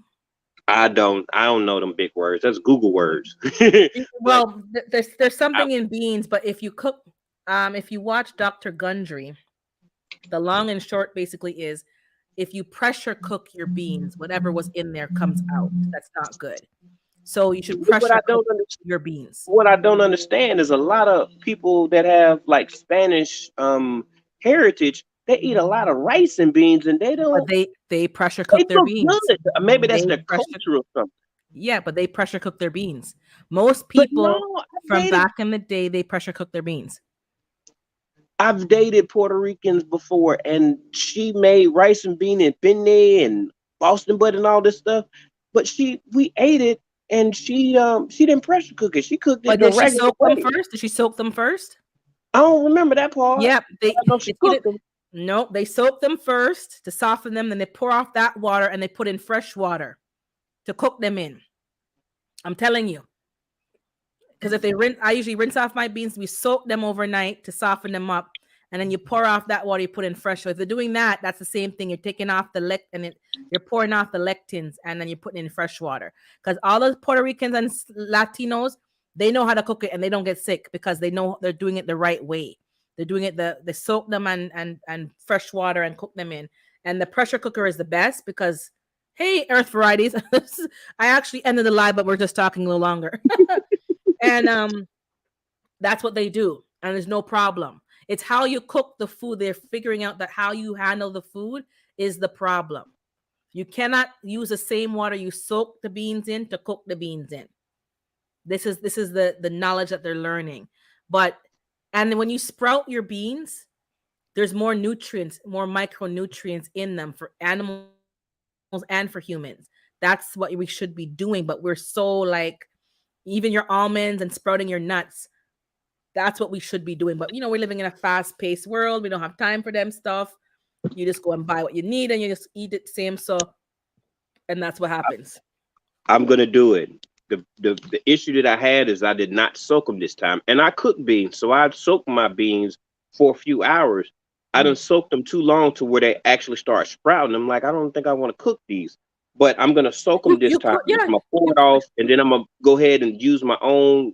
I don't know them big words. That's Google words. Well, there's something in beans, but if you cook, if you watch Dr. Gundry, the long and short basically is, if you pressure cook your beans, whatever was in there comes out. That's not good. So you should What pressure I cook don't understand. your beans. What I don't understand is a lot of people that have like Spanish heritage. They eat a lot of rice and beans, and they But don't. they pressure They cook their look beans. good. Maybe that's They their pressure culture or something. Yeah, but they pressure cook their beans. Most But no, people from back in the day, they pressure cook their beans. I've dated Puerto Ricans before, and she made rice and bean and penne and Boston butter and all this stuff. But we ate it, and she didn't pressure cook it. She cooked it But the did she regular soak them way. first? Did she soak them first? I don't remember that part, Yep. but I know she It's either cooked them. no, they soak them first to soften them, then they pour off that water and they put in fresh water to cook them in. I'm telling you. Because if they rinse, I usually rinse off my beans. We soak them overnight to soften them up, and then you pour off that water. You put in fresh. So if they're doing that, that's the same thing. You're taking off the you're pouring off the lectins, and then you're putting in fresh water. Because all those Puerto Ricans and Latinos, they know how to cook it, and they don't get sick because they know they're doing it the right way. They're doing it they soak them and fresh water and cook them in. And the pressure cooker is the best because, hey, Earth varieties, I actually ended the live, but we're just talking a little longer. And that's what they do, and there's no problem. It's how you cook the food. They're figuring out that how you handle the food is the problem. You cannot use the same water you soak the beans in to cook the beans in. This is the knowledge that they're learning. But and when you sprout your beans, there's more nutrients, more micronutrients in them for animals and for humans. That's what we should be doing, but we're so like, even your almonds and sprouting your nuts, that's what we should be doing. But we're living in a fast-paced world. We don't have time for them stuff. You just go and buy what you need and you just eat it same. And that's what happens. I'm gonna do it. The issue that I had is I did not soak them this time, and I cook beans, so I soaked my beans for a few hours. I didn't soak them too long to where they actually start sprouting. I'm like, I don't think I want to cook these, but I'm gonna soak them this time. I'm gonna pour it off, and then I'm gonna go ahead and use my own,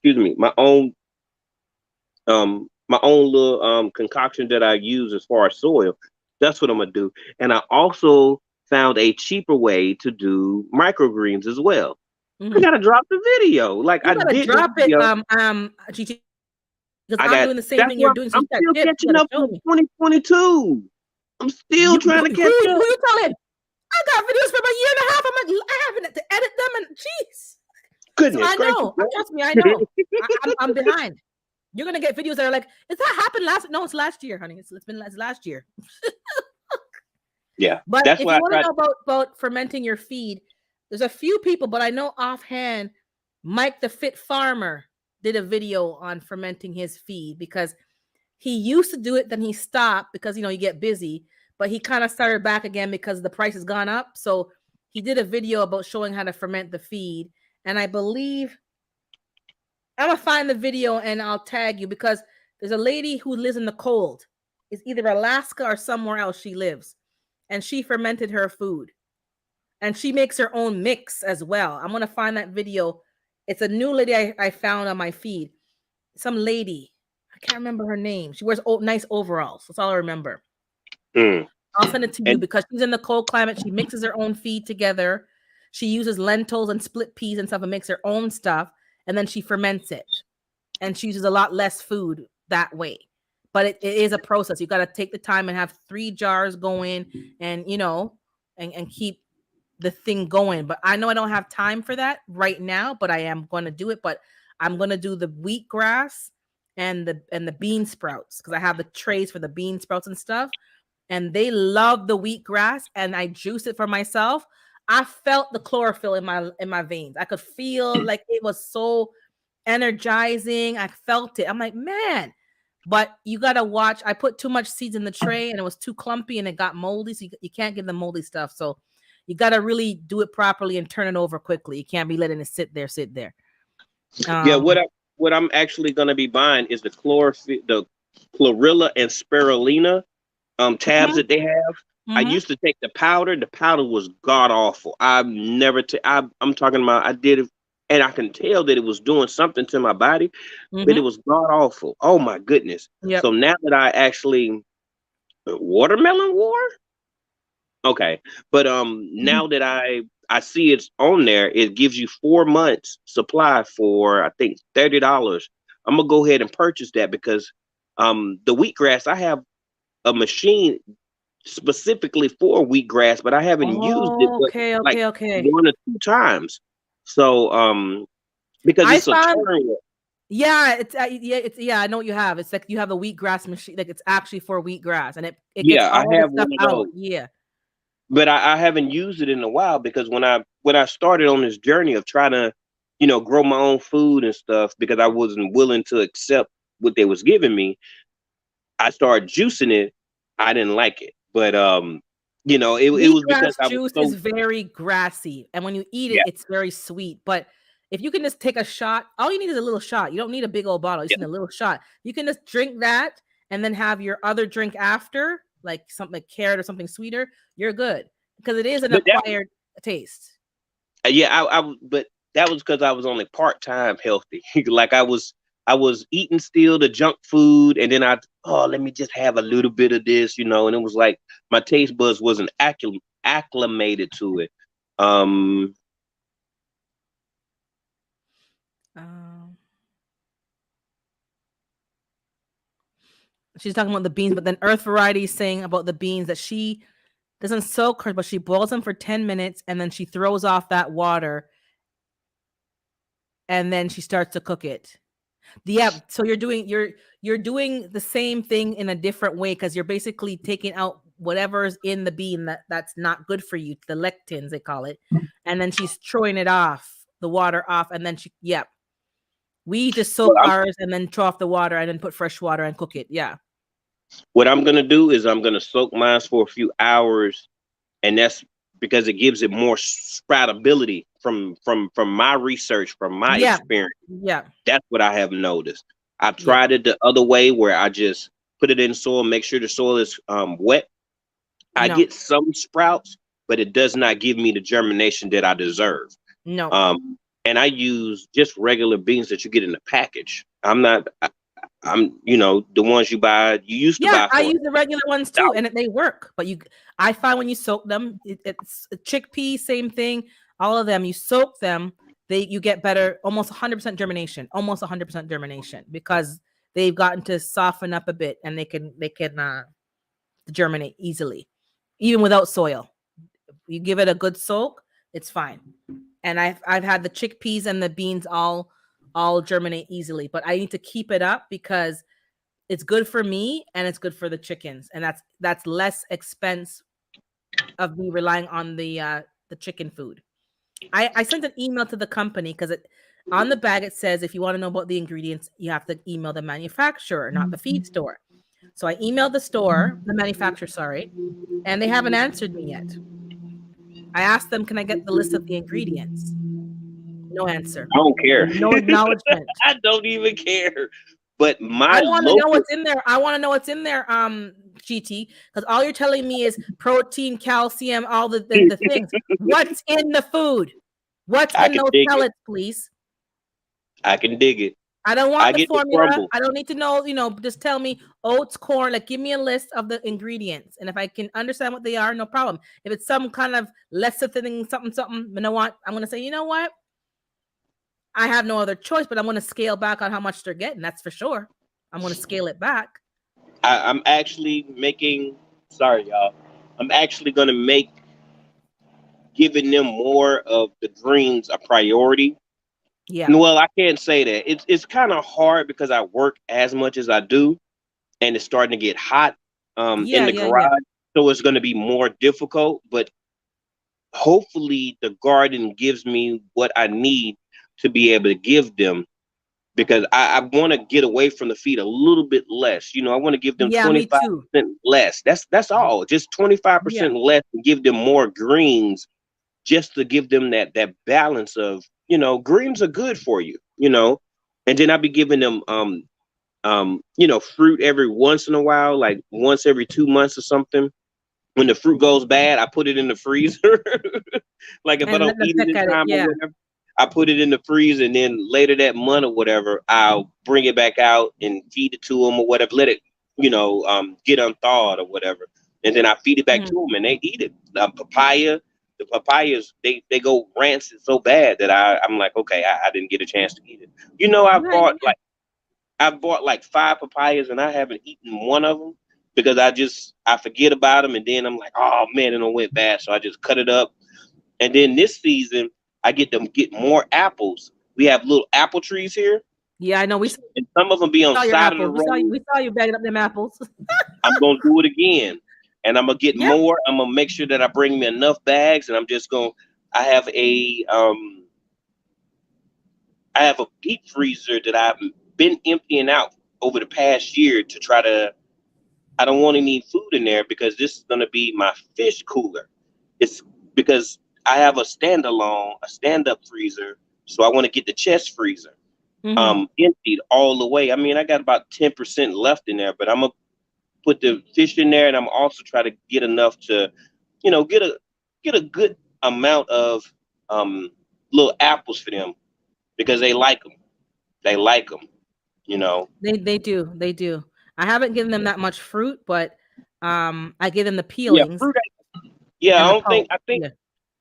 my own little concoction that I use as far as soil. That's what I'm gonna do. And I also found a cheaper way to do microgreens as well. I gotta drop the video. Like You I gotta did the drop it, video. GT, because I I'm got doing the same that's thing you're what doing. So I'm still you catching gotta up show from me. 2022. I'm still trying to catch who up. you telling? I got videos for about a year and a half. I haven't to edit them, and jeez. Goodness So I gracious, know. man. Trust me, I know. I'm behind. You're gonna get videos that are like, "Is that happened last?" No, it's last year, honey. It's last year. Yeah, But that's if why you I want to tried. know about fermenting your feed, there's a few people, but I know offhand, Mike the Fit Farmer did a video on fermenting his feed because he used to do it, then he stopped because you get busy, but he kind of started back again because the price has gone up. So he did a video about showing how to ferment the feed, and I believe I'm gonna find the video and I'll tag you because there's a lady who lives in the cold. It's either Alaska or somewhere else she lives, and she fermented her food, and she makes her own mix as well. I'm gonna find that video. It's a new lady I found on my feed. Some lady, I can't remember her name. She wears nice overalls. That's all I remember. I'll send it to you because she's in the cold climate. She mixes her own feed together. She uses lentils and split peas and stuff and makes her own stuff, and then she ferments it. And she uses a lot less food that way. But it is a process. You got to take the time and have 3 jars going, and and keep the thing going. But I know I don't have time for that right now, but I am going to do it. But I'm going to do the wheatgrass and the bean sprouts because I have the trays for the bean sprouts and stuff. And they love the wheatgrass, and I juice it for myself. I felt the chlorophyll in my veins. I could feel like it was so energizing. I felt it. I'm like, man. But you gotta watch. I put too much seeds in the tray, and it was too clumpy, and it got moldy. So you can't give them moldy stuff. So you gotta really do it properly and turn it over quickly. You can't be letting it sit there. Yeah, what I'm actually gonna be buying is the chlorella and spirulina tabs that they have. I used to take the powder. The powder was god awful. I've never. I'm talking about. I did it, and I can tell that it was doing something to my body, but it was god awful. Oh my goodness! Yep. So now that I actually watermelon war. Okay, but now that I see it's on there. It gives you 4 months supply for I think $30. I'm gonna go ahead and purchase that because the wheatgrass, I have a machine specifically for wheatgrass, but I haven't used it Oh, but okay, like okay, okay. 1 or 2 times. So because I it's a found turn. yeah, it's yeah, I know what you have. It's like you have a wheatgrass machine, like it's actually for wheatgrass, and it gets Yeah, I all the have stuff one of out. those. Yeah. But I haven't used it in a while because when I started on this journey of trying to, grow my own food and stuff because I wasn't willing to accept what they was giving me, I started juicing it. I didn't like it, but it was because Wheatgrass I was juice is so very grassy, and when you eat it, yeah, it's very sweet. But if you can just take a shot, all you need is a little shot. You don't need a big old bottle. You just yeah. need a little shot. You can just drink that and then have your other drink after, like something like carrot or something sweeter. You're good because it is an But that acquired taste. yeah, but that was because I was only part time healthy. Like I was eating still the junk food, and then let me just have a little bit of this, and it was like my taste buds wasn't acclimated to it. Um, Um, she's talking about the beans, but then Earth Variety is saying about the beans that she doesn't soak her, but she boils them for 10 minutes and then she throws off that water and then she starts to cook it. Yeah, so you're doing the same thing in a different way because you're basically taking out whatever's in the bean that's not good for you, the lectins they call it, and then she's throwing it off, the water off, and then we just what soak I'm ours and then throw off the water and then put fresh water and cook it. Yeah. what I'm gonna do is I'm gonna soak mine for a few hours, and that's because it gives it more sproutability from my research, from my Yeah. experience. Yeah. That's what I have noticed. I've Yeah. tried it the other way where I just put it in soil, make sure the soil is wet. I No. get some sprouts, but it does not give me the germination that I deserve. No. And I use just regular beans that you get in the package. I'm the ones you used to Yeah, buy I for use the regular ones too, $1. and they work. But I find when you soak them, it's chickpea, same thing. All of them, you soak them, you get better, almost 100% germination, almost 100% germination because they've gotten to soften up a bit and they can germinate easily, even without soil. You give it a good soak, it's fine. And I've had the chickpeas and the beans all germinate easily, but I need to keep it up because it's good for me and it's good for the chickens, and that's less expense of me relying on the chicken food. I sent an email to the company because on the bag it says if you want to know about the ingredients, you have to email the manufacturer, not the feed store. So I emailed the manufacturer, sorry, and they haven't answered me yet. I asked them, can I get the list of the ingredients? No answer. I don't care. No acknowledgement. I don't even care. But my I want to know local what's in there. I want to know what's in there, GT, because all you're telling me is protein, calcium, all the things. What's in the food? What's I in can those dig it. pellets, please? I can dig it. I don't I want the get the formula. crumble. I don't need to know, just tell me oats, corn, like give me a list of the ingredients. And if I can understand what they are, no problem. If it's some kind of lesser thing, something, you know what? I'm going to say, you know what? I have no other choice, but I'm going to scale back on how much they're getting. That's for sure. I'm going to scale it back. I'm actually making. Sorry, y'all. I'm actually gonna make giving them more of the greens a priority. Yeah. Well, I can't say that. It's kind of hard because I work as much as I do, and it's starting to get hot in Yeah, the yeah, yeah. garage, so it's going to be more difficult. But hopefully, the garden gives me what I need to be able to give them because I want to get away from the feed a little bit less. I want to give them Yeah, me 25% too. less. That's all. Just Yeah. 25% less and give them more greens just to give them that balance of, greens are good for you. And then I'll be giving them fruit every once in a while, like once every 2 months or something. When the fruit goes bad, I put it in the freezer. Like if I And don't let them eat it pick in at it. time or Yeah. whatever, I put it in the freezer, and then later that month or whatever, I'll bring it back out and feed it to them or whatever. Let it, get unthawed or whatever, and then I feed it back to Mhm. them, and they eat it. Papaya, the papayas they go rancid so bad that I'm like, okay, I didn't get a chance to eat it. You know, Yeah, yeah, yeah. I bought like 5 papayas and I haven't eaten one of them because I forget about them and then I'm like, oh man, it went bad, so I just cut it up. And then this season, I get more apples. We have little apple trees here, Yeah, I know. We and some of them be on saw your side of the apples. road. We saw you bagging up them apples. I'm gonna do it again, and I'm gonna get Yeah. more. I'm gonna make sure that I bring me enough bags, and I'm just gonna. I have a um, I have a deep freezer that I've been emptying out over the past year to try to. I don't want any food in there because this is gonna be my fish cooler. It's because I have a stand-up freezer, so I want to get the chest freezer Mm-hmm. emptied all the way. I mean, I got about 10% left in there, but I'm gonna put the fish in there, and I'm also try to get enough to, get a good amount of um little apples for them because they like them. They like them, you know. They do. They do. I haven't given them that much fruit, but I give them the Yeah, peelings fruit. Yeah, and I the don't think. pulp. Yeah.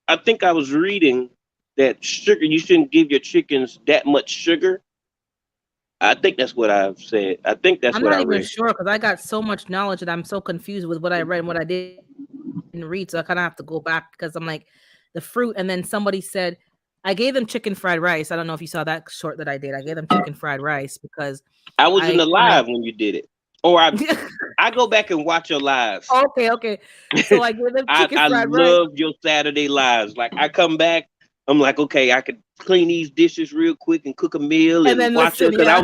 I think I was reading that sugar. You shouldn't give your chickens that much sugar. I think that's what I've said. I think that's I'm what I not even read. sure because I got so much knowledge that I'm so confused with what I read and what I didn't read. So I kind of have to go back because I'm like the fruit. And then somebody said I gave them chicken fried rice. I don't know if you saw that short that I did. I gave them chicken fried rice because I wasn't I when I alive when you did it, or I go back and watch your lives. okay, okay. So I gave them chicken I fried rice. love your Saturday lives. Like I come back, I'm like, okay, I could clean these dishes real quick and cook a meal And and then watch it listen, because yeah,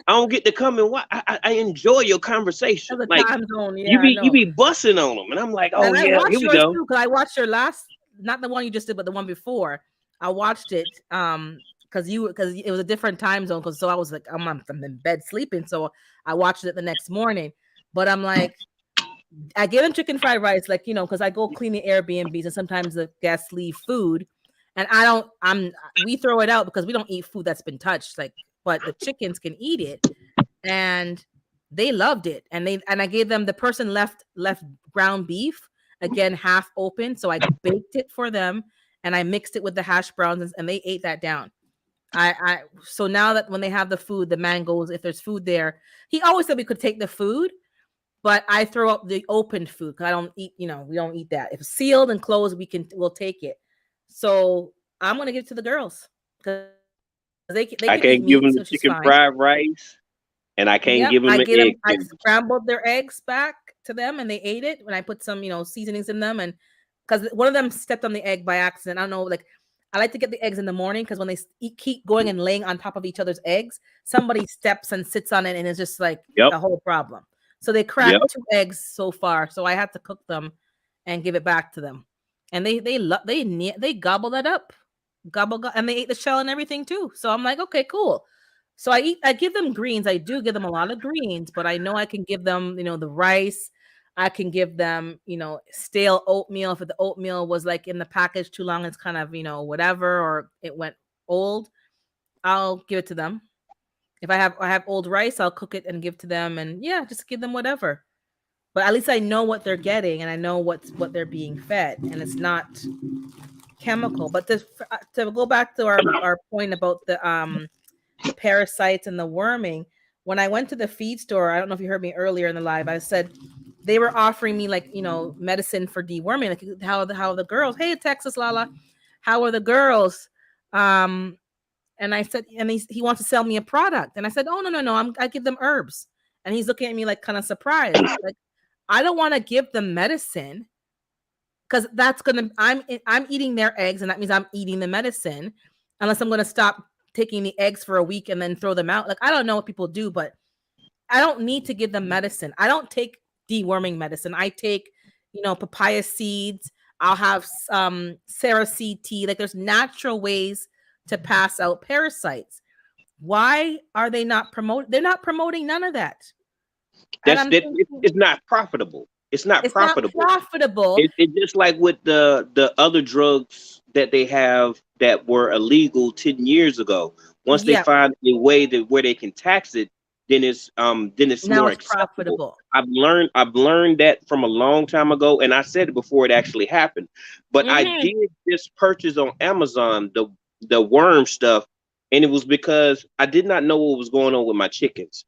I don't get to come and watch. I enjoy your conversation. as a Like time zone. Yeah, I you know. be bussing on them, and I'm like, oh And I yeah, here watched we yours go. too because I watched your last, not the one you just did, but the one before. I watched it because it was a different time zone. Because so I was like, I'm in bed sleeping, so I watched it the next morning. But I'm like, I give them chicken fried rice, like because I go clean the Airbnbs and sometimes the guests leave food, and I don't. We throw it out because we don't eat food that's been touched. Like, but the chickens can eat it, and they loved it. And I gave them the person left ground beef again half open, so I baked it for them and I mixed it with the hash browns and they ate that down. I so now that when they have the food, the man goes if there's food there. He always said we could take the food, but I throw up the opened food because I don't eat. We don't eat that. If it's sealed and closed, we'll take it. So I'm gonna give it to the girls because they I can eat can't give meat, them so the she's chicken fine. fried rice, and I can't Yep, give them I an gave them. egg I sandwich. scrambled their eggs back to them, and they ate it. When I put some, seasonings in them, and because one of them stepped on the egg by accident. I don't know. Like, I like to get the eggs in the morning because when they keep going and laying on top of each other's eggs, somebody steps and sits on it, and it's just like Yep, a whole problem. So they yep. cracked 2 eggs so far. So I had to cook them and give it back to them, and they gobble that up, and they ate the shell and everything too. So I'm like, okay, cool. So I give them greens. I do give them a lot of greens, but I know I can give them, the rice. I can give them, stale oatmeal. If the oatmeal was like in the package too long, it's kind of, whatever, or it went old, I'll give it to them. If I have old rice, I'll cook it and give to them, and yeah, just give them whatever. But at least I know what they're getting, and I know what they're being fed, and it's not chemical. But to go back to our point about the parasites and the worming. When I went to the feed store, I don't know if you heard me earlier in the live, I said they were offering me like, medicine for deworming, like how the girls, hey, Texas Lala, how are the girls? And I said, and he wants to sell me a product. And I said, oh, no, I give them herbs. And he's looking at me like kind of surprised. Like, I don't want to give them medicine because I'm eating their eggs, and that means I'm eating the medicine, unless I'm going to stop taking the eggs for a week and then throw them out. Like, I don't know what people do, but I don't need to give them medicine. I don't take deworming medicine. I take, papaya seeds. I'll have Sarah seed tea. Like, there's natural ways to pass out parasites. Why are they not promoting? They're not promoting none of that. And I'm thinking, It's not profitable. It's not it's not profitable. profitable. It's just like with the other drugs that they have that were illegal 10 years ago. Once they Yeah, find a way that where they can tax it, then it's Now more it's acceptable. profitable. I've learned that from a long time ago, and I said it before it actually happened. But I Hmm. did this purchase on Amazon, the worm stuff, and it was because I did not know what was going on with my chickens.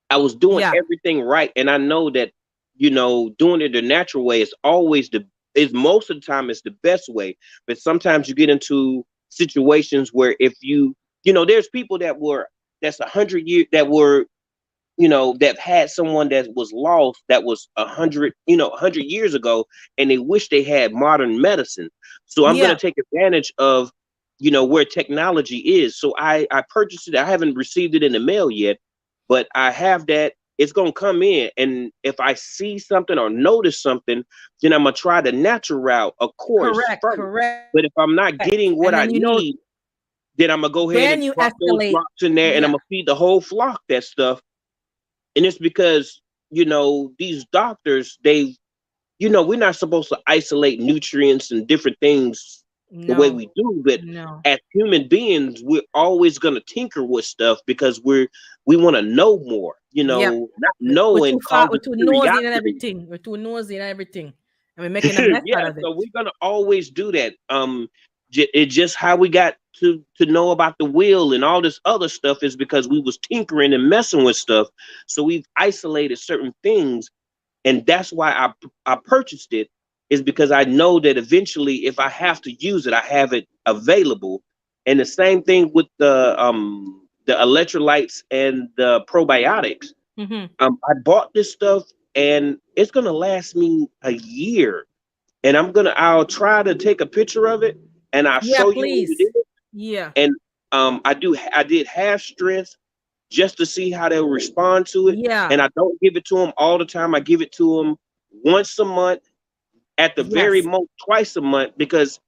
I was doing Yeah, everything right, and I know that doing it the natural way is most of the time it's the best way. But sometimes you get into situations where if there's people that's 100 years that had someone that was lost that was 100 years ago, and they wish they had modern medicine. So I'm going yeah, to take advantage of where technology is. So I purchased it. I haven't received it in the mail yet, but I have that. It's going to come in, and if I see something or notice something, then I'm going to try the natural route, of course, correct, first. correct. But if I'm not And then getting what I need, then I'm gonna go then ahead you and drop those escalate. drops in there, and Yeah, I'm gonna feed the whole flock that stuff. And it's because these doctors, we're not supposed to isolate nutrients and different things the way no, we do, but no. as human beings, we're always going to tinker with stuff because we want to know more, Yep. not We're know too and far. cause We're a too nosy and curiosity. everything. We're too nosy and everything, and we're making a mess Yeah, out of it. so we're gonna always do that. It's just how we got to know about the wheel and all this other stuff is because we was tinkering and messing with stuff. So we've isolated certain things, and that's why I purchased it, is because I know that eventually if I have to use it, I have it available. And the same thing with the electrolytes and the probiotics. Hmm. I bought this stuff, and it's gonna last me a year, and I'll try to take a picture of it, and I'll Yeah, show you what it please. is. Yeah. And I did half strength just to see how they'll respond to it. Yeah. And I don't give it to them all the time. I give it to them once a month, at the very Yes. most twice a month, because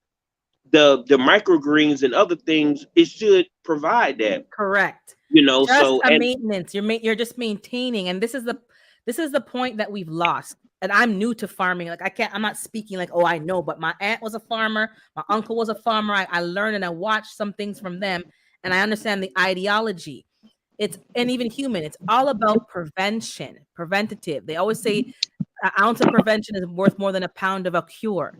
the microgreens and other things, it should provide that. Correct. Just So a and maintenance. You're just maintaining, and this is the point that we've lost. And I'm new to farming. Like I can't. I'm not speaking like, oh, I know. But my aunt was a farmer. My uncle was a farmer. I learned and I watched some things from them, and I understand the ideology. It's and even human. It's all about prevention, preventative. They always say an ounce of prevention is worth more than a pound of a cure.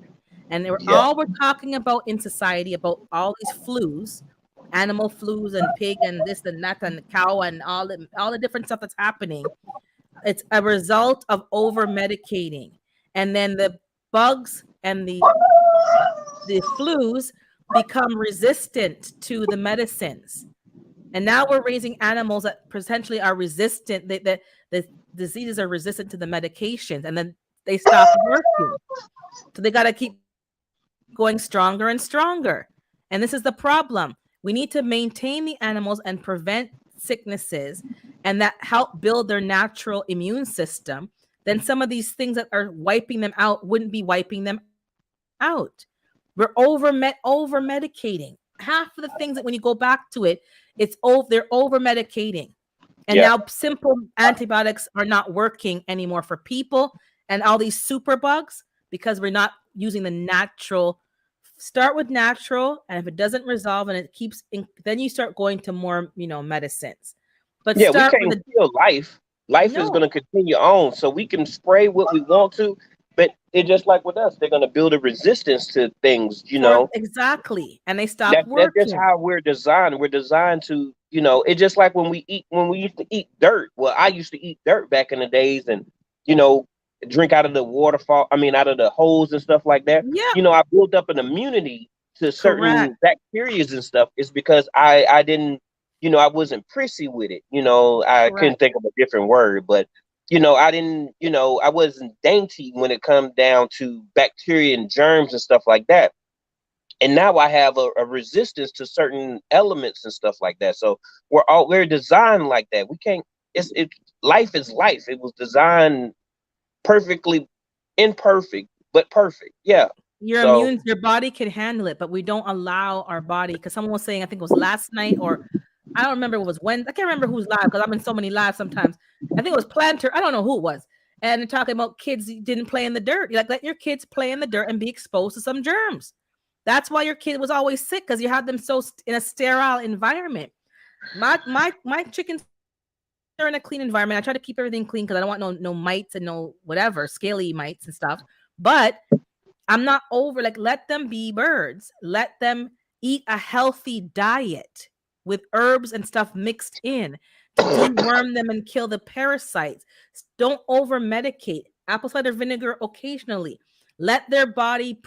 And yeah, we're talking about in society about all these flus, animal flus and pig and this and that and cow and all the different stuff that's happening. It's a result of over medicating. And then the bugs and the flus become resistant to the medicines. And now we're raising animals that potentially are resistant. The diseases are resistant to the medications, and then they stop working. So they got to keep going stronger and stronger. And this is the problem. We need to maintain the animals and prevent sicknesses, and that help build their natural immune system. Then some of these things that are wiping them out wouldn't be wiping them out. We're over medicating. Half of the things that when you go back to it, they're over medicating. And yeah, now simple antibiotics are not working anymore for people and all these super bugs because we're not using the natural. Start with natural, and if it doesn't resolve and it then you start going to more, medicines. But yeah. We start with can't the kill life. Life is going no, to continue on, so we can spray what we want to, but it's just like with us, they're going to build a resistance to things. for exactly, and they stop That's just working. how we're designed. We're designed to, it's just like when we used to eat dirt. Well, I used to eat dirt back in the days, and you know, drink out of the waterfall. I mean, out of the holes and stuff like that. Yep, I built up an immunity to correct, certain bacterias and stuff. It's because I didn't, I wasn't prissy with it. I couldn't correct. think of a different word, but I didn't, I wasn't dainty when it come down to bacteria and germs and stuff like that. And now I have a resistance to certain elements and stuff like that. So we're designed like that. We can't. It life is life. It was designed perfectly, imperfect but perfect. Yeah. So Your body can handle it, but we don't allow our body. Because someone was saying, I think it was last night, or I don't remember, it was when, I can't remember who's live because I'm in so many lives sometimes. I think it was Planter, I don't know who it was. And they're talking about kids didn't play in the dirt. You're like, let your kids play in the dirt and be exposed to some germs. That's why your kid was always sick, because you had them in a sterile environment. My chickens they're in a clean environment. I try to keep everything clean because I don't want no mites and no whatever scaly mites and stuff. But I'm not over, like, let them be birds. Let them eat a healthy diet with herbs and stuff mixed in to deworm them and kill the parasites. Don't over medicate. Apple cider vinegar occasionally. Let their body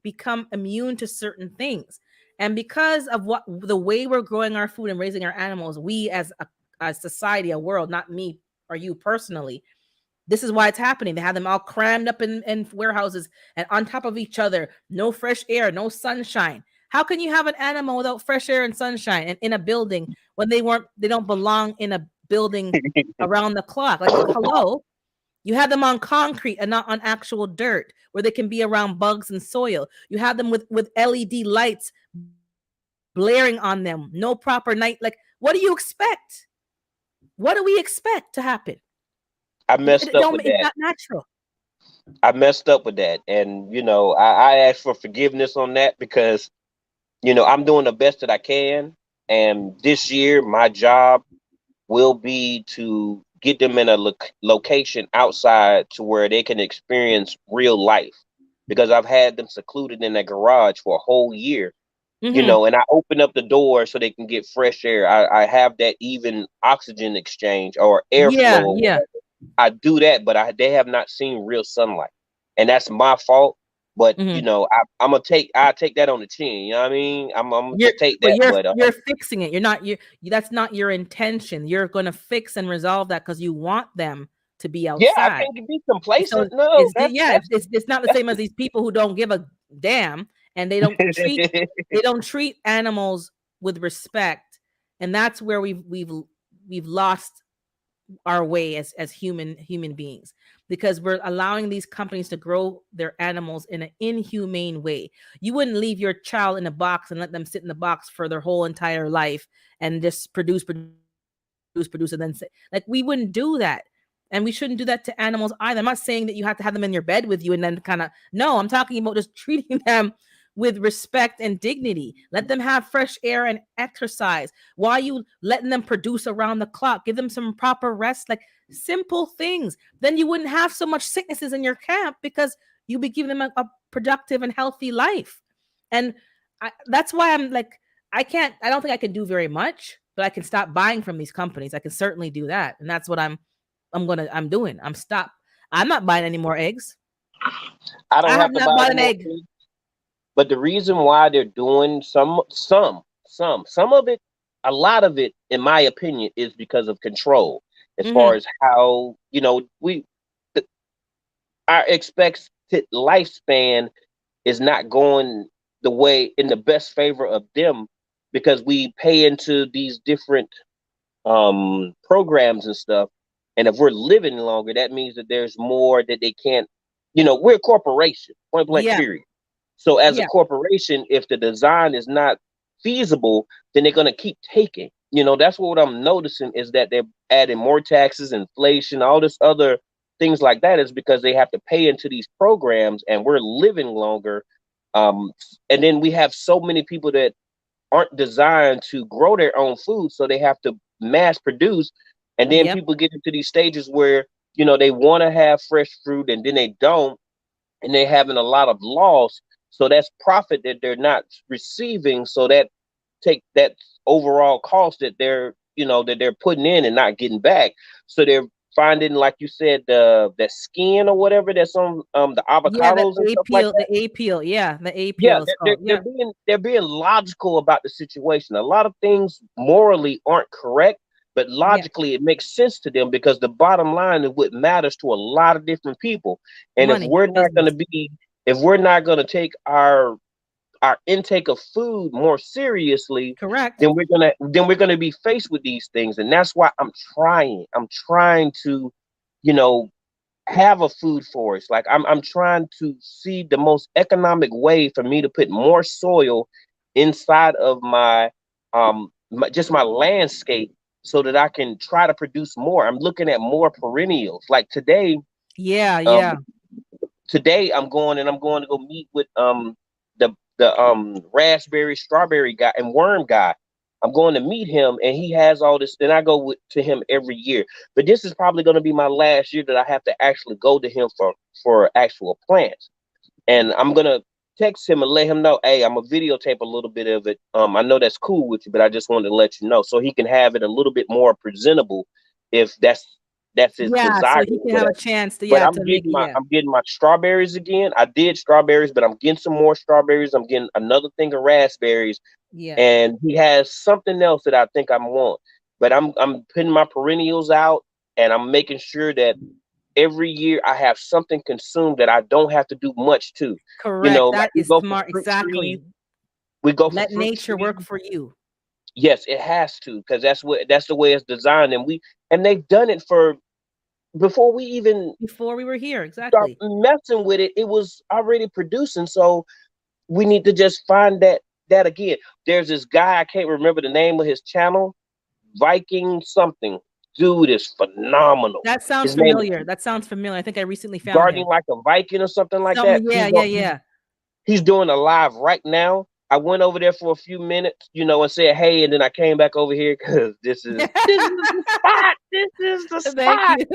become immune to certain things. And because of what the way we're growing our food and raising our animals, we as a society, a world, not me or you personally, this is why it's happening. They have them all crammed up in warehouses and on top of each other. No fresh air, no sunshine. How can you have an animal without fresh air and sunshine and in a building when they don't belong in a building around the clock? Like, hello, you have them on concrete and not on actual dirt where they can be around bugs and soil. You have them with LED lights blaring on them. No proper night. Like, what do you expect? What do we expect to happen? I messed up with It's that. not natural. I messed up with that. And, I asked for forgiveness on that because, I'm doing the best that I can. And this year, my job will be to get them in a location outside to where they can experience real life. Because I've had them secluded in a garage for a whole year, Mm-hmm. and I open up the door so they can get fresh air. I have that even oxygen exchange or Yeah, airflow. yeah. I do that, but they have not seen real sunlight, and that's my fault. But Mm-hmm. I take that on the chin. You know what I mean? I'm gonna You're just take but that. you're But you're fixing it. You're not you. That's not your intention. You're going to fix and resolve that because you want them to be yeah, I outside. can't be So complacent. No, yeah, it's not the same as these people who don't give a damn and they don't treat animals with respect, and that's where we've lost our way as human beings because we're allowing these companies to grow their animals in an inhumane way. You wouldn't leave your child in a box and let them sit in the box for their whole entire life and just produce and then say, like, we wouldn't do that. And we shouldn't do that to animals either. I'm not saying that you have to have them in your bed with you and then kind of, no, I'm talking about just treating them with respect and dignity. Let them have fresh air and exercise. Why are you letting them produce around the clock? Give them some proper rest, like simple things. Then you wouldn't have so much sicknesses in your camp because you'd be giving them a productive and healthy life. And that's why I'm like, I don't think I can do very much, but I can stop buying from these companies. I can certainly do that. And that's what I'm doing. I'm not buying any more eggs. I I don't have have to not buy bought any an more. egg. But the reason why they're doing some of it, a lot of it, in my opinion, is because of control. As far Mm-hmm. as how the, our expected lifespan is not going the way in the best favor of them because we pay into these different programs and stuff. And if we're living longer, that means that there's more that they can't. We're a corporation, point blank, Yeah. period. So as a Yeah. corporation, if the design is not feasible, then they're gonna keep taking. That's what I'm noticing is that they're adding more taxes, inflation, all this other things like that is because they have to pay into these programs and we're living longer. Um, and then we have so many people that aren't designed to grow their own food, so they have to mass produce. And then Yep. people get into these stages where they want to have fresh fruit and then they don't, and they're having a lot of loss. So that's profit that they're not receiving. So that take that overall cost that they're putting in and not getting back. So they're finding, like you said, the skin or whatever that's on the Yeah, avocados and stuff like that. the A peel. Yeah, the A Yeah, peel is called. Yeah. they're being logical about the situation. A lot of things morally aren't correct, but Yeah. logically it makes sense to them because the bottom line is what matters to a lot of different people. And Money, business. if we're not going to take our intake of food more seriously, Correct. then we're gonna be faced with these things. And that's why I'm trying to, you know, have a food forest. Like I'm trying to see the most economic way for me to put more soil inside of just my landscape so that I can try to produce more. I'm looking at more perennials. Like Yeah, um yeah. today I'm going to go meet with the raspberry strawberry guy and worm guy. I'm going to meet him, and he has all this. And I go to him every year, but this is probably going to be my last year that I have to actually go to him for actual plants. And I'm gonna text him and let him know, hey, I'm gonna videotape a little bit of it. I know that's cool with you, but I just wanted to let you know so he can have it a little bit more presentable, if that's his Yeah, so desire he or can have a whatever. chance to, But yeah, to make it, yeah. I'm getting my strawberries again. I did strawberries, but I'm getting some more strawberries. I'm getting another thing of raspberries, Yeah. and he has something else that I think I want. But I'm putting my perennials out, and I'm making sure that every year I have something consumed that I don't have to do much to. Correct. Like That we is go for smart. fruit trees, Exactly. we go for Let fruit nature trees. work for you. Yes, it has to, because that's the way it's designed, and they've done it for before we even Before we were here, start exactly. messing with it. It was already producing, so we need to just find that again. There's this guy, I can't remember the name of his channel, Viking something. Dude is phenomenal. That sounds His name is familiar. That sounds familiar. I think I recently found Gardening him. Like a Viking or something like that. Something, yeah, yeah, yeah. He's doing a live right now. I went over there for a few minutes, and said hey, and then I came back over here because this is the spot. This is the Thank spot. you.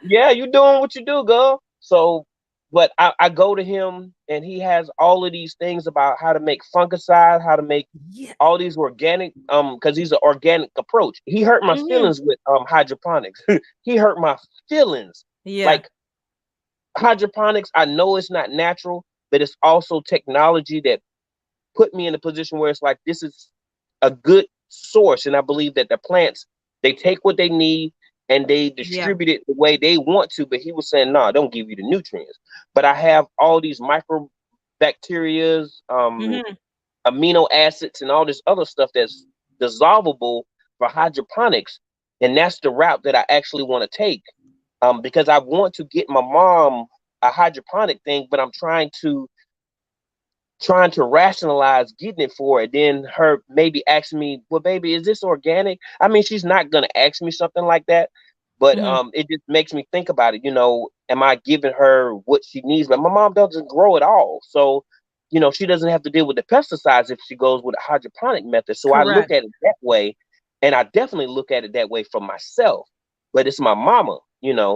Yeah, you doing what you do, girl. So, but I go to him, and he has all of these things about how to make fungicide, how to make Yeah. all these organic, because he's an organic approach. He hurt my Hmm. feelings with hydroponics. He hurt my feelings. Yeah. Like hydroponics, I know it's not natural, but it's also technology that put me in a position where it's like this is a good source, and I believe that the plants, they take what they need and they Yeah. distribute it the way they want to. But he was saying, no, don't give you the nutrients. But I have all these microbacterias, Hmm. amino acids, and all this other stuff that's dissolvable for hydroponics, and that's the route that I actually want to take. Because I want to get my mom a hydroponic thing, but I'm trying to rationalize getting it for her. Then her maybe asking me, well, baby, is this organic? I mean, she's not gonna ask me something like that, but Hmm. it just makes me think about it. Am I giving her what she needs? But my mom doesn't grow at all, so she doesn't have to deal with the pesticides if she goes with a hydroponic method. So I look Correct. at it that way, and I definitely look at it that way for myself. But it's my mama,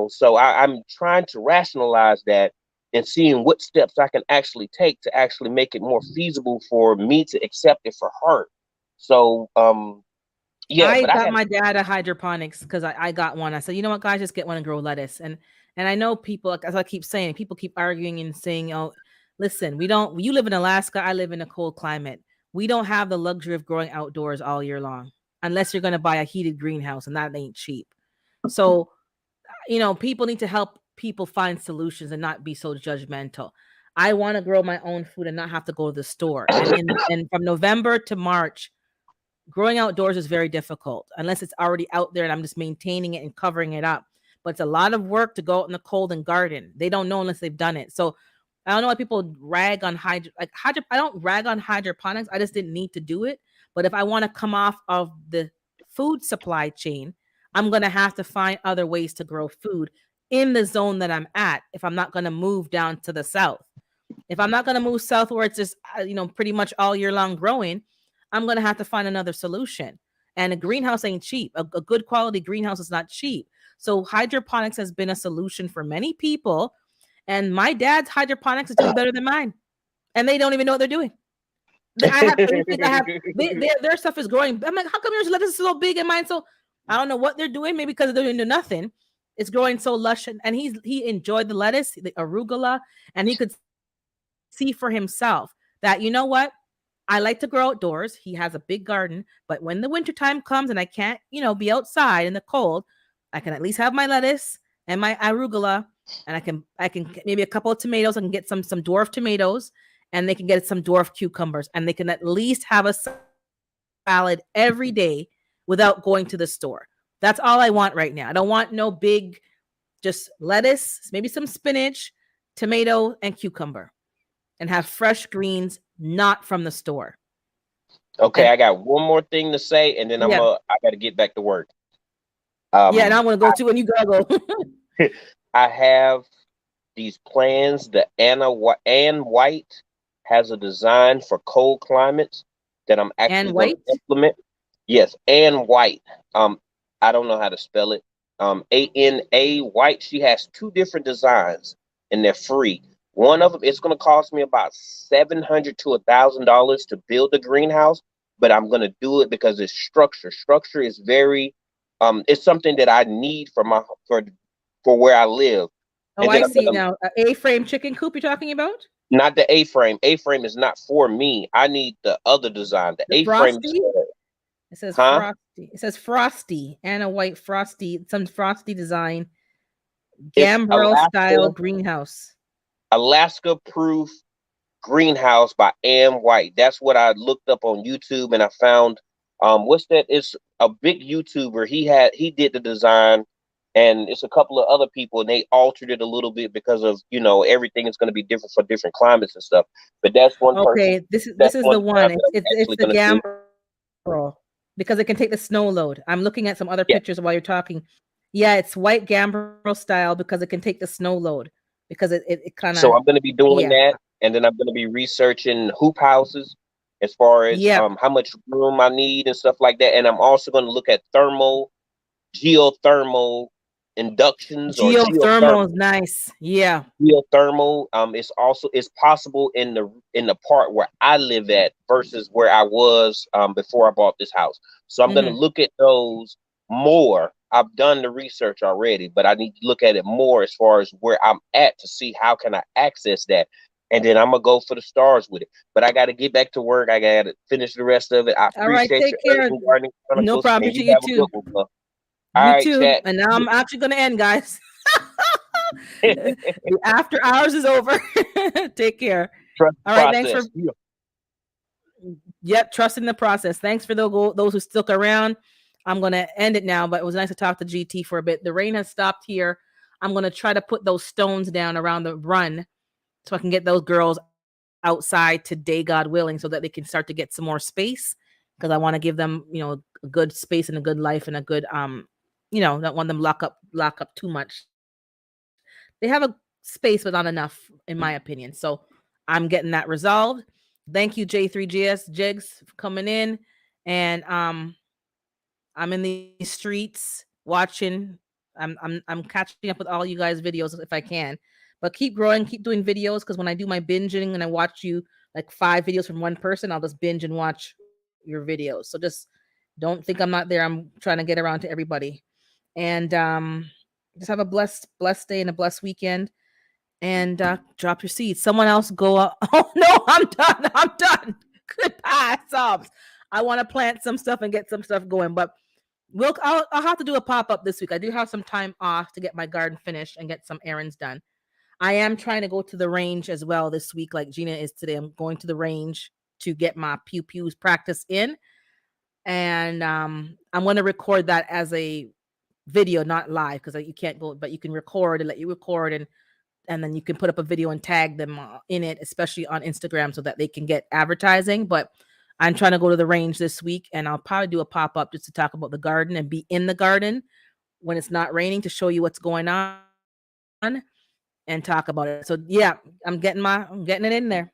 so I'm trying to rationalize that and seeing what steps I can actually take to actually make it more feasible for me to accept it for her. So, yeah, I but I got had, my dad a hydroponics because I got one. I said, you know what, guys, just get one and grow lettuce. And I know people, like, as I keep saying, people keep arguing and saying, oh, listen, we don't, you live in Alaska, I live in a cold climate. We don't have the luxury of growing outdoors all year long, unless you're going to buy a heated greenhouse, and that ain't cheap. So, people need to help people find solutions and not be so judgmental. I want to grow my own food and not have to go to the store. And from November to March, growing outdoors is very difficult unless it's already out there and I'm just maintaining it and covering it up. But it's a lot of work to go out in the cold and garden. They don't know unless they've done it. So I don't know why people rag on hydro. I don't rag on hydroponics. I just didn't need to do it. But if I want to come off of the food supply chain, I'm gonna have to find other ways to grow food in the zone that I'm at. If I'm not gonna move down to the south, if I'm not going to move south where it's just, pretty much all year long growing, I'm going to have to find another solution. And a greenhouse ain't cheap. A good quality greenhouse is not cheap. So hydroponics has been a solution for many people. And my dad's hydroponics is doing better than mine. And they don't even know what they're doing. I have, you think I have, their stuff is growing. I'm like, how come yours lettuce is so big and mine so, I don't know what they're doing. Maybe because they're doing nothing. It's growing so lush. And he enjoyed the lettuce, the arugula, and he could see for himself that, you know what? I like to grow outdoors. He has a big garden, but when the winter time comes and I can't, be outside in the cold, I can at least have my lettuce and my arugula, and I can maybe a couple of tomatoes. I can get some dwarf tomatoes, and they can get some dwarf cucumbers, and they can at least have a salad every day without going to the store. That's all I want right now. I don't want no big, just lettuce, maybe some spinach, tomato, and cucumber, and have fresh greens, not from the store. okay, And I got one more thing to say, and then yeah, I got to get back to work. yeah, and Um, I'm gonna go to and you gotta go. I have these plans. The Ann White has a design for cold climates that I'm And actually going to white. implement. Yes, and White. Um, I don't know how to spell it. ANA White. She has two different designs, and they're free. One of them, it's going to cost me about $700 to $1,000 to build the greenhouse, but I'm going to do it because it's structure. Structure is very, it's something that I need for for where I live, Oh, and then I I'm see gonna now. A frame chicken coop you're talking about? not the A frame. A frame is not for me. I need the other design. The The A frame is frosty? for, It says huh? frosty. It says frosty and a white frosty, some frosty design, It's gambrel style greenhouse. Alaska proof greenhouse by Am White. That's what I looked up on YouTube and I found what's that? It's a big YouTuber. He did the design and it's a couple of other people and they altered it a little bit because of, everything is going to be different for different climates and stuff. But that's one person Okay, this is that's this is one the design one. that It's I'm it's it's actually the going to do. gambrel because it can take the snow load. I'm looking at some other Yeah. pictures while you're talking. Yeah, it's white gambrel style because it can take the snow load because it kind So of I'm going to be doing yeah. that and then I'm going to be researching hoop houses as far as Yep. how much room I need and stuff like that. And I'm also going to look at geothermal inductions or Geothermal is nice. Yeah. geothermal. It's possible in the part where I live at versus where I was before I bought this house. So I'm going to Hmm. look at those more. I've done the research already, but I need to look at it more as far as where I'm at to see how can I access that. And then I'm gonna go for the stars with it. But I got to get back to work. I got to finish the rest of it. I All right. appreciate Take your care. urban gardening No chronicles, problem. and you Appreciate you have a good too. one, bro. All You right, too. chat. And now I'm actually gonna end, guys. The after hours is over. Take care. Trust the All right. Thanks for process. Yeah. yep, trusting the process. Thanks for those who stuck around. I'm gonna end it now, but it was nice to talk to GT for a bit. The rain has stopped here. I'm gonna try to put those stones down around the run so I can get those girls outside today, God willing, so that they can start to get some more space because I want to give them, a good space and a good life and a good don't want them lock up too much. They have a space but not enough in my opinion. So I'm getting that resolved. Thank you J3GS Jigs for coming in and I'm in these streets watching. I'm catching up with all you guys' videos if I can. But keep growing, keep doing videos because when I do my binging and I watch you like 5 videos from one person, I'll just binge and watch your videos. So just don't think I'm not there. I'm trying to get around to everybody. And just have a blessed day and a blessed weekend. And drop your seeds. Someone else go up. Oh no, I'm done. I'm done. Goodbye, sobs. I want to plant some stuff and get some stuff going, but I'll have to do a pop up this week. I do have some time off to get my garden finished and get some errands done. I am trying to go to the range as well this week, like Gina is today. I'm going to the range to get my pew pews practice in, and I'm going to record that as a video, not live, because you can't go, but you can record and let you record and then you can put up a video and tag them in it, especially on Instagram, so that they can get advertising. But I'm trying to go to the range this week, and I'll probably do a pop up just to talk about the garden and be in the garden when it's not raining to show you what's going on and talk about it. So yeah, I'm getting it in there.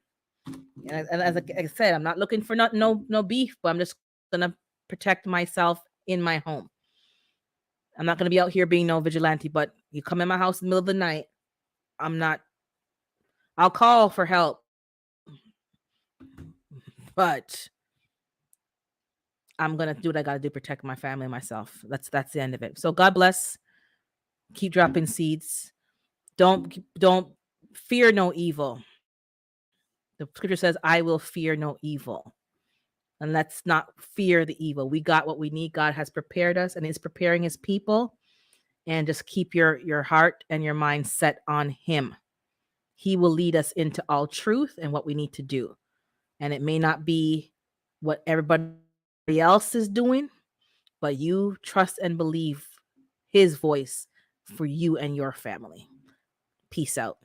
And as I said, I'm not looking for no beef, but I'm just gonna protect myself in my home. I'm not gonna be out here being no vigilante, but you come in my house in the middle of the night, I'm not. I'll call for help, but I'm gonna do what I gotta do, protect my family and myself. That's the end of it. So God bless. Keep dropping seeds. Don't fear no evil. The scripture says, "I will fear no evil." And let's not fear the evil. We got what we need. God has prepared us and is preparing his people. And just keep your heart and your mind set on him. He will lead us into all truth and what we need to do. And it may not be what everybody else is doing, but you trust and believe his voice for you and your family. Peace out.